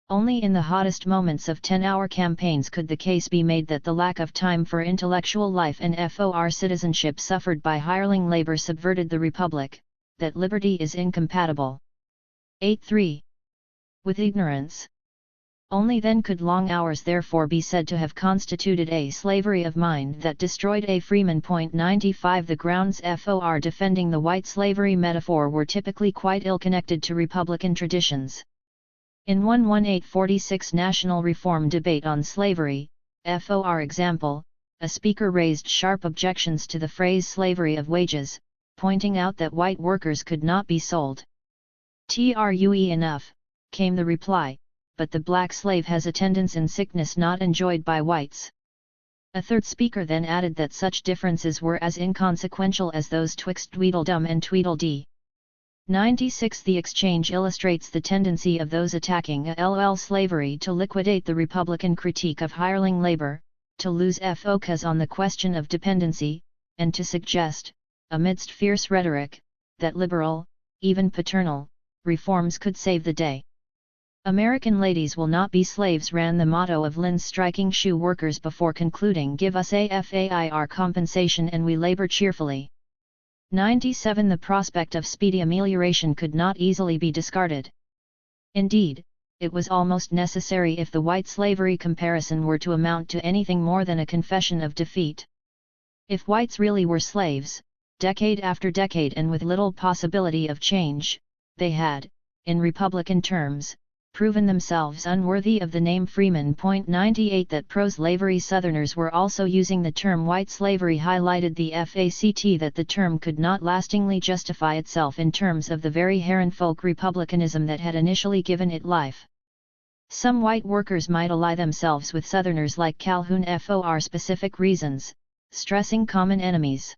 Only in the hottest moments of 10-hour campaigns could the case be made that the lack of time for intellectual life and for citizenship suffered by hireling labor subverted the Republic, that liberty is incompatible. 8.3. With ignorance. Only then could long hours therefore be said to have constituted a slavery of mind that destroyed a freeman. 95 The grounds for defending the white slavery metaphor were typically quite ill-connected to Republican traditions. In 11846 National Reform Debate on Slavery, for example, a speaker raised sharp objections to the phrase slavery of wages, pointing out that white workers could not be sold. True enough, came the reply, but the black slave has attendance in sickness not enjoyed by whites. A third speaker then added that such differences were as inconsequential as those twixt Tweedledum and Tweedledee. 96 The exchange illustrates the tendency of those attacking slavery to liquidate the Republican critique of hireling labor, to lose focus on the question of dependency, and to suggest, amidst fierce rhetoric, that liberal, even paternal, reforms could save the day. American ladies will not be slaves ran the motto of Lynn's striking shoe workers before concluding, give us a fair compensation and we labor cheerfully. 97 The prospect of speedy amelioration could not easily be discarded. Indeed, it was almost necessary if the white slavery comparison were to amount to anything more than a confession of defeat. If whites really were slaves, decade after decade and with little possibility of change, they had, in Republican terms, proven themselves unworthy of the name freeman. 98 That pro-slavery Southerners were also using the term white slavery highlighted the fact that the term could not lastingly justify itself in terms of the very Herrenfolk republicanism that had initially given it life. Some white workers might ally themselves with Southerners like Calhoun for specific reasons, stressing common enemies.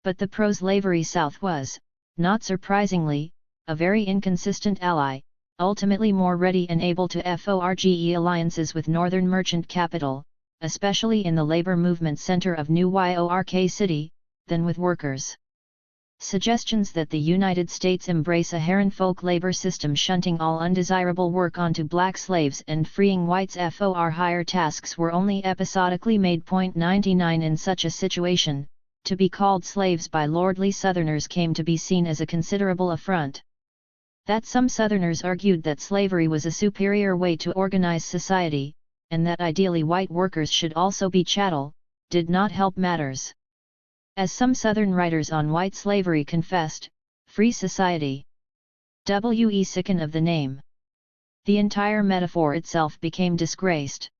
But the pro-slavery South was, not surprisingly, a very inconsistent ally, ultimately more ready and able to forge alliances with Northern merchant capital, especially in the labor movement center of New York City, than with workers. Suggestions that the United States embrace a Herrenfolk labor system shunting all undesirable work onto black slaves and freeing whites for higher tasks were only episodically made. 99 In such a situation, to be called slaves by lordly Southerners came to be seen as a considerable affront. That some Southerners argued that slavery was a superior way to organize society, and that ideally white workers should also be chattel, did not help matters. As some Southern writers on white slavery confessed, free society. W.E. sicken of the name. The entire metaphor itself became disgraced.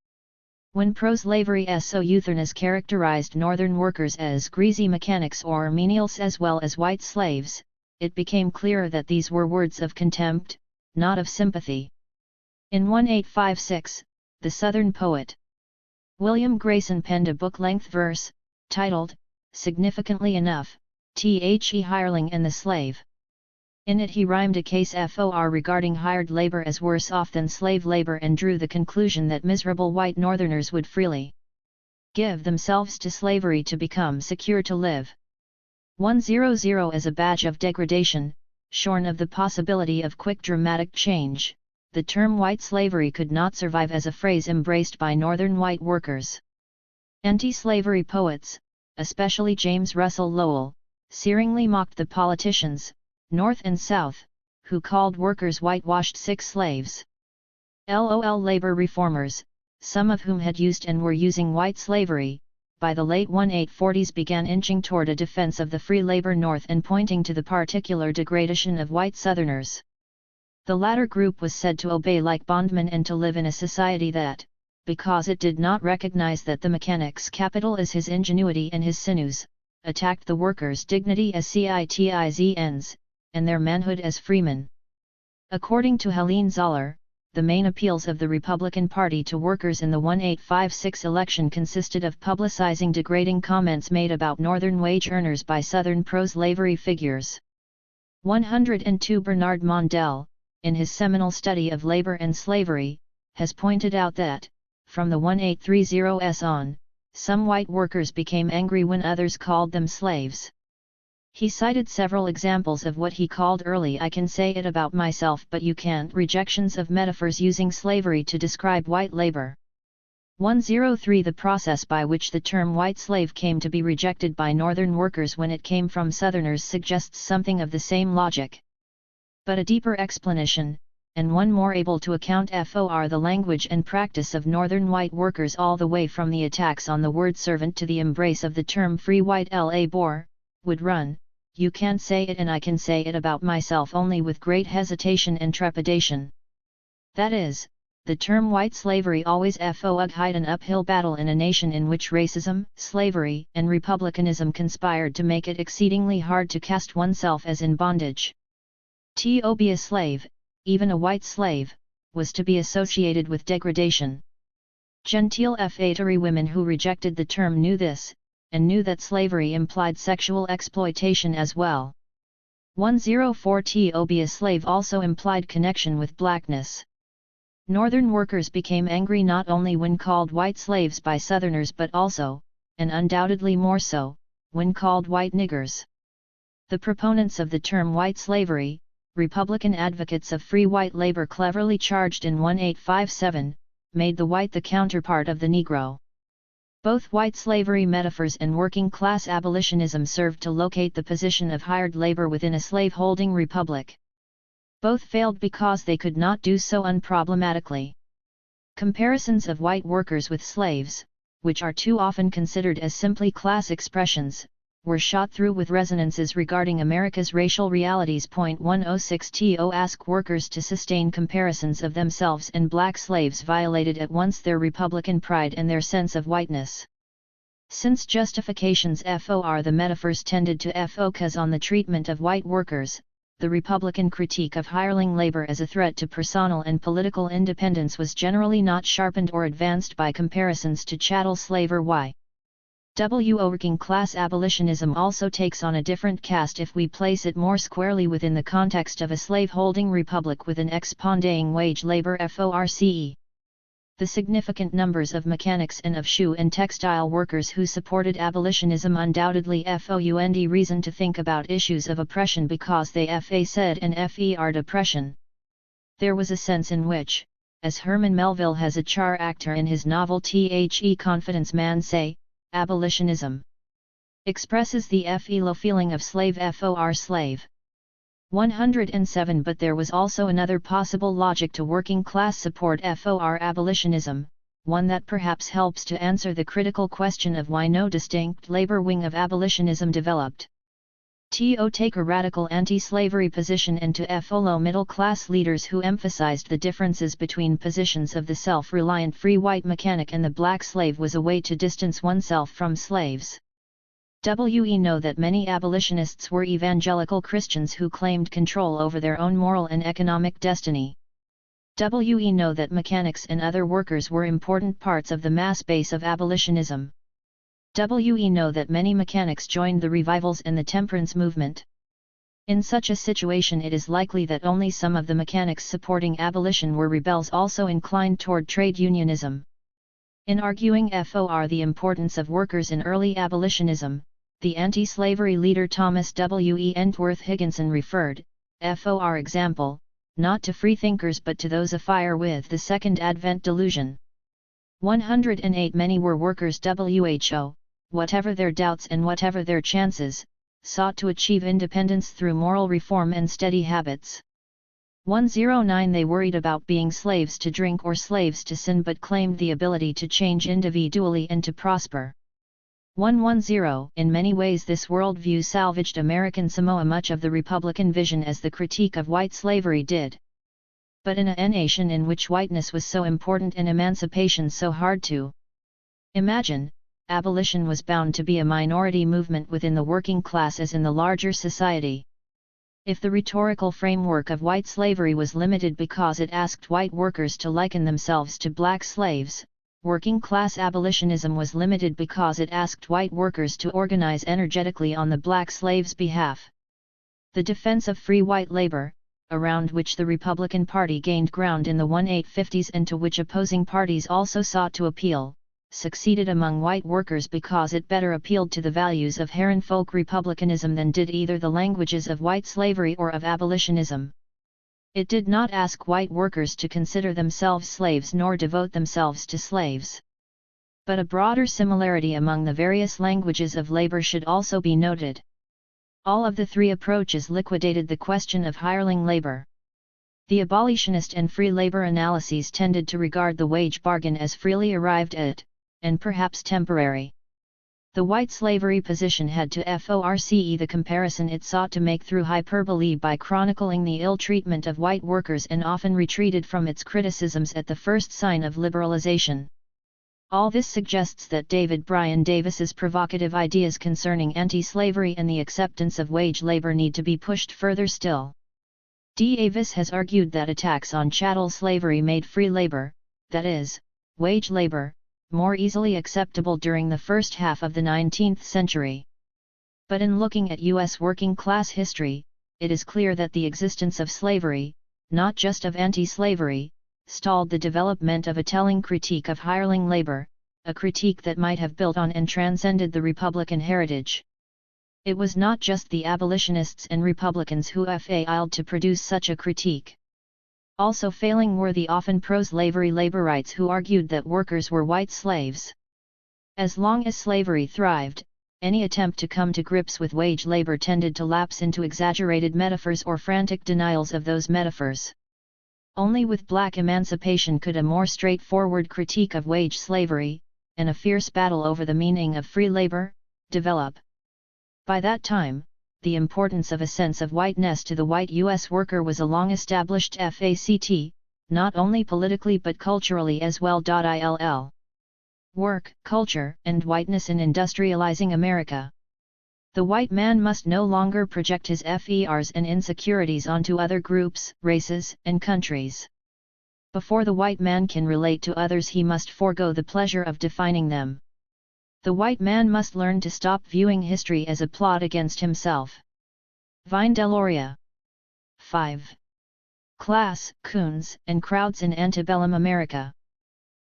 When pro-slavery Southerners characterized Northern workers as greasy mechanics or menials as well as white slaves, it became clear that these were words of contempt, not of sympathy. In 1856, the Southern poet William Grayson penned a book-length verse, titled, significantly enough, The Hireling and the Slave. In it he rhymed a case for regarding hired labor as worse off than slave labor and drew the conclusion that miserable white Northerners would freely give themselves to slavery to become secure to live. 100 As a badge of degradation, shorn of the possibility of quick dramatic change, the term white slavery could not survive as a phrase embraced by Northern white workers. Anti-slavery poets, especially James Russell Lowell, searingly mocked the politicians, North and South, who called workers whitewashed sick slaves. LOL labor reformers, some of whom had used and were using white slavery, by the late 1840s began inching toward a defense of the free labor North and pointing to the particular degradation of white Southerners. The latter group was said to obey like bondmen and to live in a society that, because it did not recognize that the mechanic's capital is his ingenuity and his sinews, attacked the workers' dignity as citizens, and their manhood as freemen. According to Helene Zoller, the main appeals of the Republican Party to workers in the 1856 election consisted of publicizing degrading comments made about Northern wage earners by Southern pro-slavery figures. 102 Bernard Mondell, in his seminal study of labor and slavery, has pointed out that, from the 1830s on, some white workers became angry when others called them slaves. He cited several examples of what he called early "I can say it about myself but you can't" rejections of metaphors using slavery to describe white labor. 103 The process by which the term white slave came to be rejected by Northern workers when it came from Southerners suggests something of the same logic. But a deeper explanation, and one more able to account for the language and practice of Northern white workers all the way from the attacks on the word servant to the embrace of the term free white labor, would run, "You can't say it and I can say it about myself only with great hesitation and trepidation." That is, the term white slavery always fought an uphill battle in a nation in which racism, slavery, and republicanism conspired to make it exceedingly hard to cast oneself as in bondage. To be a slave, even a white slave, was to be associated with degradation. Gentile Fatary women who rejected the term knew this, and knew that slavery implied sexual exploitation as well. 104 To be a slave also implied connection with blackness. Northern workers became angry not only when called white slaves by Southerners but also, and undoubtedly more so, when called white niggers. The proponents of the term white slavery, Republican advocates of free white labor, cleverly charged in 1857, made the white the counterpart of the Negro. Both white slavery metaphors and working-class abolitionism served to locate the position of hired labor within a slave-holding republic. Both failed because they could not do so unproblematically. Comparisons of white workers with slaves, which are too often considered as simply class expressions, were shot through with resonances regarding America's racial realities. 106 To ask workers to sustain comparisons of themselves and black slaves violated at once their Republican pride and their sense of whiteness. Since justifications for the metaphors tended to focus on the treatment of white workers, the Republican critique of hireling labor as a threat to personal and political independence was generally not sharpened or advanced by comparisons to chattel slave or working class abolitionism also takes on a different cast if we place it more squarely within the context of a slave-holding republic with an expanding wage labor force. The significant numbers of mechanics and of shoe and textile workers who supported abolitionism undoubtedly found reason to think about issues of oppression because they said and feared oppression. There was a sense in which, as Herman Melville has a character in his novel The Confidence Man say, abolitionism expresses the low feeling of slave for slave. 107 But there was also another possible logic to working class support for abolitionism, one that perhaps helps to answer the critical question of why no distinct labor wing of abolitionism developed. To take a radical anti-slavery position and to follow middle-class leaders who emphasized the differences between positions of the self-reliant free white mechanic and the black slave was a way to distance oneself from slaves. We know that many abolitionists were evangelical Christians who claimed control over their own moral and economic destiny. We know that mechanics and other workers were important parts of the mass base of abolitionism. We know that many mechanics joined the revivals and the temperance movement. In such a situation it is likely that only some of the mechanics supporting abolition were rebels also inclined toward trade unionism. In arguing for the importance of workers in early abolitionism, the anti-slavery leader Thomas W. Entworth Higginson referred, for example, not to freethinkers but to those afire with the Second Advent delusion. 108 Many were workers who, whatever their doubts and whatever their chances, sought to achieve independence through moral reform and steady habits. 109 They worried about being slaves to drink or slaves to sin but claimed the ability to change individually and to prosper. 110 In many ways this worldview salvaged American Samoa much of the Republican vision as the critique of white slavery did. But in a nation in which whiteness was so important and emancipation so hard to imagine, abolition was bound to be a minority movement within the working class as in the larger society. If the rhetorical framework of white slavery was limited because it asked white workers to liken themselves to black slaves, working class abolitionism was limited because it asked white workers to organize energetically on the black slaves' behalf. The defense of free white labor, around which the Republican Party gained ground in the 1850s and to which opposing parties also sought to appeal, succeeded among white workers because it better appealed to the values of Herrenfolk republicanism than did either the languages of white slavery or of abolitionism. It did not ask white workers to consider themselves slaves nor devote themselves to slaves. But a broader similarity among the various languages of labor should also be noted. All of the three approaches liquidated the question of hireling labor. The abolitionist and free labor analyses tended to regard the wage bargain as freely arrived at, and perhaps temporary. The white slavery position had to force the comparison it sought to make through hyperbole by chronicling the ill treatment of white workers and often retreated from its criticisms at the first sign of liberalization. All this suggests that David Bryan Davis's provocative ideas concerning anti-slavery and the acceptance of wage labor need to be pushed further still. Davis has argued that attacks on chattel slavery made free labor, that is, wage labor, more easily acceptable during the first half of the 19th century. But in looking at U.S. working-class history, it is clear that the existence of slavery, not just of anti-slavery, stalled the development of a telling critique of hireling labor, a critique that might have built on and transcended the Republican heritage. It was not just the abolitionists and Republicans who failed to produce such a critique. Also failing were the often pro-slavery laborites who argued that workers were white slaves. As long as slavery thrived, any attempt to come to grips with wage labor tended to lapse into exaggerated metaphors or frantic denials of those metaphors. Only with black emancipation could a more straightforward critique of wage slavery, and a fierce battle over the meaning of free labor, develop. By that time, the importance of a sense of whiteness to the white U.S. worker was a long-established fact, not only politically but culturally as well. Ill. Work, culture, and whiteness in industrializing America. The white man must no longer project his FERs and insecurities onto other groups, races, and countries. Before the white man can relate to others, he must forego the pleasure of defining them. The white man must learn to stop viewing history as a plot against himself. Vine Deloria. 5. Class, Coons, and Crowds in Antebellum America.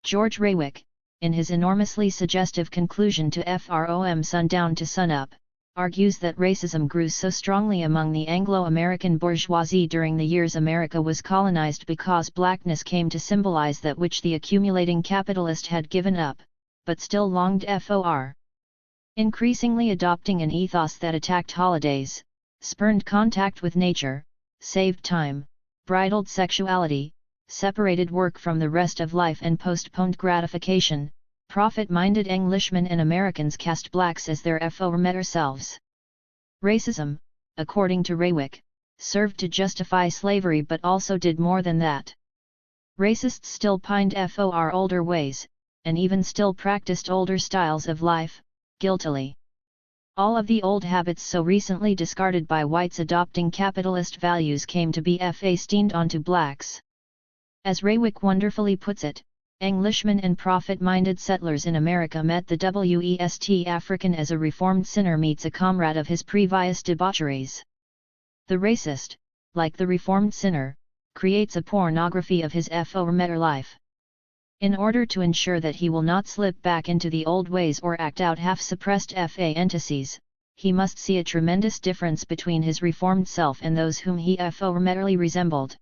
George Raywick, in his enormously suggestive conclusion to From Sundown to Sunup, argues that racism grew so strongly among the Anglo-American bourgeoisie during the years America was colonized because blackness came to symbolize that which the accumulating capitalist had given up, but still longed for. Increasingly adopting an ethos that attacked holidays, spurned contact with nature, saved time, bridled sexuality, separated work from the rest of life and postponed gratification, profit-minded Englishmen and Americans cast blacks as their former selves. Racism, according to Raywick, served to justify slavery but also did more than that. Racists still pined for older ways, and even still practiced older styles of life, guiltily. All of the old habits so recently discarded by whites adopting capitalist values came to be fastened onto blacks. As Raywick wonderfully puts it, Englishmen and profit-minded settlers in America met the West African as a reformed sinner meets a comrade of his previous debaucheries. The racist, like the reformed sinner, creates a pornography of his former life. In order to ensure that he will not slip back into the old ways or act out half-suppressed fantasies, he must see a tremendous difference between his reformed self and those whom he formerly resembled.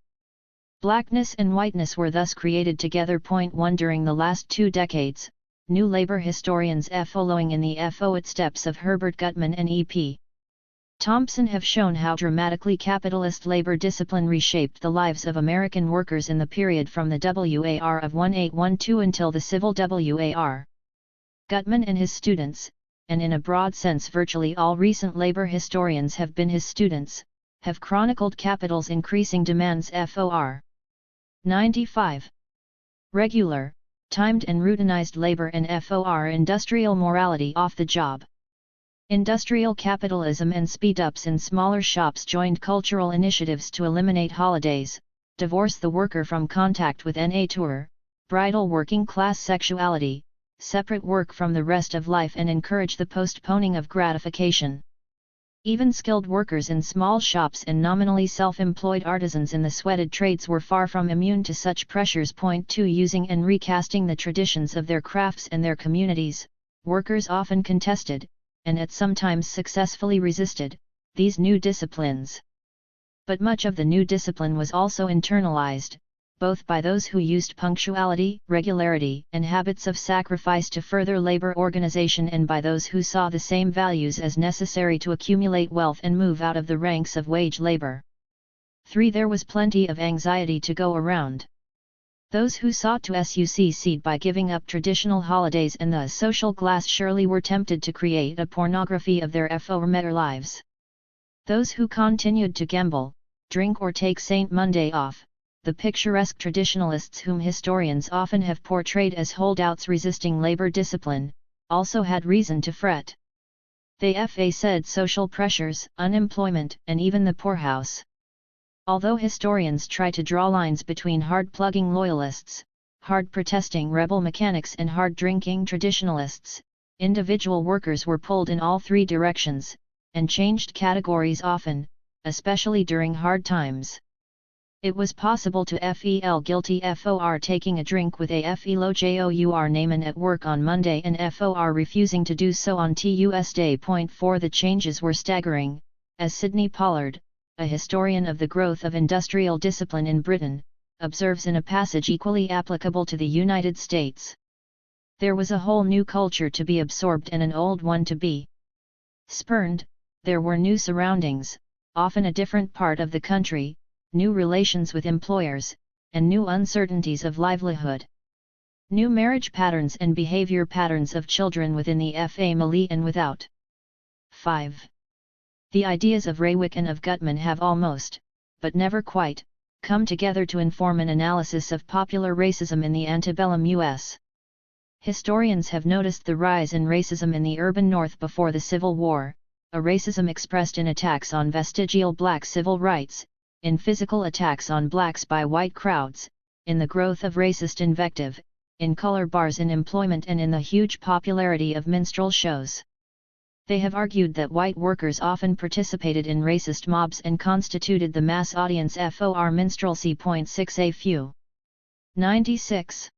Blackness and whiteness were thus created together. 1 During the last 2 decades, new labor historians following in the footsteps of Herbert Gutman and E.P. Thompson have shown how dramatically capitalist labor discipline reshaped the lives of American workers in the period from the WAR of 1812 until the Civil WAR. Gutman and his students, and in a broad sense virtually all recent labor historians have been his students, have chronicled capital's increasing demands for 95. Regular, timed and routinized labor and for industrial morality off the job. Industrial capitalism and speed-ups in smaller shops joined cultural initiatives to eliminate holidays, divorce the worker from contact with nature, bridle working-class sexuality, separate work from the rest of life and encourage the postponing of gratification. Even skilled workers in small shops and nominally self-employed artisans in the sweated trades were far from immune to such pressures. Point 2. Using and recasting the traditions of their crafts and their communities, workers often contested, and at sometimes successfully resisted, these new disciplines. But much of the new discipline was also internalized, both by those who used punctuality, regularity, and habits of sacrifice to further labor organization and by those who saw the same values as necessary to accumulate wealth and move out of the ranks of wage labor. 3. There was plenty of anxiety to go around. Those who sought to succeed by giving up traditional holidays and the social glass surely were tempted to create a pornography of their ephemeral lives. Those who continued to gamble, drink or take Saint Monday off, the picturesque traditionalists whom historians often have portrayed as holdouts resisting labor discipline, also had reason to fret. They faced social pressures, unemployment, and even the poorhouse. Although historians try to draw lines between hard-plugging loyalists, hard-protesting rebel mechanics and hard-drinking traditionalists, individual workers were pulled in all three directions, and changed categories often, especially during hard times. It was possible to feel guilty for taking a drink with a felo jour Naaman at work on Monday and for refusing to do so on Tuesday. Point 4. The changes were staggering, as Sidney Pollard, a historian of the growth of industrial discipline in Britain, observes in a passage equally applicable to the United States. There was a whole new culture to be absorbed and an old one to be spurned. There were new surroundings, often a different part of the country, new relations with employers, and new uncertainties of livelihood. New marriage patterns and behavior patterns of children within the family and without. 5. The ideas of Raywick and of Gutman have almost, but never quite, come together to inform an analysis of popular racism in the antebellum U.S. Historians have noticed the rise in racism in the urban North before the Civil War, a racism expressed in attacks on vestigial black civil rights, in physical attacks on blacks by white crowds, in the growth of racist invective, in color bars in employment and in the huge popularity of minstrel shows. They have argued that white workers often participated in racist mobs and constituted the mass audience for minstrelsy. 6. A few 96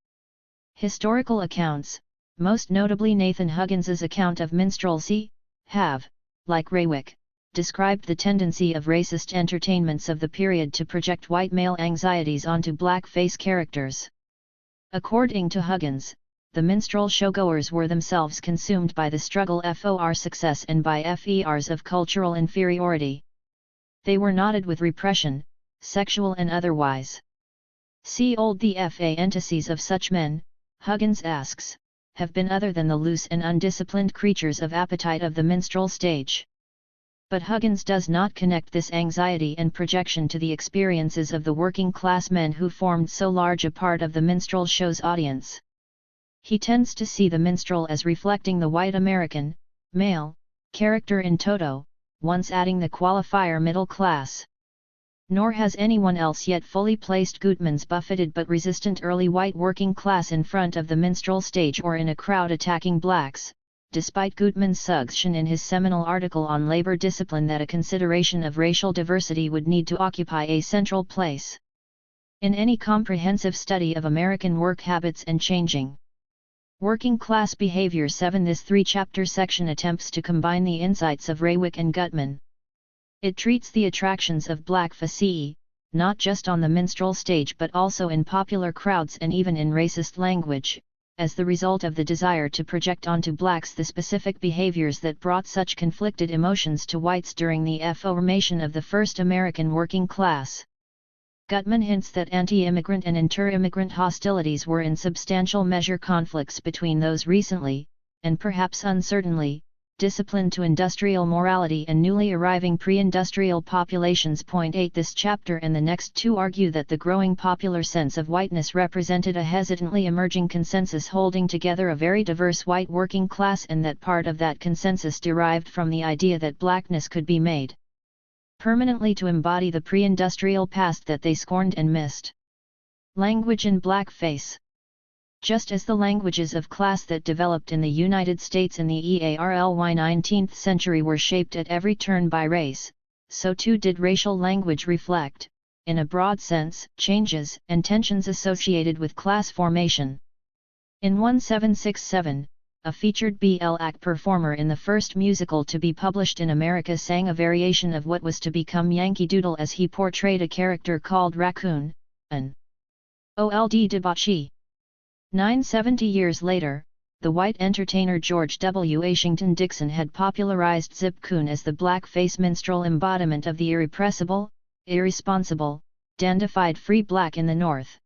historical accounts, most notably Nathan Huggins's account of minstrelsy, have, like Raywick, described the tendency of racist entertainments of the period to project white male anxieties onto blackface characters. According to Huggins, the minstrel showgoers were themselves consumed by the struggle for success and by fers of cultural inferiority. They were knotted with repression, sexual and otherwise. See old the antitheses of such men, Huggins asks, have been other than the loose and undisciplined creatures of appetite of the minstrel stage. But Huggins does not connect this anxiety and projection to the experiences of the working class men who formed so large a part of the minstrel show's audience. He tends to see the minstrel as reflecting the white American, male, character in toto, once adding the qualifier middle class. Nor has anyone else yet fully placed Gutman's buffeted but resistant early white working class in front of the minstrel stage or in a crowd attacking blacks, despite Gutman's suggestion in his seminal article on labor discipline that a consideration of racial diversity would need to occupy a central place in any comprehensive study of American work habits and changing working class behavior. 7. This three-chapter section attempts to combine the insights of Raywick and Gutman. It treats the attractions of blackface, not just on the minstrel stage but also in popular crowds and even in racist language, as the result of the desire to project onto blacks the specific behaviors that brought such conflicted emotions to whites during the formation of the first American working class. Gutman hints that anti-immigrant and inter-immigrant hostilities were in substantial measure conflicts between those recently, and perhaps uncertainly, disciplined to industrial morality and newly arriving pre-industrial populations. 8. This chapter and the next two argue that the growing popular sense of whiteness represented a hesitantly emerging consensus holding together a very diverse white working class and that part of that consensus derived from the idea that blackness could be made permanently to embody the pre-industrial past that they scorned and missed. Language in blackface. Just as the languages of class that developed in the United States in the early 19th century were shaped at every turn by race, so too did racial language reflect, in a broad sense, changes and tensions associated with class formation. In 1767, a featured BL-act performer in the first musical to be published in America sang a variation of what was to become Yankee Doodle as he portrayed a character called Raccoon, an old debauchee. 970 years later, the white entertainer George W. Washington Dixon had popularized Zip Coon as the blackface minstrel embodiment of the irrepressible, irresponsible, dandified free black in the North.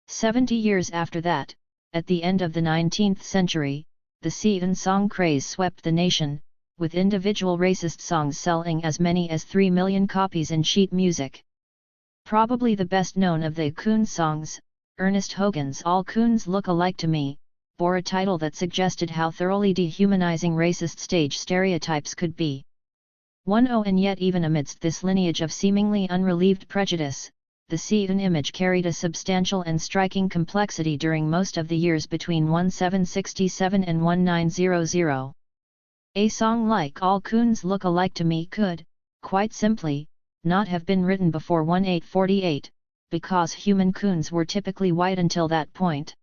70 years after that, at the end of the 19th century, the Seton song craze swept the nation, with individual racist songs selling as many as 3 million copies in sheet music. Probably the best known of the coon songs, Ernest Hogan's All Coons Look Alike to Me, bore a title that suggested how thoroughly dehumanizing racist stage stereotypes could be. And yet even amidst this lineage of seemingly unrelieved prejudice, the Seton image carried a substantial and striking complexity during most of the years between 1767 and 1900. A song like All Coons Look Alike to Me could, quite simply, not have been written before 1848, because human coons were typically white until that point.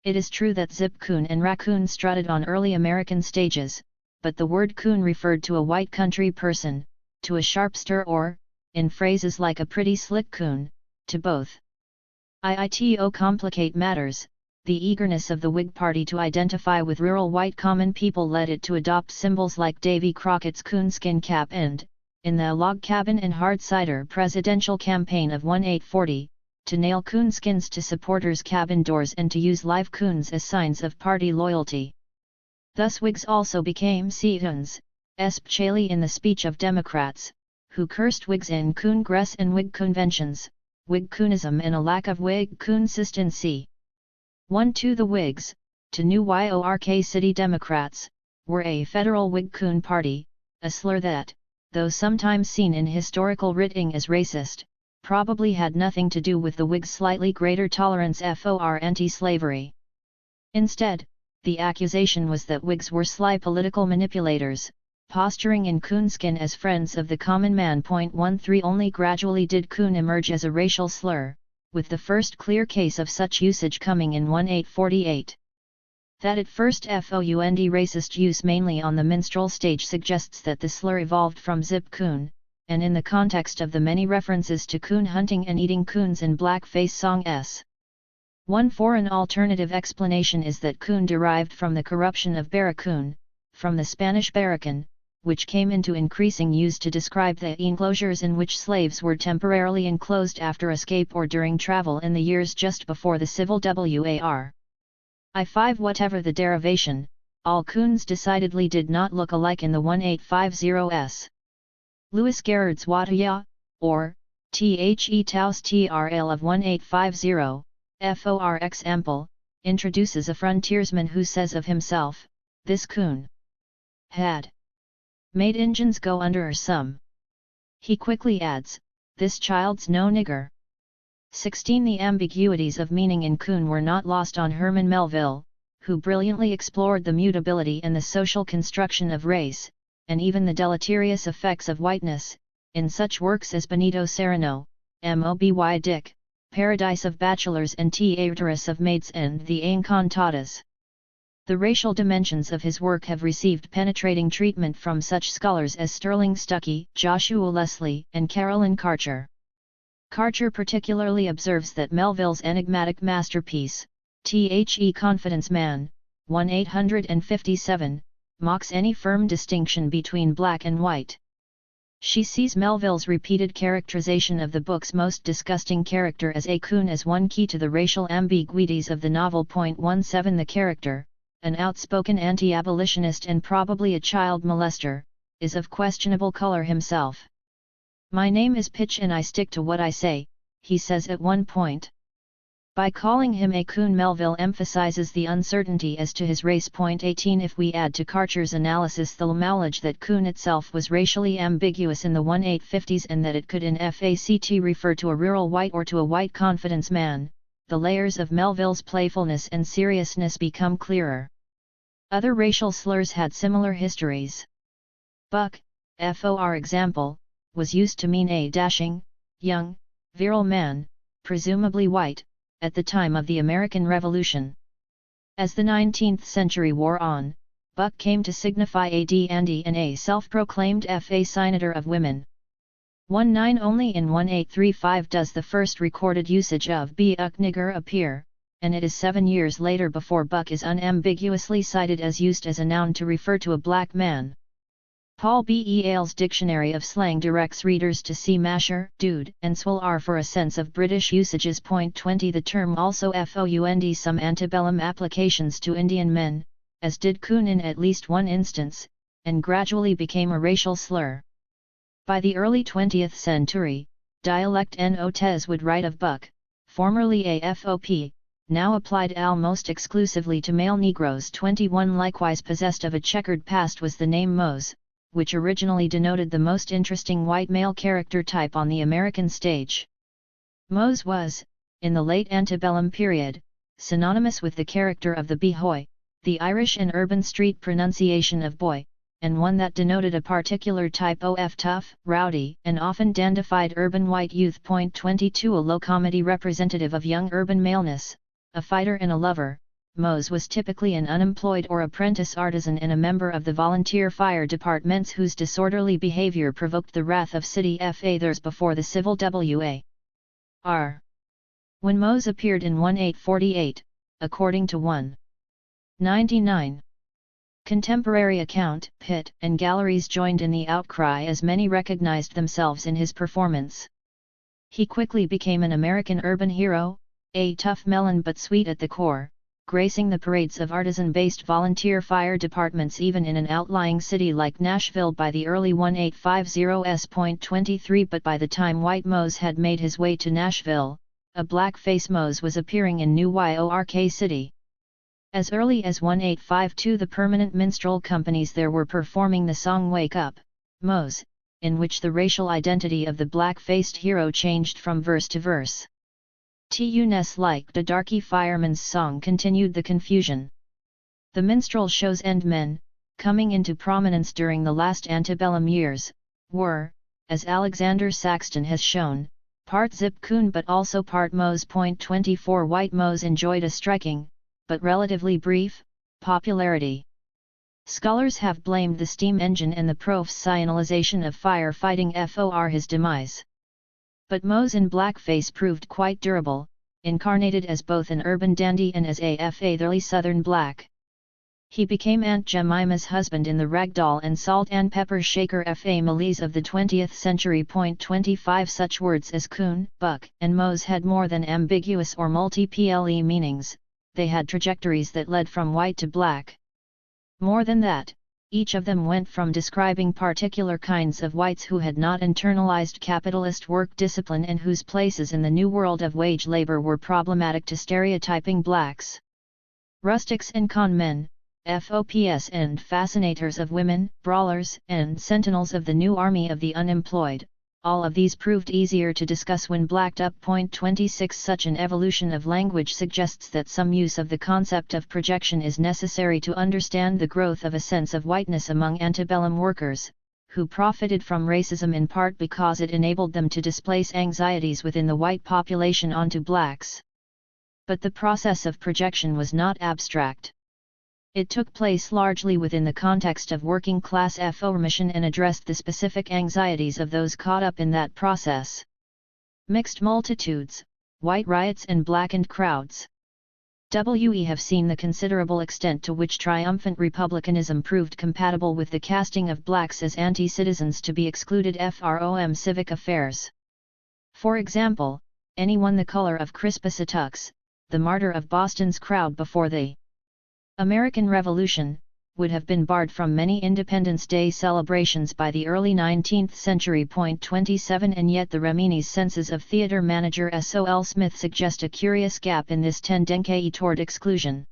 It is true that Zip Coon and Raccoon strutted on early American stages, but the word coon referred to a white country person, to a sharpster or, in phrases like a pretty slick coon, to both. To complicate matters, the eagerness of the Whig Party to identify with rural white common people led it to adopt symbols like Davy Crockett's coonskin cap and, in the log cabin and hard cider presidential campaign of 1840, to nail coonskins to supporters' cabin doors and to use live coons as signs of party loyalty. Thus Whigs also became Setons, especially in the speech of Democrats, who cursed Whigs in Congress and Whig conventions, Whig coonism and a lack of Whig consistency. 1. The Whigs, to New York City Democrats, were a federal Whig coon party, a slur that, though sometimes seen in historical writing as racist, probably had nothing to do with the Whigs' slightly greater tolerance for anti-slavery. Instead, the accusation was that Whigs were sly political manipulators, posturing in coonskin as friends of the common man. 13 Only gradually did coon emerge as a racial slur, with the first clear case of such usage coming in 1848. That at first found racist use mainly on the minstrel stage suggests that the slur evolved from Zip Coon, and in the context of the many references to coon hunting and eating coons in blackface songs. 1. An alternative explanation is that coon derived from the corruption of barracoon, from the Spanish barracón, which came into increasing use to describe the enclosures in which slaves were temporarily enclosed after escape or during travel in the years just before the Civil War. 5. Whatever the derivation, all coons decidedly did not look alike in the 1850s. Louis Gerard's Wataya, or The Taus Trl of 1850, for example, introduces a frontiersman who says of himself, "This coon had made Injuns go under some." He quickly adds, "This child's no nigger." 16. The ambiguities of meaning in coon were not lost on Herman Melville, who brilliantly explored the mutability and the social construction of race, and even the deleterious effects of whiteness, in such works as Benito Serrano, Moby Dick, Paradise of Bachelors and Theaterus of Maids and the Encantadas. The racial dimensions of his work have received penetrating treatment from such scholars as Sterling Stuckey, Joshua Leslie, and Carolyn Karcher. Karcher particularly observes that Melville's enigmatic masterpiece, The Confidence Man, 1857, mocks any firm distinction between black and white. She sees Melville's repeated characterization of the book's most disgusting character as a coon as one key to the racial ambiguities of the novel. 17 The character, an outspoken anti-abolitionist and probably a child molester, is of questionable color himself. "My name is Pitch and I stick to what I say," he says at one point. By calling him a coon, Melville emphasizes the uncertainty as to his race. 18 If we add to Karcher's analysis the knowledge that coon itself was racially ambiguous in the 1850s and that it could in fact refer to a rural white or to a white confidence man, the layers of Melville's playfulness and seriousness become clearer. Other racial slurs had similar histories. Buck, for example, was used to mean a dashing, young, virile man, presumably white, at the time of the American Revolution. As the 19th century wore on, Buck came to signify a dandy and a self-proclaimed fascinator of women. 19 only in 1835 does the first recorded usage of "buck nigger" appear, and it is 7 years later before buck is unambiguously cited as used as a noun to refer to a black man. Paul B. E. Ailes' Dictionary of Slang directs readers to see masher, dude, and swell are for a sense of British usages. 20 The term also found some antebellum applications to Indian men, as did coon in at least one instance, and gradually became a racial slur. By the early 20th century, dialect notes would write of buck, formerly a fop, now applied almost exclusively to male Negroes. 21 Likewise possessed of a checkered past was the name Mose, which originally denoted the most interesting white male character type on the American stage. Mose was, in the late antebellum period, synonymous with the character of the boy, the Irish and urban street pronunciation of boy, and one that denoted a particular type of tough, rowdy, and often dandified urban white youth. 22 A low comedy representative of young urban maleness, a fighter and a lover, Mose was typically an unemployed or apprentice artisan and a member of the volunteer fire departments whose disorderly behavior provoked the wrath of city fathers before the Civil War. When Mose appeared in 1848, according to 199 contemporary account, pit and galleries joined in the outcry as many recognized themselves in his performance. He quickly became an American urban hero, a tough melon but sweet at the core, gracing the parades of artisan-based volunteer fire departments even in an outlying city like Nashville by the early 1850s. 23 But by the time White Mose had made his way to Nashville, a blackface Mose was appearing in New York City. As early as 1852 the Permanent Minstrel Companies there were performing the song Wake Up, Mose, in which the racial identity of the black-faced hero changed from verse to verse. "THIRD-WORLDISM like the darky fireman's song continued the confusion. The minstrel shows and men, coming into prominence during the last antebellum years, were, as Alexander Saxton has shown, part Zip Coon but also part Mose. 24 White Mose enjoyed a striking, but relatively brief, popularity. Scholars have blamed the steam engine and the professionalization of firefighting for his demise. But Mose in blackface proved quite durable, incarnated as both an urban dandy and as a fatherly southern black. He became Aunt Jemima's husband in the ragdoll and salt and pepper shaker families of the 20th century. 25 Such words as coon, buck, and Mose had more than ambiguous or multi-ple meanings, they had trajectories that led from white to black. More than that, each of them went from describing particular kinds of whites who had not internalized capitalist work discipline and whose places in the new world of wage labor were problematic to stereotyping blacks. Rustics and con men, FOPs and fascinators of women, brawlers and sentinels of the new army of the unemployed, all of these proved easier to discuss when blacked up. 26 Such an evolution of language suggests that some use of the concept of projection is necessary to understand the growth of a sense of whiteness among antebellum workers, who profited from racism in part because it enabled them to displace anxieties within the white population onto blacks. But the process of projection was not abstract. It took place largely within the context of working-class formation and addressed the specific anxieties of those caught up in that process. Mixed multitudes, white riots and blackened crowds. We have seen the considerable extent to which triumphant republicanism proved compatible with the casting of blacks as anti-citizens to be excluded from civic affairs. For example, anyone the color of Crispus Attucks, the martyr of Boston's crowd before the American Revolution, would have been barred from many Independence Day celebrations by the early 19th century. 27 And yet the Remini's senses of theater manager Sol Smith suggest a curious gap in this tendency toward exclusion.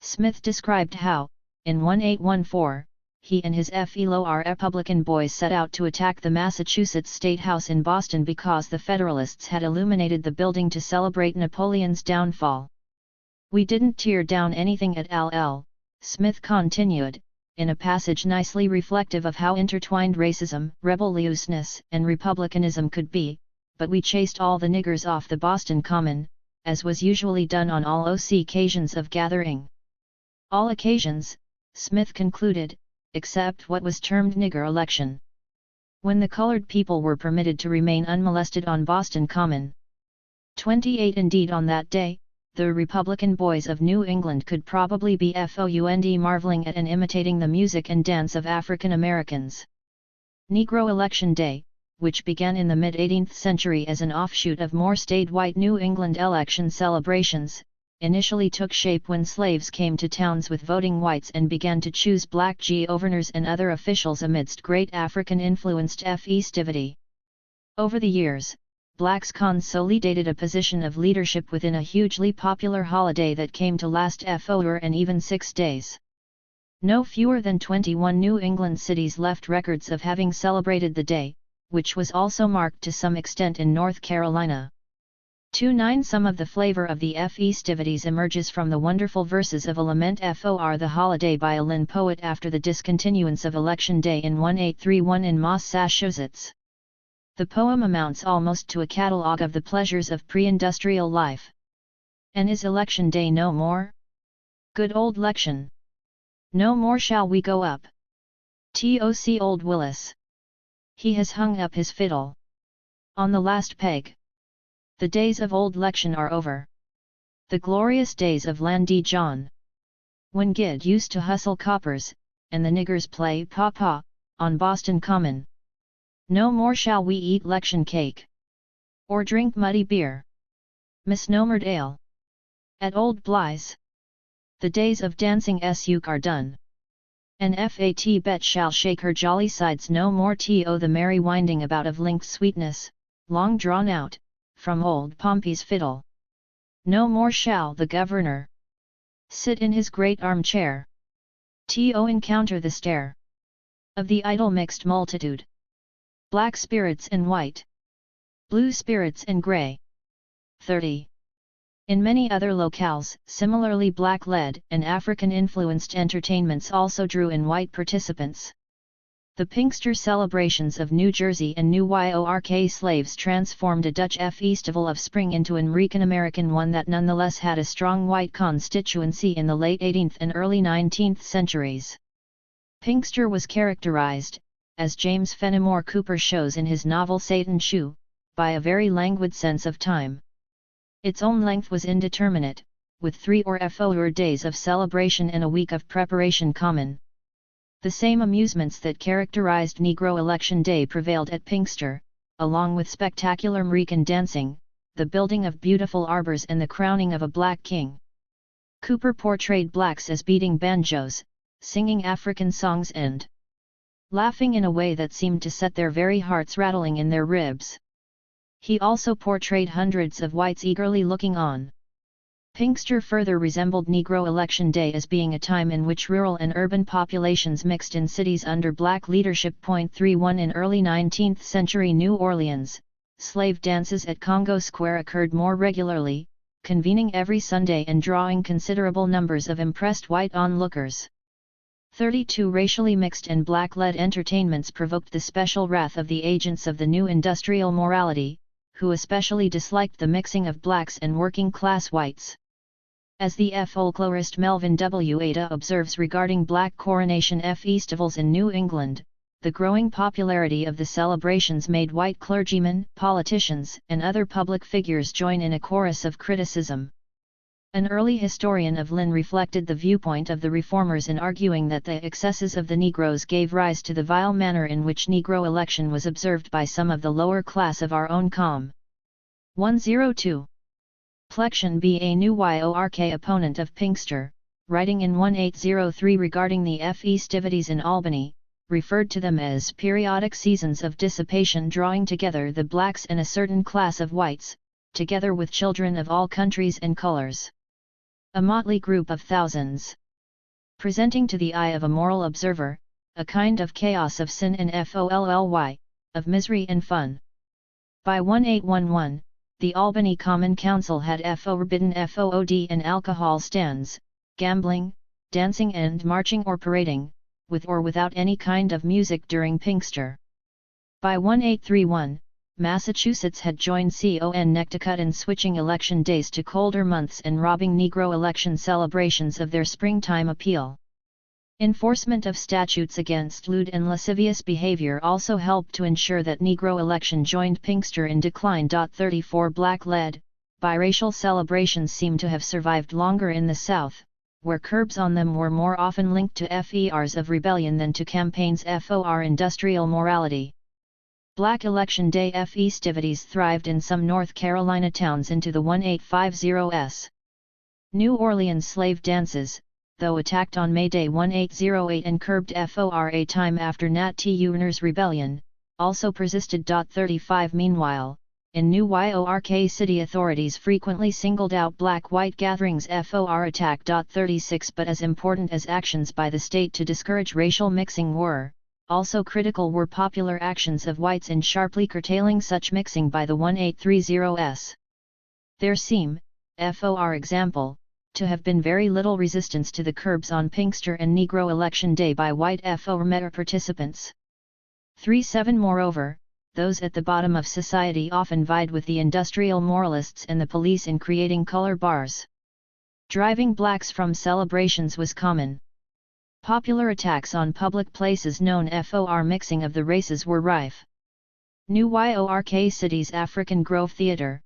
Smith described how, in 1814, he and his fellow Republican boys set out to attack the Massachusetts State House in Boston because the Federalists had illuminated the building to celebrate Napoleon's downfall. "We didn't tear down anything at L.L.," Smith continued, in a passage nicely reflective of how intertwined racism, rebelliousness, and republicanism could be, but we chased all the niggers off the Boston Common, as was usually done on all occasions of gathering. All occasions, Smith concluded, except what was termed nigger election. When the colored people were permitted to remain unmolested on Boston Common. 28 Indeed, on that day, the Republican boys of New England could probably be found marveling at and imitating the music and dance of African Americans. Negro Election Day, which began in the mid-18th century as an offshoot of more staid white New England election celebrations, initially took shape when slaves came to towns with voting whites and began to choose black governors and other officials amidst great African-influenced festivity. Over the years, blacks consolidated a position of leadership within a hugely popular holiday that came to last for and even 6 days. No fewer than 21 New England cities left records of having celebrated the day, which was also marked to some extent in North Carolina. 2-9 Some of the flavor of the festivities emerges from the wonderful verses of a lament for the holiday by a Lynn poet after the discontinuance of Election Day in 1831 in Massachusetts. The poem amounts almost to a catalogue of the pleasures of pre-industrial life. And is election day no more? Good old 'lection. No more shall we go up. Toc old Willis. He has hung up his fiddle on the last peg. The days of old 'lection are over. The glorious days of Landy John. When Gid used to hustle coppers, and the niggers play paw-paw, on Boston Common. No more shall we eat 'lection cake. Or drink muddy beer. Misnomered ale. At Old Bly's. The days of dancing are done. And fat bet shall shake her jolly sides no more to the merry winding about of linked sweetness, long drawn out, from old Pompey's fiddle. No more shall the governor sit in his great armchair. To encounter the stare of the idle mixed multitude. Black spirits and white. Blue spirits and grey. 30. In many other locales, similarly black-led and African-influenced entertainments also drew in white participants. The Pinkster celebrations of New Jersey and New York slaves transformed a Dutch festival of spring into an American one that nonetheless had a strong white constituency in the late 18th and early 19th centuries. Pinkster was characterized, as James Fenimore Cooper shows in his novel Satan's Shoe, by a very languid sense of time. Its own length was indeterminate, with 3 or 4 days of celebration and a week of preparation common. The same amusements that characterized Negro Election Day prevailed at Pinkster, along with spectacular American dancing, the building of beautiful arbors and the crowning of a black king. Cooper portrayed blacks as beating banjos, singing African songs and laughing in a way that seemed to set their very hearts rattling in their ribs. He also portrayed hundreds of whites eagerly looking on. Pinkster further resembled Negro Election Day as being a time in which rural and urban populations mixed in cities under black leadership. 31 In early 19th century New Orleans, slave dances at Congo Square occurred more regularly, convening every Sunday and drawing considerable numbers of impressed white onlookers. 32 Racially mixed and black-led entertainments provoked the special wrath of the agents of the new industrial morality, who especially disliked the mixing of blacks and working-class whites. As the folklorist Melvin W. Ada observes regarding black coronation festivals in New England, the growing popularity of the celebrations made white clergymen, politicians, and other public figures join in a chorus of criticism. An early historian of Lynn reflected the viewpoint of the reformers in arguing that the excesses of the Negroes gave rise to the vile manner in which Negro election was observed by some of the lower class of our own com. 102. Plexion B. A New York opponent of Pinkster, writing in 1803 regarding the festivities in Albany, referred to them as periodic seasons of dissipation drawing together the blacks and a certain class of whites, together with children of all countries and colors. A motley group of thousands. Presenting to the eye of a moral observer, a kind of chaos of sin and folly, of misery and fun. By 1811, the Albany Common Council had forbidden FOOD and alcohol stands, gambling, dancing and marching or parading, with or without any kind of music during Pinkster. By 1831, Massachusetts had joined Connecticut in switching election days to colder months and robbing Negro election celebrations of their springtime appeal. Enforcement of statutes against lewd and lascivious behavior also helped to ensure that Negro election joined Pinkster in decline. 34 Black-led, biracial celebrations seem to have survived longer in the South, where curbs on them were more often linked to FERs of rebellion than to campaigns for industrial morality. Black Election Day festivities thrived in some North Carolina towns into the 1850s. New Orleans slave dances, though attacked on May Day 1808 and curbed for a time after Nat Turner's rebellion, also persisted. 35 Meanwhile, in New York City authorities frequently singled out black-white gatherings for attack. 36 But as important as actions by the state to discourage racial mixing were, also critical were popular actions of whites in sharply curtailing such mixing by the 1830s. There seem, for example, to have been very little resistance to the curbs on Pinkster and Negro Election Day by white FOR participants. 37 Moreover, those at the bottom of society often vied with the industrial moralists and the police in creating color bars. Driving blacks from celebrations was common. Popular attacks on public places known for mixing of the races were rife. New York City's African Grove Theatre,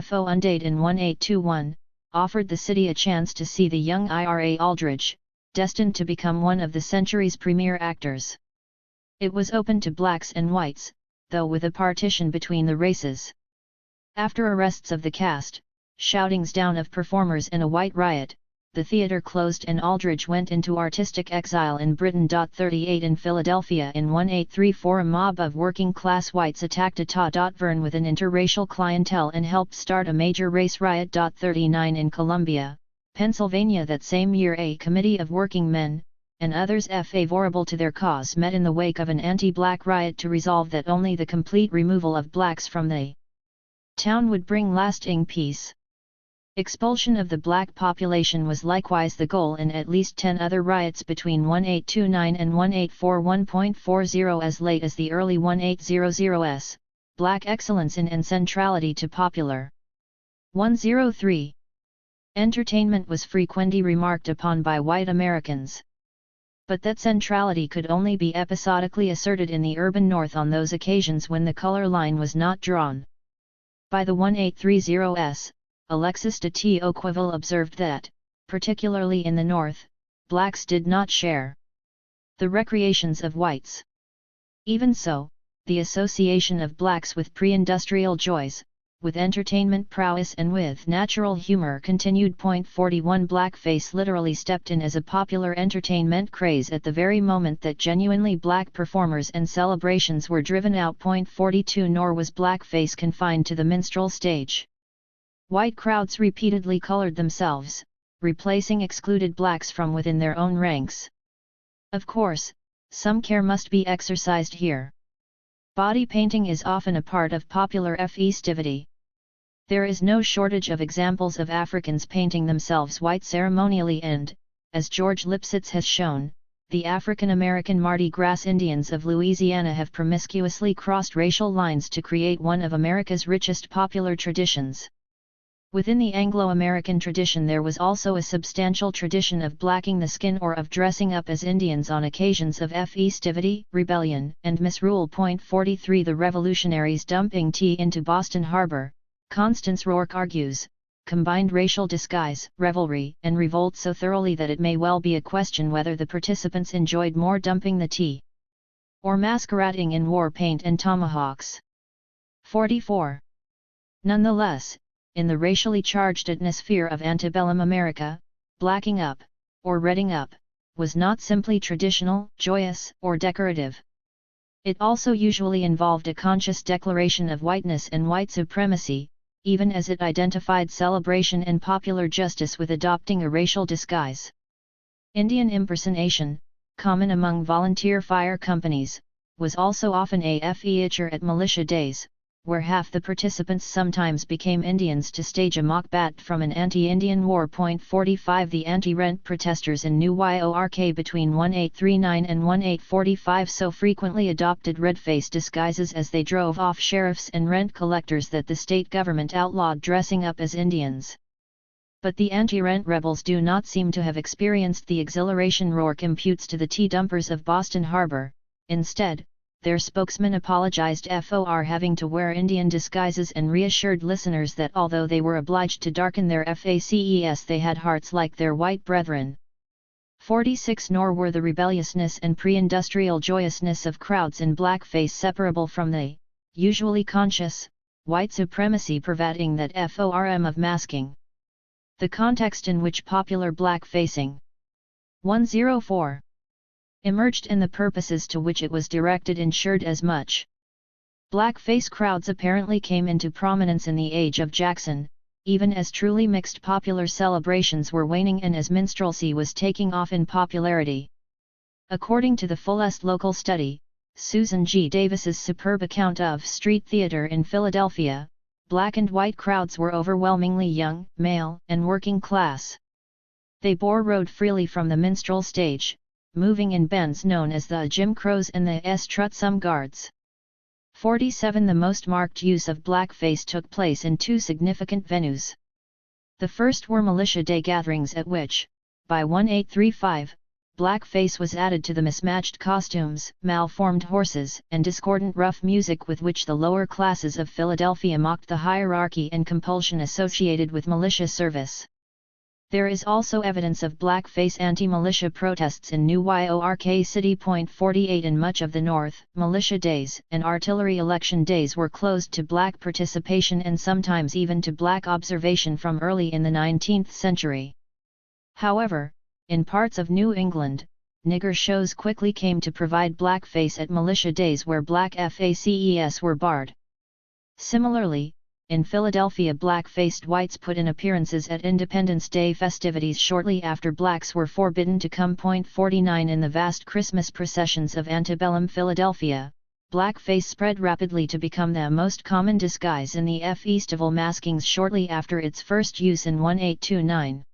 FO Undate in 1821, offered the city a chance to see the young Ira Aldridge, destined to become one of the century's premier actors. It was open to blacks and whites, though with a partition between the races. After arrests of the cast, shoutings down of performers and a white riot, the theatre closed and Aldridge went into artistic exile in Britain. 38 In Philadelphia in 1834 a mob of working-class whites attacked a tavern with an interracial clientele and helped start a major race riot. 39 In Columbia, Pennsylvania that same year a committee of working men, and others favorable to their cause met in the wake of an anti-black riot to resolve that only the complete removal of blacks from the town would bring lasting peace. Expulsion of the black population was likewise the goal in at least 10 other riots between 1829 and 1841.40 as late as the early 1800s, black excellence in and centrality to popular. 103. Entertainment was frequently remarked upon by white Americans. But that centrality could only be episodically asserted in the urban north on those occasions when the color line was not drawn. By the 1830s, Alexis de Tocqueville observed that, particularly in the North, blacks did not share the recreations of whites. Even so, the association of blacks with pre-industrial joys, with entertainment prowess and with natural humor continued. 41 Blackface literally stepped in as a popular entertainment craze at the very moment that genuinely black performers and celebrations were driven out. 42 Nor was blackface confined to the minstrel stage. White crowds repeatedly colored themselves, replacing excluded blacks from within their own ranks. Of course, some care must be exercised here. Body painting is often a part of popular festivity. There is no shortage of examples of Africans painting themselves white ceremonially and, as George Lipsitz has shown, the African-American Mardi Gras Indians of Louisiana have promiscuously crossed racial lines to create one of America's richest popular traditions. Within the Anglo-American tradition there was also a substantial tradition of blacking the skin or of dressing up as Indians on occasions of festivity, rebellion, and misrule. 43 The revolutionaries dumping tea into Boston Harbor, Constance Rourke argues, combined racial disguise, revelry, and revolt so thoroughly that it may well be a question whether the participants enjoyed more dumping the tea or masquerading in war paint and tomahawks. 44. Nonetheless, in the racially charged atmosphere of antebellum America, blacking up, or redding up, was not simply traditional, joyous, or decorative. It also usually involved a conscious declaration of whiteness and white supremacy, even as it identified celebration and popular justice with adopting a racial disguise. Indian impersonation, common among volunteer fire companies, was also often a feature at militia days, where half the participants sometimes became Indians to stage a mock bat from an anti-Indian war. 45 The anti-rent protesters in New York between 1839 and 1845 so frequently adopted red-face disguises as they drove off sheriffs and rent collectors that the state government outlawed dressing up as Indians. But the anti-rent rebels do not seem to have experienced the exhilaration Rourke imputes to the tea dumpers of Boston Harbor. Instead, their spokesman apologized for having to wear Indian disguises and reassured listeners that although they were obliged to darken their faces, they had hearts like their white brethren. 46 Nor were the rebelliousness and pre-industrial joyousness of crowds in blackface separable from the, usually conscious, white supremacy pervading that form of masking. The context in which popular blackfacing 104 emerged and the purposes to which it was directed ensured as much. Blackface crowds apparently came into prominence in the age of Jackson, even as truly mixed popular celebrations were waning and as minstrelsy was taking off in popularity. According to the fullest local study, Susan G. Davis's superb account of street theater in Philadelphia, black and white crowds were overwhelmingly young, male, and working class. They rode freely from the minstrel stage, moving in bends known as the Jim Crows and the Trutsum Guards. 47 The most marked use of blackface took place in two significant venues. The first were militia day gatherings at which, by 1835, blackface was added to the mismatched costumes, malformed horses, and discordant rough music with which the lower classes of Philadelphia mocked the hierarchy and compulsion associated with militia service. There is also evidence of blackface anti-militia protests in New York City. 48 In much of the North, militia days and artillery election days were closed to black participation and sometimes even to black observation from early in the 19th century. However, in parts of New England, nigger shows quickly came to provide blackface at militia days where black faces were barred. Similarly, in Philadelphia black-faced whites put in appearances at Independence Day festivities shortly after blacks were forbidden to come. 49 In the vast Christmas processions of antebellum Philadelphia, blackface spread rapidly to become the most common disguise in the festival maskings shortly after its first use in 1829.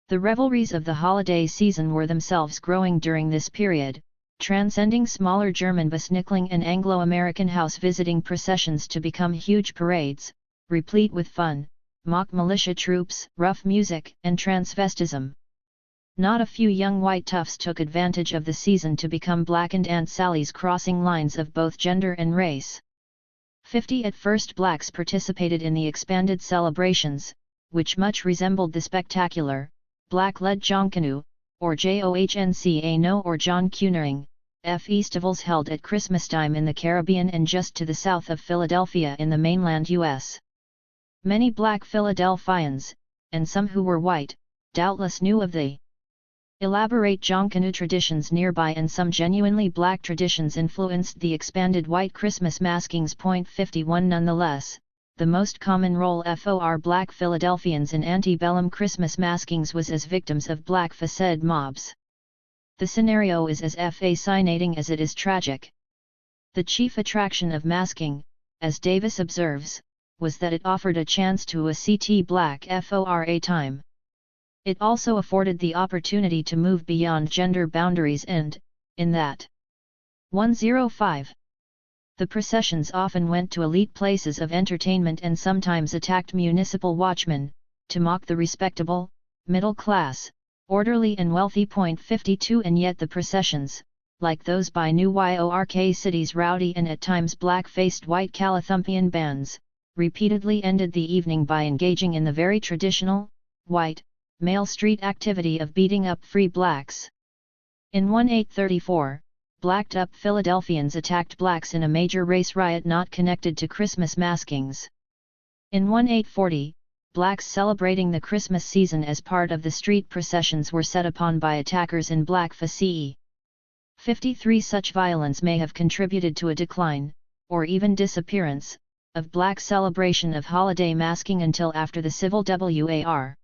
The revelries of the holiday season were themselves growing during this period, transcending smaller German busnicling and Anglo-American house-visiting processions to become huge parades, replete with fun, mock militia troops, rough music, and transvestism. Not a few young white toughs took advantage of the season to become blackened Aunt Sallies crossing lines of both gender and race. 50 At first blacks participated in the expanded celebrations, which much resembled the spectacular, black-led Joncanoe, or Johnca or John Cunering, festivals held at Christmastime in the Caribbean and just to the south of Philadelphia in the mainland U.S. Many black Philadelphians, and some who were white, doubtless knew of the elaborate Joncanoe traditions nearby, and some genuinely black traditions influenced the expanded white Christmas maskings. 51 Nonetheless, the most common role for black Philadelphians in antebellum Christmas maskings was as victims of black facade mobs. The scenario is as fascinating as it is tragic. The chief attraction of masking, as Davis observes, was that it offered a chance to a black for a time. It also afforded the opportunity to move beyond gender boundaries and, in that 105, the processions often went to elite places of entertainment and sometimes attacked municipal watchmen, to mock the respectable, middle class, orderly and wealthy. 52 And yet the processions, like those by New York City's rowdy and at times black-faced white Calathumpian bands, repeatedly ended the evening by engaging in the very traditional, white, male street activity of beating up free blacks. In 1834, blacked-up Philadelphians attacked blacks in a major race riot not connected to Christmas maskings. In 1840, blacks celebrating the Christmas season as part of the street processions were set upon by attackers in black facie. 53 Such violence may have contributed to a decline, or even disappearance, of black celebration of holiday masking until after the Civil War.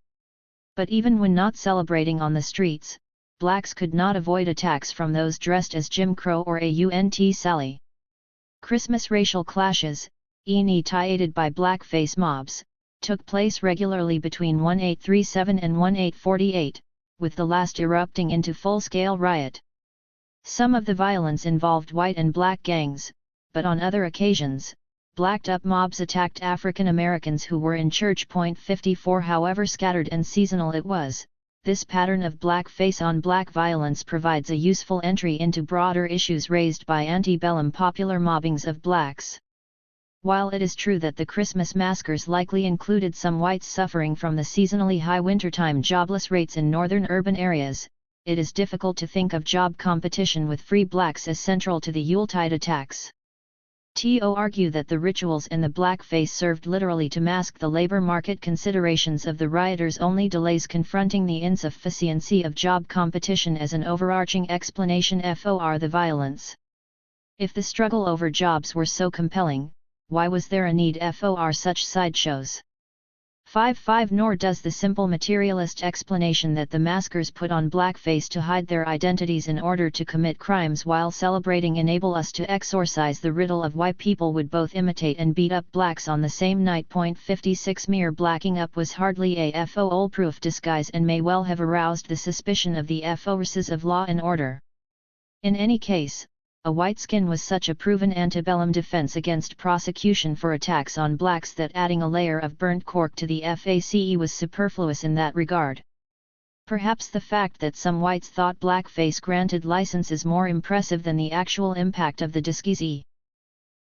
But even when not celebrating on the streets, blacks could not avoid attacks from those dressed as Jim Crow or Aunt Sally. Christmas racial clashes, initiated by blackface mobs, took place regularly between 1837 and 1848, with the last erupting into full-scale riot. Some of the violence involved white and black gangs, but on other occasions, blacked-up mobs attacked African Americans who were in church. 54 However scattered and seasonal it was, this pattern of black-face-on-black violence provides a useful entry into broader issues raised by antebellum popular mobbings of blacks. While it is true that the Christmas massacres likely included some whites suffering from the seasonally high wintertime jobless rates in northern urban areas, it is difficult to think of job competition with free blacks as central to the Yuletide attacks. To argue that the rituals and the blackface served literally to mask the labor market considerations of the rioters only delays confronting the insufficiency of job competition as an overarching explanation for the violence. If the struggle over jobs were so compelling, why was there a need for such sideshows? 5. Nor does the simple materialist explanation that the maskers put on blackface to hide their identities in order to commit crimes while celebrating enable us to exorcise the riddle of why people would both imitate and beat up blacks on the same night. 56 Mere blacking up was hardly a foolproof disguise and may well have aroused the suspicion of the forces of law and order. In any case, a white skin was such a proven antebellum defense against prosecution for attacks on blacks that adding a layer of burnt cork to the FACE was superfluous in that regard. Perhaps the fact that some whites thought blackface granted license is more impressive than the actual impact of the disguise.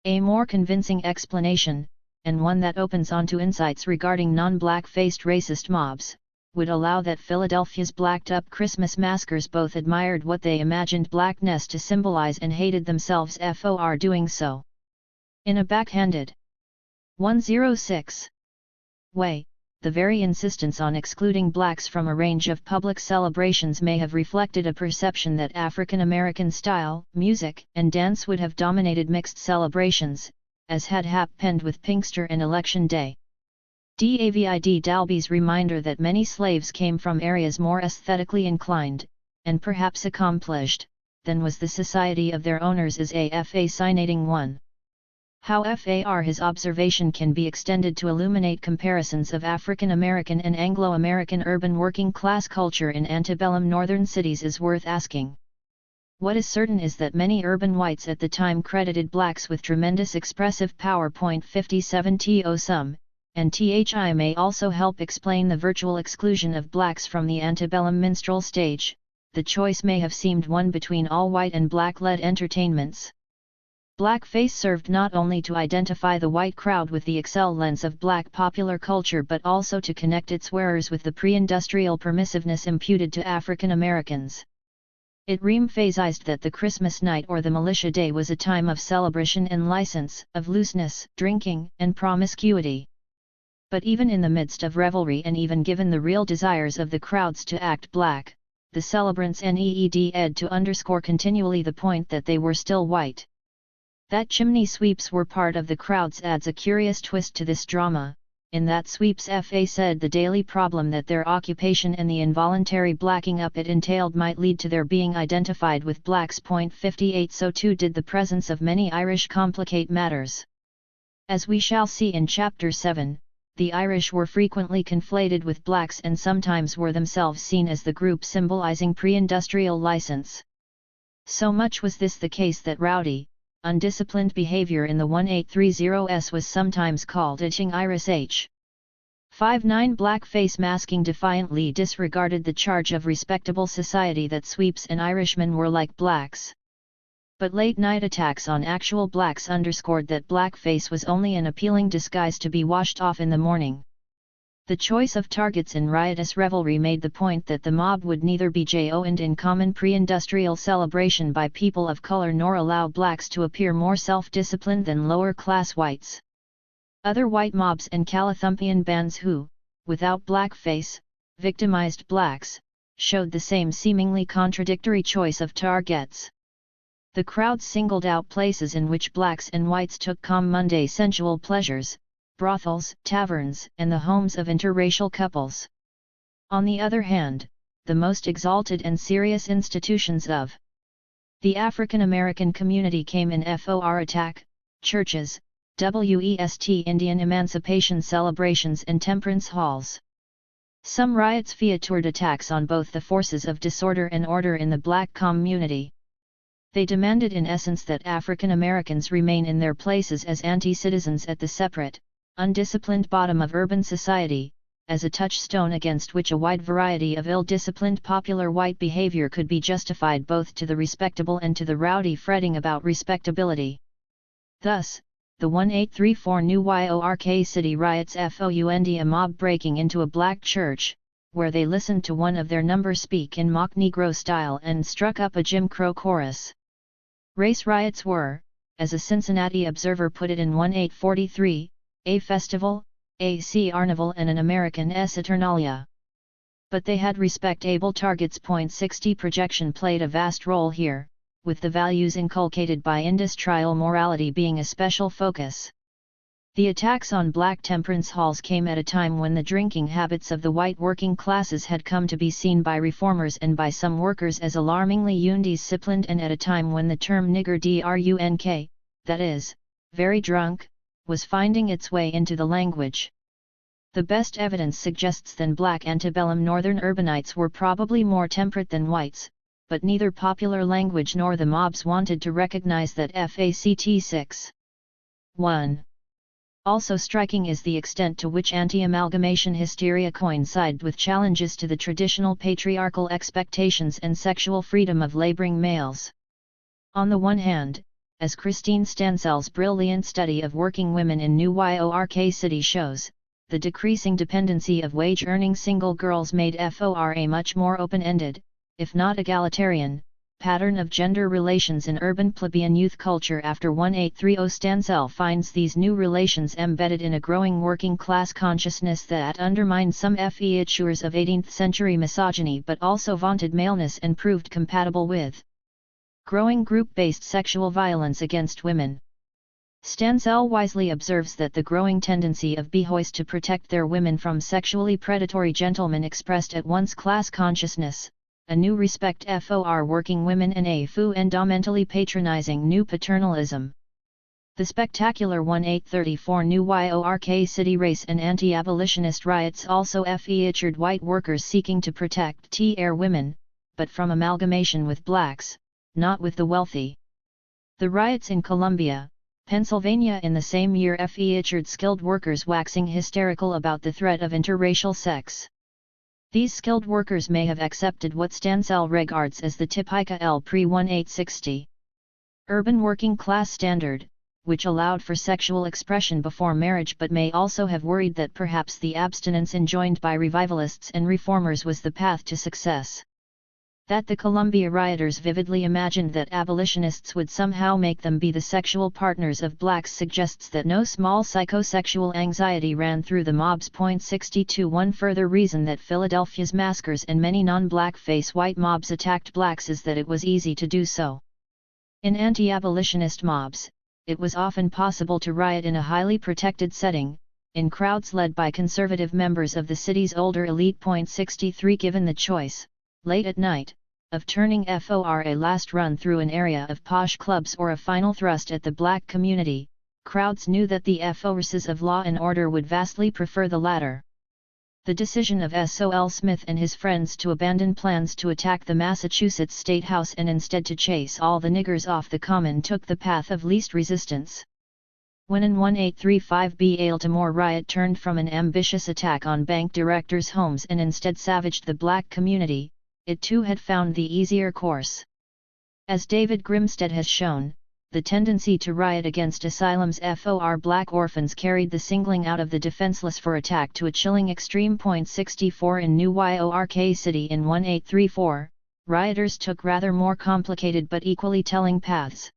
A more convincing explanation, and one that opens onto insights regarding non-black-faced racist mobs, would allow that Philadelphia's blacked-up Christmas maskers both admired what they imagined blackness to symbolize and hated themselves for doing so. In a backhanded 106 way, the very insistence on excluding blacks from a range of public celebrations may have reflected a perception that African American style, music, and dance would have dominated mixed celebrations, as had happened with Pinkster and Election Day. David Dalby's reminder that many slaves came from areas more aesthetically inclined, and perhaps accomplished, than was the society of their owners is a fascinating one. However, his observation can be extended to illuminate comparisons of African American and Anglo-American urban working-class culture in antebellum northern cities is worth asking. What is certain is that many urban whites at the time credited blacks with tremendous expressive power. 57 To some, and THI may also help explain the virtual exclusion of blacks from the antebellum minstrel stage. The choice may have seemed one between all white and black-led entertainments. Blackface served not only to identify the white crowd with the excel lens of black popular culture but also to connect its wearers with the pre-industrial permissiveness imputed to African Americans. It re-emphasized that the Christmas night or the militia day was a time of celebration and license, of looseness, drinking, and promiscuity. But even in the midst of revelry and even given the real desires of the crowds to act black, the celebrants needed to underscore continually the point that they were still white. That chimney sweeps were part of the crowds adds a curious twist to this drama, in that sweeps said the daily problem that their occupation and the involuntary blacking up it entailed might lead to their being identified with blacks. 58 So too did the presence of many Irish complicate matters. As we shall see in Chapter 7, the Irish were frequently conflated with blacks and sometimes were themselves seen as the group symbolizing pre-industrial license. So much was this the case that rowdy, undisciplined behavior in the 1830s was sometimes called itching Iris H. 59 Blackface masking defiantly disregarded the charge of respectable society that sweeps and Irishmen were like blacks. But late-night attacks on actual blacks underscored that blackface was only an appealing disguise to be washed off in the morning. The choice of targets in riotous revelry made the point that the mob would neither be joined in common pre-industrial celebration by people of color nor allow blacks to appear more self-disciplined than lower-class whites. Other white mobs and Calathumpian bands who, without blackface, victimized blacks, showed the same seemingly contradictory choice of targets. The crowds singled out places in which blacks and whites took common sensual pleasures, brothels, taverns, and the homes of interracial couples. On the other hand, the most exalted and serious institutions of the African American community came in for attack: churches, West Indian emancipation celebrations and temperance halls. Some riots featured attacks on both the forces of disorder and order in the black community. They demanded in essence that African Americans remain in their places as anti-citizens at the separate, undisciplined bottom of urban society, as a touchstone against which a wide variety of ill-disciplined popular white behavior could be justified both to the respectable and to the rowdy fretting about respectability. Thus, the 1834 New York City riots found a mob breaking into a black church, where they listened to one of their number speak in mock Negro style and struck up a Jim Crow chorus. Race riots were, as a Cincinnati Observer put it in 1843, a festival, a carnival and an American Saturnalia. But they had respectable targets. .60 projection played a vast role here, with the values inculcated by industrial morality being a special focus. The attacks on black temperance halls came at a time when the drinking habits of the white working classes had come to be seen by reformers and by some workers as alarmingly undisciplined, and at a time when the term nigger drunk, that is, very drunk, was finding its way into the language. The best evidence suggests that black antebellum northern urbanites were probably more temperate than whites, but neither popular language nor the mobs wanted to recognize that fact. 6. 1. Also striking is the extent to which anti-amalgamation hysteria coincided with challenges to the traditional patriarchal expectations and sexual freedom of laboring males. On the one hand, as Christine Stansell's brilliant study of working women in New York City shows, the decreasing dependency of wage-earning single girls made for a much more open-ended, if not egalitarian, pattern of gender relations in urban plebeian youth culture. After 1830, Stansell finds these new relations embedded in a growing working-class consciousness that undermined some features of 18th-century misogyny but also vaunted maleness and proved compatible with growing group-based sexual violence against women. Stansell wisely observes that the growing tendency of boys to protect their women from sexually predatory gentlemen expressed at once class consciousness, a new respect for working women, and a fundamentally patronizing new paternalism. The spectacular 1834 New York City race and anti-abolitionist riots also featured white workers seeking to protect their women, but from amalgamation with blacks, not with the wealthy. The riots in Columbia, Pennsylvania in the same year featured skilled workers waxing hysterical about the threat of interracial sex. These skilled workers may have accepted what Stansell regards as the typical pre-1860 urban working class standard, which allowed for sexual expression before marriage, but may also have worried that perhaps the abstinence enjoined by revivalists and reformers was the path to success. That the Columbia rioters vividly imagined that abolitionists would somehow make them be the sexual partners of blacks suggests that no small psychosexual anxiety ran through the mobs. 62 One further reason that Philadelphia's massacres and many non-black face white mobs attacked blacks is that it was easy to do so. In anti-abolitionist mobs, it was often possible to riot in a highly protected setting, in crowds led by conservative members of the city's older elite. 63 Given the choice, late at night, of turning for a last run through an area of posh clubs or a final thrust at the black community, crowds knew that the forces of law and order would vastly prefer the latter. The decision of Sol Smith and his friends to abandon plans to attack the Massachusetts State House and instead to chase all the niggers off the common took the path of least resistance. When in 1835 Baltimore riot turned from an ambitious attack on bank directors' homes and instead savaged the black community, it too had found the easier course. As David Grimstead has shown, the tendency to riot against asylums for black orphans carried the singling out of the defenseless for attack to a chilling extreme. 64 In New York City in 1834, rioters took rather more complicated but equally telling paths.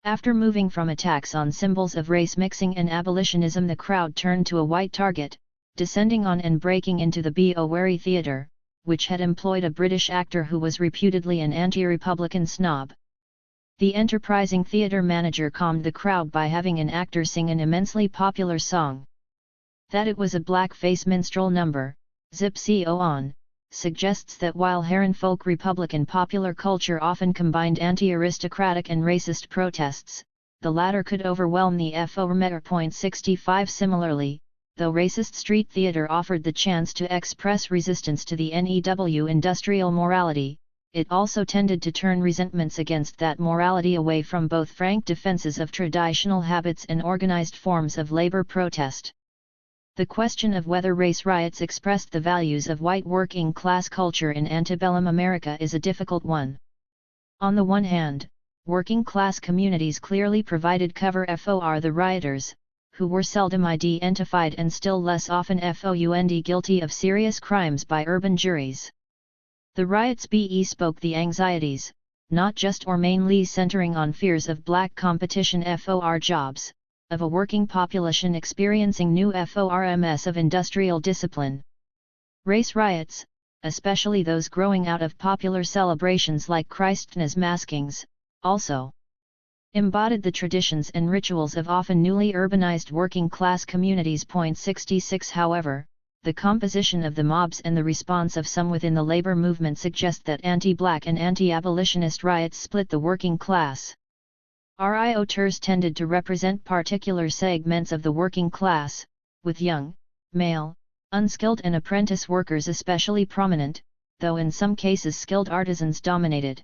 After moving from attacks on symbols of race mixing and abolitionism, the crowd turned to a white target, descending on and breaking into the Be Wary Theatre, which had employed a British actor who was reputedly an anti-republican snob. The enterprising theatre manager calmed the crowd by having an actor sing an immensely popular song. That it was a blackface minstrel number, Zip-Co on, suggests that while Herrenfolk Republican popular culture often combined anti-aristocratic and racist protests, the latter could overwhelm the .65. Similarly, though racist street theater offered the chance to express resistance to the NEW industrial morality, it also tended to turn resentments against that morality away from both frank defenses of traditional habits and organized forms of labor protest. The question of whether race riots expressed the values of white working class culture in antebellum America is a difficult one. On the one hand, working class communities clearly provided cover for the rioters, who were seldom identified and still less often found guilty of serious crimes by urban juries. The riots bespoke the anxieties, not just or mainly centering on fears of black competition for jobs, of a working population experiencing new forms of industrial discipline. Race riots, especially those growing out of popular celebrations like Christmas maskings, also embodied the traditions and rituals of often newly urbanized working-class communities. 66 However, the composition of the mobs and the response of some within the labor movement suggest that anti-black and anti-abolitionist riots split the working class. Rioters tended to represent particular segments of the working class, with young, male, unskilled and apprentice workers especially prominent, though in some cases skilled artisans dominated.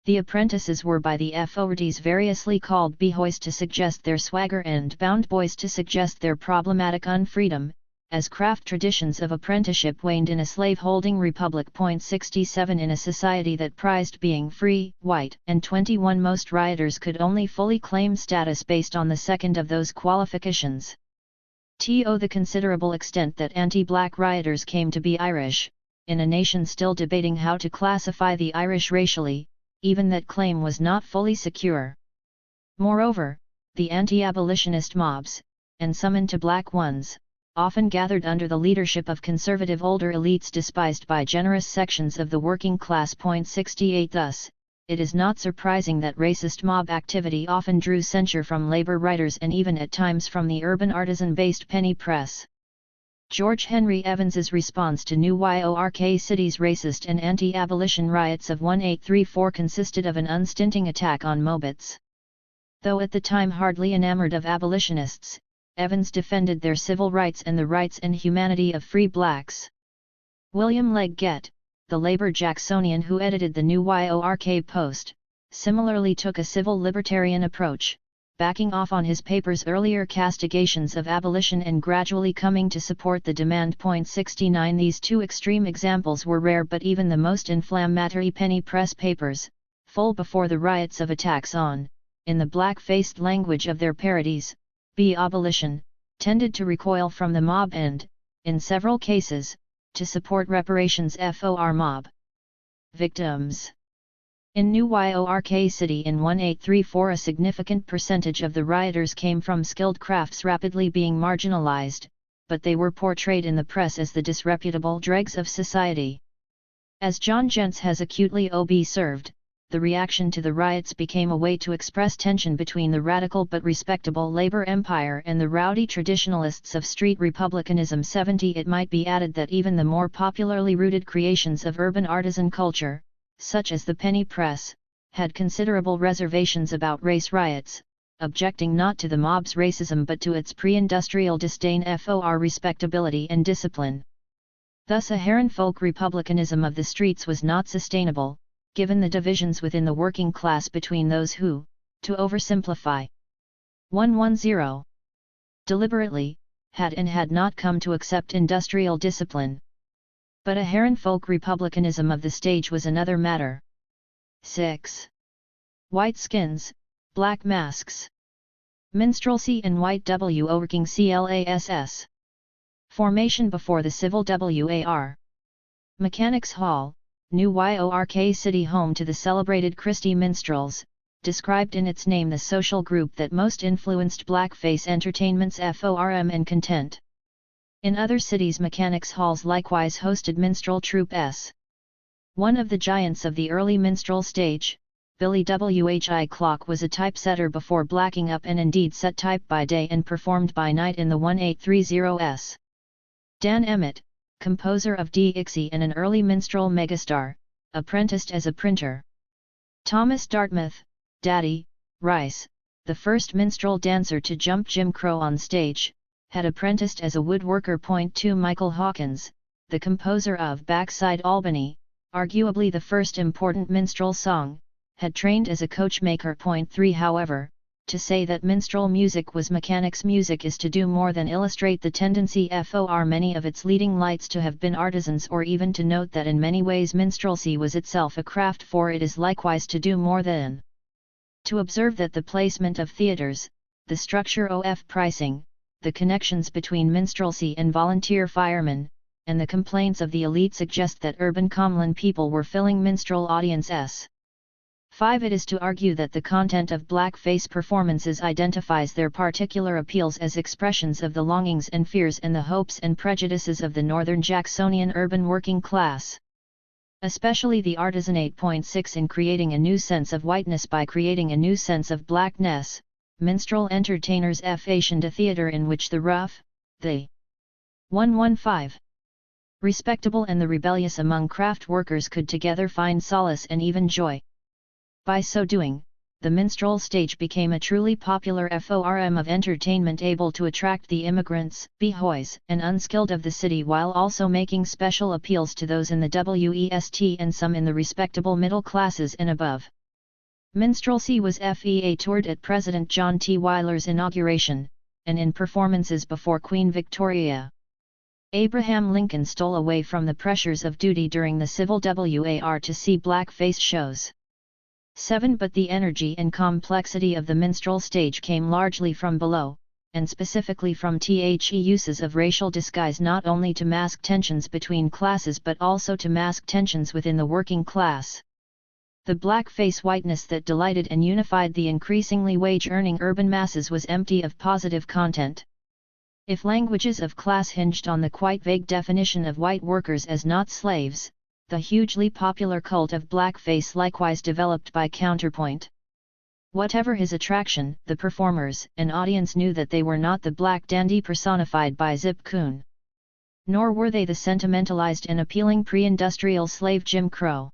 The apprentices were by the authorities variously called behoys to suggest their swagger and bound boys to suggest their problematic unfreedom, as craft traditions of apprenticeship waned in a slave-holding republic. 67 In a society that prized being free, white, and 21 most rioters could only fully claim status based on the second of those qualifications. To the considerable extent that anti-black rioters came to be Irish, in a nation still debating how to classify the Irish racially, even that claim was not fully secure. Moreover, the anti-abolitionist mobs, and some anti-black ones, often gathered under the leadership of conservative older elites despised by generous sections of the working class. 68 Thus, it is not surprising that racist mob activity often drew censure from labor writers and even at times from the urban artisan-based penny press. George Henry Evans's response to New York City's racist and anti-abolition riots of 1834 consisted of an unstinting attack on mobites. Though at the time hardly enamored of abolitionists, Evans defended their civil rights and the rights and humanity of free blacks. William Leggett, the labor Jacksonian who edited the New York Post, similarly took a civil libertarian approach, backing off on his paper's earlier castigations of abolition and gradually coming to support the demand. 69 These two extreme examples were rare, but even the most inflammatory penny press papers, full before the riots of attacks on, in the black-faced language of their parodies, abolition, tended to recoil from the mob and, in several cases, to support reparations for mob victims. In New York City in 1834 a significant percentage of the rioters came from skilled crafts rapidly being marginalized, but they were portrayed in the press as the disreputable dregs of society. As John Jentz has acutely observed, the reaction to the riots became a way to express tension between the radical but respectable labor empire and the rowdy traditionalists of street republicanism. 70 It might be added that even the more popularly rooted creations of urban artisan culture, such as the penny press, had considerable reservations about race riots, objecting not to the mob's racism but to its pre-industrial disdain for respectability and discipline. Thus a Herrenfolk republicanism of the streets was not sustainable, given the divisions within the working class between those who, to oversimplify, 110 deliberately, had not come to accept industrial discipline. But a Herrenfolk republicanism of the stage was another matter. 6. White skins, black masks. Minstrelsy and white working class. Formation before the Civil War. Mechanics Hall, New York City, home to the celebrated Christie minstrels, described in its name the social group that most influenced blackface entertainment's form and content. In other cities mechanics halls likewise hosted minstrel troupes. One of the giants of the early minstrel stage, Billy Whi Clock, was a typesetter before blacking up and indeed set type by day and performed by night in the 1830s. Dan Emmett, composer of Dixie and an early minstrel megastar, apprenticed as a printer. Thomas Dartmouth, Daddy, Rice, the first minstrel dancer to jump Jim Crow on stage, had apprenticed as a woodworker. 2 Michael Hawkins, the composer of Backside Albany, arguably the first important minstrel song, had trained as a coachmaker. 3 However, to say that minstrel music was mechanics music is to do more than illustrate the tendency for many of its leading lights to have been artisans, or even to note that in many ways minstrelsy was itself a craft, for it is likewise to do more than to observe that the placement of theatres, the structure of pricing, the connections between minstrelsy and volunteer firemen, and the complaints of the elite suggest that urban common people were filling minstrel audiences. 5 It is to argue that the content of blackface performances identifies their particular appeals as expressions of the longings and fears and the hopes and prejudices of the northern Jacksonian urban working class. Especially the artisanate. 6 In creating a new sense of whiteness by creating a new sense of blackness, minstrel entertainers fashioned a theatre in which the rough, the 115 respectable and the rebellious among craft workers could together find solace and even joy. By so doing, the minstrel stage became a truly popular form of entertainment, able to attract the immigrants, boys, and unskilled of the city, while also making special appeals to those in the West and some in the respectable middle classes and above. Minstrelsy was toured at President John T. Weyler's inauguration, and in performances before Queen Victoria. Abraham Lincoln stole away from the pressures of duty during the Civil War to see blackface shows. 7 But the energy and complexity of the minstrel stage came largely from below, and specifically from the uses of racial disguise, not only to mask tensions between classes but also to mask tensions within the working class. The blackface whiteness that delighted and unified the increasingly wage-earning urban masses was empty of positive content. If languages of class hinged on the quite vague definition of white workers as not slaves, the hugely popular cult of blackface likewise developed by counterpoint. Whatever his attraction, the performers and audience knew that they were not the black dandy personified by Zip Coon. Nor were they the sentimentalized and appealing pre-industrial slave Jim Crow.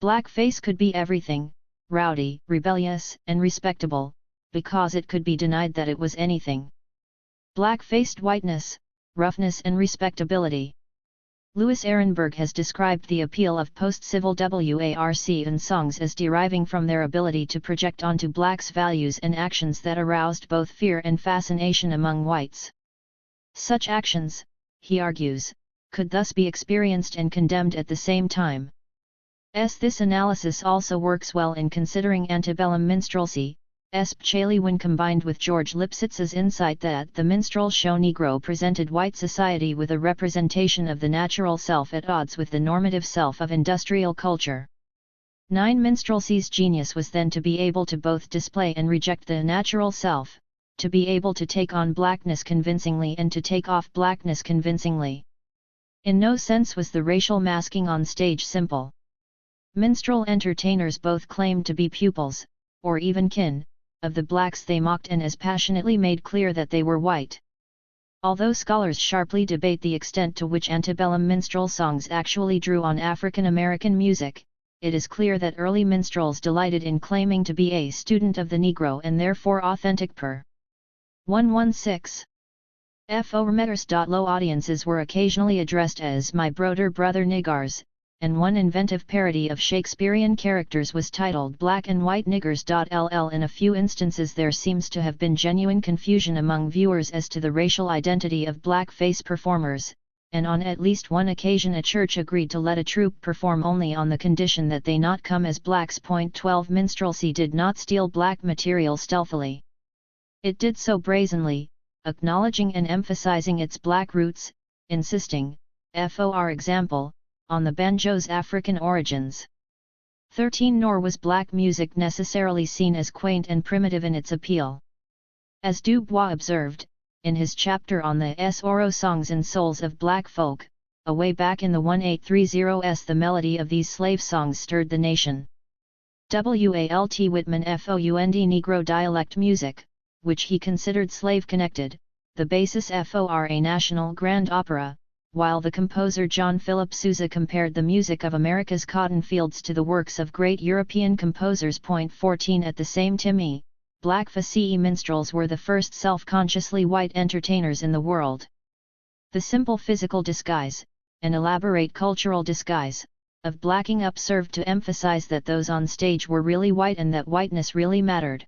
Blackface could be everything, rowdy, rebellious, and respectable, because it could be denied that it was anything. Black-faced whiteness, roughness and respectability. Louis Ehrenberg has described the appeal of post-civil WARC songs as deriving from their ability to project onto blacks values and actions that aroused both fear and fascination among whites. Such actions, he argues, could thus be experienced and condemned at the same time. This analysis also works well in considering antebellum minstrelsy, especially when combined with George Lipsitz's insight that the minstrel show Negro presented white society with a representation of the natural self at odds with the normative self of industrial culture. 9 Minstrelsy's genius was then to be able to both display and reject the natural self, to be able to take on blackness convincingly and to take off blackness convincingly. In no sense was the racial masking on stage simple. Minstrel entertainers both claimed to be pupils, or even kin, of the blacks they mocked, and as passionately made clear that they were white. Although scholars sharply debate the extent to which antebellum minstrel songs actually drew on African American music, it is clear that early minstrels delighted in claiming to be a student of the Negro and therefore authentic per 116. Low audiences were occasionally addressed as "my broder brother niggars," and one inventive parody of Shakespearean characters was titled "Black and White Niggers." In a few instances there seems to have been genuine confusion among viewers as to the racial identity of blackface performers, and on at least one occasion a church agreed to let a troupe perform only on the condition that they not come as blacks. 12 Minstrelsy did not steal black material stealthily. It did so brazenly, acknowledging and emphasizing its black roots, insisting, for example, on the banjo's African origins. 13 Nor was black music necessarily seen as quaint and primitive in its appeal. As Du Bois observed, in his chapter on the Oro songs and souls of black folk, away back in the 1830s, the melody of these slave songs stirred the nation. Walt Whitman found Negro dialect music, which he considered slave-connected, the basis for a national grand opera, while the composer John Philip Sousa compared the music of America's cotton fields to the works of great European composers. 14 At the same time, black facee minstrels were the first self-consciously white entertainers in the world. The simple physical disguise, and elaborate cultural disguise, of blacking up served to emphasize that those on stage were really white and that whiteness really mattered.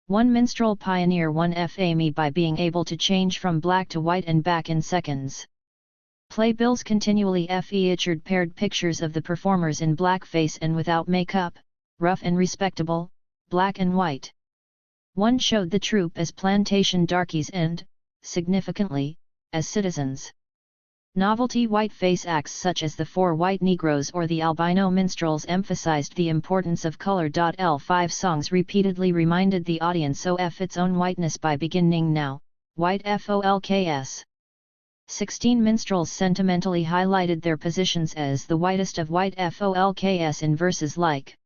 One minstrel pioneer won fame by being able to change from black to white and back in seconds. Playbills continually featured paired pictures of the performers in blackface and without makeup, rough and respectable, black and white. One showed the troupe as plantation darkies and, significantly, as citizens. Novelty whiteface acts such as the Four White Negroes or the albino minstrels emphasized the importance of color. L5 songs repeatedly reminded the audience of its own whiteness by beginning now, white folks. 16 minstrels sentimentally highlighted their positions as the whitest of white folks in verses like,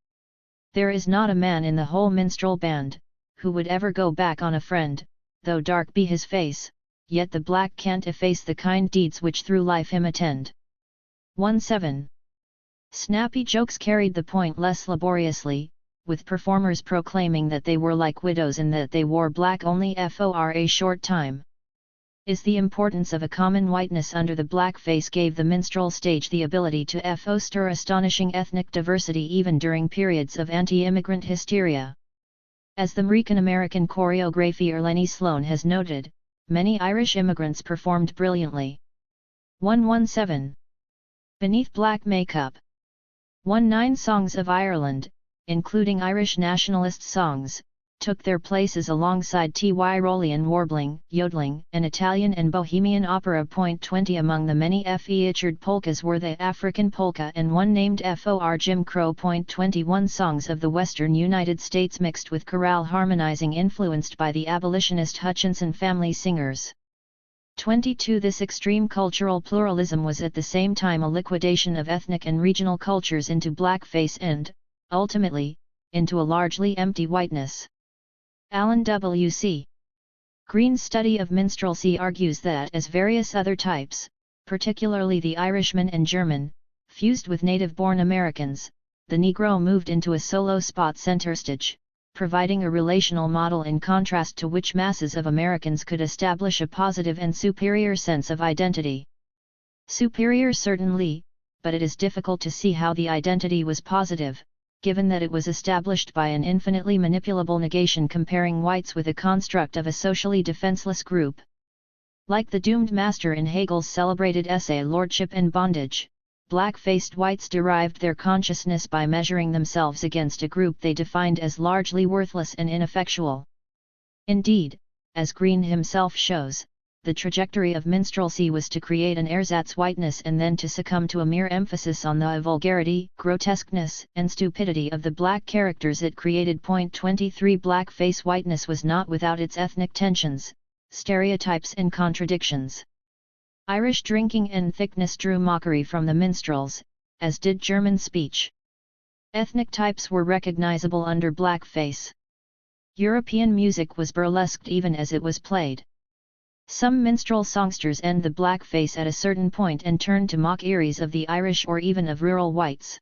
"There is not a man in the whole minstrel band, who would ever go back on a friend, though dark be his face, yet the black can't efface the kind deeds which through life him attend." 17. Snappy jokes carried the point less laboriously, with performers proclaiming that they were like widows and that they wore black only for a short time. Is the importance of a common whiteness under the blackface gave the minstrel stage the ability to foster astonishing ethnic diversity even during periods of anti-immigrant hysteria. As the American choreographer Lenny Sloan has noted, many Irish immigrants performed brilliantly. 117. Beneath black makeup. 19 songs of Ireland, including Irish nationalist songs, took their places alongside Tyrolean warbling, yodeling, and Italian and Bohemian opera. 20 Among the many featured polkas were the African polka and one named For Jim Crow. 21 Songs of the Western United States mixed with chorale harmonizing influenced by the abolitionist Hutchinson family singers. 22 This extreme cultural pluralism was at the same time a liquidation of ethnic and regional cultures into blackface and, ultimately, into a largely empty whiteness. Alan W.C. Green's study of minstrelsy argues that as various other types, particularly the Irishman and German, fused with native-born Americans, the Negro moved into a solo spot center stage, providing a relational model in contrast to which masses of Americans could establish a positive and superior sense of identity. Superior certainly, but it is difficult to see how the identity was positive, given that it was established by an infinitely manipulable negation comparing whites with a construct of a socially defenseless group. Like the doomed master in Hegel's celebrated essay Lordship and Bondage, black-faced whites derived their consciousness by measuring themselves against a group they defined as largely worthless and ineffectual. Indeed, as Green himself shows, the trajectory of minstrelsy was to create an ersatz whiteness and then to succumb to a mere emphasis on the vulgarity, grotesqueness, and stupidity of the black characters it created. 23 Blackface whiteness was not without its ethnic tensions, stereotypes and contradictions. Irish drinking and thickness drew mockery from the minstrels, as did German speech. Ethnic types were recognizable under blackface. European music was burlesqued even as it was played. Some minstrel songsters end the blackface at a certain point and turn to mock eries of the Irish or even of rural whites.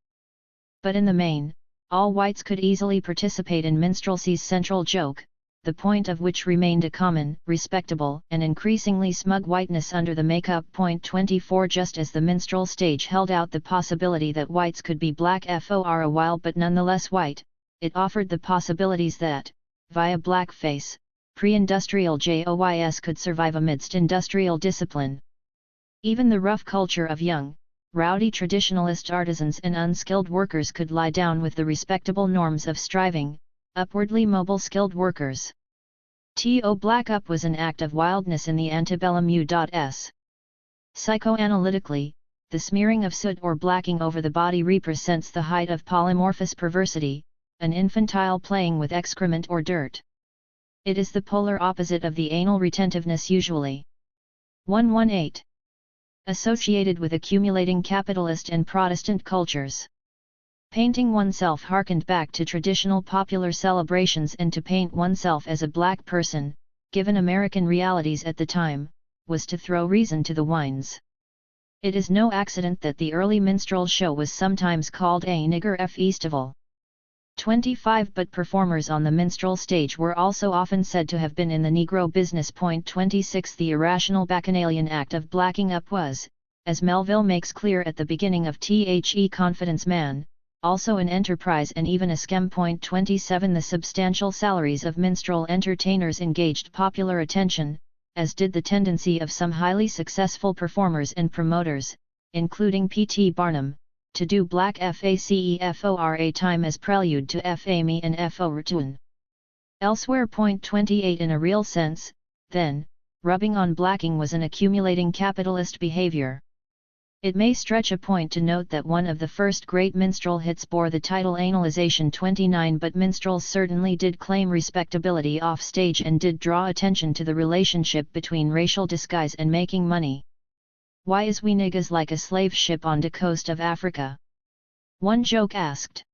But in the main, all whites could easily participate in minstrelsy's central joke, the point of which remained a common, respectable, and increasingly smug whiteness under the makeup. 24 Just as the minstrel stage held out the possibility that whites could be black for a while but nonetheless white, it offered the possibilities that, via blackface, pre-industrial JOYS could survive amidst industrial discipline. Even the rough culture of young, rowdy traditionalist artisans and unskilled workers could lie down with the respectable norms of striving, upwardly mobile skilled workers. To black up was an act of wildness in the antebellum U.S. Psychoanalytically, the smearing of soot or blacking over the body represents the height of polymorphous perversity, an infantile playing with excrement or dirt. It is the polar opposite of the anal retentiveness usually 118. Associated with accumulating capitalist and Protestant cultures. Painting oneself harkened back to traditional popular celebrations, and to paint oneself as a black person, given American realities at the time, was to throw reason to the winds. It is no accident that the early minstrel show was sometimes called a nigger festival. 25 But performers on the minstrel stage were also often said to have been in the Negro business. 26 The irrational bacchanalian act of blacking up was, as Melville makes clear at the beginning of The Confidence Man, also an enterprise and even a scam. 27 The substantial salaries of minstrel entertainers engaged popular attention, as did the tendency of some highly successful performers and promoters, including P.T. Barnum, to do black facefora time as prelude to fame and fortune. Elsewhere. 28 In a real sense, then, rubbing on blacking was an accumulating capitalist behavior. It may stretch a point to note that one of the first great minstrel hits bore the title Analyzation. 29 But minstrels certainly did claim respectability off stage and did draw attention to the relationship between racial disguise and making money. Why is we niggas like a slave ship on the coast of Africa? One joke asked.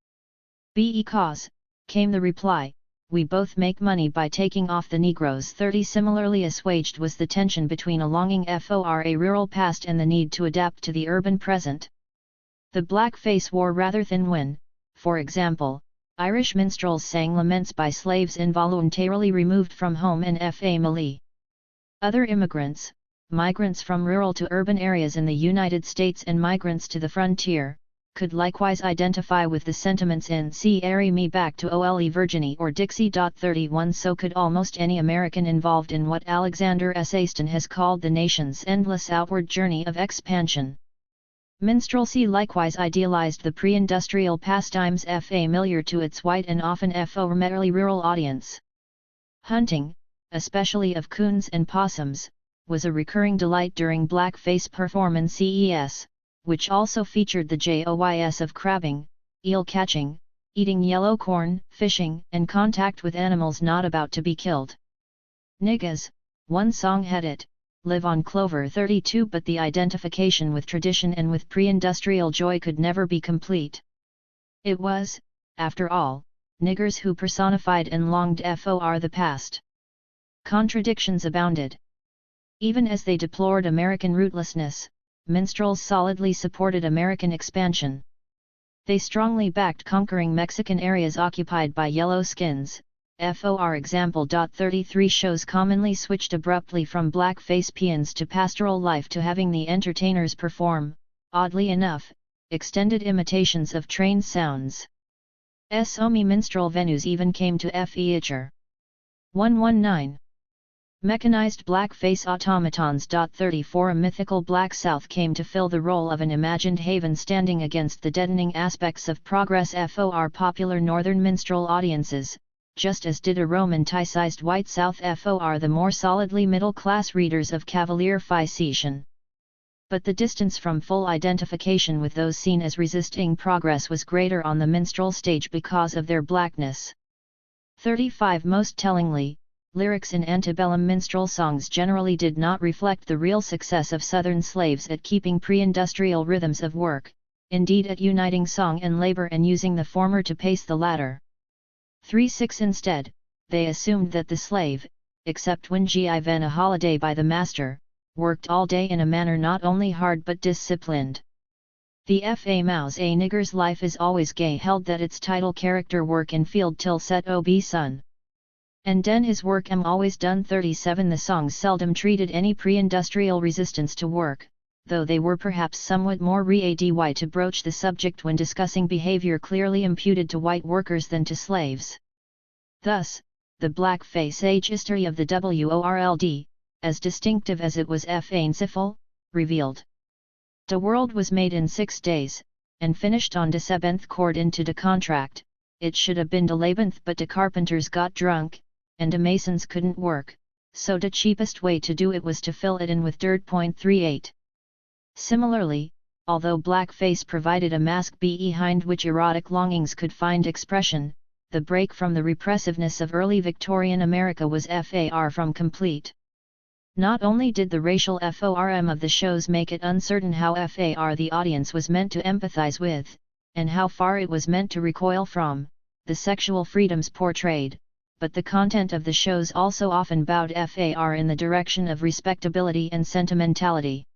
Because, came the reply, we both make money by taking off the Negroes. 30 Similarly assuaged was the tension between a longing for a rural past and the need to adapt to the urban present. The blackface wore rather thin when, for example, Irish minstrels sang laments by slaves involuntarily removed from home and family. Other immigrants, migrants from rural to urban areas in the United States and migrants to the frontier, could likewise identify with the sentiments in Carry Me Back to Ole Virginie or Dixie. 31 So could almost any American involved in what Alexander S. Aston has called the nation's endless outward journey of expansion. Minstrelsy likewise idealized the pre-industrial pastimes familiar to its white and often formerly rural audience. Hunting, especially of coons and possums, was a recurring delight during blackface performances, which also featured the joys of crabbing, eel catching, eating yellow corn, fishing, and contact with animals not about to be killed. Niggas, one song had it, live on clover. 32 But the identification with tradition and with pre-industrial joy could never be complete. It was, after all, niggers who personified and longed for the past. Contradictions abounded. Even as they deplored American rootlessness, minstrels solidly supported American expansion. They strongly backed conquering Mexican areas occupied by yellow skins. For example. 33 Shows commonly switched abruptly from blackface paeans to pastoral life to having the entertainers perform, oddly enough, extended imitations of trained sounds. Some minstrel venues even came to feature 119. Mechanized blackface automatons. 34 A mythical Black South came to fill the role of an imagined haven standing against the deadening aspects of progress for popular northern minstrel audiences, just as did a romanticized white South for the more solidly middle-class readers of Cavalier Physician. But the distance from full identification with those seen as resisting progress was greater on the minstrel stage because of their blackness. 35 Most tellingly, lyrics in antebellum minstrel songs generally did not reflect the real success of Southern slaves at keeping pre-industrial rhythms of work, indeed at uniting song and labor and using the former to pace the latter. 36 Instead, they assumed that the slave, except when given a holiday by the master, worked all day in a manner not only hard but disciplined. The Mouse A Nigger's Life is Always Gay held that its title character work in field till set ob sun. And den his work always done. 37 The songs seldom treated any pre-industrial resistance to work, though they were perhaps somewhat more ready to broach the subject when discussing behavior clearly imputed to white workers than to slaves. Thus, the blackface age history of the WORLD, as distinctive as it was fanciful, revealed. The world was made in 6 days, and finished on the 7th cord into the contract. It should have been the 11th but the carpenters got drunk, and the masons couldn't work, so the cheapest way to do it was to fill it in with dirt. 38. Similarly, although blackface provided a mask behind which erotic longings could find expression, the break from the repressiveness of early Victorian America was far from complete. Not only did the racial form of the shows make it uncertain how far the audience was meant to empathize with, and how far it was meant to recoil from, the sexual freedoms portrayed, but the content of the shows also often bowed far in the direction of respectability and sentimentality.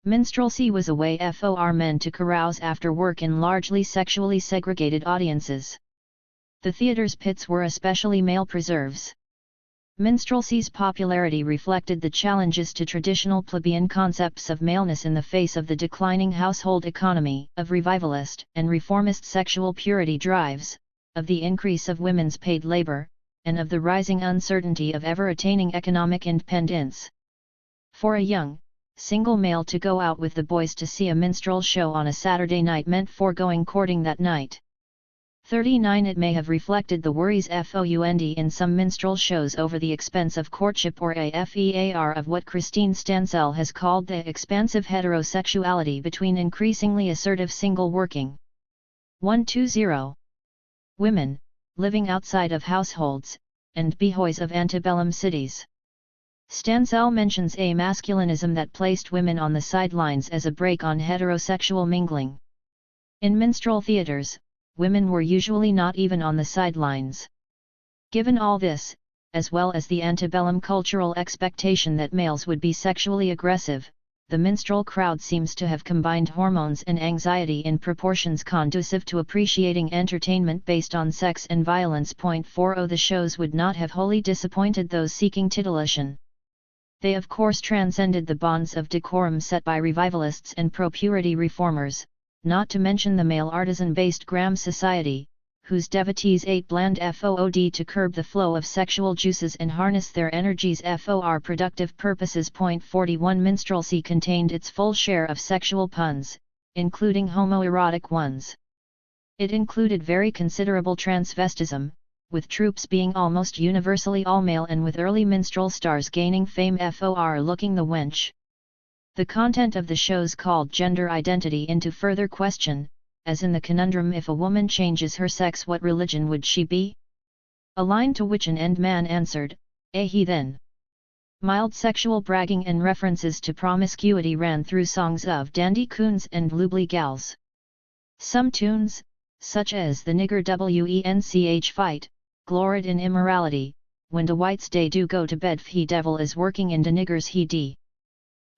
Minstrelsy was a way for men to carouse after work in largely sexually segregated audiences. The theatre's pits were especially male preserves. Minstrelsy's popularity reflected the challenges to traditional plebeian concepts of maleness in the face of the declining household economy, of revivalist and reformist sexual purity drives, of the increase of women's paid labor, and of the rising uncertainty of ever attaining economic independence. For a young, single male to go out with the boys to see a minstrel show on a Saturday night meant foregoing courting that night. 39 It may have reflected the worries found in some minstrel shows over the expense of courtship or a fear of what Christine Stansell has called the expansive heterosexuality between increasingly assertive single working 120 women, living outside of households, and bohys of antebellum cities. Stansell mentions a masculinism that placed women on the sidelines as a brake on heterosexual mingling. In minstrel theatres, women were usually not even on the sidelines. Given all this, as well as the antebellum cultural expectation that males would be sexually aggressive, the minstrel crowd seems to have combined hormones and anxiety in proportions conducive to appreciating entertainment based on sex and violence. 40 The shows would not have wholly disappointed those seeking titillation. They of course transcended the bonds of decorum set by revivalists and pro-purity reformers, not to mention the male artisan-based Graham Society, whose devotees ate bland FOOD to curb the flow of sexual juices and harness their energies for productive purposes. 41 Minstrelsy contained its full share of sexual puns, including homoerotic ones. It included very considerable transvestism, with troupes being almost universally all-male and with early minstrel stars gaining fame for looking the wench. The content of the shows called gender identity into further question, as in the conundrum if a woman changes her sex what religion would she be? A line to which an end man answered, he then. Mild sexual bragging and references to promiscuity ran through songs of dandy coons and lubly gals. Some tunes, such as the nigger wench fight, gloried in immorality, when de whites day do go to bed he devil is working in de niggers he d.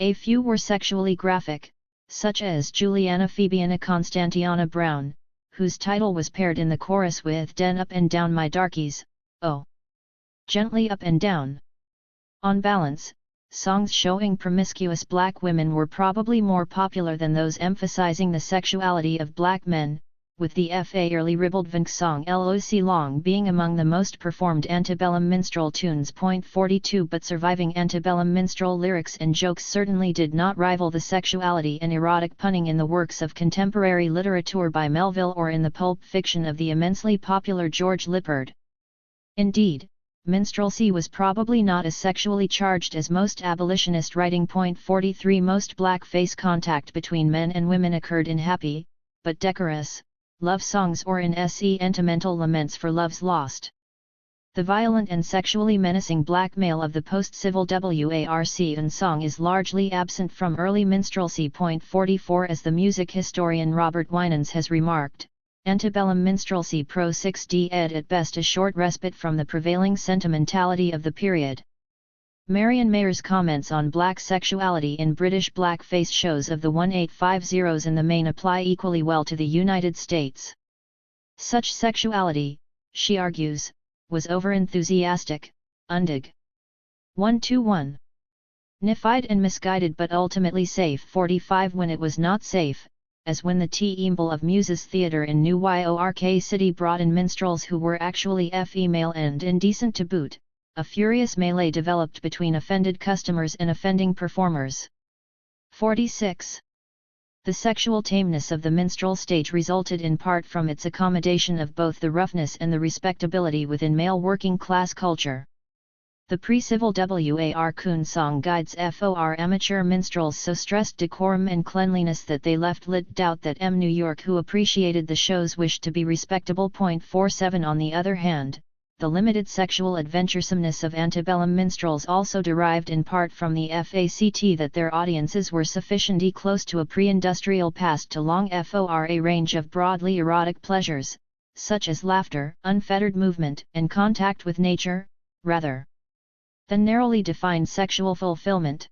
A few were sexually graphic, such as Juliana Fabiana Constantiana Brown, whose title was paired in the chorus with Den up and down my darkies, oh! Gently up and down. On balance, songs showing promiscuous black women were probably more popular than those emphasizing the sexuality of black men, with the early ribald vink song Loc Long being among the most performed antebellum minstrel tunes. 42 But surviving antebellum minstrel lyrics and jokes certainly did not rival the sexuality and erotic punning in the works of contemporary literature by Melville or in the pulp fiction of the immensely popular George Lippard. Indeed, minstrelsy was probably not as sexually charged as most abolitionist writing. 43 Most black face contact between men and women occurred in happy, but decorous, love songs or in sentimental laments for loves lost. The violent and sexually menacing blackmail of the post-civil war song is largely absent from early minstrelsy. 44 As the music historian Robert Winans has remarked, antebellum minstrelsy pro 6d at best a short respite from the prevailing sentimentality of the period. Marion Mayer's comments on black sexuality in British blackface shows of the 1850s in the main apply equally well to the United States. Such sexuality, she argues, was over-enthusiastic, undig. 121. Nified and misguided but ultimately safe. 45 When it was not safe, as when the Temple of Muses Theatre in New York City brought in minstrels who were actually female and indecent to boot, a furious melee developed between offended customers and offending performers. 46. The sexual tameness of the minstrel stage resulted in part from its accommodation of both the roughness and the respectability within male working-class culture. The pre-civil war coon song guides for amateur minstrels so stressed decorum and cleanliness that they left little doubt that New York who appreciated the shows wished to be respectable. 47 On the other hand, the limited sexual adventuresomeness of antebellum minstrels also derived in part from the fact that their audiences were sufficiently close to a pre-industrial past to long for a range of broadly erotic pleasures, such as laughter, unfettered movement and contact with nature, rather than narrowly defined sexual fulfillment.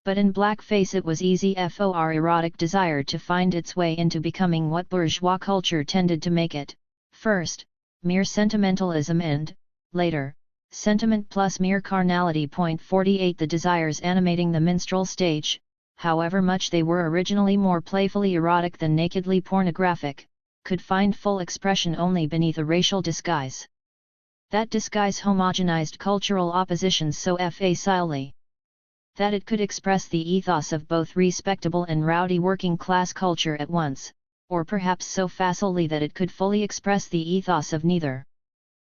But in blackface it was easy for erotic desire to find its way into becoming what bourgeois culture tended to make it: first, mere sentimentalism and, later, sentiment plus mere carnality. 48 The desires animating the minstrel stage, however much they were originally more playfully erotic than nakedly pornographic, could find full expression only beneath a racial disguise. That disguise homogenized cultural oppositions so facilely that it could express the ethos of both respectable and rowdy working-class culture at once, or perhaps so facilely that it could fully express the ethos of neither.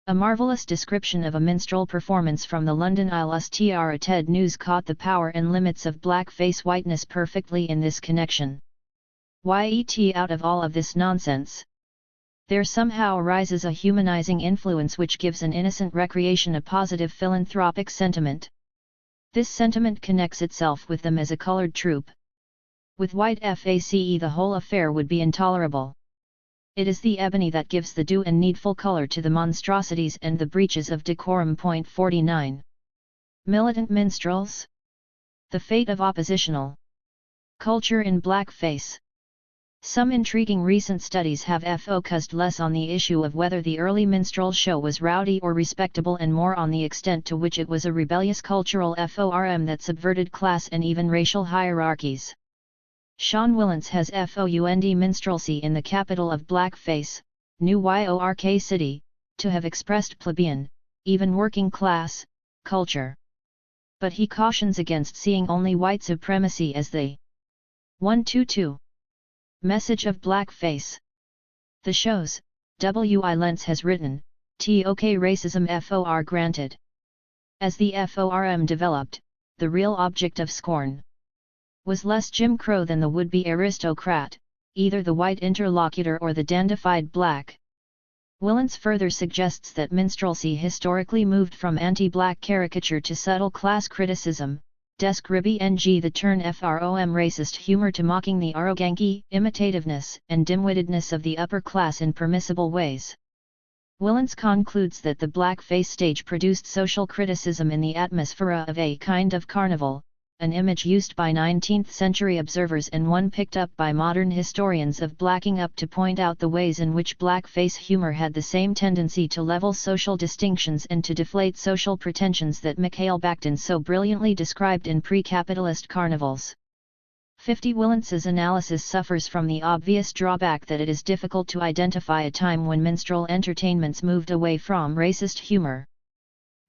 A marvelous description of a minstrel performance from the London Illustrated TED News caught the power and limits of blackface whiteness perfectly in this connection. Yet out of all of this nonsense, there somehow arises a humanizing influence which gives an innocent recreation a positive philanthropic sentiment. This sentiment connects itself with them as a colored troupe. With white face the whole affair would be intolerable. It is the ebony that gives the due and needful color to the monstrosities and the breaches of decorum. 49. Militant minstrels? The fate of oppositional culture in blackface. Some intriguing recent studies have focused less on the issue of whether the early minstrel show was rowdy or respectable and more on the extent to which it was a rebellious cultural form that subverted class and even racial hierarchies. Sean Willents has found minstrelsy in the capital of blackface, New York City, to have expressed plebeian, even working class, culture. But he cautions against seeing only white supremacy as the 122 message of blackface. The show's Lentz has written, "Tok racism for granted." As the FORM developed, the real object of scorn was less Jim Crow than the would-be aristocrat, either the white interlocutor or the dandified black. Willents further suggests that minstrelsy historically moved from anti-black caricature to subtle class criticism, describing the turn from racist humor to mocking the arrogancy, imitativeness, and dimwittedness of the upper class in permissible ways. Willents concludes that the blackface stage produced social criticism in the atmosphere of a kind of carnival, an image used by 19th-century observers and one picked up by modern historians of blacking up to point out the ways in which blackface humor had the same tendency to level social distinctions and to deflate social pretensions that Mikhail Bakhtin so brilliantly described in Pre-Capitalist Carnivals. 50 Willents's analysis suffers from the obvious drawback that it is difficult to identify a time when minstrel entertainments moved away from racist humor.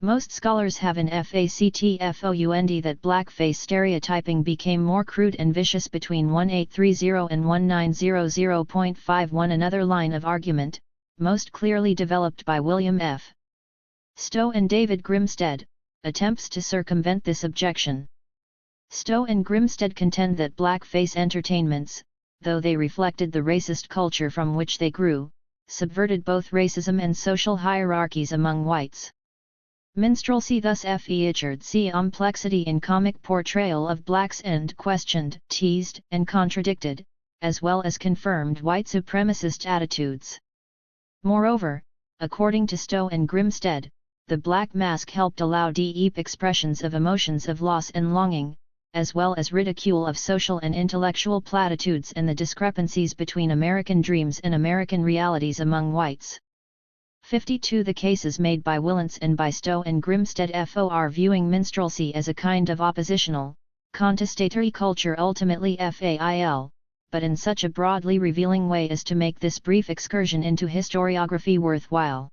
Most scholars have an found that blackface stereotyping became more crude and vicious between 1830 and 1900.51. Another line of argument, most clearly developed by William F. Stowe and David Grimstead, attempts to circumvent this objection. Stowe and Grimstead contend that blackface entertainments, though they reflected the racist culture from which they grew, subverted both racism and social hierarchies among whites. Minstrelsy thus featured complexity in comic portrayal of blacks and questioned, teased, and contradicted, as well as confirmed white supremacist attitudes. Moreover, according to Stowe and Grimstead, the black mask helped allow deep expressions of emotions of loss and longing, as well as ridicule of social and intellectual platitudes and the discrepancies between American dreams and American realities among whites. 52 The cases made by Willents and by Stowe and Grimstead for viewing minstrelsy as a kind of oppositional, contestatory culture ultimately fail, but in such a broadly revealing way as to make this brief excursion into historiography worthwhile.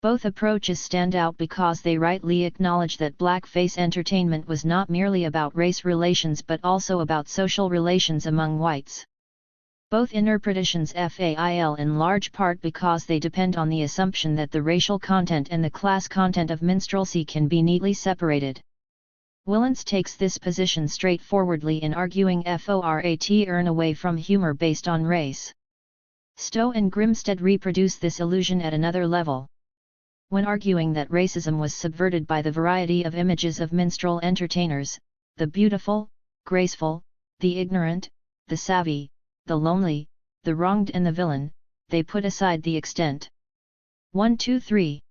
Both approaches stand out because they rightly acknowledge that blackface entertainment was not merely about race relations but also about social relations among whites. Both interpretations fail in large part because they depend on the assumption that the racial content and the class content of minstrelsy can be neatly separated. Willents takes this position straightforwardly in arguing FORAT earn away from humor based on race. Stowe and Grimstead reproduce this illusion at another level. When arguing that racism was subverted by the variety of images of minstrel entertainers, the beautiful, graceful, the ignorant, the savvy, the lonely, the wronged and the villain, they put aside the extent 1, 2, 3.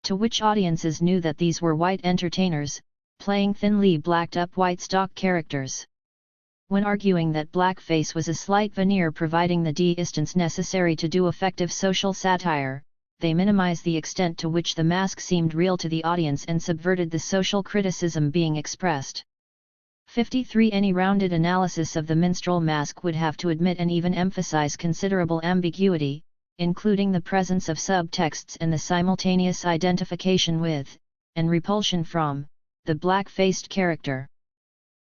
To which audiences knew that these were white entertainers, playing thinly blacked up white stock characters. When arguing that blackface was a slight veneer providing the distance necessary to do effective social satire, they minimize the extent to which the mask seemed real to the audience and subverted the social criticism being expressed. 53. Any rounded analysis of the minstrel mask would have to admit and even emphasize considerable ambiguity, including the presence of subtexts and the simultaneous identification with, and repulsion from, the black-faced character.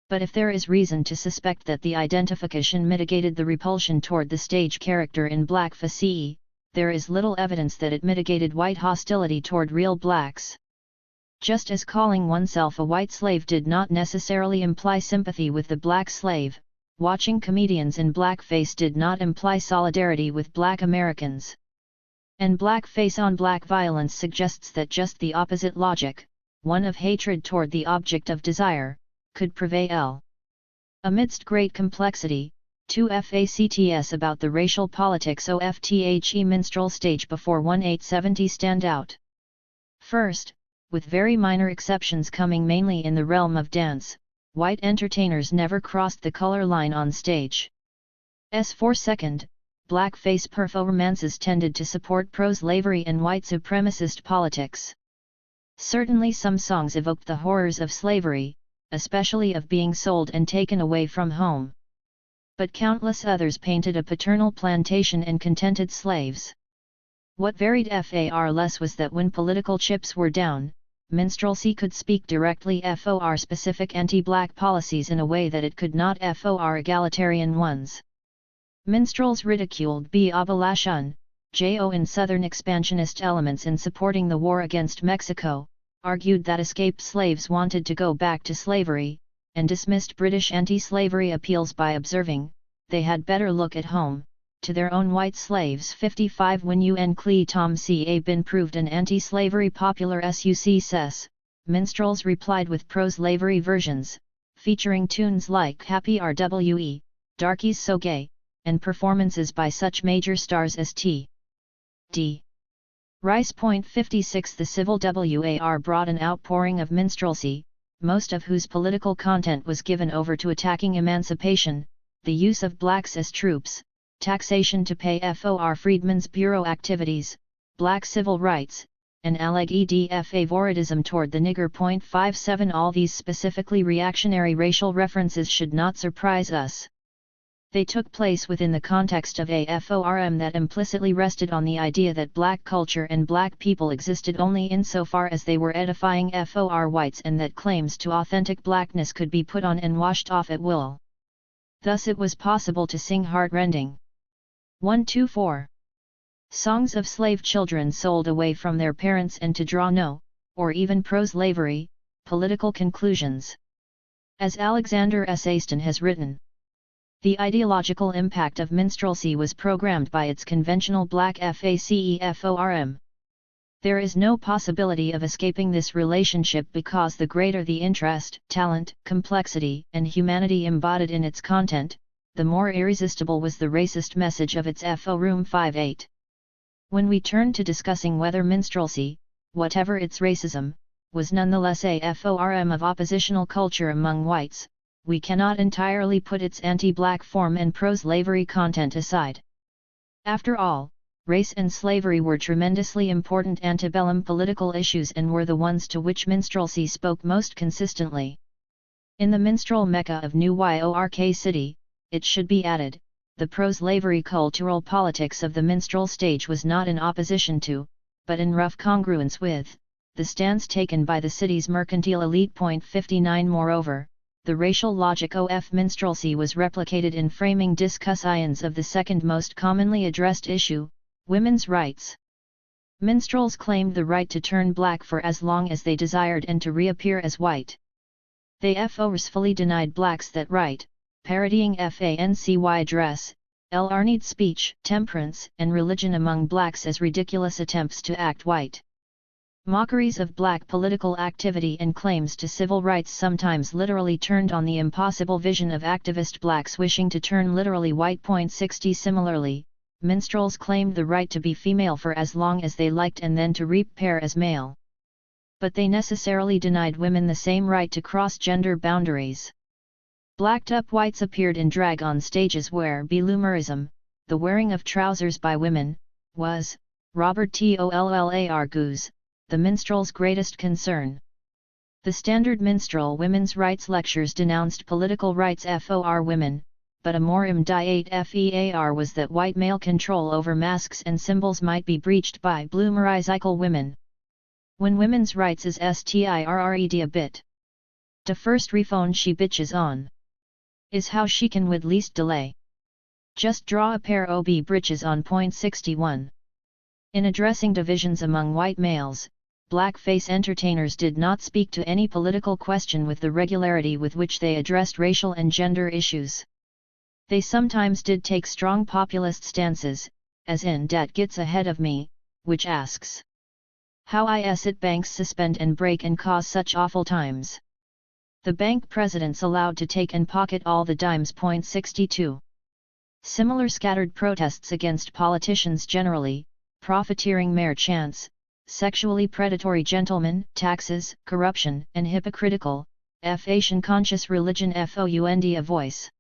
But if there is reason to suspect that the identification mitigated the repulsion toward the stage character in blackface, there is little evidence that it mitigated white hostility toward real blacks. Just as calling oneself a white slave did not necessarily imply sympathy with the black slave, watching comedians in blackface did not imply solidarity with black Americans. And blackface-on-black violence suggests that just the opposite logic, one of hatred toward the object of desire, could prevail. Amidst great complexity, two facts about the racial politics of the minstrel stage before 1870 stand out. First, with very minor exceptions coming mainly in the realm of dance, white entertainers never crossed the color line on stage. For second, blackface performances tended to support pro-slavery and white supremacist politics. Certainly some songs evoked the horrors of slavery, especially of being sold and taken away from home. But countless others painted a paternal plantation and contented slaves. What varied far less was that when political chips were down, minstrelsy could speak directly for specific anti-black policies in a way that it could not for egalitarian ones. Minstrels ridiculed abolition, in Southern expansionist elements in supporting the war against Mexico, argued that escaped slaves wanted to go back to slavery, and dismissed British anti-slavery appeals by observing, they had better look at home, to their own white slaves. 55. When Cle Tom Ca been proved an anti-slavery popular success, minstrels replied with pro-slavery versions, featuring tunes like Happy RWE, Darkies So Gay, and performances by such major stars as T.D. Rice. 56. The Civil War brought an outpouring of minstrelsy, most of whose political content was given over to attacking emancipation, the use of blacks as troops, taxation to pay for Freedmen's Bureau activities, black civil rights, and alleged favouritism toward the nigger. 57. All these specifically reactionary racial references should not surprise us. They took place within the context of a FORM that implicitly rested on the idea that black culture and black people existed only insofar as they were edifying FOR whites and that claims to authentic blackness could be put on and washed off at will. Thus it was possible to sing heart-rending 1-4 songs of slave children sold away from their parents and to draw no, or even pro-slavery, political conclusions. As Alexander S. Aston has written, the ideological impact of minstrelsy was programmed by its conventional black FACEFORM. There is no possibility of escaping this relationship because the greater the interest, talent, complexity, and humanity embodied in its content, the more irresistible was the racist message of its FORM. 58. When we turn to discussing whether minstrelsy, whatever its racism, was nonetheless a FORM of oppositional culture among whites, we cannot entirely put its anti-black form and pro-slavery content aside. After all, race and slavery were tremendously important antebellum political issues and were the ones to which minstrelsy spoke most consistently. In the minstrel mecca of New York City, it should be added, the pro-slavery cultural politics of the minstrel stage was not in opposition to, but in rough congruence with, the stance taken by the city's mercantile elite. 59. Moreover, the racial logic of minstrelsy was replicated in framing discussions of the second most commonly addressed issue, women's rights. Minstrels claimed the right to turn black for as long as they desired and to reappear as white. They forcefully denied blacks that right, parodying fancy dress, need speech, temperance, and religion among blacks as ridiculous attempts to act white. Mockeries of black political activity and claims to civil rights sometimes literally turned on the impossible vision of activist blacks wishing to turn literally white. 60. Similarly, minstrels claimed the right to be female for as long as they liked and then to reappear as male. but they necessarily denied women the same right to cross gender boundaries. Blacked-up whites appeared in drag on stages where bloomerism, the wearing of trousers by women, was, Robert Toller argues, the minstrel's greatest concern. The standard minstrel women's rights lectures denounced political rights for women, but a more immediate fear was that white male control over masks and symbols might be breached by bloomerizical women. When women's rights is stirred a bit. The first refone she bitches on is how she can with least delay just draw a pair ob breeches on point 61. In addressing divisions among white males, blackface entertainers did not speak to any political question with the regularity with which they addressed racial and gender issues. They sometimes did take strong populist stances, as in "Dat Gets Ahead of Me," which asks, "How is it banks suspend and break and cause such awful times? The bank president's allowed to take and pocket all the dimes." Point 62. Similar scattered protests against politicians generally, profiteering mere chance, sexually predatory gentlemen, taxes, corruption, and hypocritical, Asian-conscious religion found a voice.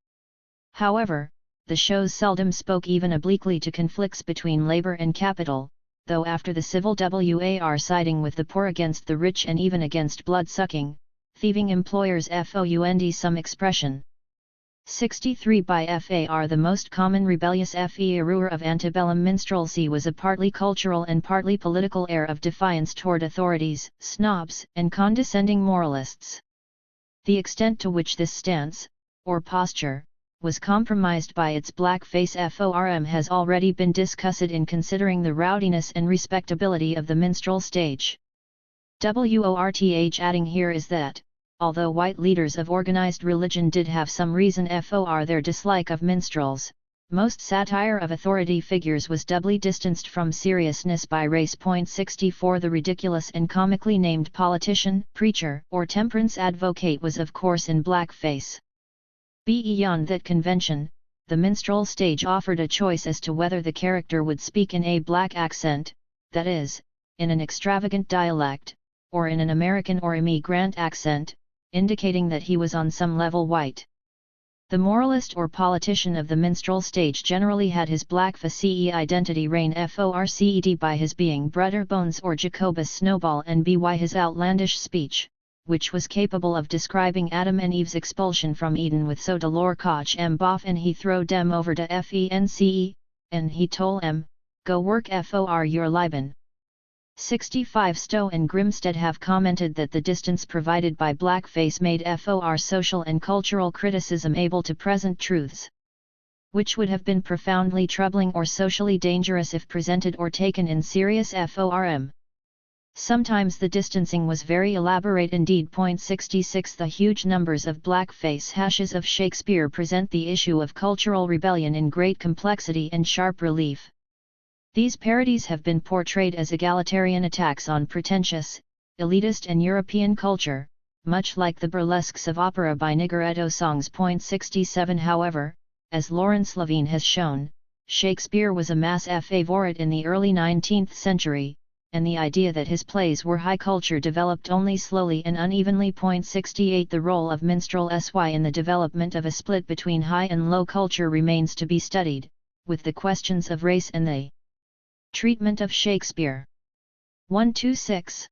However, the shows seldom spoke even obliquely to conflicts between labor and capital, though after the Civil War siding with the poor against the rich and even against blood-sucking, thieving employers found some expression. 63 by FAR. The most common rebellious error of antebellum minstrelsy was a partly cultural and partly political air of defiance toward authorities, snobs, and condescending moralists. The extent to which this stance, or posture, was compromised by its blackface form has already been discussed in considering the rowdiness and respectability of the minstrel stage. Worth adding here is that, although white leaders of organized religion did have some reason for their dislike of minstrels, most satire of authority figures was doubly distanced from seriousness by race. Point 64. The ridiculous and comically named politician, preacher, or temperance advocate was of course in blackface. Beyond that convention, the minstrel stage offered a choice as to whether the character would speak in a black accent, that is, in an extravagant dialect, or in an American or immigrant accent, indicating that he was on some level white. The moralist or politician of the minstrel stage generally had his blackface identity reign forced by his being Brudderbones or Jacobus Snowball and by his outlandish speech, which was capable of describing Adam and Eve's expulsion from Eden with "So de lor koch em bof and he throw dem over de fence, and he tol em, go work for your Liben." 65. Stowe and Grimstead have commented that the distance provided by blackface made for social and cultural criticism able to present truths, which would have been profoundly troubling or socially dangerous if presented or taken in serious form. Sometimes the distancing was very elaborate indeed. Point 66. The huge numbers of blackface hashes of Shakespeare present the issue of cultural rebellion in great complexity and sharp relief. These parodies have been portrayed as egalitarian attacks on pretentious, elitist and European culture, much like the burlesques of opera by Nigoretto songs. Point 67. However, as Lawrence Levine has shown, Shakespeare was a mass favorite in the early 19th century, and the idea that his plays were high culture developed only slowly and unevenly. Point 68. The role of minstrel in the development of a split between high and low culture remains to be studied, with the questions of race and the treatment of Shakespeare. 126.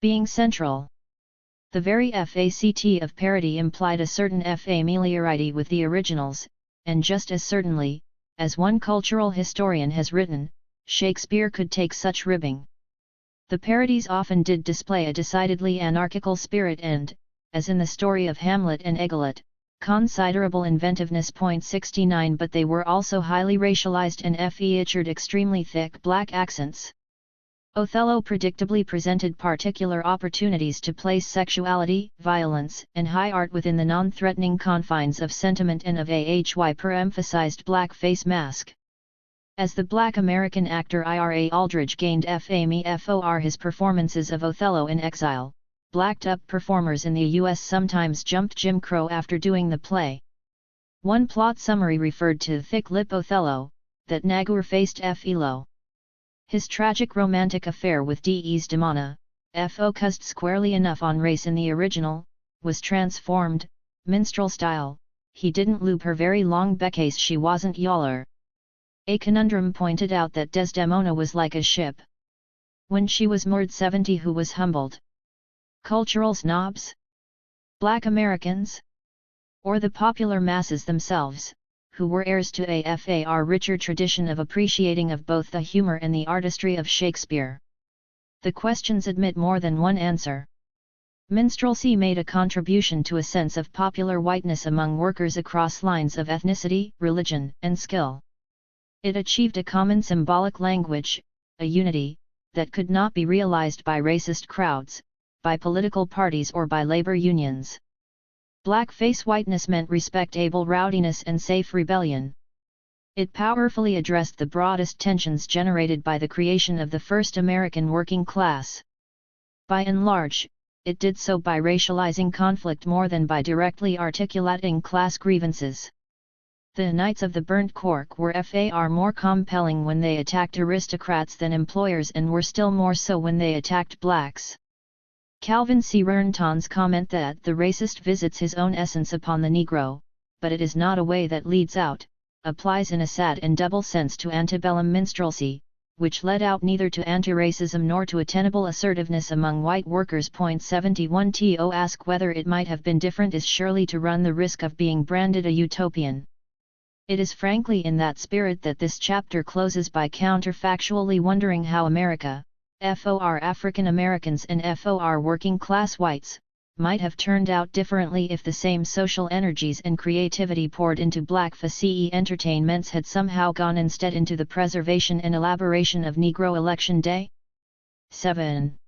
Being central. The very fact of parody implied a certain familiarity with the originals, and just as certainly, as one cultural historian has written, Shakespeare could take such ribbing. The parodies often did display a decidedly anarchical spirit and, as in the story of Hamlet and Egelet, considerable inventiveness. Point 69. But they were also highly racialized and featured extremely thick black accents. Othello predictably presented particular opportunities to place sexuality, violence, and high art within the non-threatening confines of sentiment and of a hyper-emphasized blackface mask. As the black American actor Ira Aldridge gained fame for his performances of Othello in exile, blacked-up performers in the U.S. sometimes jumped Jim Crow after doing the play. One plot summary referred to thick-lip Othello, that Nagur faced Philo. His tragic romantic affair with Desdemona, focused squarely enough on race in the original, was transformed, minstrel style, he didn't loop her very long becase she wasn't yaller. A conundrum pointed out that Desdemona was like a ship. When she was moored 70 who was humbled? Cultural snobs? Black Americans? Or the popular masses themselves, who were heirs to a far richer tradition of appreciating of both the humor and the artistry of Shakespeare? The questions admit more than one answer. Minstrelsy made a contribution to a sense of popular whiteness among workers across lines of ethnicity, religion, and skill. It achieved a common symbolic language, a unity, that could not be realized by racist crowds, by political parties or by labor unions. Blackface whiteness meant respectable rowdiness and safe rebellion. It powerfully addressed the broadest tensions generated by the creation of the first American working class. By and large, it did so by racializing conflict more than by directly articulating class grievances. The Knights of the Burnt Cork were far more compelling when they attacked aristocrats than employers and were still more so when they attacked blacks. Calvin C. Rernton's comment that the racist visits his own essence upon the Negro, but it is not a way that leads out, applies in a sad and double sense to antebellum minstrelsy, which led out neither to anti-racism nor to a tenable assertiveness among white workers. 71 To ask whether it might have been different is surely to run the risk of being branded a utopian. It is frankly in that spirit that this chapter closes by counterfactually wondering how America, FOR African Americans and FOR working class whites, might have turned out differently if the same social energies and creativity poured into black facile entertainments had somehow gone instead into the preservation and elaboration of Negro Election Day. 7.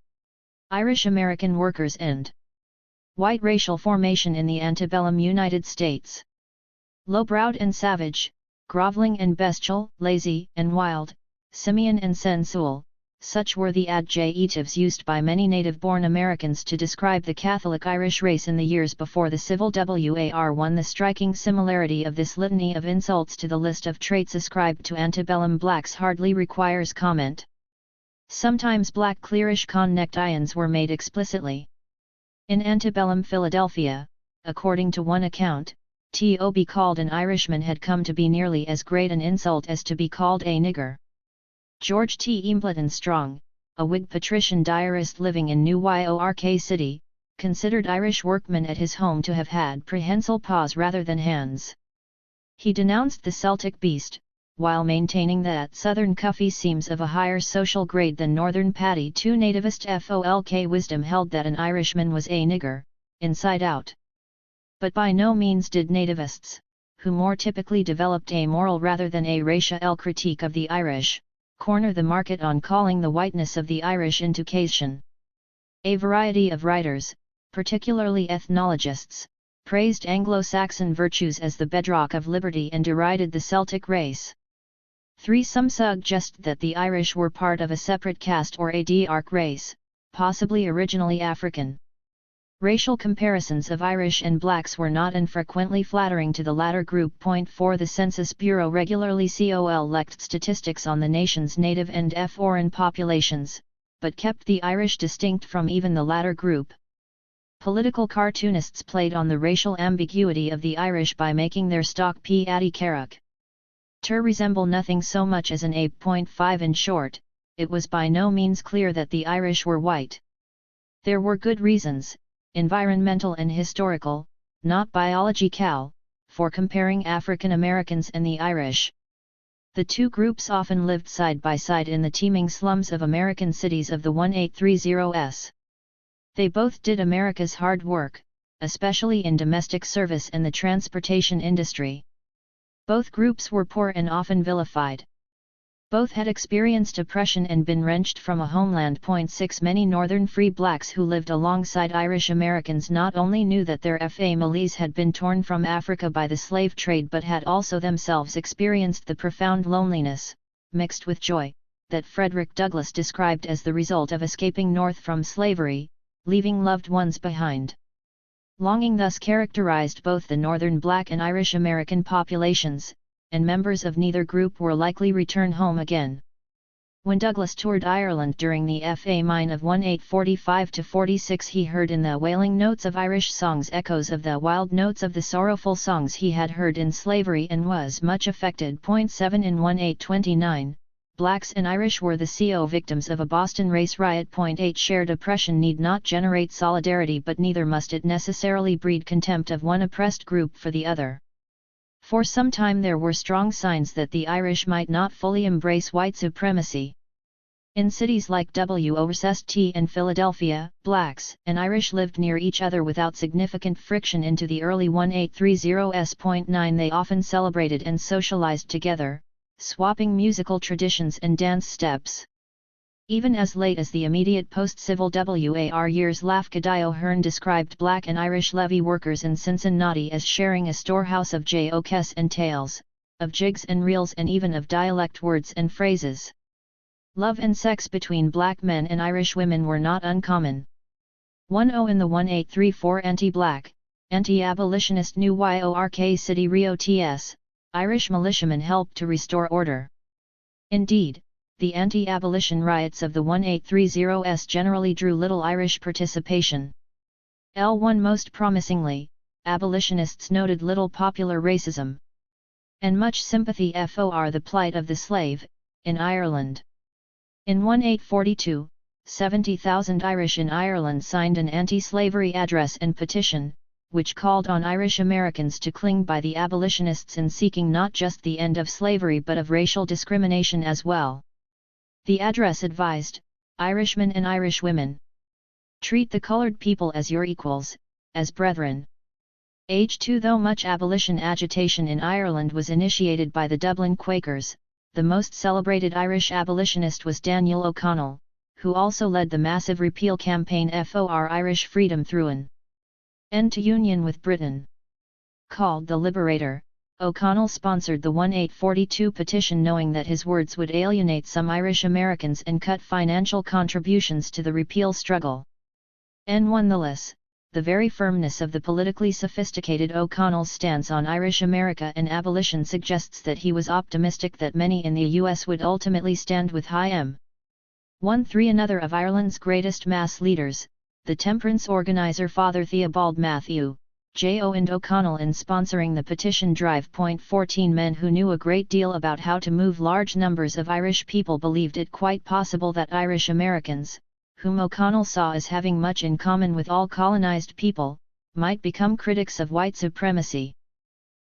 Irish American workers and white racial formation in the antebellum United States. Low-browed and savage, groveling and bestial, lazy and wild, simian and sensual, such were the adjectives used by many native-born Americans to describe the Catholic Irish race in the years before the Civil War. The striking similarity of this litany of insults to the list of traits ascribed to antebellum blacks hardly requires comment. Sometimes black clearish connections were made explicitly. In antebellum Philadelphia, according to one account, to be called an Irishman had come to be nearly as great an insult as to be called a nigger. George T. Embleton Strong, a Whig patrician diarist living in New York City, considered Irish workmen at his home to have had prehensile paws rather than hands. He denounced the Celtic beast, while maintaining that Southern Cuffy seems of a higher social grade than Northern Paddy. Nativist folk wisdom held that an Irishman was a nigger, inside out. But by no means did nativists, who more typically developed a moral rather than a racial critique of the Irish, corner the market on calling the whiteness of the Irish into question. A variety of writers, particularly ethnologists, praised Anglo-Saxon virtues as the bedrock of liberty and derided the Celtic race. Some suggest that the Irish were part of a separate caste or a dark race, possibly originally African. Racial comparisons of Irish and blacks were not infrequently flattering to the latter group. 4 The Census Bureau regularly collects statistics on the nation's native and foreign populations, but kept the Irish distinct from even the latter group. Political cartoonists played on the racial ambiguity of the Irish by making their stock Paddy Carrick to resemble nothing so much as an ape. 5 In short, it was by no means clear that the Irish were white. There were good reasons, environmental and historical, not biological, for comparing African Americans and the Irish. The two groups often lived side by side in the teeming slums of American cities of the 1830s. They both did America's hard work, especially in domestic service and the transportation industry. Both groups were poor and often vilified. Both had experienced oppression and been wrenched from a homeland. 6 Many northern free blacks who lived alongside Irish Americans not only knew that their families had been torn from Africa by the slave trade but had also themselves experienced the profound loneliness, mixed with joy, that Frederick Douglass described as the result of escaping north from slavery, leaving loved ones behind. Longing thus characterized both the northern black and Irish American populations, and members of neither group were likely return home again. When Douglas toured Ireland during the famine of 1845–46, he heard in the wailing notes of Irish songs echoes of the wild notes of the sorrowful songs he had heard in slavery and was much affected. 7 In 1829, blacks and Irish were the CO victims of a Boston race riot. 8 Shared oppression need not generate solidarity, but neither must it necessarily breed contempt of one oppressed group for the other. For some time there were strong signs that the Irish might not fully embrace white supremacy. In cities like Worcester and Philadelphia, blacks and Irish lived near each other without significant friction into the early 1830s. 9 They often celebrated and socialized together, swapping musical traditions and dance steps. Even as late as the immediate post-Civil War years, Lafcadio Hearn described black and Irish levee workers in Cincinnati as sharing a storehouse of jokes and tales, of jigs and reels, and even of dialect words and phrases. Love and sex between black men and Irish women were not uncommon. 10 In the 1834 anti-black, anti-abolitionist New York City riots, Irish militiamen helped to restore order. Indeed, the anti-abolition riots of the 1830s generally drew little Irish participation. L1 Most promisingly, abolitionists noted little popular racism and much sympathy for the plight of the slave, in Ireland. In 1842, 70,000 Irish in Ireland signed an anti-slavery address and petition, which called on Irish Americans to cling by the abolitionists in seeking not just the end of slavery but of racial discrimination as well. The address advised, Irishmen and Irish women, treat the colored people as your equals, as brethren. Age 2 Though much abolition agitation in Ireland was initiated by the Dublin Quakers, the most celebrated Irish abolitionist was Daniel O'Connell, who also led the massive repeal campaign for Irish freedom through an end to union with Britain. Called the Liberator, O'Connell sponsored the 1842 petition, knowing that his words would alienate some Irish Americans and cut financial contributions to the repeal struggle. Nonetheless, the very firmness of the politically sophisticated O'Connell's stance on Irish America and abolition suggests that he was optimistic that many in the US would ultimately stand with him. 13 Another of Ireland's greatest mass leaders, the temperance organiser Father Theobald Matthew, J.O. and O'Connell in sponsoring the petition drive. 14 Men who knew a great deal about how to move large numbers of Irish people believed it quite possible that Irish Americans, whom O'Connell saw as having much in common with all colonized people, might become critics of white supremacy.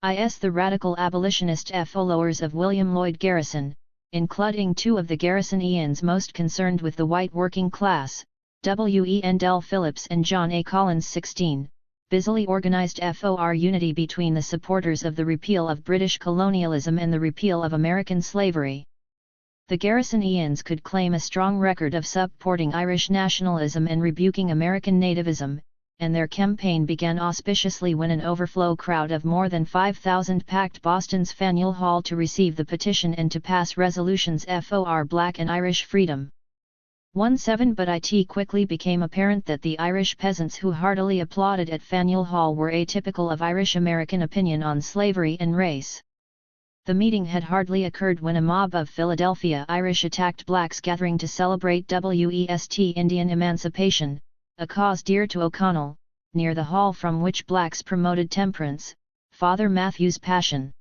The radical abolitionist followers of William Lloyd Garrison, including two of the Garrisonians most concerned with the white working class, W. E. L. Phillips and John A. Collins 16, busily organized for unity between the supporters of the repeal of British colonialism and the repeal of American slavery. The Garrisonians could claim a strong record of supporting Irish nationalism and rebuking American nativism, and their campaign began auspiciously when an overflow crowd of more than 5,000 packed Boston's Faneuil Hall to receive the petition and to pass resolutions for Black and Irish freedom. 17 But it quickly became apparent that the Irish peasants who heartily applauded at Faneuil Hall were atypical of Irish American opinion on slavery and race. The meeting had hardly occurred when a mob of Philadelphia Irish attacked blacks gathering to celebrate West Indian emancipation, a cause dear to O'Connell, near the hall from which blacks promoted temperance. Father Matthew's passion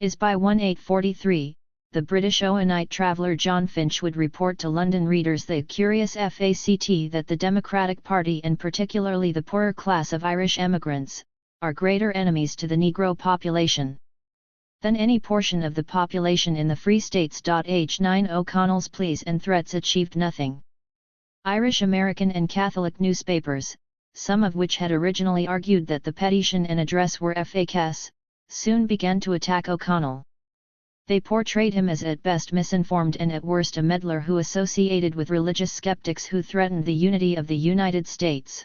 is by 1843. The British Owenite traveller John Finch would report to London readers the curious fact that the Democratic Party and particularly the poorer class of Irish emigrants, are greater enemies to the Negro population than any portion of the population in the Free States. Age 9 O'Connell's pleas and threats achieved nothing. Irish American and Catholic newspapers, some of which had originally argued that the petition and address were fakes, soon began to attack O'Connell. They portrayed him as at best misinformed and at worst a meddler who associated with religious skeptics who threatened the unity of the United States.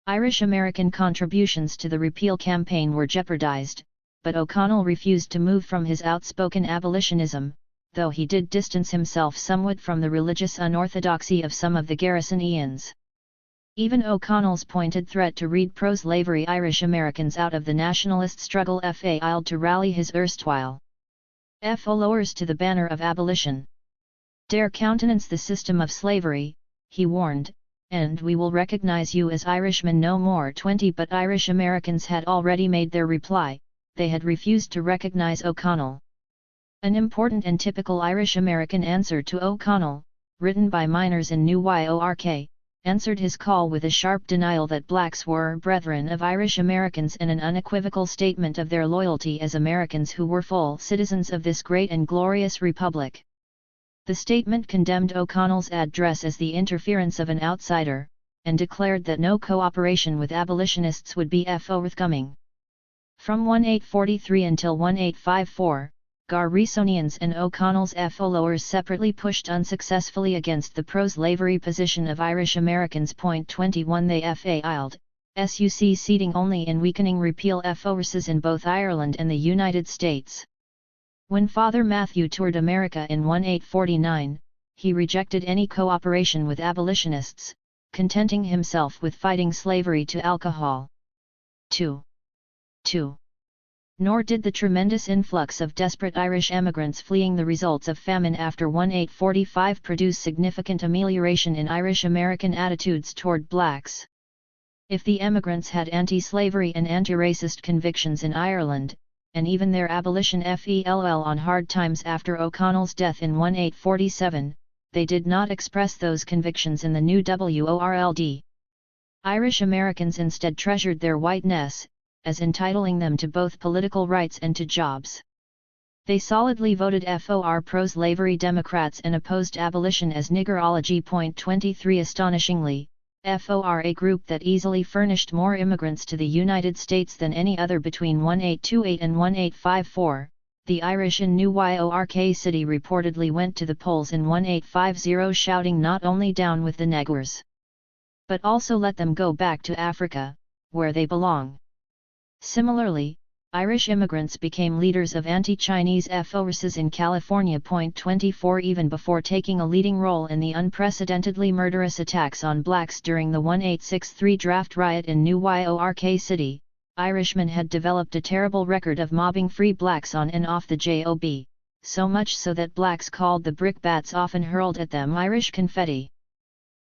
Irish American contributions to the repeal campaign were jeopardized, but O'Connell refused to move from his outspoken abolitionism, though he did distance himself somewhat from the religious unorthodoxy of some of the Garrisonians. Even O'Connell's pointed threat to read pro-slavery Irish Americans out of the nationalist struggle failed to rally his erstwhile followers to the banner of abolition. dare countenance the system of slavery, he warned, and we will recognize you as Irishmen no more. 20 But Irish Americans had already made their reply, they had refused to recognize O'Connell. An important and typical Irish American answer to O'Connell, written by miners in New York, answered his call with a sharp denial that blacks were brethren of Irish Americans and an unequivocal statement of their loyalty as Americans who were full citizens of this great and glorious republic. The statement condemned O'Connell's address as the interference of an outsider, and declared that no cooperation with abolitionists would be forthcoming. From 1843 until 1854, Garrisonians and O'Connell's followers separately pushed unsuccessfully against the pro-slavery position of Irish Americans. 21 They failed, succeeding only in weakening repeal forces in both Ireland and the United States. When Father Matthew toured America in 1849, he rejected any cooperation with abolitionists, contenting himself with fighting slavery to alcohol. 2. Nor did the tremendous influx of desperate Irish emigrants fleeing the results of famine after 1845 produce significant amelioration in Irish American attitudes toward blacks. If the emigrants had anti-slavery and anti-racist convictions in Ireland, and even their abolition fell on hard times after O'Connell's death in 1847, they did not express those convictions in the new WORLD. Irish Americans instead treasured their whiteness, as entitling them to both political rights and to jobs. They solidly voted for pro-slavery Democrats and opposed abolition as niggerology. 23 Astonishingly, for a group that easily furnished more immigrants to the United States than any other between 1828 and 1854, the Irish in New York City reportedly went to the polls in 1850 shouting not only down with the Negroes, but also let them go back to Africa, where they belong. Similarly, Irish immigrants became leaders of anti-Chinese forces in California. 24 Even before taking a leading role in the unprecedentedly murderous attacks on blacks during the 1863 draft riot in New York City, Irishmen had developed a terrible record of mobbing free blacks on and off the job, so much so that blacks called the brickbats often hurled at them Irish confetti.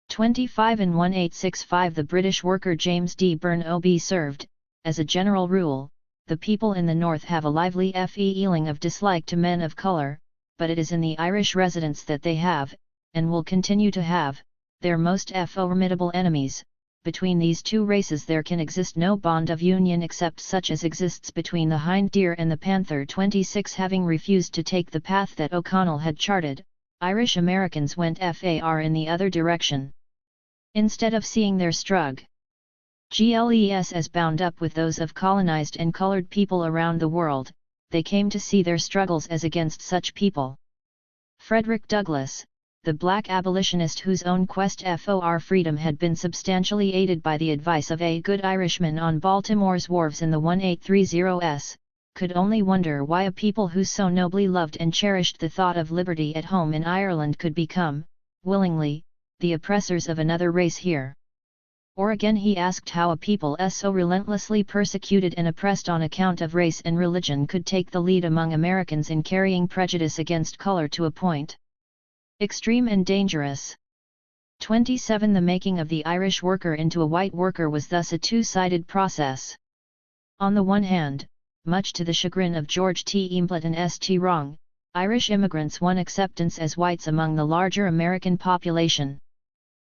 25 In 1865 the British worker James D. Byrne observed, as a general rule, the people in the North have a lively feeling of dislike to men of colour, but it is in the Irish residents that they have, and will continue to have, their most formidable enemies. Between these two races there can exist no bond of union except such as exists between the hind deer and the panther. 26 Having refused to take the path that O'Connell had charted, Irish Americans went far in the other direction. Instead of seeing their struggles as bound up with those of colonized and colored people around the world, they came to see their struggles as against such people. Frederick Douglass, the black abolitionist whose own quest for freedom had been substantially aided by the advice of a good Irishman on Baltimore's wharves in the 1830s, could only wonder why a people who so nobly loved and cherished the thought of liberty at home in Ireland could become, willingly, the oppressors of another race here. Or again he asked how a people so relentlessly persecuted and oppressed on account of race and religion could take the lead among Americans in carrying prejudice against color to a point extreme and dangerous. 27 The making of the Irish worker into a white worker was thus a two-sided process. On the one hand, much to the chagrin of George T. Imblett and St. Wrong, Irish immigrants won acceptance as whites among the larger American population.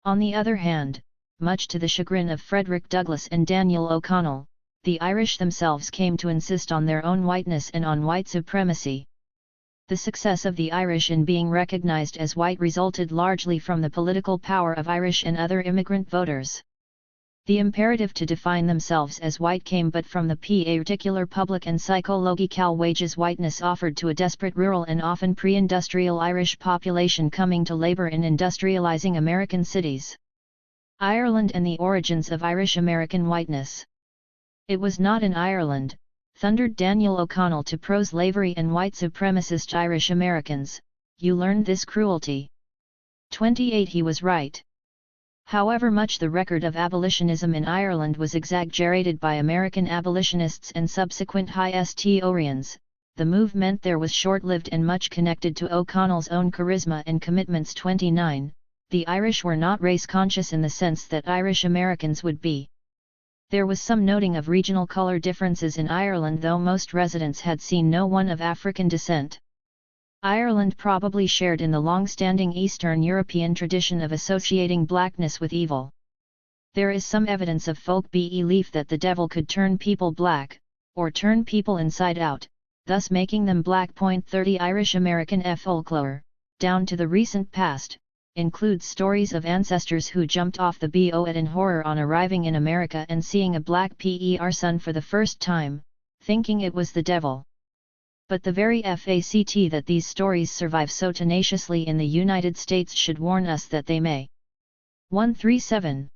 On the other hand, much to the chagrin of Frederick Douglass and Daniel O'Connell, the Irish themselves came to insist on their own whiteness and on white supremacy. The success of the Irish in being recognized as white resulted largely from the political power of Irish and other immigrant voters. The imperative to define themselves as white came but from the particular public and psychological wages whiteness offered to a desperate rural and often pre-industrial Irish population coming to labor in industrializing American cities. Ireland and the origins of Irish-American whiteness. It was not in Ireland, thundered Daniel O'Connell to pro-slavery and white supremacist Irish Americans, you learned this cruelty. 28 He was right. However much the record of abolitionism in Ireland was exaggerated by American abolitionists and subsequent historians, the move meant there was short-lived and much connected to O'Connell's own charisma and commitments. 29. The Irish were not race-conscious in the sense that Irish Americans would be. There was some noting of regional colour differences in Ireland, though most residents had seen no one of African descent. Ireland probably shared in the long-standing Eastern European tradition of associating blackness with evil. There is some evidence of folk belief that the devil could turn people black, or turn people inside out, thus making them black. 30 Irish American folklore, down to the recent past, includes stories of ancestors who jumped off the boat in horror on arriving in America and seeing a black person for the first time, thinking it was the devil. But the very fact that these stories survive so tenaciously in the United States should warn us that they may 137.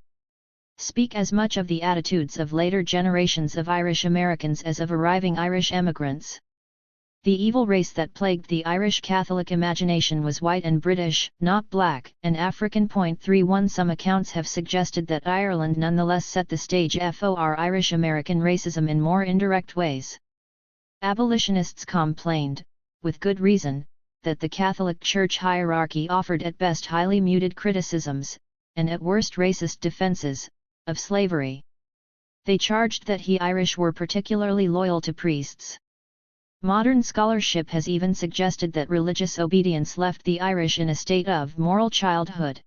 Speak as much of the attitudes of later generations of Irish Americans as of arriving Irish emigrants. The evil race that plagued the Irish Catholic imagination was white and British, not black and African. 31 Some accounts have suggested that Ireland nonetheless set the stage for Irish American racism in more indirect ways. Abolitionists complained, with good reason, that the Catholic Church hierarchy offered at best highly muted criticisms, and at worst racist defenses, of slavery. They charged that the Irish were particularly loyal to priests. Modern scholarship has even suggested that religious obedience left the Irish in a state of moral childhood.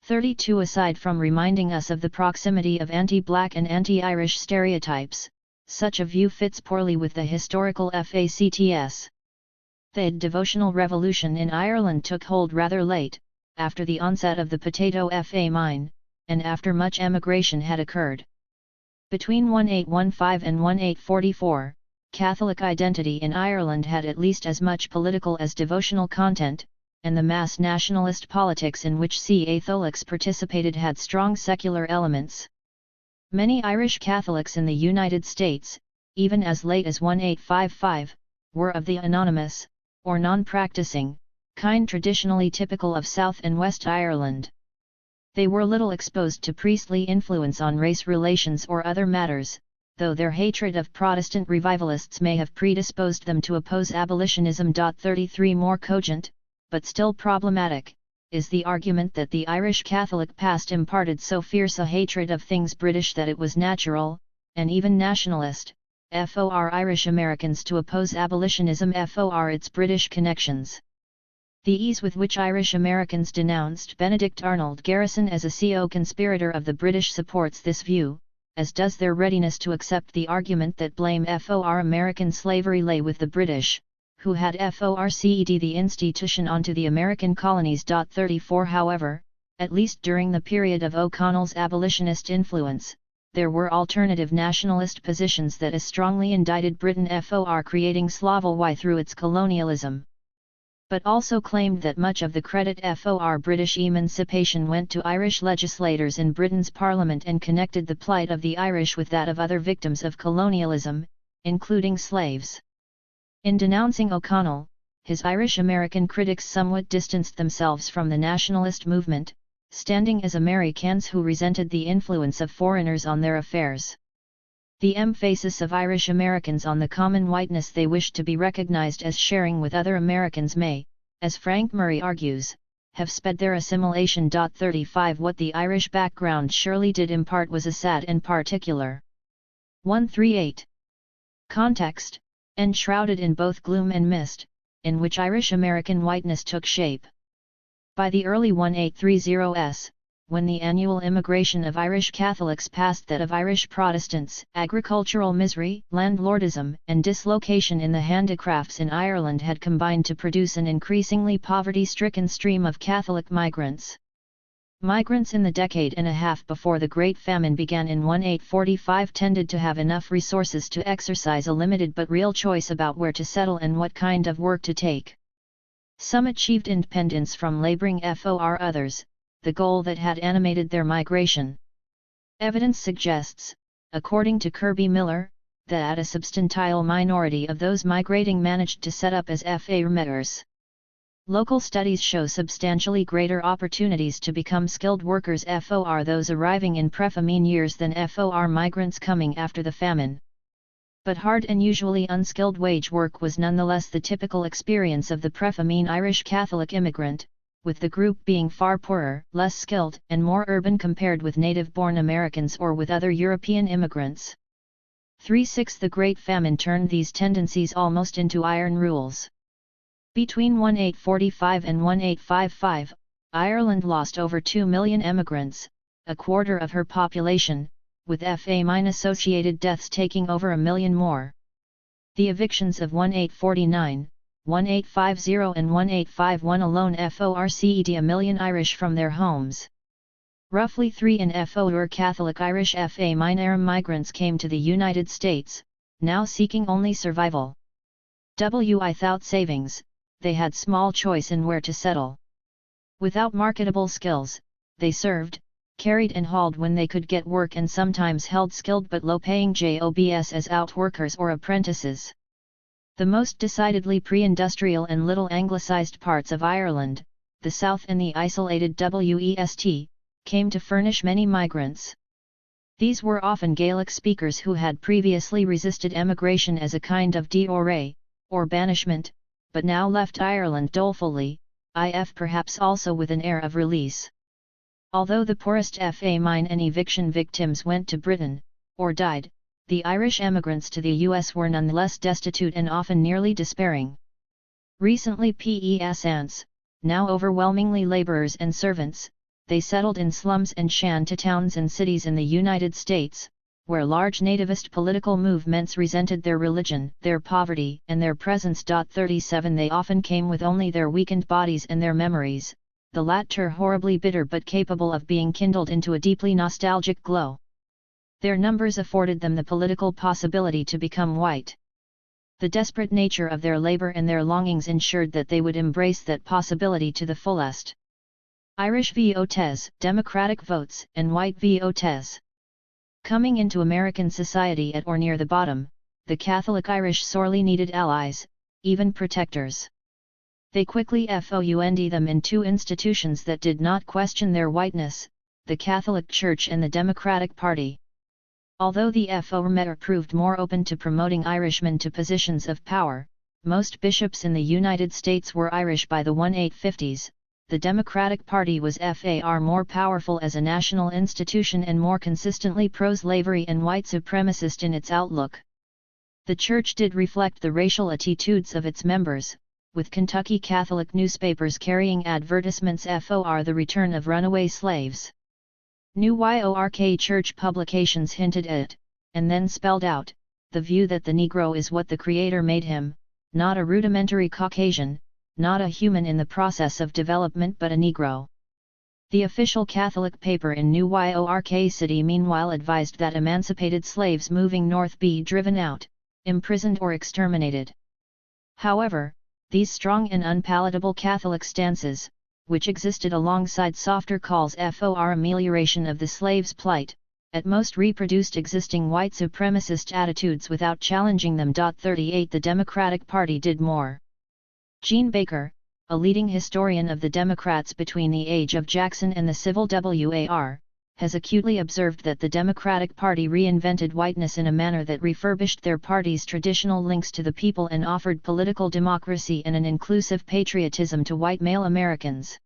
32 Aside from reminding us of the proximity of anti-black and anti-Irish stereotypes, such a view fits poorly with the historical facts. The devotional revolution in Ireland took hold rather late, after the onset of the potato famine, and after much emigration had occurred. Between 1815 and 1844, Catholic identity in Ireland had at least as much political as devotional content, and the mass nationalist politics in which Catholics participated had strong secular elements. Many Irish Catholics in the United States, even as late as 1855, were of the anonymous, or non-practicing, kind traditionally typical of South and West Ireland. They were little exposed to priestly influence on race relations or other matters, though their hatred of Protestant revivalists may have predisposed them to oppose abolitionism. 33 More cogent, but still problematic, is the argument that the Irish Catholic past imparted so fierce a hatred of things British that it was natural, and even nationalist, for Irish Americans to oppose abolitionism for its British connections. The ease with which Irish Americans denounced Benedict Arnold Garrison as a co-conspirator of the British supports this view, as does their readiness to accept the argument that blame for American slavery lay with the British, who had forced the institution onto the American colonies. 34 However, at least during the period of O'Connell's abolitionist influence, there were alternative nationalist positions that as strongly indicted Britain for creating Slavoy through its colonialism. But also claimed that much of the credit for British emancipation went to Irish legislators in Britain's Parliament and connected the plight of the Irish with that of other victims of colonialism, including slaves. In denouncing O'Connell, his Irish-American critics somewhat distanced themselves from the nationalist movement, standing as Americans who resented the influence of foreigners on their affairs. The emphasis of Irish Americans on the common whiteness they wished to be recognized as sharing with other Americans may, as Frank Murray argues, have sped their assimilation. 35 What the Irish background surely did impart was a sad and particular 138 context, enshrouded in both gloom and mist, in which Irish-American whiteness took shape. By the early 1830s, when the annual immigration of Irish Catholics passed that of Irish Protestants, agricultural misery, landlordism, and dislocation in the handicrafts in Ireland had combined to produce an increasingly poverty-stricken stream of Catholic migrants. Migrants in the decade and a half before the Great Famine began in 1845 tended to have enough resources to exercise a limited but real choice about where to settle and what kind of work to take. Some achieved independence from laboring for others, the goal that had animated their migration. Evidence suggests, according to Kirby Miller, that a substantial minority of those migrating managed to set up as farmers. Local studies show substantially greater opportunities to become skilled workers for those arriving in pre-famine years than for migrants coming after the famine. But hard and usually unskilled wage work was nonetheless the typical experience of the pre-famine Irish Catholic immigrant, with the group being far poorer, less skilled, and more urban compared with native-born Americans or with other European immigrants. 3-6 The Great Famine turned these tendencies almost into iron rules. Between 1845 and 1855, Ireland lost over 2 million emigrants, a quarter of her population, with FA-associated deaths taking over a million more. The evictions of 1849, 1850 and 1851 alone forced a million Irish from their homes. Roughly 3 in 4 were Catholic Irish migrants came to the United States, now seeking only survival. Without savings, they had small choice in where to settle. Without marketable skills, they served, carried and hauled when they could get work and sometimes held skilled but low-paying jobs as outworkers or apprentices. The most decidedly pre-industrial and little anglicized parts of Ireland, the south and the isolated west, came to furnish many migrants. These were often Gaelic speakers who had previously resisted emigration as a kind of diore, or banishment, but now left Ireland dolefully, if perhaps also with an air of release. Although the poorest famine and eviction victims went to Britain, or died, the Irish emigrants to the US were nonetheless destitute and often nearly despairing. Recently peasants, now overwhelmingly laborers and servants, they settled in slums and shanty towns and cities in the United States, where large nativist political movements resented their religion, their poverty, and their presence. 37 They often came with only their weakened bodies and their memories, the latter horribly bitter but capable of being kindled into a deeply nostalgic glow. Their numbers afforded them the political possibility to become white. The desperate nature of their labor and their longings ensured that they would embrace that possibility to the fullest. Irish votes, Democratic votes, and white votes. Coming into American society at or near the bottom, the Catholic Irish sorely needed allies, even protectors. They quickly found them in two institutions that did not question their whiteness, the Catholic Church and the Democratic Party. Although the Reformer proved more open to promoting Irishmen to positions of power, most bishops in the United States were Irish by the 1850s, the Democratic Party was far more powerful as a national institution and more consistently pro-slavery and white supremacist in its outlook. The Church did reflect the racial attitudes of its members, with Kentucky Catholic newspapers carrying advertisements for the return of runaway slaves. New York church publications hinted at, and then spelled out, the view that the Negro is what the Creator made him, not a rudimentary Caucasian, not a human in the process of development but a Negro. The official Catholic paper in New York City meanwhile advised that emancipated slaves moving north be driven out, imprisoned or exterminated. However, these strong and unpalatable Catholic stances, which existed alongside softer calls for amelioration of the slave's plight, at most reproduced existing white supremacist attitudes without challenging them. 38 The Democratic Party did more. Gene Baker, a leading historian of the Democrats between the age of Jackson and the Civil War, has acutely observed that the Democratic Party reinvented whiteness in a manner that refurbished their party's traditional links to the people and offered political democracy and an inclusive patriotism to white male Americans.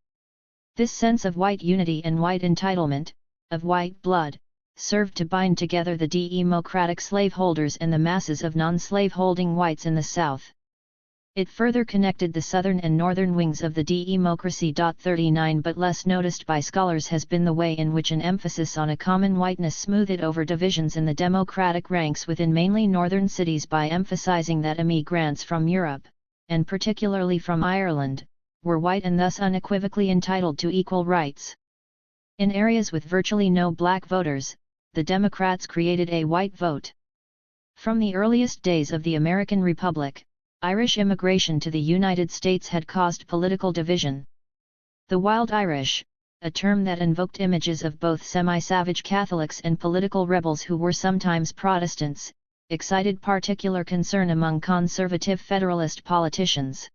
This sense of white unity and white entitlement, of white blood, served to bind together the democratic slaveholders and the masses of non-slaveholding whites in the South. It further connected the southern and northern wings of the democracy. 39 But less noticed by scholars has been the way in which an emphasis on a common whiteness smoothed over divisions in the Democratic ranks within mainly northern cities by emphasizing that immigrants from Europe, and particularly from Ireland, were white and thus unequivocally entitled to equal rights. In areas with virtually no black voters, the Democrats created a white vote. From the earliest days of the American Republic, Irish immigration to the United States had caused political division. The Wild Irish, a term that invoked images of both semi-savage Catholics and political rebels who were sometimes Protestants, excited particular concern among conservative Federalist politicians.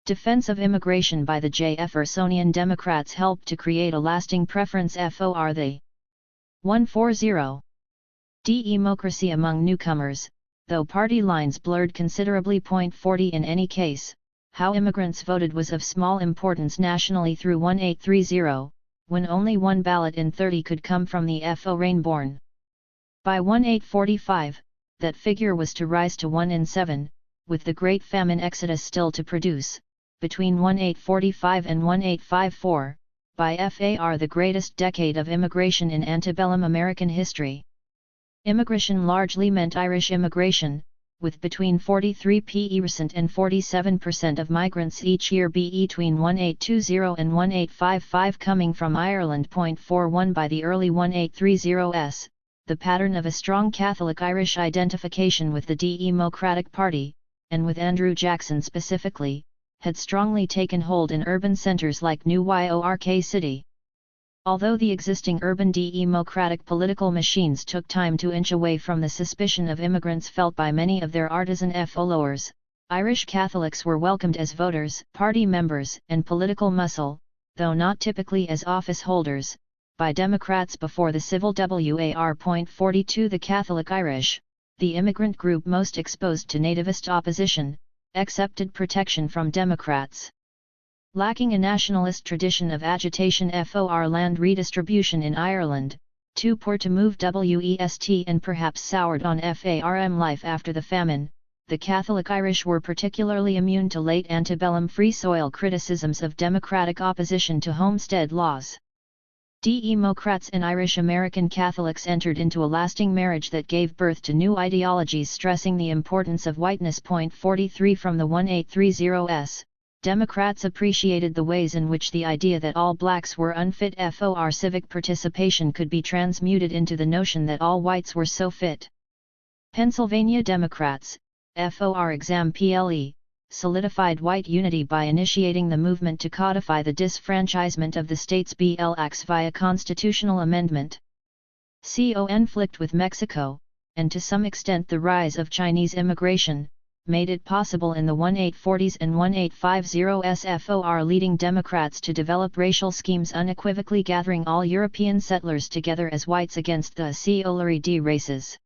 Defense of immigration by the Jeffersonian Democrats helped to create a lasting preference for the 140. Democracy among newcomers. though party lines blurred considerably. 40 In any case, how immigrants voted was of small importance nationally through 1830, when only one ballot in 30 could come from the foreign-born. By 1845, that figure was to rise to 1 in 7, with the Great Famine exodus still to produce. Between 1845 and 1854, by far the greatest decade of immigration in antebellum American history. Immigration largely meant Irish immigration, with between 43% and 47% of migrants each year between 1820 and 1855 coming from Ireland. 41 By the early 1830s, the pattern of a strong Catholic Irish identification with the Democratic Party, and with Andrew Jackson specifically, had strongly taken hold in urban centres like New York City. Although the existing urban democratic political machines took time to inch away from the suspicion of immigrants felt by many of their artisan followers, Irish Catholics were welcomed as voters, party members, and political muscle, though not typically as office holders, by Democrats before the Civil War. 42 The Catholic Irish, the immigrant group most exposed to nativist opposition, accepted protection from Democrats. Lacking a nationalist tradition of agitation for land redistribution in Ireland, too poor to move west and perhaps soured on farm life after the famine, the Catholic Irish were particularly immune to late antebellum free soil criticisms of democratic opposition to homestead laws. Democrats and Irish American Catholics entered into a lasting marriage that gave birth to new ideologies stressing the importance of whiteness. 43 From the 1830s, Democrats appreciated the ways in which the idea that all blacks were unfit for civic participation could be transmuted into the notion that all whites were so fit. Pennsylvania Democrats, for exam. PLE, solidified white unity by initiating the movement to codify the disfranchisement of the state's blacks via constitutional amendment. Conflict with Mexico, and to some extent the rise of Chinese immigration, made it possible in the 1840s and 1850s for leading Democrats to develop racial schemes unequivocally gathering all European settlers together as whites against the colored races.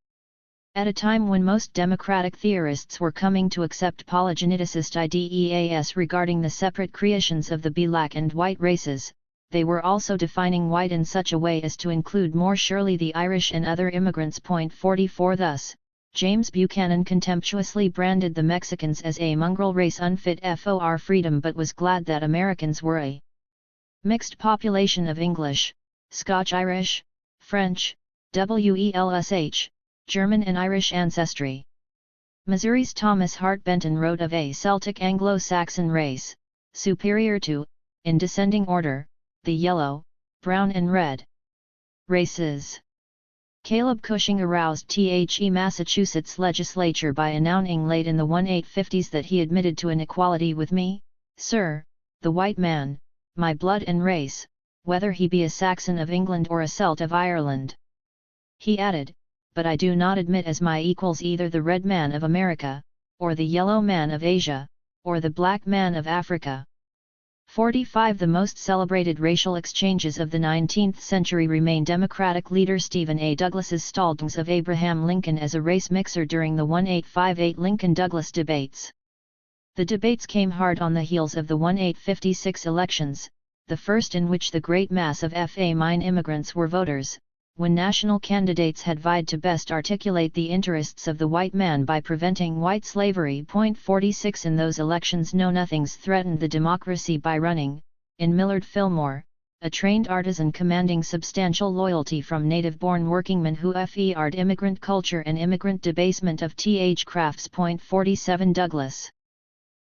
At a time when most Democratic theorists were coming to accept polygeneticist ideas regarding the separate creations of the black and white races, they were also defining white in such a way as to include more surely the Irish and other immigrants. 44 Thus, James Buchanan contemptuously branded the Mexicans as a mongrel race unfit for freedom but was glad that Americans were a mixed population of English, Scotch-Irish, French, Welsh, German and Irish ancestry. Missouri's Thomas Hart Benton wrote of a Celtic Anglo-Saxon race, superior to, in descending order, the yellow, brown and red races. Caleb Cushing aroused The Massachusetts legislature by announcing late in the 1850s that he admitted to an equality with me, sir, the white man, my blood and race, whether he be a Saxon of England or a Celt of Ireland. He added, but I do not admit as my equals either the red man of America, or the yellow man of Asia, or the black man of Africa. 45 The most celebrated racial exchanges of the 19th century remain Democratic leader Stephen A. Douglas's stallings of Abraham Lincoln as a race mixer during the 1858 Lincoln-Douglas debates. The debates came hard on the heels of the 1856 elections, the first in which the great mass of FA-mine immigrants were voters, when national candidates had vied to best articulate the interests of the white man by preventing white slavery. 46 In those elections Know-Nothings threatened the democracy by running, in Millard Fillmore, a trained artisan commanding substantial loyalty from native-born workingmen who feared immigrant culture and immigrant debasement of crafts. 47 Douglas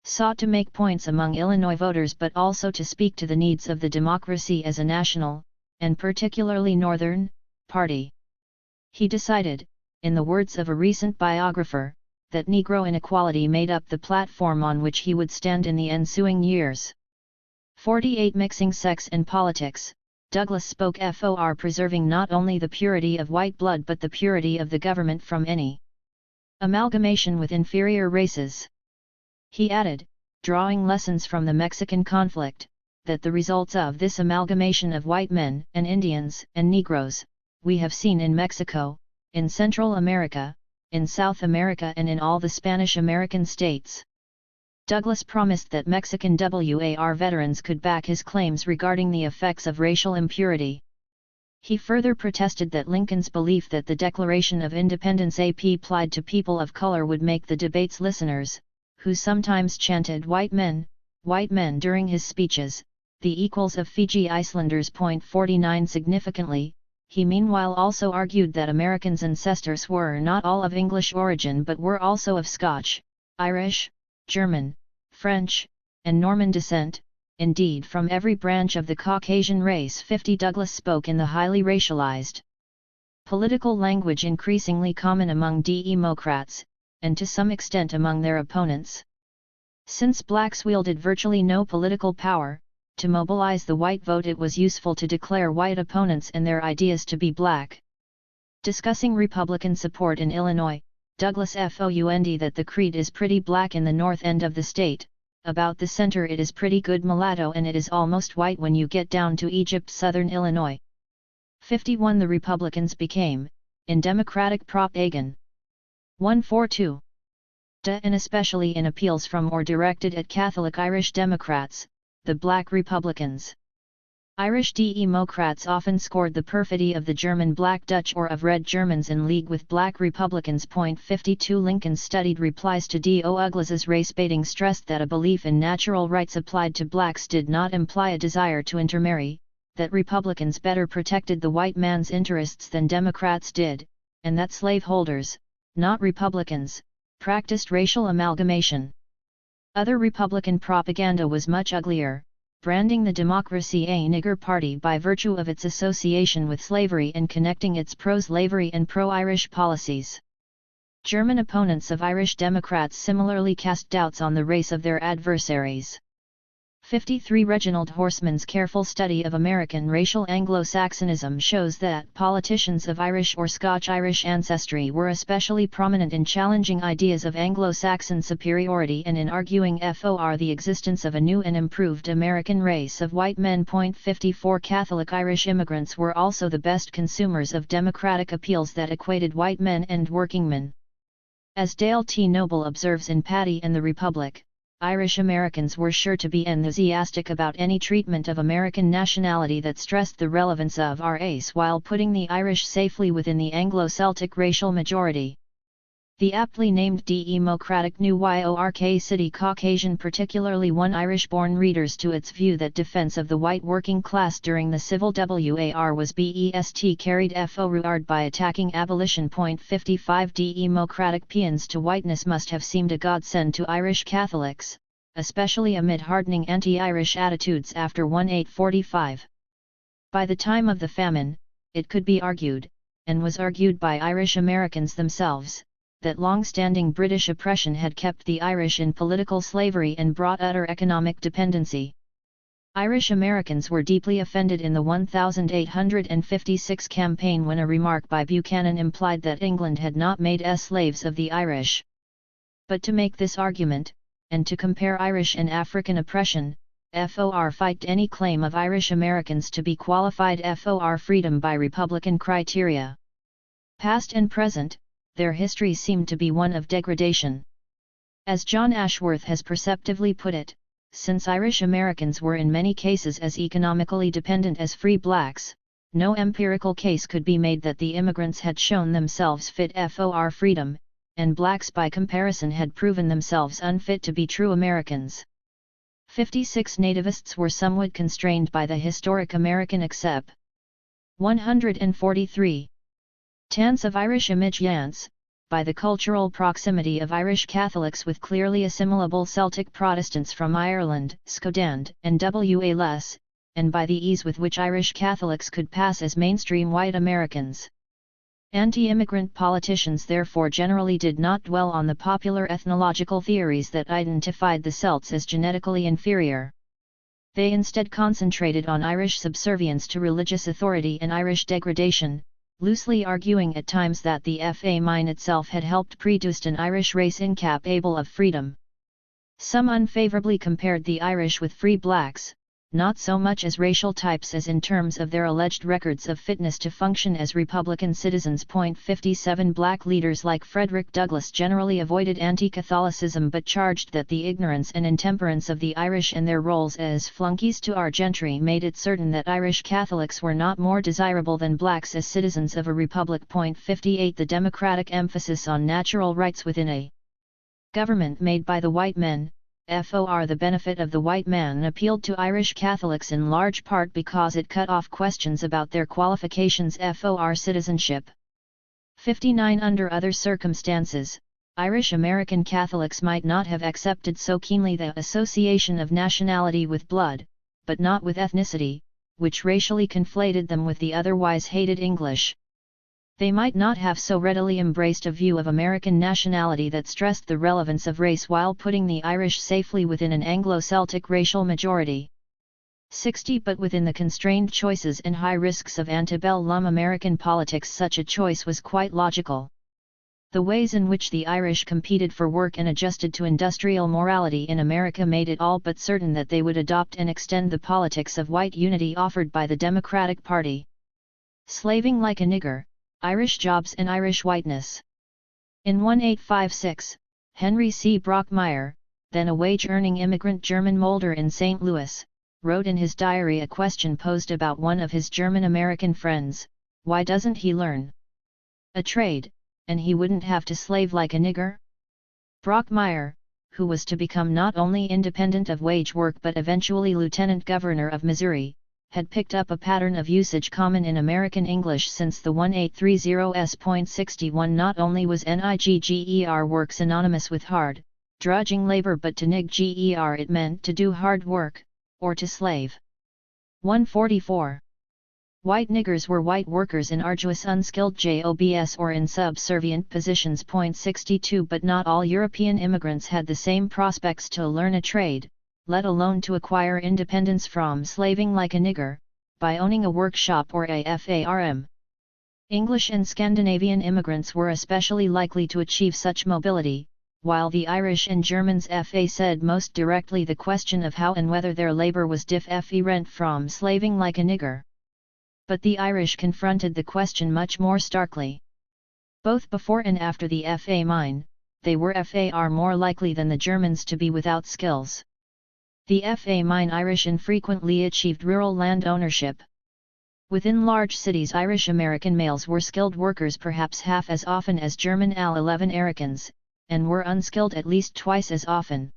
sought to make points among Illinois voters but also to speak to the needs of the democracy as a national, and particularly Northern, party. He decided, in the words of a recent biographer, that Negro inequality made up the platform on which he would stand in the ensuing years. 48 Mixing sex and politics, Douglas spoke for preserving not only the purity of white blood but the purity of the government from any amalgamation with inferior races. He added, drawing lessons from the Mexican conflict, that the results of this amalgamation of white men and Indians and Negroes, we have seen in Mexico, in Central America, in South America and in all the Spanish-American states. Douglas promised that Mexican WAR veterans could back his claims regarding the effects of racial impurity. He further protested that Lincoln's belief that the Declaration of Independence applied to people of color would make the debate's listeners, who sometimes chanted white men during his speeches, the equals of Fiji Islanders. 49 Significantly, he meanwhile also argued that Americans' ancestors were not all of English origin but were also of Scotch, Irish, German, French, and Norman descent, indeed from every branch of the Caucasian race. 50 Douglas spoke in the highly racialized political language increasingly common among Democrats, and to some extent among their opponents. Since blacks wielded virtually no political power, to mobilize the white vote it was useful to declare white opponents and their ideas to be black. Discussing Republican support in Illinois, Douglas found that the creed is pretty black in the north end of the state, about the center it is pretty good mulatto, and it is almost white when you get down to Egypt. Southern Illinois. 51 The Republicans became, in Democratic propaganda, 142. And especially in appeals from or directed at Catholic Irish Democrats, the Black Republicans. Irish Democrats often scored the perfidy of the German Black Dutch or of Red Germans in league with Black Republicans. 52 Lincoln's studied replies to Douglas's race-baiting stressed that a belief in natural rights applied to blacks did not imply a desire to intermarry, that Republicans better protected the white man's interests than Democrats did, and that slaveholders, not Republicans, practiced racial amalgamation. Other Republican propaganda was much uglier, branding the Democracy a nigger party by virtue of its association with slavery and connecting its pro-slavery and pro-Irish policies. German opponents of Irish Democrats similarly cast doubts on the race of their adversaries. 53 Reginald Horseman's careful study of American racial Anglo-Saxonism shows that politicians of Irish or Scotch-Irish ancestry were especially prominent in challenging ideas of Anglo-Saxon superiority and in arguing for the existence of a new and improved American race of white men. 54 Catholic Irish immigrants were also the best consumers of democratic appeals that equated white men and workingmen. As Dale T. Noble observes in Paddy and the Republic, Irish Americans were sure to be enthusiastic about any treatment of American nationality that stressed the relevance of race while putting the Irish safely within the Anglo-Celtic racial majority. The aptly named Democratic New York City Caucasian particularly won Irish-born readers to its view that defense of the white working class during the Civil War was best carried forward by attacking abolition. 55 Democratic paeans to whiteness must have seemed a godsend to Irish Catholics, especially amid hardening anti-Irish attitudes after 1845. By the time of the famine, it could be argued, and was argued by Irish Americans themselves, that long-standing British oppression had kept the Irish in political slavery and brought utter economic dependency. Irish Americans were deeply offended in the 1856 campaign when a remark by Buchanan implied that England had not made slaves of the Irish. But to make this argument, and to compare Irish and African oppression, FOR fight any claim of Irish Americans to be qualified FOR freedom by Republican criteria. Past and present, their history seemed to be one of degradation. As John Ashworth has perceptively put it, since Irish Americans were in many cases as economically dependent as free blacks, no empirical case could be made that the immigrants had shown themselves fit FOR freedom, and blacks by comparison had proven themselves unfit to be true Americans. 56 Nativists were somewhat constrained by the historic American Except. 143. Tans of Irish immigrants, by the cultural proximity of Irish Catholics with clearly assimilable Celtic Protestants from Ireland, Scotland, and Wales, and by the ease with which Irish Catholics could pass as mainstream white Americans. Anti-immigrant politicians therefore generally did not dwell on the popular ethnological theories that identified the Celts as genetically inferior. They instead concentrated on Irish subservience to religious authority and Irish degradation, loosely arguing at times that the famine itself had helped produce an Irish race incapable of freedom. Some unfavorably compared the Irish with free blacks, not so much as racial types as in terms of their alleged records of fitness to function as Republican citizens. 57 Black leaders like Frederick Douglass generally avoided anti-Catholicism but charged that the ignorance and intemperance of the Irish and their roles as flunkies to our gentry made it certain that Irish Catholics were not more desirable than blacks as citizens of a republic. 58 The democratic emphasis on natural rights within a government made by the white men, for the benefit of the white man, appealed to Irish Catholics in large part because it cut off questions about their qualifications for citizenship. 59 Under other circumstances, Irish American Catholics might not have accepted so keenly the association of nationality with blood, but not with ethnicity, which racially conflated them with the otherwise hated English. They might not have so readily embraced a view of American nationality that stressed the relevance of race while putting the Irish safely within an Anglo-Celtic racial majority. 60 But within the constrained choices and high risks of antebellum American politics, such a choice was quite logical. The ways in which the Irish competed for work and adjusted to industrial morality in America made it all but certain that they would adopt and extend the politics of white unity offered by the Democratic Party. Slaving like a nigger, Irish jobs and Irish whiteness. In 1856, Henry C. Brockmeyer, then a wage-earning immigrant German molder in St. Louis, wrote in his diary a question posed about one of his German-American friends: why doesn't he learn a trade, and he wouldn't have to slave like a nigger? Brockmeyer, who was to become not only independent of wage work but eventually lieutenant governor of Missouri, had picked up a pattern of usage common in American English since the 1830s.61. Not only was nigger work synonymous with hard, drudging labor, but to nigger it meant to do hard work, or to slave. 144. White niggers were white workers in arduous unskilled jobs or in subservient positions. 62 But not all European immigrants had the same prospects to learn a trade, let alone to acquire independence from slaving like a nigger, by owning a workshop or a farm. English and Scandinavian immigrants were especially likely to achieve such mobility, while the Irish and Germans faced most directly the question of how and whether their labour was different from slaving like a nigger. But the Irish confronted the question much more starkly. Both before and after the famine, they were far more likely than the Germans to be without skills. The famine Irish infrequently achieved rural land ownership. Within large cities, Irish American males were skilled workers perhaps half as often as German Al-11-Americans, and were unskilled at least twice as often.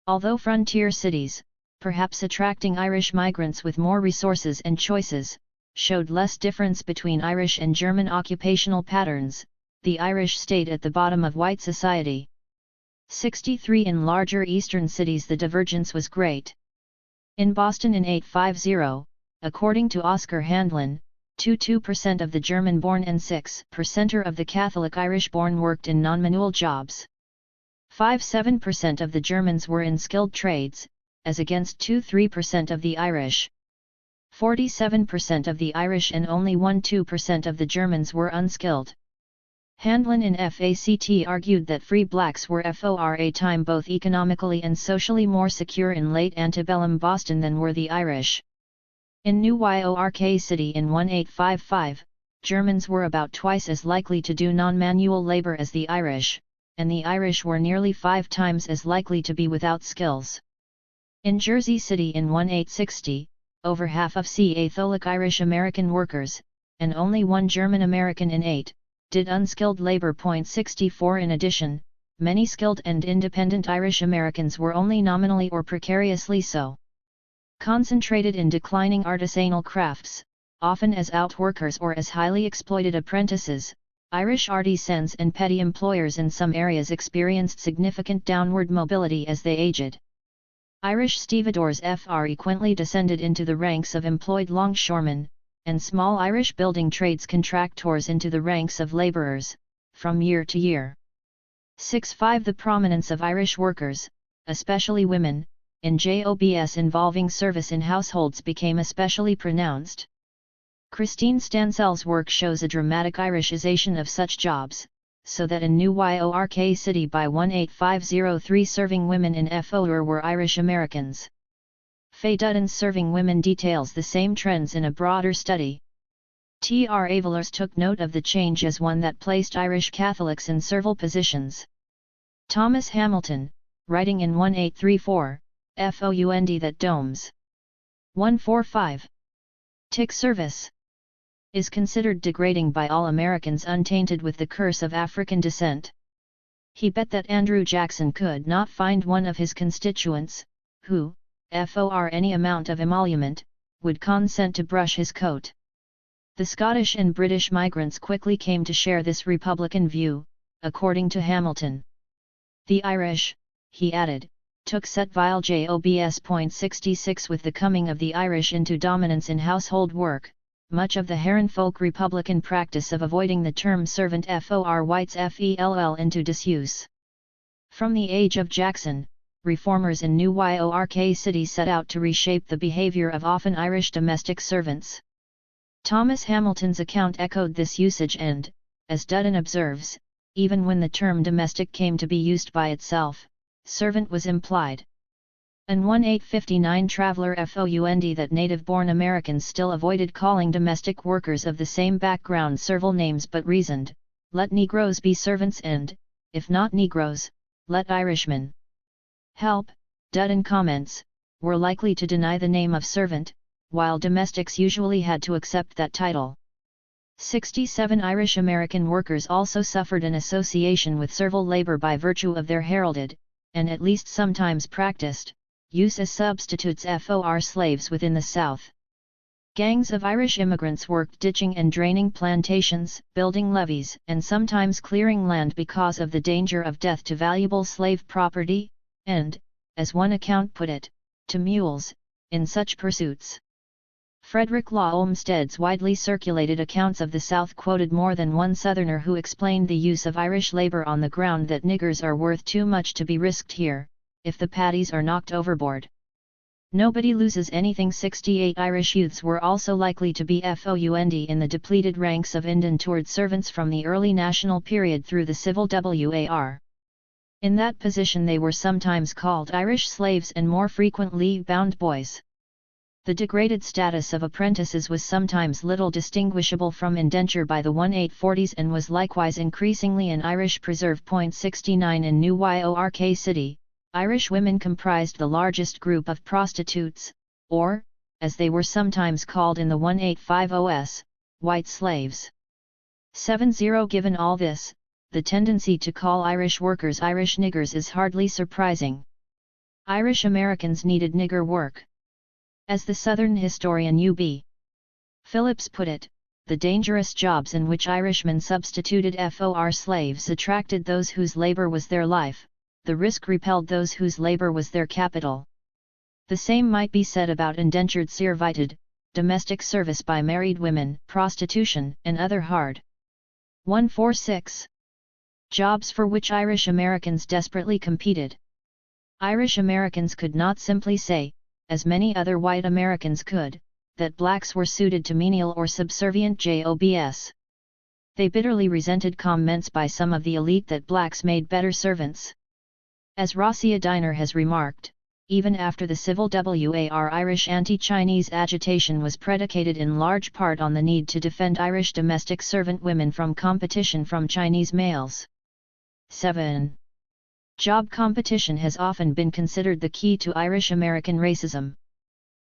Although frontier cities, perhaps attracting Irish migrants with more resources and choices, showed less difference between Irish and German occupational patterns, the Irish stayed at the bottom of white society. 63 In larger eastern cities the divergence was great. In Boston in 1850, according to Oscar Handlin, 22% of the German-born and 6% of the Catholic Irish-born worked in non-manual jobs. 57% of the Germans were in skilled trades, as against 23% of the Irish. 47% of the Irish and only 2% of the Germans were unskilled. Handlin in FACT argued that free blacks were for a time both economically and socially more secure in late antebellum Boston than were the Irish. In New York City in 1855, Germans were about twice as likely to do non-manual labor as the Irish, and the Irish were nearly 5 times as likely to be without skills. In Jersey City in 1860, over half of Catholic Irish American workers, and only 1 German American in 8, did unskilled labor. 64 In addition, many skilled and independent Irish Americans were only nominally or precariously so. Concentrated in declining artisanal crafts, often as outworkers or as highly exploited apprentices, Irish artisans and petty employers in some areas experienced significant downward mobility as they aged. Irish stevedores frequently descended into the ranks of employed longshoremen, and small Irish building trades contractors into the ranks of labourers, from year to year. 65 The prominence of Irish workers, especially women, in jobs involving service in households became especially pronounced. Christine Stansell's work shows a dramatic Irishization of such jobs, so that in New York City by 1850 3 serving women in FOR were Irish Americans. Faye Dutton's Serving Women details the same trends in a broader study. T.R. Avalers took note of the change as one that placed Irish Catholics in servile positions. Thomas Hamilton, writing in 1834, FOUND that Domes 145. Tick service is considered degrading by all Americans untainted with the curse of African descent. He bet that Andrew Jackson could not find one of his constituents, who, for any amount of emolument, would consent to brush his coat. The Scottish and British migrants quickly came to share this Republican view, according to Hamilton. The Irish, he added, took set vile jobs. 66 With the coming of the Irish into dominance in household work, much of the Heron folk Republican practice of avoiding the term servant for whites fell into disuse. From the age of Jackson, reformers in New York City set out to reshape the behavior of often Irish domestic servants. Thomas Hamilton's account echoed this usage and, as Dutton observes, even when the term domestic came to be used by itself, servant was implied. An 1859 traveler found that native-born Americans still avoided calling domestic workers of the same background servile names but reasoned, let Negroes be servants and, if not Negroes, let Irishmen. Help, Dutton comments, were likely to deny the name of servant, while domestics usually had to accept that title. 67 Irish American workers also suffered an association with servile labor by virtue of their heralded, and at least sometimes practiced, use as substitutes for slaves within the South. Gangs of Irish immigrants worked ditching and draining plantations, building levees, and sometimes clearing land because of the danger of death to valuable slave property, and, as one account put it, to mules, in such pursuits. Frederick Law Olmsted's widely circulated accounts of the South quoted more than one Southerner who explained the use of Irish labor on the ground that niggers are worth too much to be risked here, if the paddies are knocked overboard. Nobody loses anything. 68 Irish youths were also likely to be found in the depleted ranks of indentured servants from the early national period through the Civil War. In that position they were sometimes called Irish slaves and more frequently bound boys. The degraded status of apprentices was sometimes little distinguishable from indenture by the 1840s and was likewise increasingly an Irish preserve. 69 In New York City, Irish women comprised the largest group of prostitutes, or, as they were sometimes called in the 1850s, white slaves. 70 Given all this, the tendency to call Irish workers Irish niggers is hardly surprising. Irish Americans needed nigger work. As the Southern historian U.B. Phillips put it, the dangerous jobs in which Irishmen substituted for slaves attracted those whose labor was their life, the risk repelled those whose labor was their capital. The same might be said about indentured servitude, domestic service by married women, prostitution, and other hard. 146. Jobs for which Irish Americans desperately competed. Irish Americans could not simply say, as many other white Americans could, that blacks were suited to menial or subservient jobs. They bitterly resented comments by some of the elite that blacks made better servants. As Rosia Diner has remarked, even after the Civil War, Irish anti-Chinese agitation was predicated in large part on the need to defend Irish domestic servant women from competition from Chinese males. 7. Job competition has often been considered the key to Irish-American racism.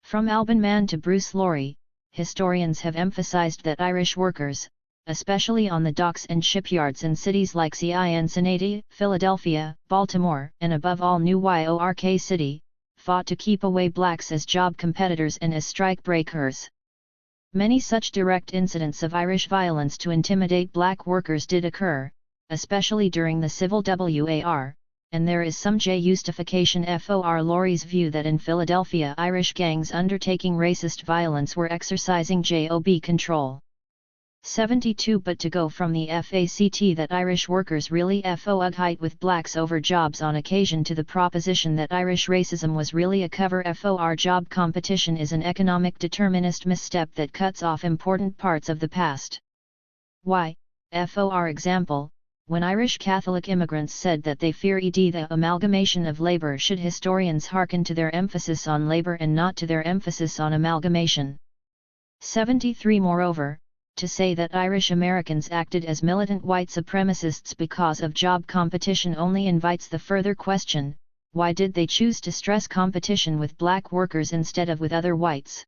From Alban Mann to Bruce Laurie, historians have emphasized that Irish workers, especially on the docks and shipyards in cities like Cincinnati, Philadelphia, Baltimore, and above all New York City, fought to keep away blacks as job competitors and as strike breakers. Many such direct incidents of Irish violence to intimidate black workers did occur, especially during the Civil War, and there is some justification for Laurie's view that in Philadelphia Irish gangs undertaking racist violence were exercising job control. 72 But to go from the fact that Irish workers really fought with blacks over jobs on occasion to the proposition that Irish racism was really a cover for job competition is an economic determinist misstep that cuts off important parts of the past. For example, when Irish Catholic immigrants said that they fear the amalgamation of labour, should historians hearken to their emphasis on labour and not to their emphasis on amalgamation. 73. Moreover, to say that Irish Americans acted as militant white supremacists because of job competition only invites the further question: why did they choose to stress competition with black workers instead of with other whites?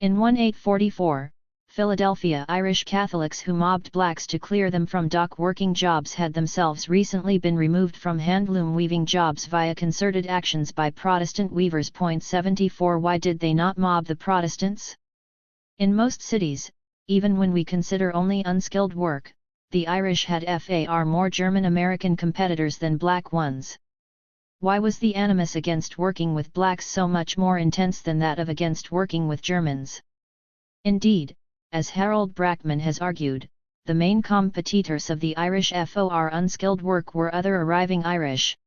In 1844, Philadelphia Irish Catholics who mobbed blacks to clear them from dock working jobs had themselves recently been removed from handloom weaving jobs via concerted actions by Protestant weavers. 74. Why did they not mob the Protestants? In most cities, even when we consider only unskilled work, the Irish had far more German American competitors than black ones. Why was the animus against working with blacks so much more intense than that of against working with Germans? Indeed, as Harold Brackman has argued, the main competitors of the Irish for unskilled work were other arriving Irish.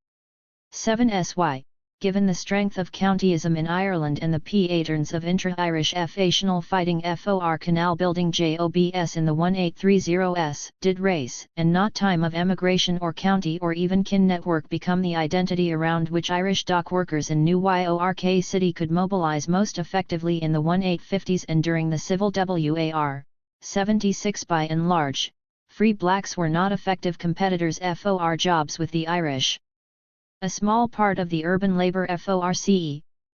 7. Given the strength of countyism in Ireland and the patterns of intra-Irish factional fighting for canal building jobs in the 1830s, did race, and not time of emigration or county or even kin network become the identity around which Irish dock workers in New York City could mobilize most effectively in the 1850s and during the Civil War? 76. By and large, free blacks were not effective competitors for jobs with the Irish. A small part of the urban labor force,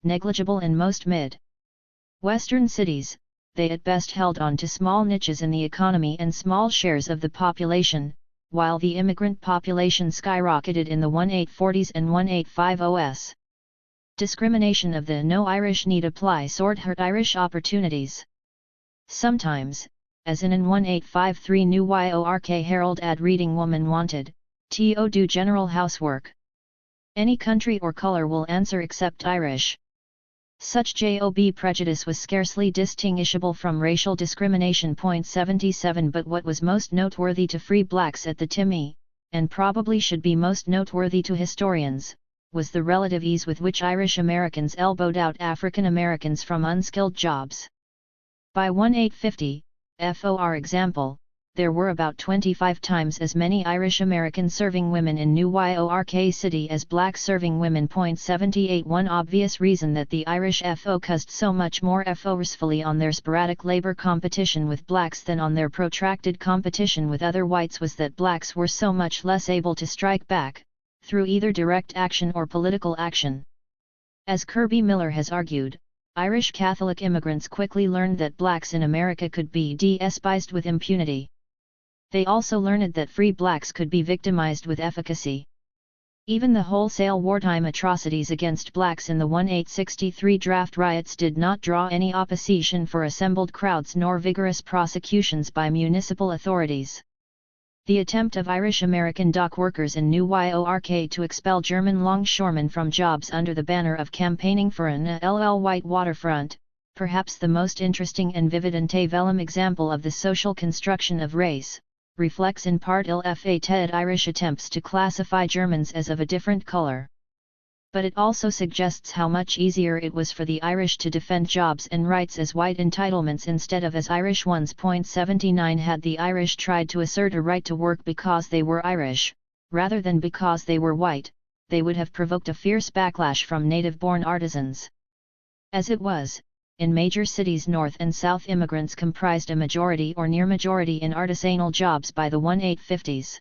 negligible in most mid-western cities, they at best held on to small niches in the economy and small shares of the population, while the immigrant population skyrocketed in the 1840s and 1850s. Discrimination of the no Irish need apply sort hurt Irish opportunities. Sometimes, as in an 1853 New York Herald ad reading woman wanted to do general housework. Any country or color will answer except Irish. Such job prejudice was scarcely distinguishable from racial discrimination. 77 But what was most noteworthy to free blacks at the time, and probably should be most noteworthy to historians, was the relative ease with which Irish Americans elbowed out African Americans from unskilled jobs. By 1850, for example, there were about 25 times as many Irish American serving women in New York City as black serving women. 78 One obvious reason that the Irish focused so much more forcefully on their sporadic labor competition with blacks than on their protracted competition with other whites was that blacks were so much less able to strike back, through either direct action or political action. As Kirby Miller has argued, Irish Catholic immigrants quickly learned that blacks in America could be despised with impunity. They also learned that free blacks could be victimized with efficacy. Even the wholesale wartime atrocities against blacks in the 1863 draft riots did not draw any opposition for assembled crowds nor vigorous prosecutions by municipal authorities. The attempt of Irish American dock workers in New York to expel German longshoremen from jobs under the banner of campaigning for an white waterfront, perhaps the most interesting and vivid antebellum example of the social construction of race, reflects in part ill-fated Irish attempts to classify Germans as of a different color. But it also suggests how much easier it was for the Irish to defend jobs and rights as white entitlements instead of as Irish ones. 79 Had the Irish tried to assert a right to work because they were Irish, rather than because they were white, they would have provoked a fierce backlash from native-born artisans. As it was, in major cities north and south immigrants comprised a majority or near majority in artisanal jobs by the 1850s.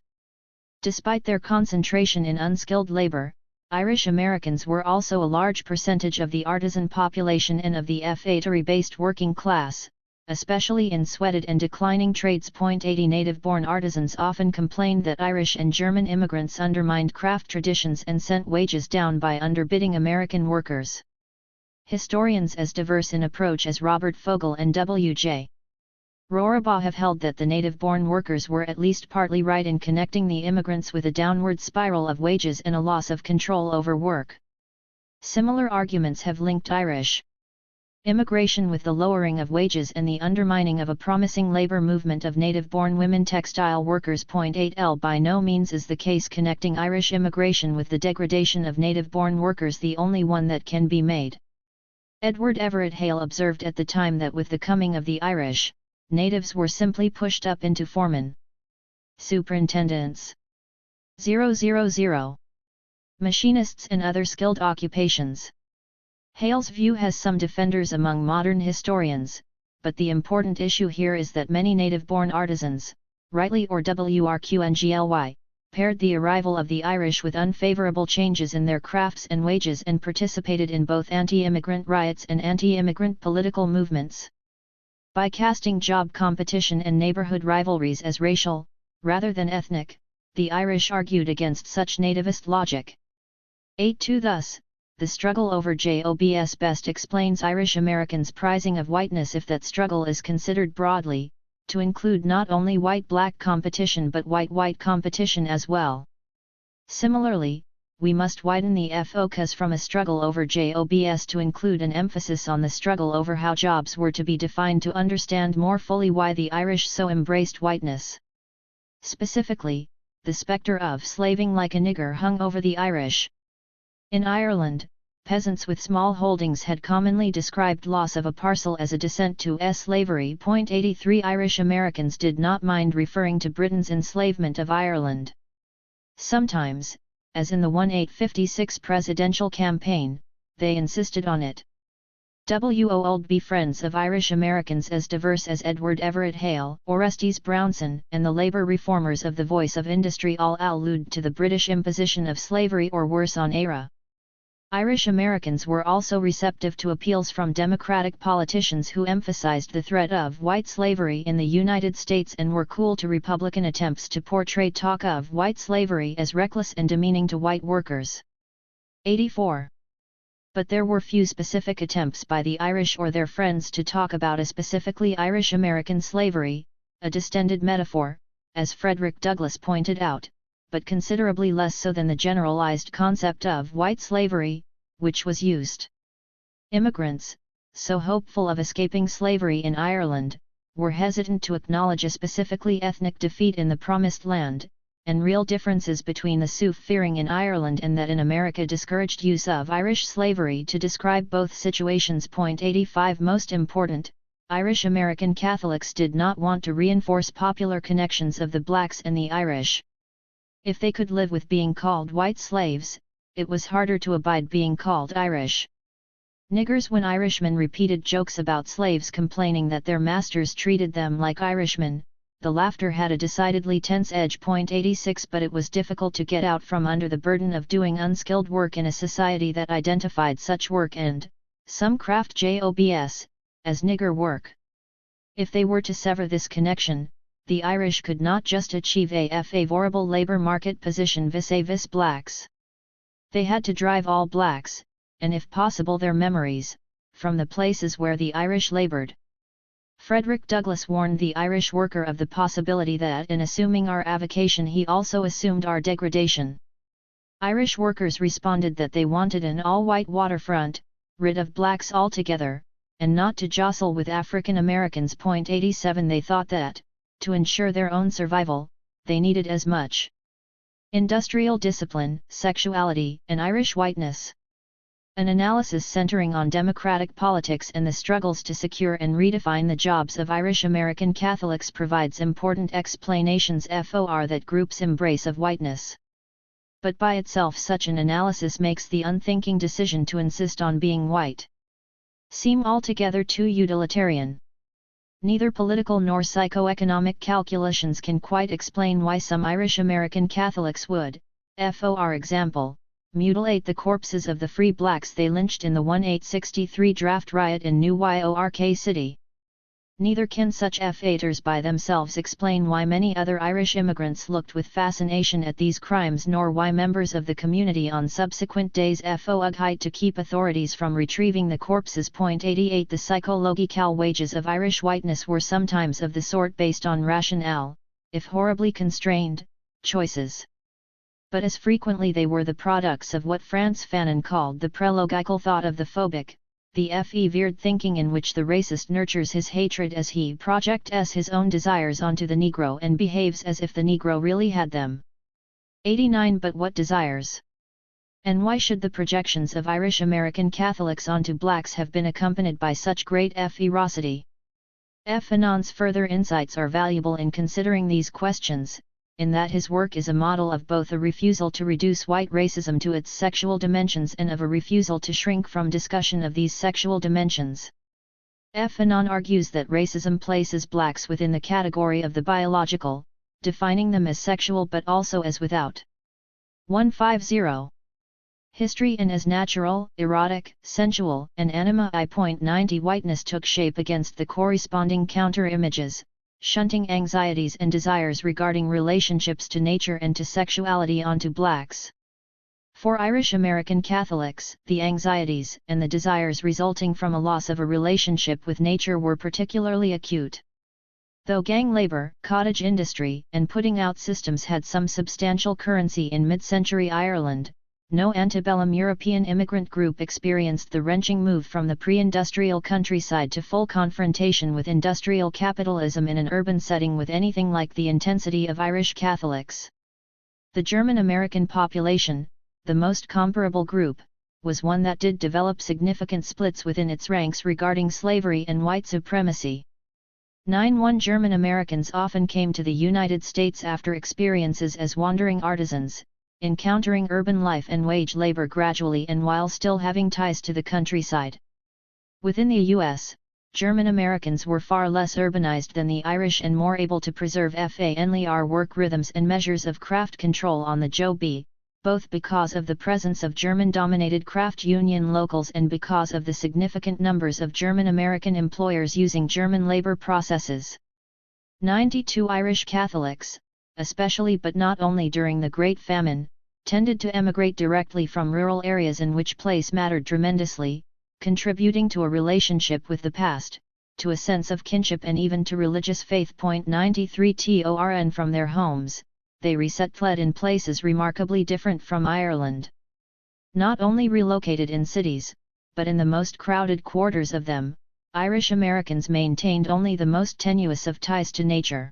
Despite their concentration in unskilled labor, Irish Americans were also a large percentage of the artisan population and of the factory-based working class, especially in sweated and declining trades. 80 Native-born artisans often complained that Irish and German immigrants undermined craft traditions and sent wages down by underbidding American workers. Historians as diverse in approach as Robert Fogel and W.J. Rorabaugh have held that the native-born workers were at least partly right in connecting the immigrants with a downward spiral of wages and a loss of control over work. Similar arguments have linked Irish immigration with the lowering of wages and the undermining of a promising labor movement of native-born women textile workers. 8L By no means is the case connecting Irish immigration with the degradation of native-born workers the only one that can be made. Edward Everett Hale observed at the time that with the coming of the Irish, natives were simply pushed up into foremen, superintendents, 000. Machinists and other skilled occupations. Hale's view has some defenders among modern historians, but the important issue here is that many native-born artisans, rightly or wrqngly, paired the arrival of the Irish with unfavourable changes in their crafts and wages and participated in both anti-immigrant riots and anti-immigrant political movements. By casting job competition and neighbourhood rivalries as racial, rather than ethnic, the Irish argued against such nativist logic. 8.2 Thus, the struggle over jobs best explains Irish Americans' prizing of whiteness if that struggle is considered broadly, to include not only white-black competition but white-white competition as well. Similarly, we must widen the focus from a struggle over jobs to include an emphasis on the struggle over how jobs were to be defined to understand more fully why the Irish so embraced whiteness. Specifically, the spectre of slaving like a nigger hung over the Irish. In Ireland, peasants with small holdings had commonly described loss of a parcel as a descent to slavery. 83 Irish Americans did not mind referring to Britain's enslavement of Ireland. Sometimes, as in the 1856 presidential campaign, they insisted on it. Would be friends of Irish Americans as diverse as Edward Everett Hale, Orestes Brownson, and the labour reformers of the Voice of Industry all allude to the British imposition of slavery or worse on era. Irish Americans were also receptive to appeals from Democratic politicians who emphasized the threat of white slavery in the United States and were cool to Republican attempts to portray talk of white slavery as reckless and demeaning to white workers. 84. But there were few specific attempts by the Irish or their friends to talk about a specifically Irish American slavery, a distended metaphor, as Frederick Douglass pointed out, but considerably less so than the generalized concept of white slavery, which was used. Immigrants, so hopeful of escaping slavery in Ireland, were hesitant to acknowledge a specifically ethnic defeat in the Promised Land, and real differences between the Sioux-fearing in Ireland and that in America discouraged use of Irish slavery to describe both situations. 85 Most important, Irish American Catholics did not want to reinforce popular connections of the blacks and the Irish. If they could live with being called white slaves, it was harder to abide being called Irish. Niggers. When Irishmen repeated jokes about slaves complaining that their masters treated them like Irishmen, the laughter had a decidedly tense edge. 86 But it was difficult to get out from under the burden of doing unskilled work in a society that identified such work and, some craft jobs, as nigger work. If they were to sever this connection, the Irish could not just achieve a favorable labour market position vis-a-vis blacks. They had to drive all blacks, and if possible their memories, from the places where the Irish laboured. Frederick Douglass warned the Irish worker of the possibility that in assuming our avocation he also assumed our degradation. Irish workers responded that they wanted an all-white waterfront, rid of blacks altogether, and not to jostle with African Americans. 87 They thought that, to ensure their own survival, they needed as much industrial discipline, sexuality, and Irish whiteness. An analysis centering on democratic politics and the struggles to secure and redefine the jobs of Irish American Catholics provides important explanations for that group's embrace of whiteness. But by itself such an analysis makes the unthinking decision to insist on being white seem altogether too utilitarian. Neither political nor psychoeconomic calculations can quite explain why some Irish American Catholics would, for example, mutilate the corpses of the free blacks they lynched in the 1863 draft riot in New York City. Neither can such haters by themselves explain why many other Irish immigrants looked with fascination at these crimes, nor why members of the community on subsequent days hide to keep authorities from retrieving the corpses. 88 The psychological wages of Irish whiteness were sometimes of the sort based on rationale, if horribly constrained, choices. But as frequently they were the products of what Frantz Fanon called the prelogical thought of the phobic, the veered thinking in which the racist nurtures his hatred as he projects his own desires onto the Negro and behaves as if the Negro really had them. 89 But what desires? And why should the projections of Irish American Catholics onto blacks have been accompanied by such great ferocity? Fanon's further insights are valuable in considering these questions, in that his work is a model of both a refusal to reduce white racism to its sexual dimensions and of a refusal to shrink from discussion of these sexual dimensions. Fanon argues that racism places blacks within the category of the biological, defining them as sexual but also as without. 150. History and as natural, erotic, sensual, and anima I.90 whiteness took shape against the corresponding counter-images, shunting anxieties and desires regarding relationships to nature and to sexuality onto blacks. For Irish American Catholics, the anxieties and the desires resulting from a loss of a relationship with nature were particularly acute. Though gang labor, cottage industry, and putting out systems had some substantial currency in mid-century Ireland, no antebellum European immigrant group experienced the wrenching move from the pre-industrial countryside to full confrontation with industrial capitalism in an urban setting with anything like the intensity of Irish Catholics. The German-American population, the most comparable group, was one that did develop significant splits within its ranks regarding slavery and white supremacy. 9-1 German Americans often came to the United States after experiences as wandering artisans, encountering urban life and wage labor gradually and while still having ties to the countryside. Within the U.S., German Americans were far less urbanized than the Irish and more able to preserve FANLR work rhythms and measures of craft control on the job, both because of the presence of German-dominated craft union locals and because of the significant numbers of German American employers using German labor processes. 92 Irish Catholics, especially but not only during the Great Famine, tended to emigrate directly from rural areas in which place mattered tremendously, contributing to a relationship with the past, to a sense of kinship and even to religious faith. 93 Torn from their homes, they resettled in places remarkably different from Ireland. Not only relocated in cities, but in the most crowded quarters of them, Irish Americans maintained only the most tenuous of ties to nature.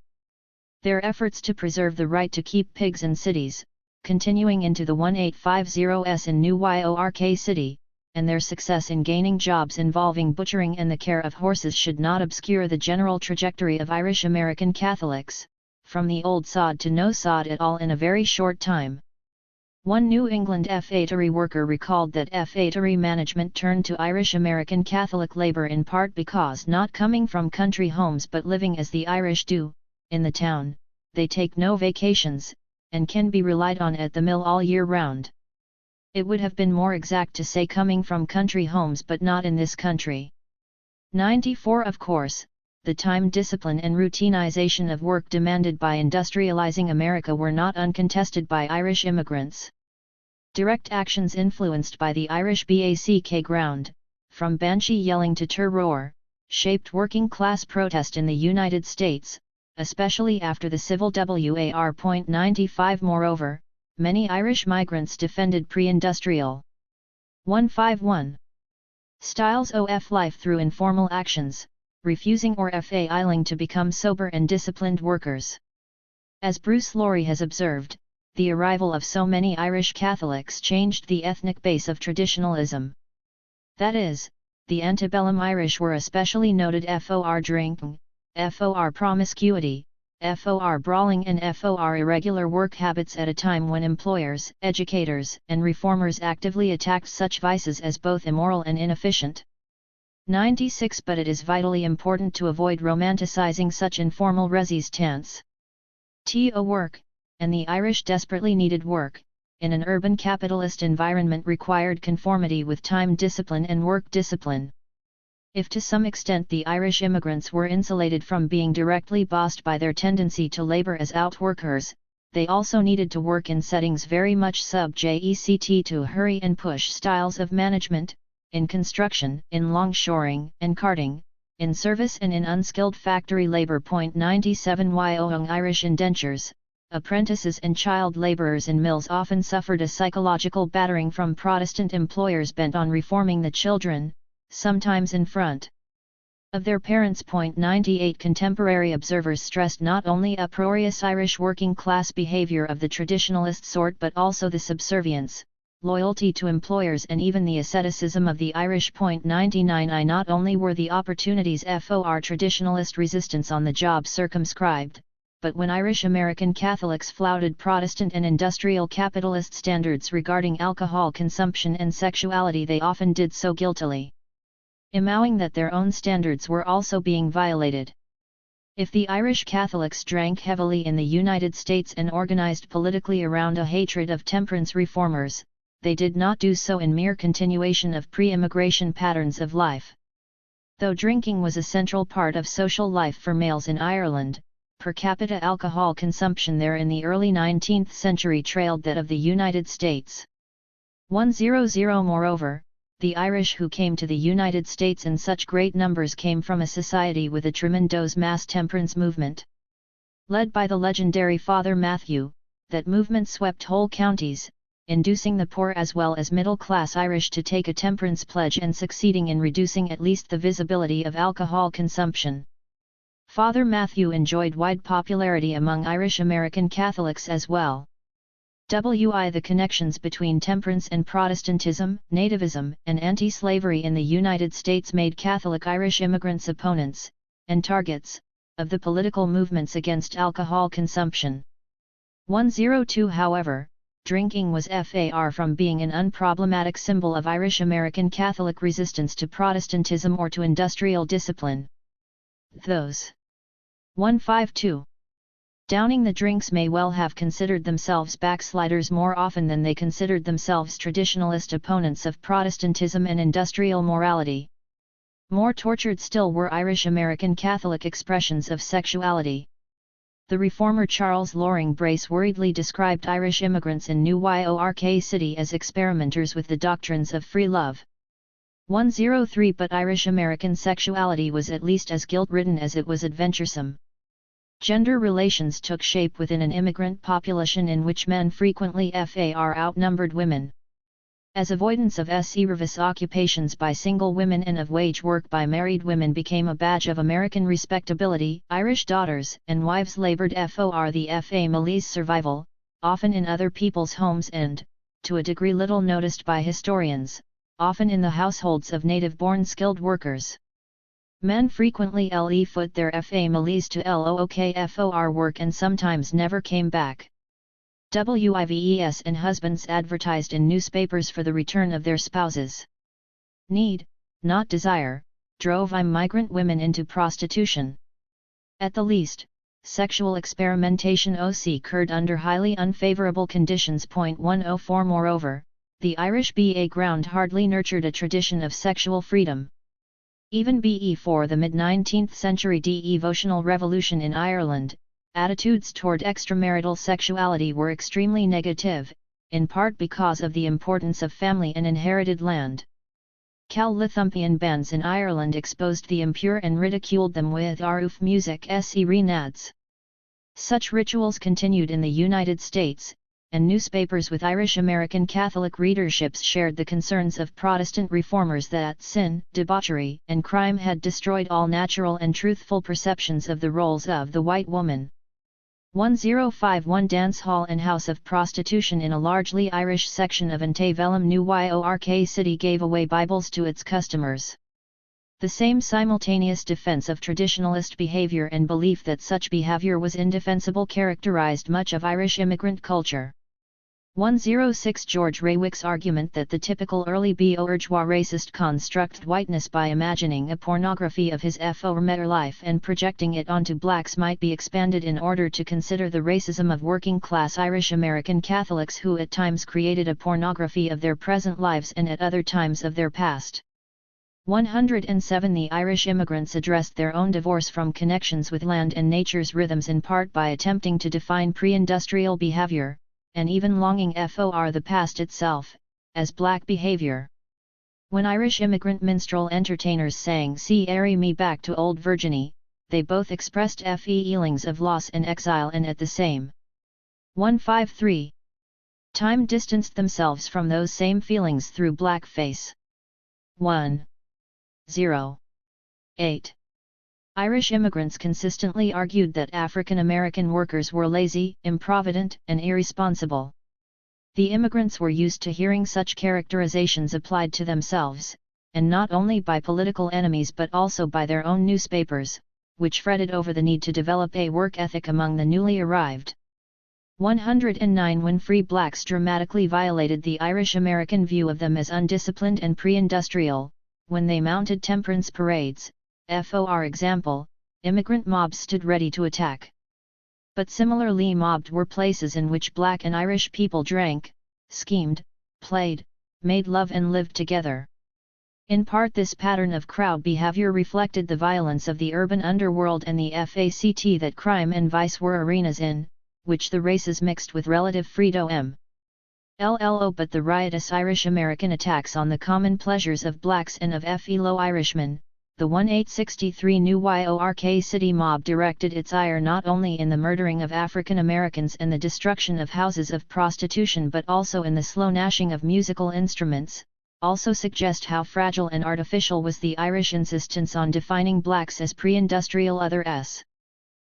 Their efforts to preserve the right to keep pigs in cities, continuing into the 1850s in New York City, and their success in gaining jobs involving butchering and the care of horses should not obscure the general trajectory of Irish American Catholics, from the old sod to no sod at all in a very short time. One New England factory worker recalled that factory management turned to Irish American Catholic labor in part because not coming from country homes but living as the Irish do, in the town, they take no vacations, and can be relied on at the mill all year round. It would have been more exact to say coming from country homes but not in this country. 94 Of course, the time discipline and routinization of work demanded by industrializing America were not uncontested by Irish immigrants. Direct actions influenced by the Irish BACK ground, from Banshee yelling to terror, shaped working-class protest in the United States, especially after the Civil War. 95 Moreover, many Irish migrants defended pre-industrial 151 styles of life through informal actions, refusing or failing to become sober and disciplined workers. As Bruce Laurie has observed, the arrival of so many Irish Catholics changed the ethnic base of traditionalism. That is, the antebellum Irish were especially noted for drinking, for promiscuity, for brawling and for irregular work habits at a time when employers, educators, and reformers actively attacked such vices as both immoral and inefficient. 96 But it is vitally important to avoid romanticizing such informal resistance to work, and the Irish desperately needed work, in an urban capitalist environment required conformity with time discipline and work discipline. If to some extent the Irish immigrants were insulated from being directly bossed by their tendency to labor as outworkers, they also needed to work in settings very much subject to hurry and push styles of management, in construction, in longshoring and carting, in service and in unskilled factory labor. 97 Young Irish indentures, apprentices and child laborers in mills often suffered a psychological battering from Protestant employers bent on reforming the children, sometimes in front of their parents. 98 Contemporary observers stressed not only uproarious Irish working-class behavior of the traditionalist sort but also the subservience, loyalty to employers and even the asceticism of the Irish. 99 Not only were the opportunities for traditionalist resistance on the job circumscribed, but when Irish American Catholics flouted Protestant and industrial capitalist standards regarding alcohol consumption and sexuality, they often did so guiltily, imagining that their own standards were also being violated. If the Irish Catholics drank heavily in the United States and organized politically around a hatred of temperance reformers, they did not do so in mere continuation of pre-immigration patterns of life. Though drinking was a central part of social life for males in Ireland, per capita alcohol consumption there in the early 19th century trailed that of the United States. 100 Moreover, the Irish who came to the United States in such great numbers came from a society with a tremendous mass temperance movement. Led by the legendary Father Matthew, that movement swept whole counties, inducing the poor as well as middle-class Irish to take a temperance pledge and succeeding in reducing at least the visibility of alcohol consumption. Father Matthew enjoyed wide popularity among Irish American Catholics as well. The connections between temperance and Protestantism, nativism, and anti-slavery in the United States made Catholic Irish immigrants opponents, and targets, of the political movements against alcohol consumption. 102 However, drinking was far from being an unproblematic symbol of Irish American Catholic resistance to Protestantism or to industrial discipline. Those 152 downing the drinks may well have considered themselves backsliders more often than they considered themselves traditionalist opponents of Protestantism and industrial morality. More tortured still were Irish American Catholic expressions of sexuality. The reformer Charles Loring Brace worriedly described Irish immigrants in New York City as experimenters with the doctrines of free love. 103 But Irish American sexuality was at least as guilt-ridden as it was adventuresome. Gender relations took shape within an immigrant population in which men frequently far outnumbered women. As avoidance of service occupations by single women and of wage work by married women became a badge of American respectability, Irish daughters and wives labored for the family's survival, often in other people's homes and, to a degree little noticed by historians, often in the households of native-born skilled workers. Men frequently foot their families to for work and sometimes never came back. Wives and husbands advertised in newspapers for the return of their spouses. Need, not desire, drove migrant women into prostitution. At the least, sexual experimentation occurred under highly unfavorable conditions. 104 Moreover, the Irish background hardly nurtured a tradition of sexual freedom. Even before the mid-19th century devotional revolution in Ireland, attitudes toward extramarital sexuality were extremely negative, in part because of the importance of family and inherited land. Cal-Lithumpian bands in Ireland exposed the impure and ridiculed them with Aruf music renads. Such rituals continued in the United States, and newspapers with Irish American Catholic readerships shared the concerns of Protestant reformers that sin, debauchery, and crime had destroyed all natural and truthful perceptions of the roles of the white woman. 1051 Dance hall and house of prostitution in a largely Irish section of antebellum New York City gave away Bibles to its customers. The same simultaneous defense of traditionalist behavior and belief that such behavior was indefensible characterized much of Irish immigrant culture. 106 George Raywick's argument that the typical early bourgeois racist constructed whiteness by imagining a pornography of his former life and projecting it onto blacks might be expanded in order to consider the racism of working-class Irish American Catholics who at times created a pornography of their present lives and at other times of their past. 107 The Irish immigrants addressed their own divorce from connections with land and nature's rhythms in part by attempting to define pre-industrial behavior, and even longing for the past itself, as black behavior. When Irish immigrant minstrel entertainers sang "Carry Me Back to Old Virginny," they both expressed feelings of loss and exile and at the same 153 time distanced themselves from those same feelings through blackface. 108 Irish immigrants consistently argued that African American workers were lazy, improvident, and irresponsible. The immigrants were used to hearing such characterizations applied to themselves, and not only by political enemies but also by their own newspapers. which fretted over the need to develop a work ethic among the newly arrived. 109 When free blacks dramatically violated the Irish-American view of them as undisciplined and pre-industrial, when they mounted temperance parades, for example, immigrant mobs stood ready to attack. But similarly mobbed were places in which black and Irish people drank, schemed, played, made love and lived together. In part this pattern of crowd behavior reflected the violence of the urban underworld and the fact that crime and vice were arenas in which the races mixed with relative freedom. But the riotous Irish-American attacks on the common pleasures of blacks and of fellow Irishmen, the 1863 New York City mob directed its ire not only in the murdering of African Americans and the destruction of houses of prostitution but also in the slow gnashing of musical instruments, also suggest how fragile and artificial was the Irish insistence on defining blacks as pre-industrial others.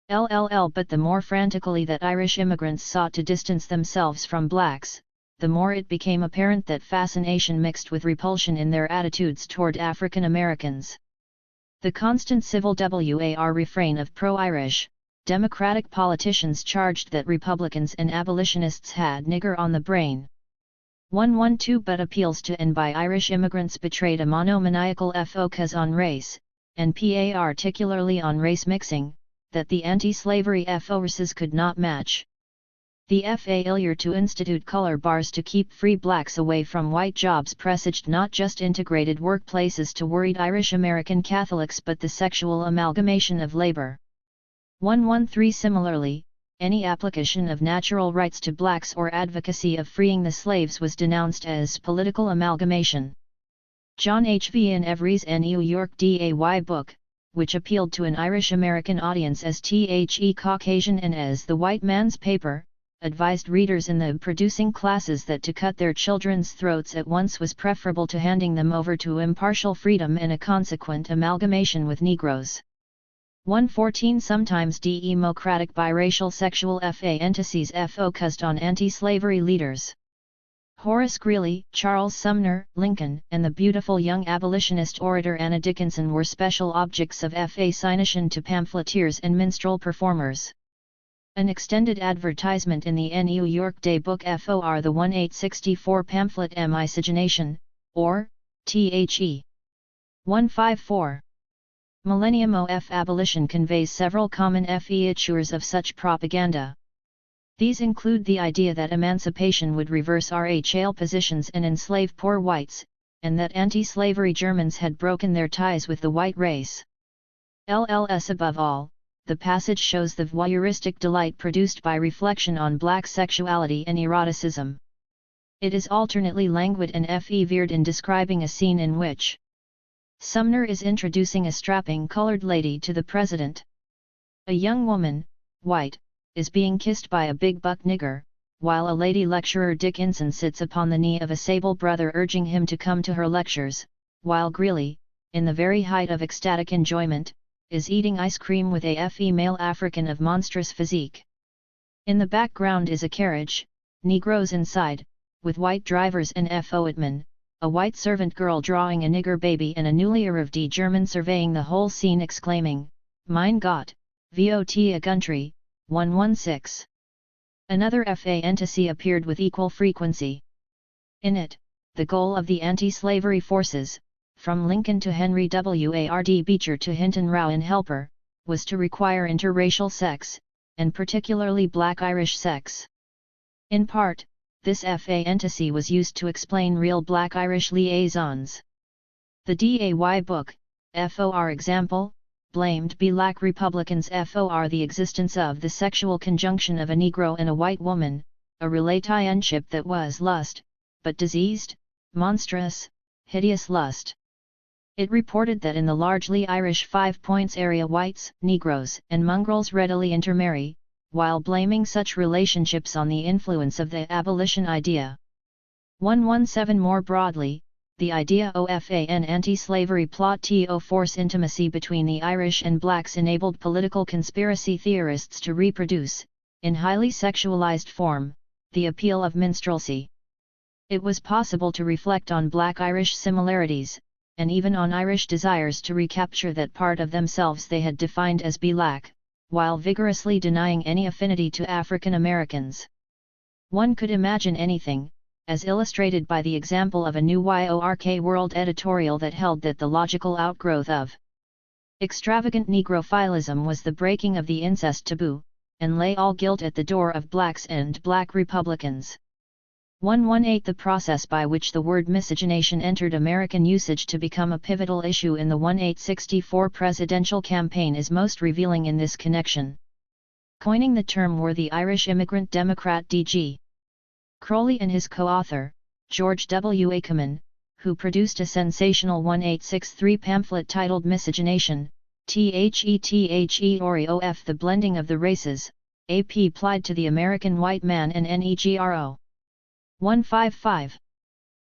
But the more frantically that Irish immigrants sought to distance themselves from blacks, the more it became apparent that fascination mixed with repulsion in their attitudes toward African Americans. The constant civil war refrain of pro-Irish, Democratic politicians charged that Republicans and abolitionists had nigger on the brain. 112 But appeals to and by Irish immigrants betrayed a monomaniacal focus on race, and particularly on race mixing, that the anti-slavery forces could not match. The failure to institute color bars to keep free blacks away from white jobs presaged not just integrated workplaces to worried Irish American Catholics but the sexual amalgamation of labor. 113 Similarly, any application of natural rights to blacks or advocacy of freeing the slaves was denounced as political amalgamation. John H. V. in Every's New York Day book, which appealed to an Irish-American audience as The Caucasian and as the white man's paper, advised readers in the producing classes that to cut their children's throats at once was preferable to handing them over to impartial freedom and a consequent amalgamation with Negroes. 114 Sometimes democratic biracial sexual fantasies focused on anti-slavery leaders. Horace Greeley, Charles Sumner, Lincoln, and the beautiful young abolitionist orator Anna Dickinson were special objects of fascination to pamphleteers and minstrel performers. An extended advertisement in the New York Day book for the 1864 pamphlet Miscegenation, or The. 154. Millennium of Abolition conveys several common features of such propaganda. These include the idea that emancipation would reverse racial positions and enslave poor whites, and that anti-slavery Germans had broken their ties with the white race. Above all, the passage shows the voyeuristic delight produced by reflection on black sexuality and eroticism. It is alternately languid and veered in describing a scene in which Sumner is introducing a strapping colored lady to the president. A young woman, white, is being kissed by a big buck nigger, while a lady lecturer Dickinson sits upon the knee of a sable brother urging him to come to her lectures, while Greeley, in the very height of ecstatic enjoyment, is eating ice cream with a female African of monstrous physique. In the background is a carriage, Negroes inside, with white drivers and footmen, a white servant girl drawing a nigger baby and a newly arrived German surveying the whole scene exclaiming, "Mein Gott, Vot a country." 116. Another fantasy appeared with equal frequency. In it, the goal of the anti-slavery forces, from Lincoln to Henry Ward Beecher to Hinton Rowe and Helper, was to require interracial sex, and particularly black Irish sex. In part, this fantasy was used to explain real black Irish liaisons. The Day book, for example, blamed black Republicans for the existence of the sexual conjunction of a Negro and a white woman, a relationship that was lust, but diseased, monstrous, hideous lust. It reported that in the largely Irish Five Points area whites, Negroes, and mongrels readily intermarry, while blaming such relationships on the influence of the abolition idea. 117 More broadly, the idea of an anti-slavery plot to force intimacy between the Irish and blacks enabled political conspiracy theorists to reproduce, in highly sexualized form, the appeal of minstrelsy. It was possible to reflect on black Irish similarities, and even on Irish desires to recapture that part of themselves they had defined as black, while vigorously denying any affinity to African Americans. One could imagine anything, as illustrated by the example of a new York World editorial that held that the logical outgrowth of extravagant Negrophilism was the breaking of the incest taboo, and lay all guilt at the door of blacks and black Republicans. 118 The process by which the word miscegenation entered American usage to become a pivotal issue in the 1864 presidential campaign is most revealing in this connection. Coining the term were the Irish immigrant Democrat D.G. Crowley and his co-author, George W. Akerman, who produced a sensational 1863 pamphlet titled Miscegenation, The The Blending of the Races, applied to the American white man and Negro. 155.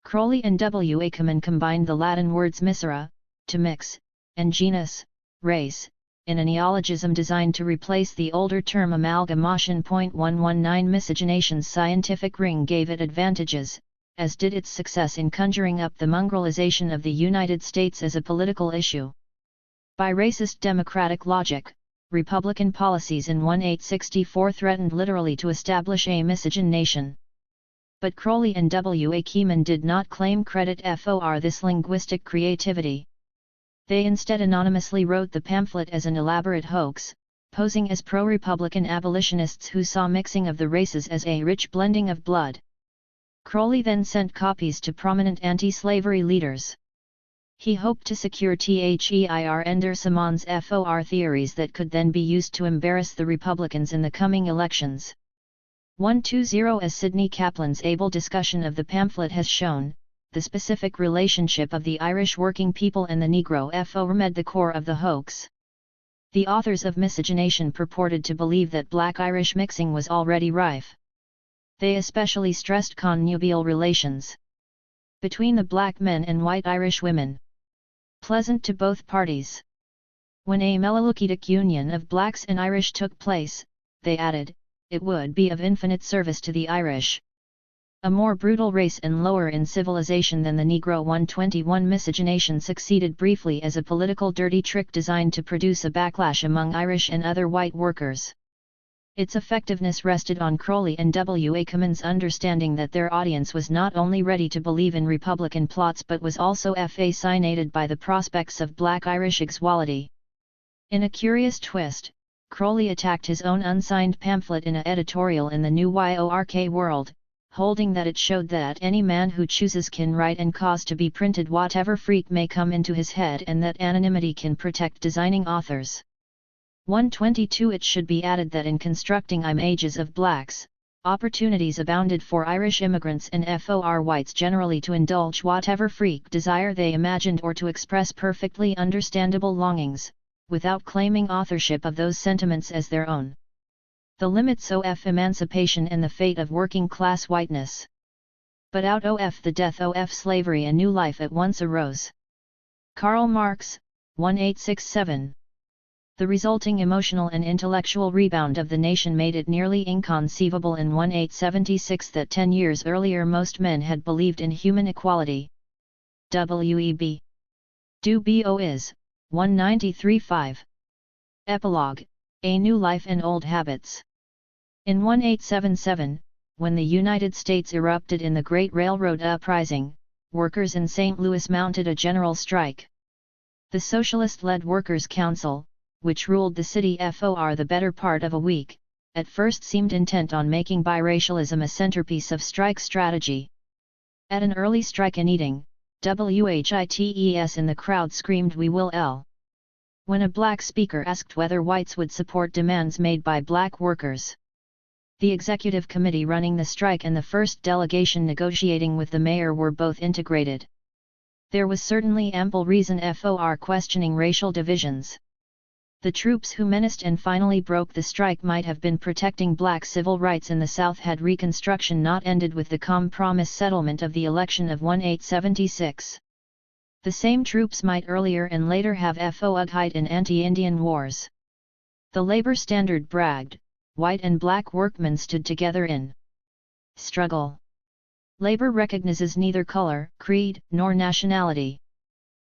Crowley and W. Akerman combined the Latin words miscera, to mix, and genus, race, in a neologism designed to replace the older term amalgamation. 119 Miscegenation's scientific ring gave it advantages, as did its success in conjuring up the mongrelization of the United States as a political issue. By racist democratic logic, Republican policies in 1864 threatened literally to establish a miscegenation nation. But Crowley and W. Akerman did not claim credit for this linguistic creativity. They instead anonymously wrote the pamphlet as an elaborate hoax, posing as pro-Republican abolitionists who saw mixing of the races as a rich blending of blood. Crowley then sent copies to prominent anti-slavery leaders. He hoped to secure THEIR endorsements for theories that could then be used to embarrass the Republicans in the coming elections. 120 As Sidney Kaplan's able discussion of the pamphlet has shown, the specific relationship of the Irish working people and the Negro formed the core of the hoax. The authors of Miscegenation purported to believe that black-Irish mixing was already rife. They especially stressed connubial relations between the black men and white Irish women, pleasant to both parties. When a meloleucetic union of blacks and Irish took place, they added, it would be of infinite service to the Irish. A more brutal race and lower in civilization than the Negro. 121 Miscegenation succeeded briefly as a political dirty trick designed to produce a backlash among Irish and other white workers. Its effectiveness rested on Crowley and W. Akerman's understanding that their audience was not only ready to believe in Republican plots but was also fascinated by the prospects of black Irish equality. In a curious twist, Crowley attacked his own unsigned pamphlet in an editorial in the New York World, holding that it showed that any man who chooses can write and cause to be printed whatever freak may come into his head and that anonymity can protect designing authors. 122 It should be added that in constructing images of blacks, opportunities abounded for Irish immigrants and for whites generally to indulge whatever freak desire they imagined or to express perfectly understandable longings, without claiming authorship of those sentiments as their own. The limits of emancipation and the fate of working-class whiteness. But out of the death of slavery a new life at once arose. Karl Marx, 1867. The resulting emotional and intellectual rebound of the nation made it nearly inconceivable in 1876 that 10 years earlier most men had believed in human equality. W.E.B. Du Bois is, 193-5. Epilogue, A New Life and Old Habits. In 1877, when the United States erupted in the Great Railroad Uprising, workers in St. Louis mounted a general strike. The Socialist-led Workers' Council, which ruled the city for the better part of a week, at first seemed intent on making biracialism a centerpiece of strike strategy. At an early strike meeting, WHITES in the crowd screamed "We will L." When a black speaker asked whether whites would support demands made by black workers. The executive committee running the strike and the first delegation negotiating with the mayor were both integrated. There was certainly ample reason for questioning racial divisions. The troops who menaced and finally broke the strike might have been protecting black civil rights in the South had Reconstruction not ended with the compromise settlement of the election of 1876. The same troops might earlier and later have fought in anti-Indian wars. The labor standard bragged, white and black workmen stood together in struggle. Labor recognizes neither color, creed, nor nationality.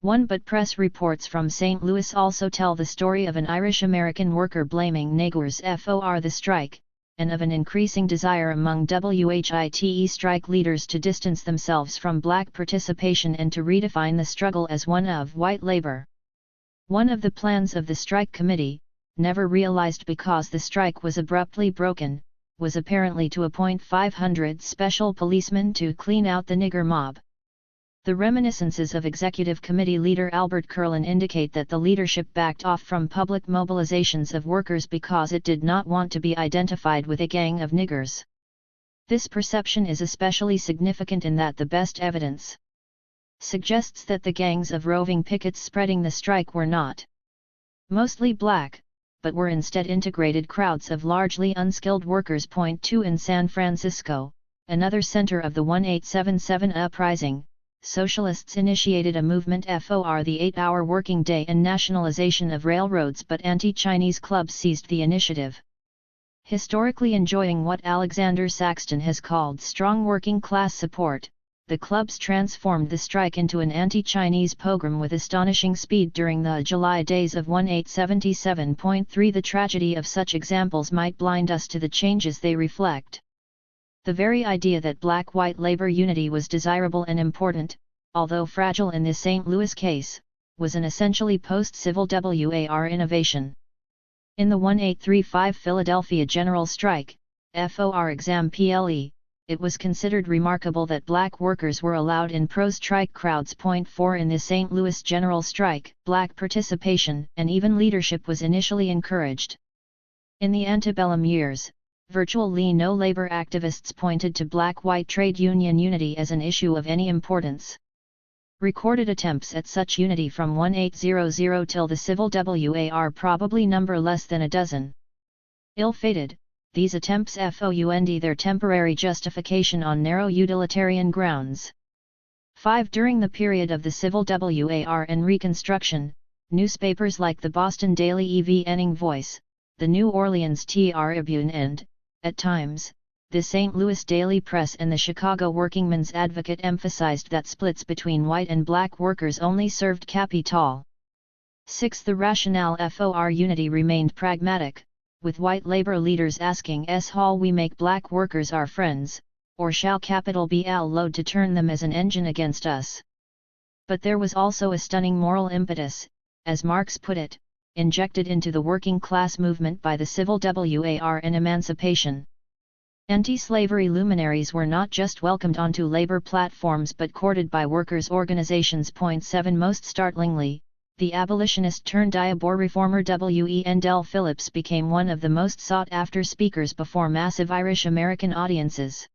1. But press reports from St. Louis also tell the story of an Irish-American worker blaming niggers for the strike, and of an increasing desire among WHITE strike leaders to distance themselves from black participation and to redefine the struggle as one of white labor. One of the plans of the strike committee, never realized because the strike was abruptly broken, was apparently to appoint 500 special policemen to clean out the nigger mob. The reminiscences of Executive Committee leader Albert Kurlan indicate that the leadership backed off from public mobilizations of workers because it did not want to be identified with a gang of niggers. This perception is especially significant in that the best evidence suggests that the gangs of roving pickets spreading the strike were not mostly black, but were instead integrated crowds of largely unskilled workers. 2. In San Francisco, another center of the 1877 uprising, socialists initiated a movement for the 8-hour working day and nationalization of railroads, but anti-Chinese clubs seized the initiative. Historically enjoying what Alexander Saxton has called strong working class support, the clubs transformed the strike into an anti-Chinese pogrom with astonishing speed during the July days of 1877. 3. The tragedy of such examples might blind us to the changes they reflect. The very idea that black-white labor unity was desirable and important, although fragile in the St. Louis case, was an essentially post-Civil War innovation. In the 1835 Philadelphia General Strike, FOR exam PLE, it was considered remarkable that black workers were allowed in pro-strike crowds. 4. In the St. Louis General Strike, black participation and even leadership was initially encouraged. In the antebellum years, virtually no labor activists pointed to black-white trade union unity as an issue of any importance. Recorded attempts at such unity from 1800 till the Civil War probably number less than a dozen. Ill-fated, these attempts found their temporary justification on narrow utilitarian grounds. 5. During the period of the Civil War and Reconstruction, newspapers like the Boston Daily Evening Voice, the New Orleans Tribune and, at times, the St. Louis Daily Press and the Chicago Workingman's Advocate emphasized that splits between white and black workers only served capital. 6. The rationale for unity remained pragmatic, with white labor leaders asking shall we make black workers our friends, or shall capital be allowed to turn them as an engine against us? But there was also a stunning moral impetus, as Marx put it, injected into the working class movement by the Civil War and emancipation. Anti-slavery luminaries were not just welcomed onto labor platforms but courted by workers' organizations. 7. Most startlingly, the abolitionist-turned-diabor reformer Wendell Phillips became one of the most sought-after speakers before massive Irish-American audiences.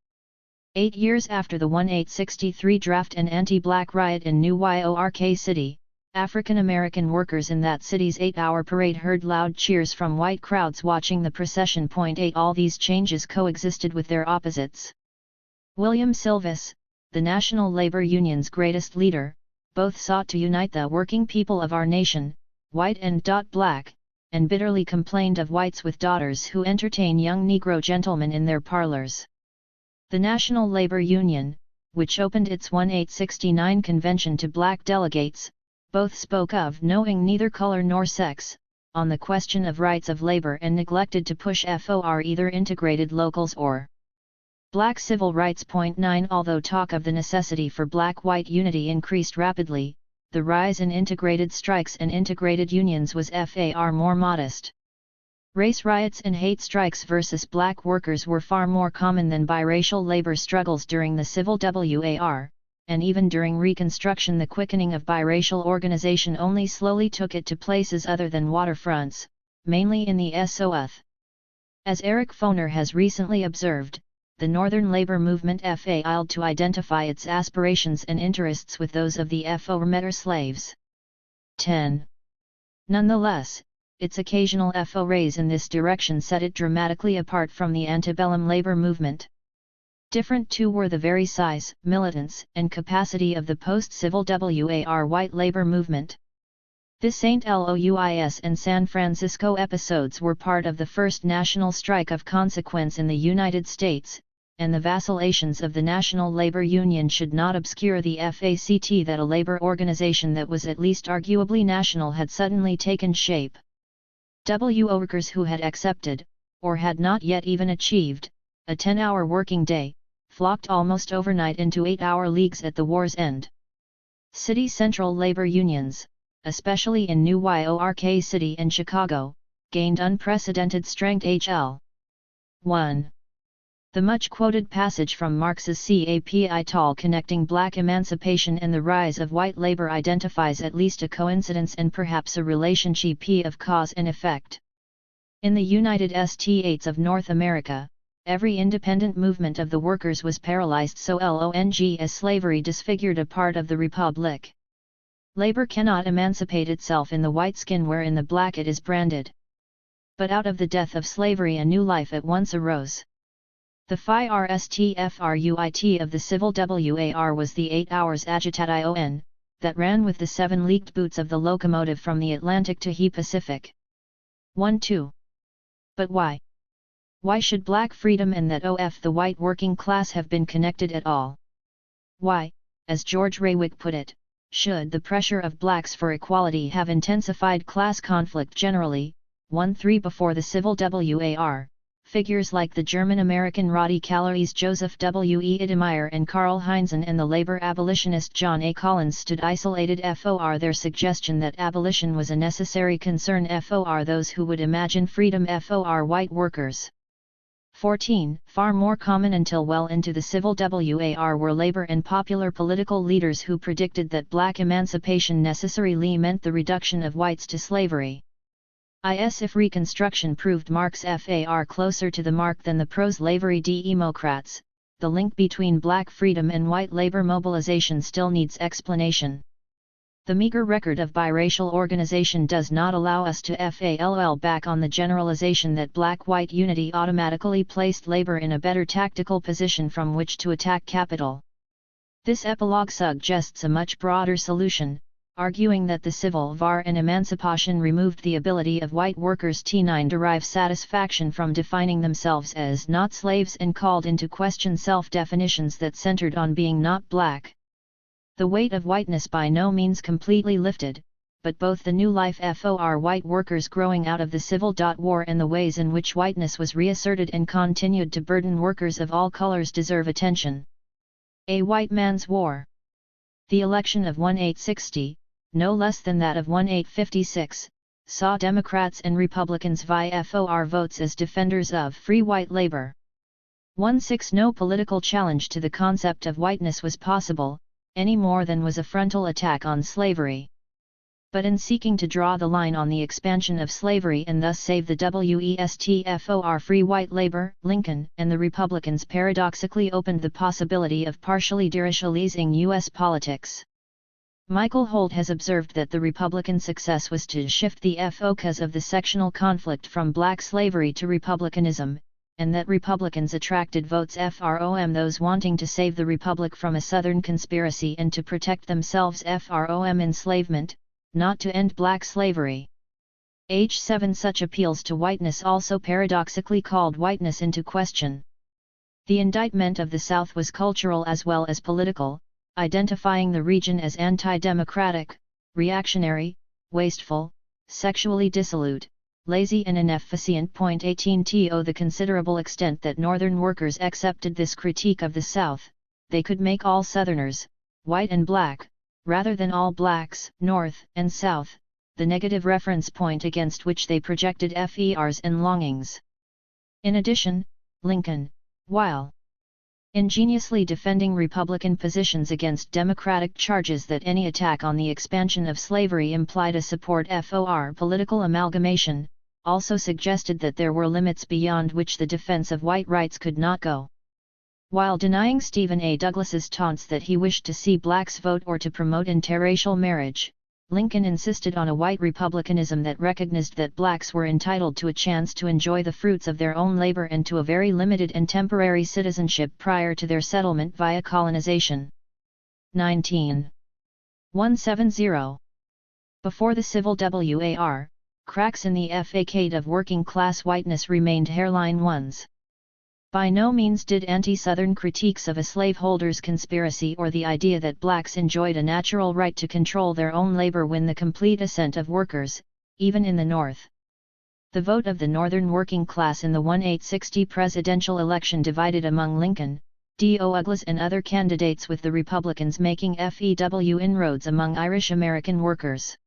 8 years after the 1863 draft and anti-black riot in New York City, African-American workers in that city's 8-hour parade heard loud cheers from white crowds watching the procession. 8. All these changes coexisted with their opposites. William Silvis, the National Labor Union's greatest leader, both sought to unite the working people of our nation, white and black, and bitterly complained of whites with daughters who entertain young Negro gentlemen in their parlors. The National Labor Union, which opened its 1869 convention to black delegates, both spoke of knowing neither color nor sex, on the question of rights of labor and neglected to push for either integrated locals or black civil rights. 9. Although talk of the necessity for black-white unity increased rapidly, the rise in integrated strikes and integrated unions was far more modest. Race riots and hate strikes versus black workers were far more common than biracial labor struggles during the Civil War, and even during Reconstruction the quickening of biracial organization only slowly took it to places other than waterfronts, mainly in the South. As Eric Foner has recently observed, the Northern labor movement failed to identify its aspirations and interests with those of the former slaves. 10. Nonetheless, its occasional forays in this direction set it dramatically apart from the antebellum labor movement. Different too were the very size, militance, and capacity of the post-Civil War white labor movement. The St. Louis and San Francisco episodes were part of the first national strike of consequence in the United States, and the vacillations of the National Labor Union should not obscure the fact that a labor organization that was at least arguably national had suddenly taken shape. Workers who had accepted, or had not yet even achieved, a 10-hour working day, flocked almost overnight into 8-hour leagues at the war's end. City central labor unions, especially in New York City and Chicago, gained unprecedented strength. HL 1. The much-quoted passage from Marx's Capital connecting black emancipation and the rise of white labor identifies at least a coincidence and perhaps a relationship of cause and effect. In the United States of North America, every independent movement of the workers was paralyzed so long as slavery disfigured a part of the republic. Labor cannot emancipate itself in the white skin wherein the black it is branded. But out of the death of slavery a new life at once arose. The first fruit of the Civil War was the 8 hours agitation, that ran with the 7 leaked boots of the locomotive from the Atlantic to the Pacific. 1-2. But why? Why should black freedom and that of the white working class have been connected at all? Why, as George Raywick put it, should the pressure of blacks for equality have intensified class conflict generally? 1-3 Before the Civil War, figures like the German-American radicales Joseph W. E. Idemeyer and Karl Heinzen and the labor abolitionist John A. Collins stood isolated. For their suggestion that abolition was a necessary concern. For those who would imagine freedom. For white workers. 14. Far more common until well into the Civil War were labor and popular political leaders who predicted that black emancipation necessarily meant the reduction of whites to slavery. If Reconstruction proved Marx far closer to the mark than the pro-slavery Democrats, the link between black freedom and white labor mobilization still needs explanation. The meager record of biracial organization does not allow us to fall back on the generalization that black-white unity automatically placed labor in a better tactical position from which to attack capital. This epilogue suggests a much broader solution, arguing that the Civil War and emancipation removed the ability of white workers to derive satisfaction from defining themselves as not slaves and called into question self-definitions that centered on being not black. The weight of whiteness by no means completely lifted, but both the new life for white workers growing out of the Civil War and the ways in which whiteness was reasserted and continued to burden workers of all colors deserve attention. A white man's war. The election of 1860, no less than that of 1856, saw Democrats and Republicans vie for votes as defenders of free white labor. 16 No political challenge to the concept of whiteness was possible, any more than was a frontal attack on slavery. But in seeking to draw the line on the expansion of slavery and thus save the West for free white labor, Lincoln and the Republicans paradoxically opened the possibility of partially deracializing U.S. politics. Michael Holt has observed that the Republican success was to shift the focus of the sectional conflict from black slavery to republicanism, and that Republicans attracted votes from those wanting to save the Republic from a Southern conspiracy and to protect themselves from enslavement, not to end black slavery. H7 Such appeals to whiteness also paradoxically called whiteness into question. The indictment of the South was cultural as well as political, identifying the region as anti-democratic, reactionary, wasteful, sexually dissolute, lazy and inefficient. 18 To the considerable extent that Northern workers accepted this critique of the South, they could make all Southerners, white and black, rather than all blacks, North and South, the negative reference point against which they projected FERs and longings. In addition, Lincoln, while ingeniously defending Republican positions against Democratic charges that any attack on the expansion of slavery implied a support for political amalgamation, also suggested that there were limits beyond which the defense of white rights could not go. While denying Stephen A. Douglas's taunts that he wished to see blacks vote or to promote interracial marriage, Lincoln insisted on a white republicanism that recognized that blacks were entitled to a chance to enjoy the fruits of their own labor and to a very limited and temporary citizenship prior to their settlement via colonization. 19. 170. Before the Civil War, cracks in the facade of working-class whiteness remained hairline ones. By no means did anti-Southern critiques of a slaveholders' conspiracy or the idea that blacks enjoyed a natural right to control their own labor win the complete assent of workers, even in the North. The vote of the Northern working class in the 1860 presidential election divided among Lincoln, Douglas and other candidates, with the Republicans making few inroads among Irish American workers.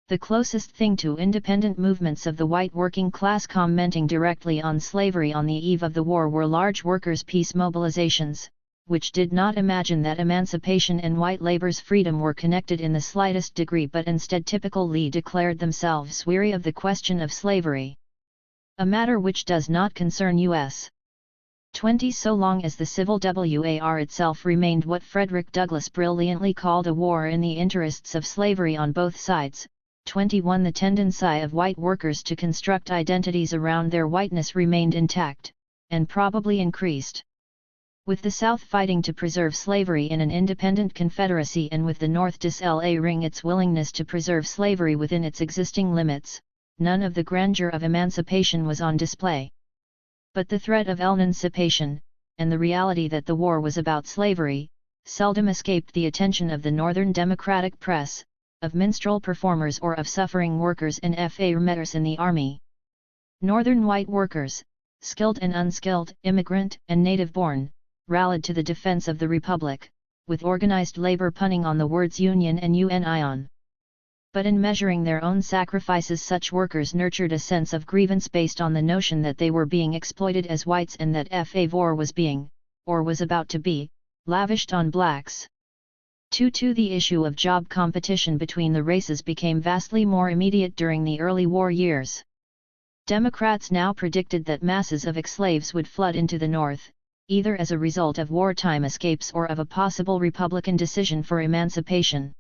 The closest thing to independent movements of the white working class commenting directly on slavery on the eve of the war were large workers' peace mobilizations, which did not imagine that emancipation and white labor's freedom were connected in the slightest degree, but instead typically declared themselves weary of the question of slavery, a matter which does not concern U.S. 20 so long as the Civil War itself remained what Frederick Douglass brilliantly called a war in the interests of slavery on both sides. 21 The tendency of white workers to construct identities around their whiteness remained intact, and probably increased. With the South fighting to preserve slavery in an independent confederacy, and with the North declaring its willingness to preserve slavery within its existing limits, none of the grandeur of emancipation was on display. But the threat of emancipation, and the reality that the war was about slavery, seldom escaped the attention of the Northern Democratic press, of minstrel performers, or of suffering workers and farmers in the army. Northern white workers, skilled and unskilled, immigrant and native-born, rallied to the defense of the Republic, with organized labor punning on the words Union and Union. But in measuring their own sacrifices, such workers nurtured a sense of grievance based on the notion that they were being exploited as whites, and that war was being, or was about to be, lavished on blacks. 2. The issue of job competition between the races became vastly more immediate during the early war years. Democrats now predicted that masses of ex-slaves would flood into the North, either as a result of wartime escapes or of a possible Republican decision for emancipation.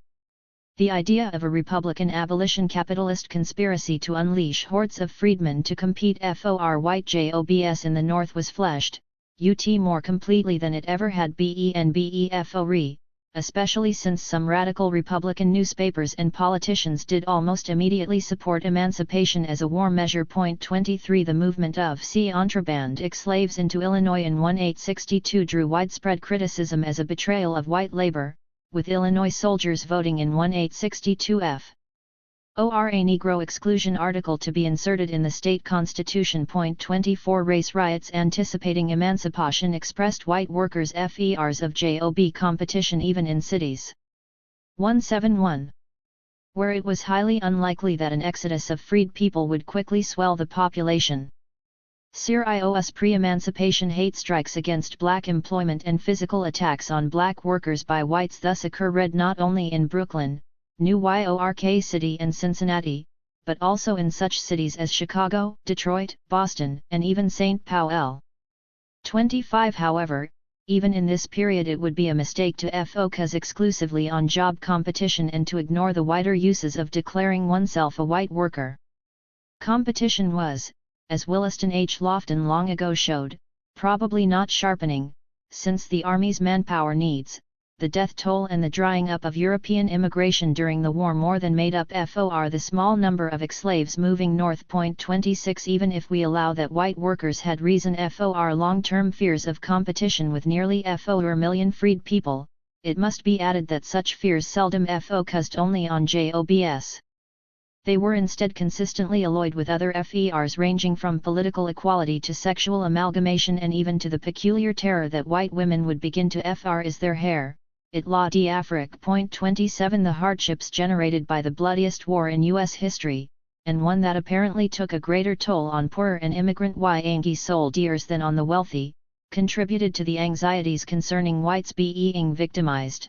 The idea of a Republican abolition capitalist conspiracy to unleash hordes of freedmen to compete for white jobs in the North was fleshed more completely than it ever had before, especially since some radical Republican newspapers and politicians did almost immediately support emancipation as a war measure. 23 The movement of contraband ex-slaves into Illinois in 1862 drew widespread criticism as a betrayal of white labor, with Illinois soldiers voting in 1862 for a Negro exclusion article to be inserted in the state constitution. 24 Race riots anticipating emancipation expressed white workers' fears of job competition even in cities. 171. Where it was highly unlikely that an exodus of freed people would quickly swell the population. Serious pre-emancipation hate strikes against black employment and physical attacks on black workers by whites thus occurred not only in Brooklyn, New York City and Cincinnati, but also in such cities as Chicago, Detroit, Boston, and even St. Paul. 25 However, even in this period it would be a mistake to focus exclusively on job competition and to ignore the wider uses of declaring oneself a white worker. Competition was, as Williston H. Lofton long ago showed, probably not sharpening, since the Army's manpower needs, the death toll and the drying up of European immigration during the war more than made up for the small number of ex-slaves moving north. 26 Even if we allow that white workers had reason for long-term fears of competition with nearly 4 million freed people, it must be added that such fears seldom focused only on jobs. They were instead consistently alloyed with other fears ranging from political equality to sexual amalgamation and even to the peculiar terror that white women would begin to frizz their hair. La d'Afrique. 27 The hardships generated by the bloodiest war in U.S. history, and one that apparently took a greater toll on poorer and immigrant Yankee soldiers than on the wealthy, contributed to the anxieties concerning whites being victimized.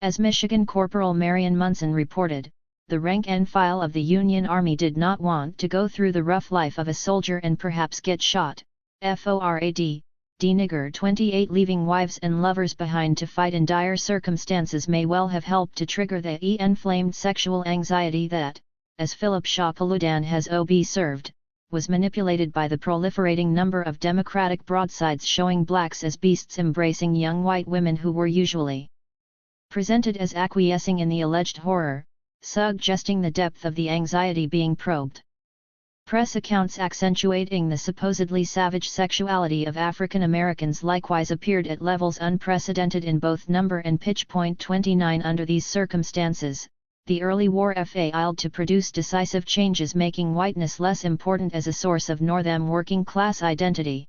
As Michigan Corporal Marion Munson reported, the rank and file of the Union Army did not want to go through the rough life of a soldier and perhaps get shot. FORAD. Nigger 28 Leaving wives and lovers behind to fight in dire circumstances may well have helped to trigger the inflamed sexual anxiety that, as Philip Shaw Paludan has observed, was manipulated by the proliferating number of Democratic broadsides showing blacks as beasts embracing young white women who were usually presented as acquiescing in the alleged horror, suggesting the depth of the anxiety being probed. Press accounts accentuating the supposedly savage sexuality of African Americans likewise appeared at levels unprecedented in both number and pitch. 29 Under these circumstances, the early war failed to produce decisive changes, making whiteness less important as a source of Northern working class identity.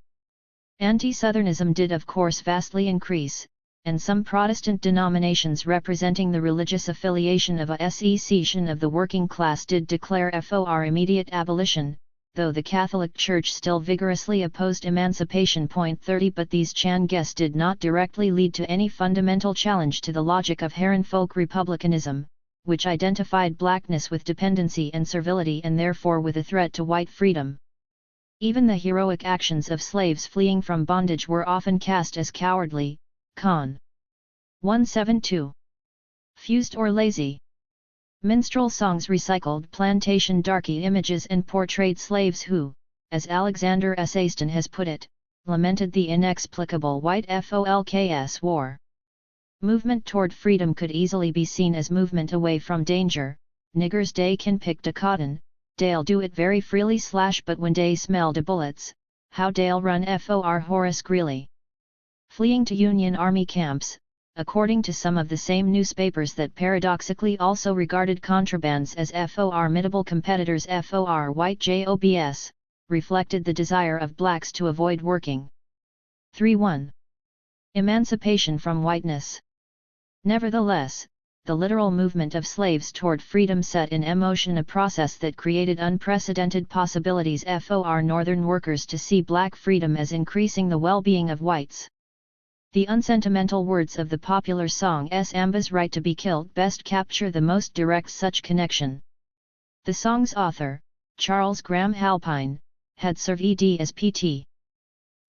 Anti-Southernism did of course vastly increase, and some Protestant denominations representing the religious affiliation of a section of the working class did declare for immediate abolition, though the Catholic Church still vigorously opposed emancipation. 30 But these changes did not directly lead to any fundamental challenge to the logic of Herrenfolk republicanism, which identified blackness with dependency and servility and therefore with a threat to white freedom. Even the heroic actions of slaves fleeing from bondage were often cast as cowardly. Con. 172. Fused or lazy. Minstrel songs recycled plantation darky images and portrayed slaves who, as Alexander S. Aston has put it, lamented the inexplicable white folk's war. Movement toward freedom could easily be seen as movement away from danger. Niggers dey can pick de cotton, dey'll do it very freely / but when dey smell de bullets, how dey'll run for Horace Greeley. Fleeing to Union Army camps, according to some of the same newspapers that paradoxically also regarded contrabands as formidable competitors. White jobs, reflected the desire of blacks to avoid working. 3.1. Emancipation from whiteness. Nevertheless, the literal movement of slaves toward freedom set in motion a process that created unprecedented possibilities for Northern workers to see black freedom as increasing the well-being of whites. The unsentimental words of the popular song Samba's Right to be Killed best capture the most direct such connection. The song's author, Charles Graham Halpine, had served as P.T.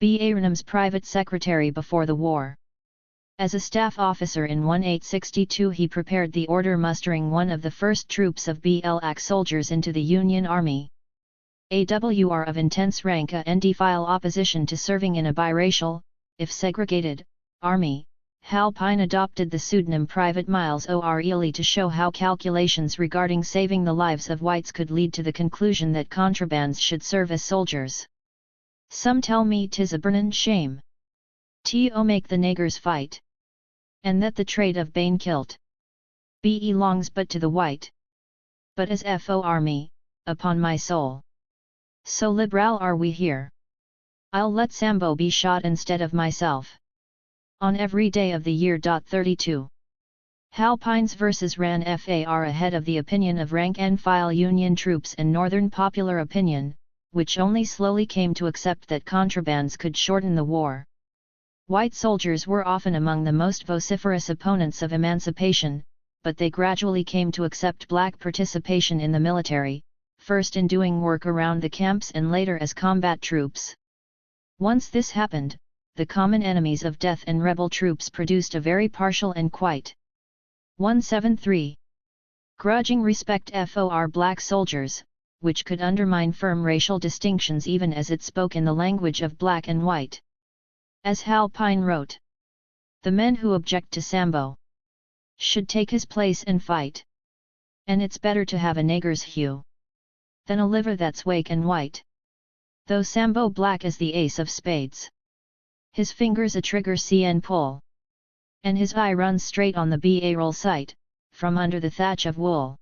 Barnum's private secretary before the war. As a staff officer in 1862 he prepared the order mustering one of the first troops of black soldiers into the Union Army. AWR of intense rank and file opposition to serving in a biracial, if segregated, army, Halpine adopted the pseudonym Private Miles O'Reilly to show how calculations regarding saving the lives of whites could lead to the conclusion that contrabands should serve as soldiers. Some tell me 'tis a burnin' shame to make the niggers fight, and that the trade of bane kilt belongs but to the white. But as for me, upon my soul, so liberal are we here, I'll let Sambo be shot instead of myself. On every day of the year. 32. Halpine's verses ran far ahead of the opinion of rank-and-file Union troops and Northern popular opinion, which only slowly came to accept that contrabands could shorten the war. White soldiers were often among the most vociferous opponents of emancipation, but they gradually came to accept black participation in the military, first in doing work around the camps and later as combat troops. Once this happened, the common enemies of death and rebel troops produced a very partial and quite 173. Grudging respect for black soldiers, which could undermine firm racial distinctions even as it spoke in the language of black and white. As Halpine wrote, the men who object to Sambo should take his place and fight. And it's better to have a nigger's hue than a liver that's wake and white. Though Sambo black as the ace of spades, his fingers a trigger and pull, and his eye runs straight on the barrel sight, from under the thatch of wool.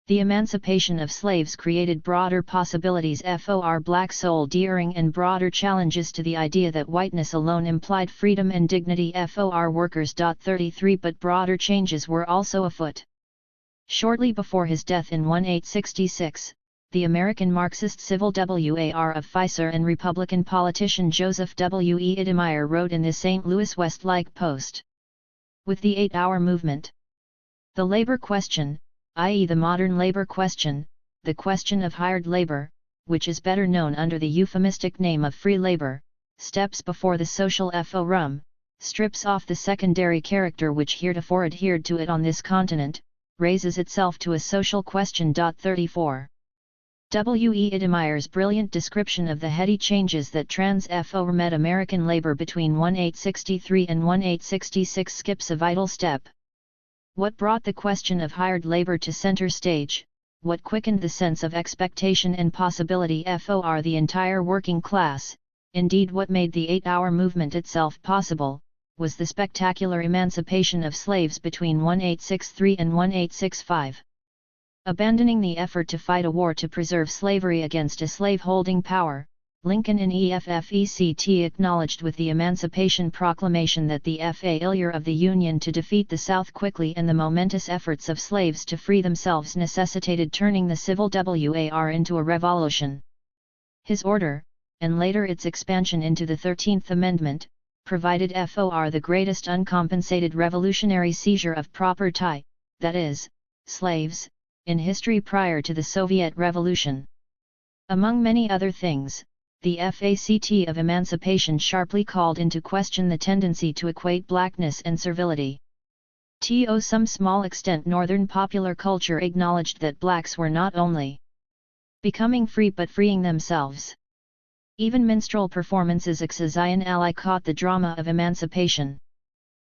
The emancipation of slaves created broader possibilities for black soul-dearing and broader challenges to the idea that whiteness alone implied freedom and dignity for workers. 33 But broader changes were also afoot. Shortly before his death in 1866, the American Marxist civil war of Pfizer and Republican politician Joseph W. E. Idemeyer wrote in the St. Louis Westlake Post. With the 8-hour movement, the labor question, i.e. the modern labor question, the question of hired labor, which is better known under the euphemistic name of free labor, steps before the social forum, strips off the secondary character which heretofore adhered to it on this continent, raises itself to a social question. 34. W. E. Idemeyer's brilliant description of the heady changes that transformed American labor between 1863 and 1866 skips a vital step. What brought the question of hired labor to center stage, what quickened the sense of expectation and possibility for the entire working class, indeed what made the 8-hour movement itself possible, was the spectacular emancipation of slaves between 1863 and 1865. Abandoning the effort to fight a war to preserve slavery against a slave-holding power, Lincoln in EFFECT acknowledged with the Emancipation Proclamation that the failure of the Union to defeat the South quickly and the momentous efforts of slaves to free themselves necessitated turning the Civil War into a revolution. His order, and later its expansion into the 13th Amendment, provided for the greatest uncompensated revolutionary seizure of property, that is, slaves, in history prior to the Soviet Revolution. Among many other things, the FACT of emancipation sharply called into question the tendency to equate blackness and servility. To some small extent Northern popular culture acknowledged that blacks were not only becoming free but freeing themselves. Even minstrel performances ex Zion ally caught the drama of emancipation.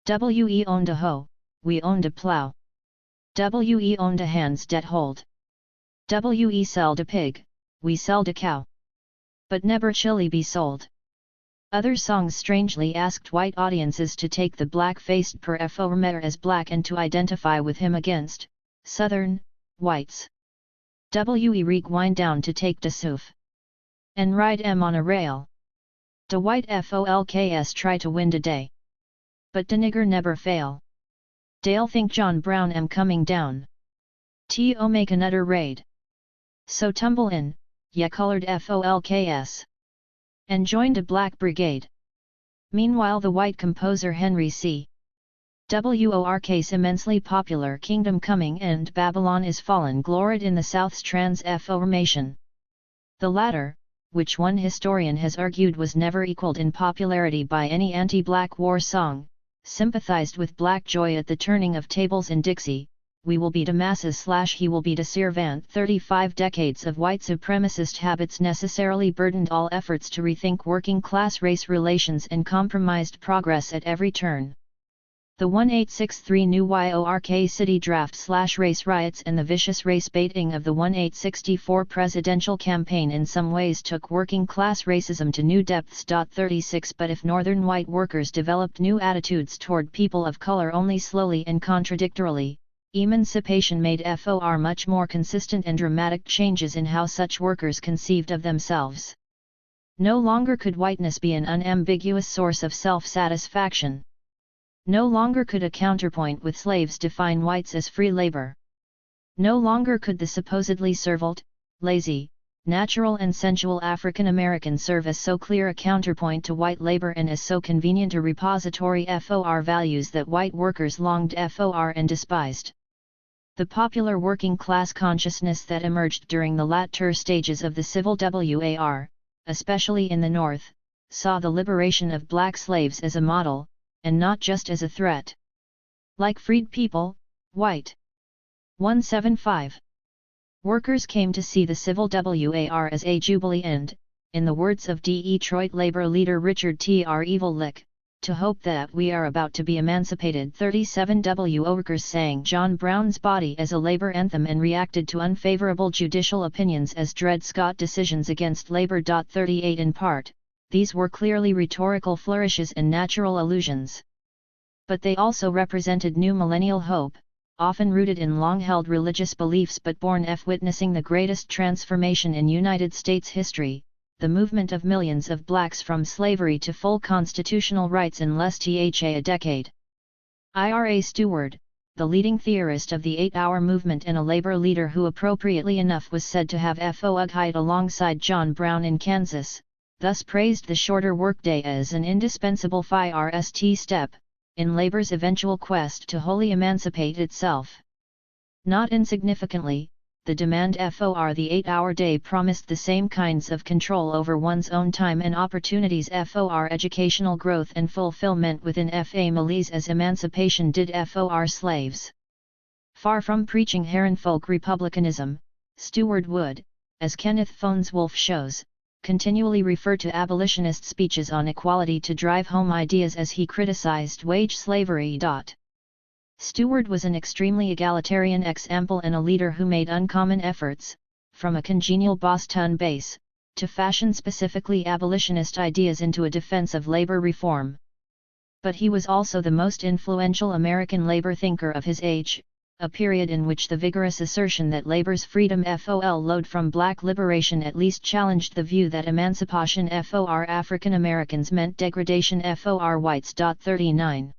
We owned a hoe, we owned a plow. We owned a hands det hold. We selled a pig, we selled a cow. But never chili be sold. Other songs strangely asked white audiences to take the black-faced performer as black and to identify with him against Southern whites. We reek wind down to take de soof and ride on a rail. De white folks try to win de day, but de nigger never fail. Dale think John Brown am coming down. To make another raid. So tumble in, ya colored folks, and joined a black brigade. Meanwhile the white composer Henry C. Work's immensely popular Kingdom Coming and Babylon is Fallen gloried in the South's transformation. The latter, which one historian has argued was never equaled in popularity by any anti-black war song, sympathized with black joy at the turning of tables in Dixie. We will be to masses / he will be to servant. 35 decades of white supremacist habits necessarily burdened all efforts to rethink working class race relations and compromised progress at every turn. The 1863 New York City draft / race riots and the vicious race baiting of the 1864 presidential campaign in some ways took working class racism to new depths. 36 But if Northern white workers developed new attitudes toward people of color only slowly and contradictorily, emancipation made for much more consistent and dramatic changes in how such workers conceived of themselves. No longer could whiteness be an unambiguous source of self-satisfaction. No longer could a counterpoint with slaves define whites as free labor. No longer could the supposedly servile, lazy, natural and sensual African American serve as so clear a counterpoint to white labor and as so convenient a repository for values that white workers longed for and despised. The popular working class consciousness that emerged during the latter stages of the Civil War, especially in the North, saw the liberation of black slaves as a model, and not just as a threat. Like freed people, white 175 workers came to see the Civil War as a jubilee and, in the words of Detroit labor leader Richard T.R. Evil Lick, to hope that we are about to be emancipated. 37 workers sang John Brown's Body as a labor anthem and reacted to unfavorable judicial opinions as Dred Scott decisions against labor. 38 In part, these were clearly rhetorical flourishes and natural allusions. But they also represented new millennial hope, often rooted in long-held religious beliefs but born of witnessing the greatest transformation in United States history, the movement of millions of blacks from slavery to full constitutional rights in less than a decade. Ira Stewart, the leading theorist of the 8-hour movement and a labor leader who appropriately enough was said to have fought alongside John Brown in Kansas, thus praised the shorter workday as an indispensable first step in labor's eventual quest to wholly emancipate itself. Not insignificantly, the demand for the 8-hour day promised the same kinds of control over one's own time and opportunities for educational growth and fulfillment within families as emancipation did for slaves. Far from preaching Herrenfolk republicanism, Stewart would, as Kenneth Phone's Wolf shows, continually refer to abolitionist speeches on equality to drive home ideas as he criticized wage slavery. Stewart was an extremely egalitarian example and a leader who made uncommon efforts, from a congenial Boston base, to fashion specifically abolitionist ideas into a defense of labor reform. But he was also the most influential American labor thinker of his age, a period in which the vigorous assertion that labor's freedom followed from black liberation at least challenged the view that emancipation for African Americans meant degradation for whites. 39.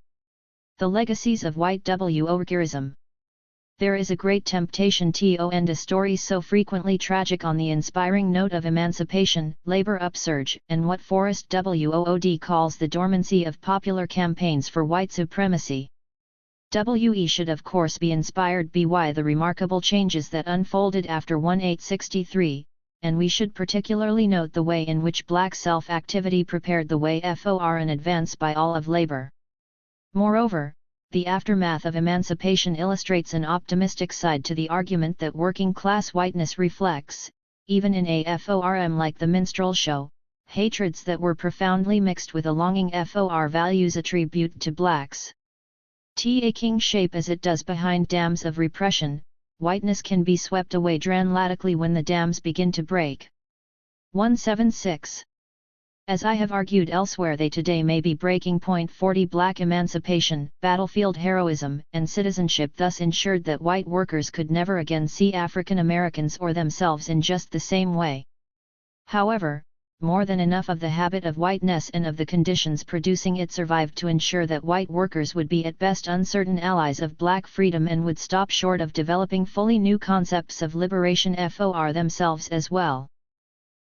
The legacies of white whitegerism. There is a great temptation to end a story so frequently tragic on the inspiring note of emancipation, labor upsurge, and what Forrest Wood calls the dormancy of popular campaigns for white supremacy. We should of course be inspired by the remarkable changes that unfolded after 1863, and we should particularly note the way in which black self-activity prepared the way for an advance by all of labor. Moreover, the aftermath of emancipation illustrates an optimistic side to the argument that working-class whiteness reflects, even in a form like the minstrel show, hatreds that were profoundly mixed with a longing for values attributed to blacks. Taking shape as it does behind dams of repression, whiteness can be swept away dramatically when the dams begin to break. 176. As I have argued elsewhere, they today may be breaking point. 40 Black emancipation, battlefield heroism, and citizenship thus ensured that white workers could never again see African Americans or themselves in just the same way. However, more than enough of the habit of whiteness and of the conditions producing it survived to ensure that white workers would be at best uncertain allies of black freedom and would stop short of developing fully new concepts of liberation for themselves as well.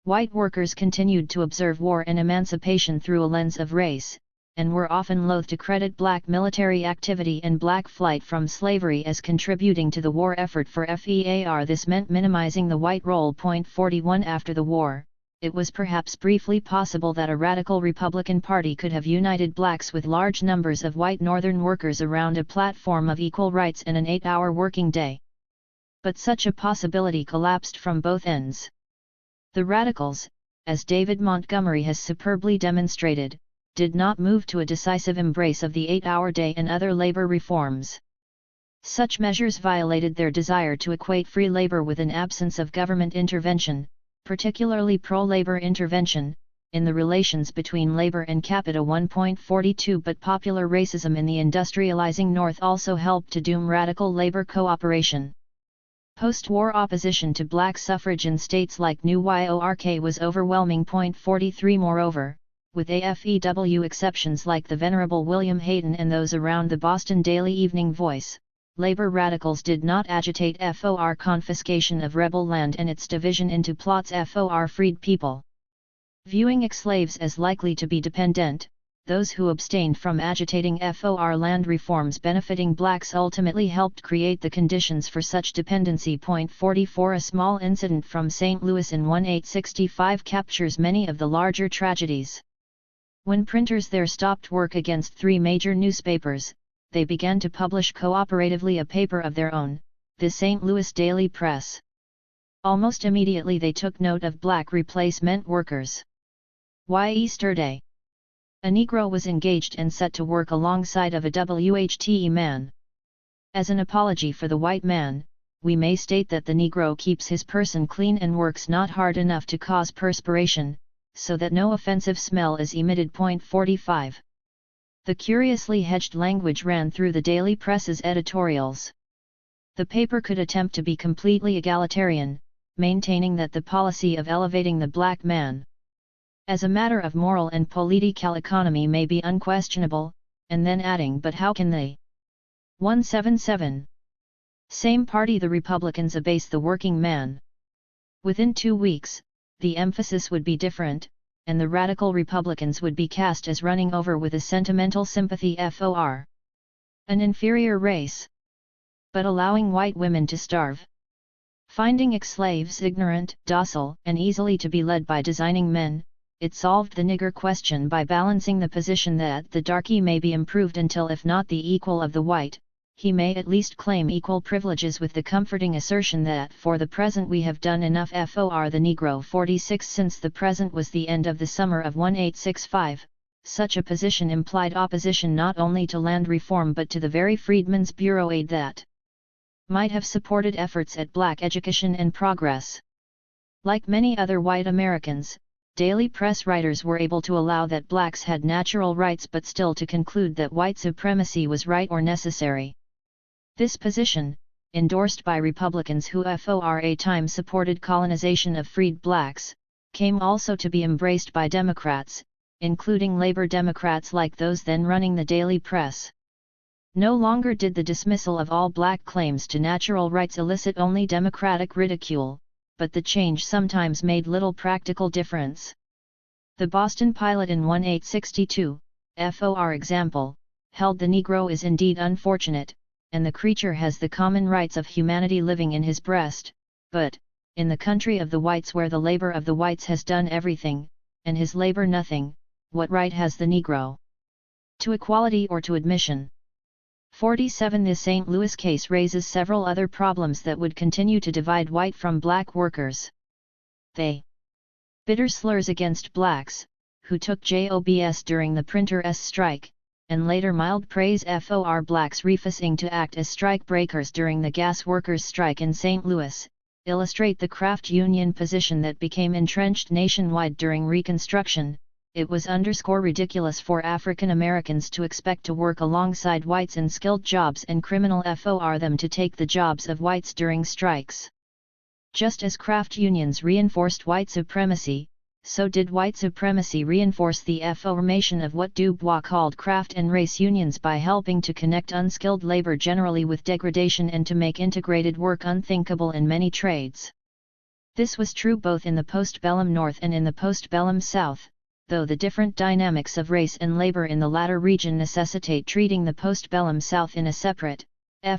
White workers continued to observe war and emancipation through a lens of race, and were often loath to credit black military activity and black flight from slavery as contributing to the war effort for FEAR. This meant minimizing the white role. 41 After the war, it was perhaps briefly possible that a radical Republican Party could have united blacks with large numbers of white Northern workers around a platform of equal rights and an 8-hour working day. But such a possibility collapsed from both ends. The radicals, as David Montgomery has superbly demonstrated, did not move to a decisive embrace of the 8-hour day and other labor reforms. Such measures violated their desire to equate free labor with an absence of government intervention, particularly pro-labor intervention, in the relations between labor and capital. 1.42 But popular racism in the industrializing North also helped to doom radical labor cooperation. Post-war opposition to black suffrage in states like New York was overwhelming. 43 Moreover, with AFEW exceptions like the Venerable William Hayden and those around the Boston Daily Evening Voice, labor radicals did not agitate for confiscation of rebel land and its division into plots for freed people. Viewing ex-slaves as likely to be dependent, those who abstained from agitating for land reforms benefiting blacks ultimately helped create the conditions for such dependency. 44 A small incident from St. Louis in 1865 captures many of the larger tragedies. When printers there stopped work against 3 major newspapers, they began to publish cooperatively a paper of their own, the St. Louis Daily Press. Almost immediately they took note of black replacement workers. Yesterday, a Negro was engaged and set to work alongside of a WHTE man. As an apology for the white man, we may state that the Negro keeps his person clean and works not hard enough to cause perspiration, so that no offensive smell is emitted. 45. The curiously hedged language ran through the daily press's editorials. The paper could attempt to be completely egalitarian, maintaining that the policy of elevating the black man as a matter of moral and political economy may be unquestionable, and then adding, but how can they? 177. Same party, the Republicans, abase the working man. Within 2 weeks, the emphasis would be different, and the radical Republicans would be cast as running over with a sentimental sympathy for an inferior race, but allowing white women to starve. Finding ex-slaves ignorant, docile, and easily to be led by designing men, it solved the nigger question by balancing the position that the darky may be improved until, if not the equal of the white, he may at least claim equal privileges, with the comforting assertion that for the present we have done enough for the Negro. 46 Since the present was the end of the summer of 1865, such a position implied opposition not only to land reform but to the very Freedmen's Bureau aid that might have supported efforts at black education and progress. Like many other white Americans, daily press writers were able to allow that blacks had natural rights but still to conclude that white supremacy was right or necessary. This position, endorsed by Republicans who for a time supported colonization of freed blacks, came also to be embraced by Democrats, including labor Democrats like those then running the daily press. No longer did the dismissal of all black claims to natural rights elicit only Democratic ridicule, but the change sometimes made little practical difference. The Boston Pilot in 1862, for example, held the Negro is indeed unfortunate, and the creature has the common rights of humanity living in his breast, but, in the country of the whites where the labor of the whites has done everything, and his labor nothing, what right has the Negro to equality or to admission? 47 The St. Louis case raises several other problems that would continue to divide white from black workers. They bitter slurs against blacks, who took jobs during the printers' strike, and later mild praise for blacks refusing to act as strike breakers during the gas workers' strike in St. Louis, illustrate the craft union position that became entrenched nationwide during Reconstruction. It was underscore ridiculous for African Americans to expect to work alongside whites in skilled jobs and criminal for them to take the jobs of whites during strikes. Just as craft unions reinforced white supremacy, so did white supremacy reinforce the formation of what Du Bois called craft and race unions by helping to connect unskilled labor generally with degradation and to make integrated work unthinkable in many trades. This was true both in the postbellum North and in the postbellum South, though the different dynamics of race and labor in the latter region necessitate treating the postbellum South in a separate,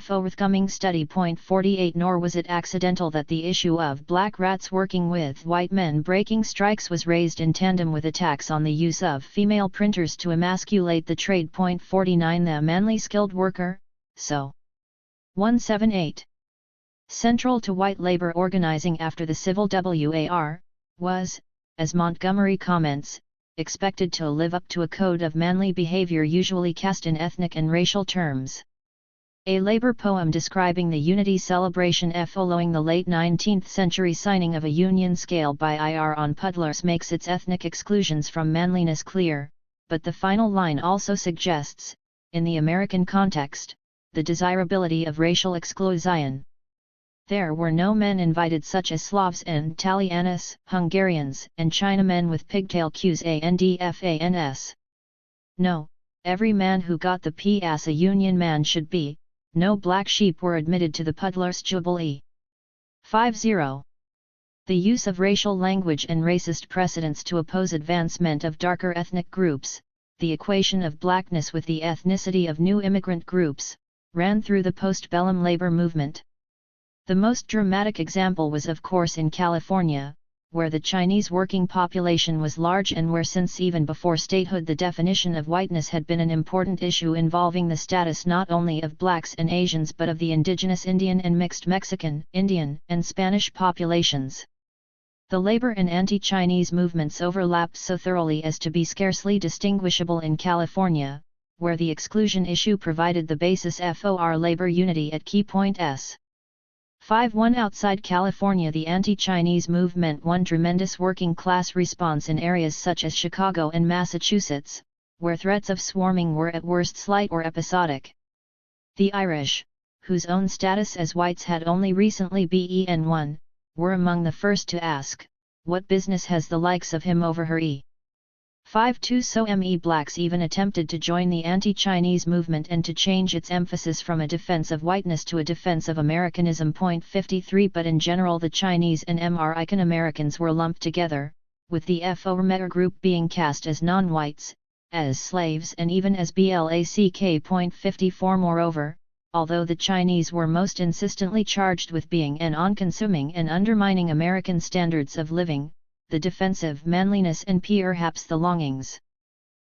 forthcoming study. 48 Nor was it accidental that the issue of black rats working with white men breaking strikes was raised in tandem with attacks on the use of female printers to emasculate the trade. 49 The manly skilled worker, so 178. Central to white labor organizing after the Civil War, was, as Montgomery comments, expected to live up to a code of manly behavior usually cast in ethnic and racial terms. A labor poem describing the Unity celebration following the late 19th century signing of a Union scale by Ir on puddlers makes its ethnic exclusions from manliness clear, but the final line also suggests, in the American context, the desirability of racial exclusion. There were no men invited such as Slavs and Italianos, Hungarians, and Chinamen with pigtail queues and fans. No, every man who got the P.S. a Union man should be, no black sheep were admitted to the puddlers' jubilee. 50. The use of racial language and racist precedents to oppose advancement of darker ethnic groups, the equation of blackness with the ethnicity of new immigrant groups, ran through the postbellum labor movement. The most dramatic example was of course in California, where the Chinese working population was large and where since even before statehood the definition of whiteness had been an important issue involving the status not only of blacks and Asians but of the indigenous Indian and mixed Mexican, Indian, and Spanish populations. The labor and anti-Chinese movements overlapped so thoroughly as to be scarcely distinguishable in California, where the exclusion issue provided the basis for labor unity at key points. 51 Outside California, the anti-Chinese movement won tremendous working-class response in areas such as Chicago and Massachusetts, where threats of swarming were at worst slight or episodic. The Irish, whose own status as whites had only recently been won, were among the first to ask, "What business has the likes of him over her?" 52 So blacks even attempted to join the anti-Chinese movement and to change its emphasis from a defense of whiteness to a defense of Americanism. 53 But in general the Chinese and American Americans were lumped together, with the former group being cast as non-whites, as slaves and even as black. 54 Moreover, although the Chinese were most insistently charged with being and on consuming and undermining American standards of living, the defensive manliness and perhaps the longings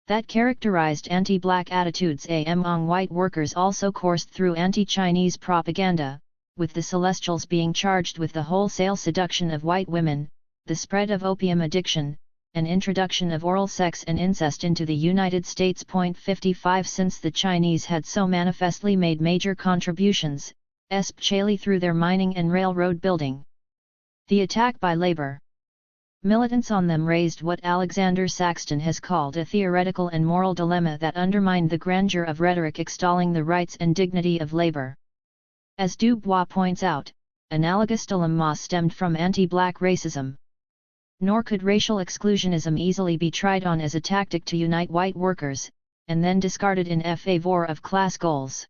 that characterized anti-black attitudes among white workers also coursed through anti-Chinese propaganda, with the Celestials being charged with the wholesale seduction of white women, the spread of opium addiction, and introduction of oral sex and incest into the United States. 55 Since the Chinese had so manifestly made major contributions, especially through their mining and railroad building. The attack by labor militants on them raised what Alexander Saxton has called a theoretical and moral dilemma that undermined the grandeur of rhetoric extolling the rights and dignity of labor. As Dubois points out, analogous dilemma stemmed from anti-black racism. Nor could racial exclusionism easily be tried on as a tactic to unite white workers, and then discarded in favor of class goals.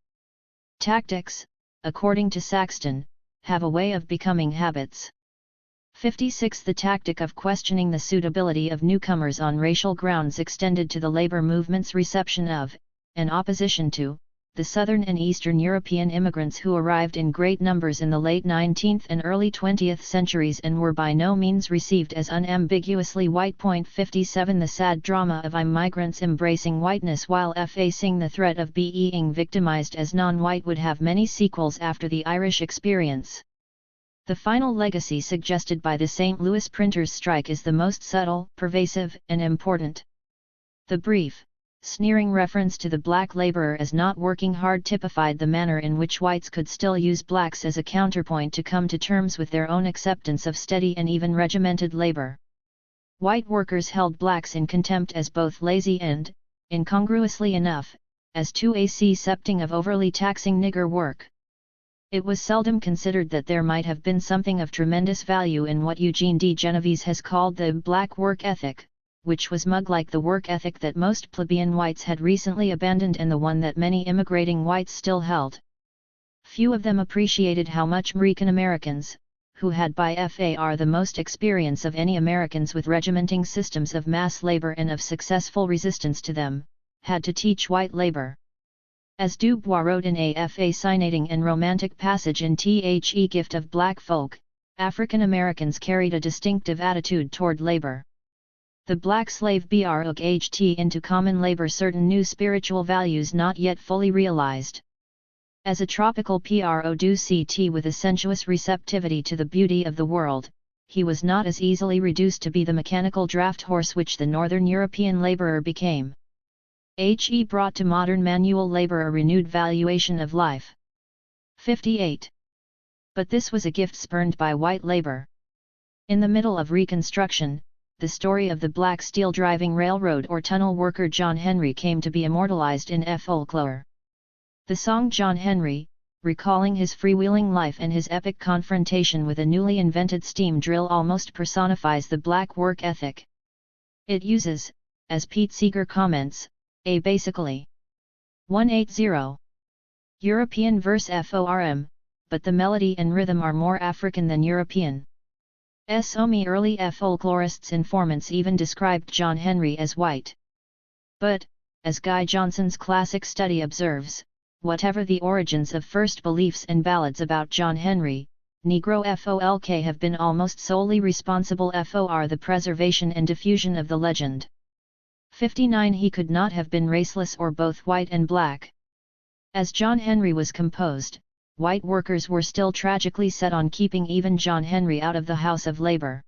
Tactics, according to Saxton, have a way of becoming habits. 56 The tactic of questioning the suitability of newcomers on racial grounds extended to the labor movement's reception of, and opposition to, the Southern and Eastern European immigrants who arrived in great numbers in the late 19th and early 20th centuries and were by no means received as unambiguously white. 57 The sad drama of migrants embracing whiteness while facing the threat of being victimized as non-white would have many sequels after the Irish experience. The final legacy suggested by the St. Louis printers' strike is the most subtle, pervasive, and important. The brief, sneering reference to the black laborer as not working hard typified the manner in which whites could still use blacks as a counterpoint to come to terms with their own acceptance of steady and even regimented labor. White workers held blacks in contempt as both lazy and, incongruously enough, as too accepting of overly taxing nigger work. It was seldom considered that there might have been something of tremendous value in what Eugene D. Genovese has called the black work ethic, which was mug-like the work ethic that most plebeian whites had recently abandoned and the one that many immigrating whites still held. Few of them appreciated how much American Americans, who had by far the most experience of any Americans with regimenting systems of mass labor and of successful resistance to them, had to teach white labor. As Dubois wrote in a fascinating and romantic passage in The Gift of Black Folk, African Americans carried a distinctive attitude toward labor. The black slave brought into common labor certain new spiritual values not yet fully realized. As a tropical product with a sensuous receptivity to the beauty of the world, he was not as easily reduced to be the mechanical draft horse which the Northern European laborer became. He brought to modern manual labor a renewed valuation of life. 58. But this was a gift spurned by white labor. In the middle of Reconstruction, the story of the black steel-driving railroad or tunnel worker John Henry came to be immortalized in folklore. The song John Henry, recalling his freewheeling life and his epic confrontation with a newly invented steam drill, almost personifies the black work ethic. It uses, as Pete Seeger comments, a basically 180 European verse form, but the melody and rhythm are more African than European. Some early folklorists' informants even described John Henry as white. But, as Guy Johnson's classic study observes, whatever the origins of first beliefs and ballads about John Henry, Negro folk have been almost solely responsible for the preservation and diffusion of the legend. 59 He could not have been raceless or both white and black. As John Henry was composed, white workers were still tragically set on keeping even John Henry out of the House of Labor.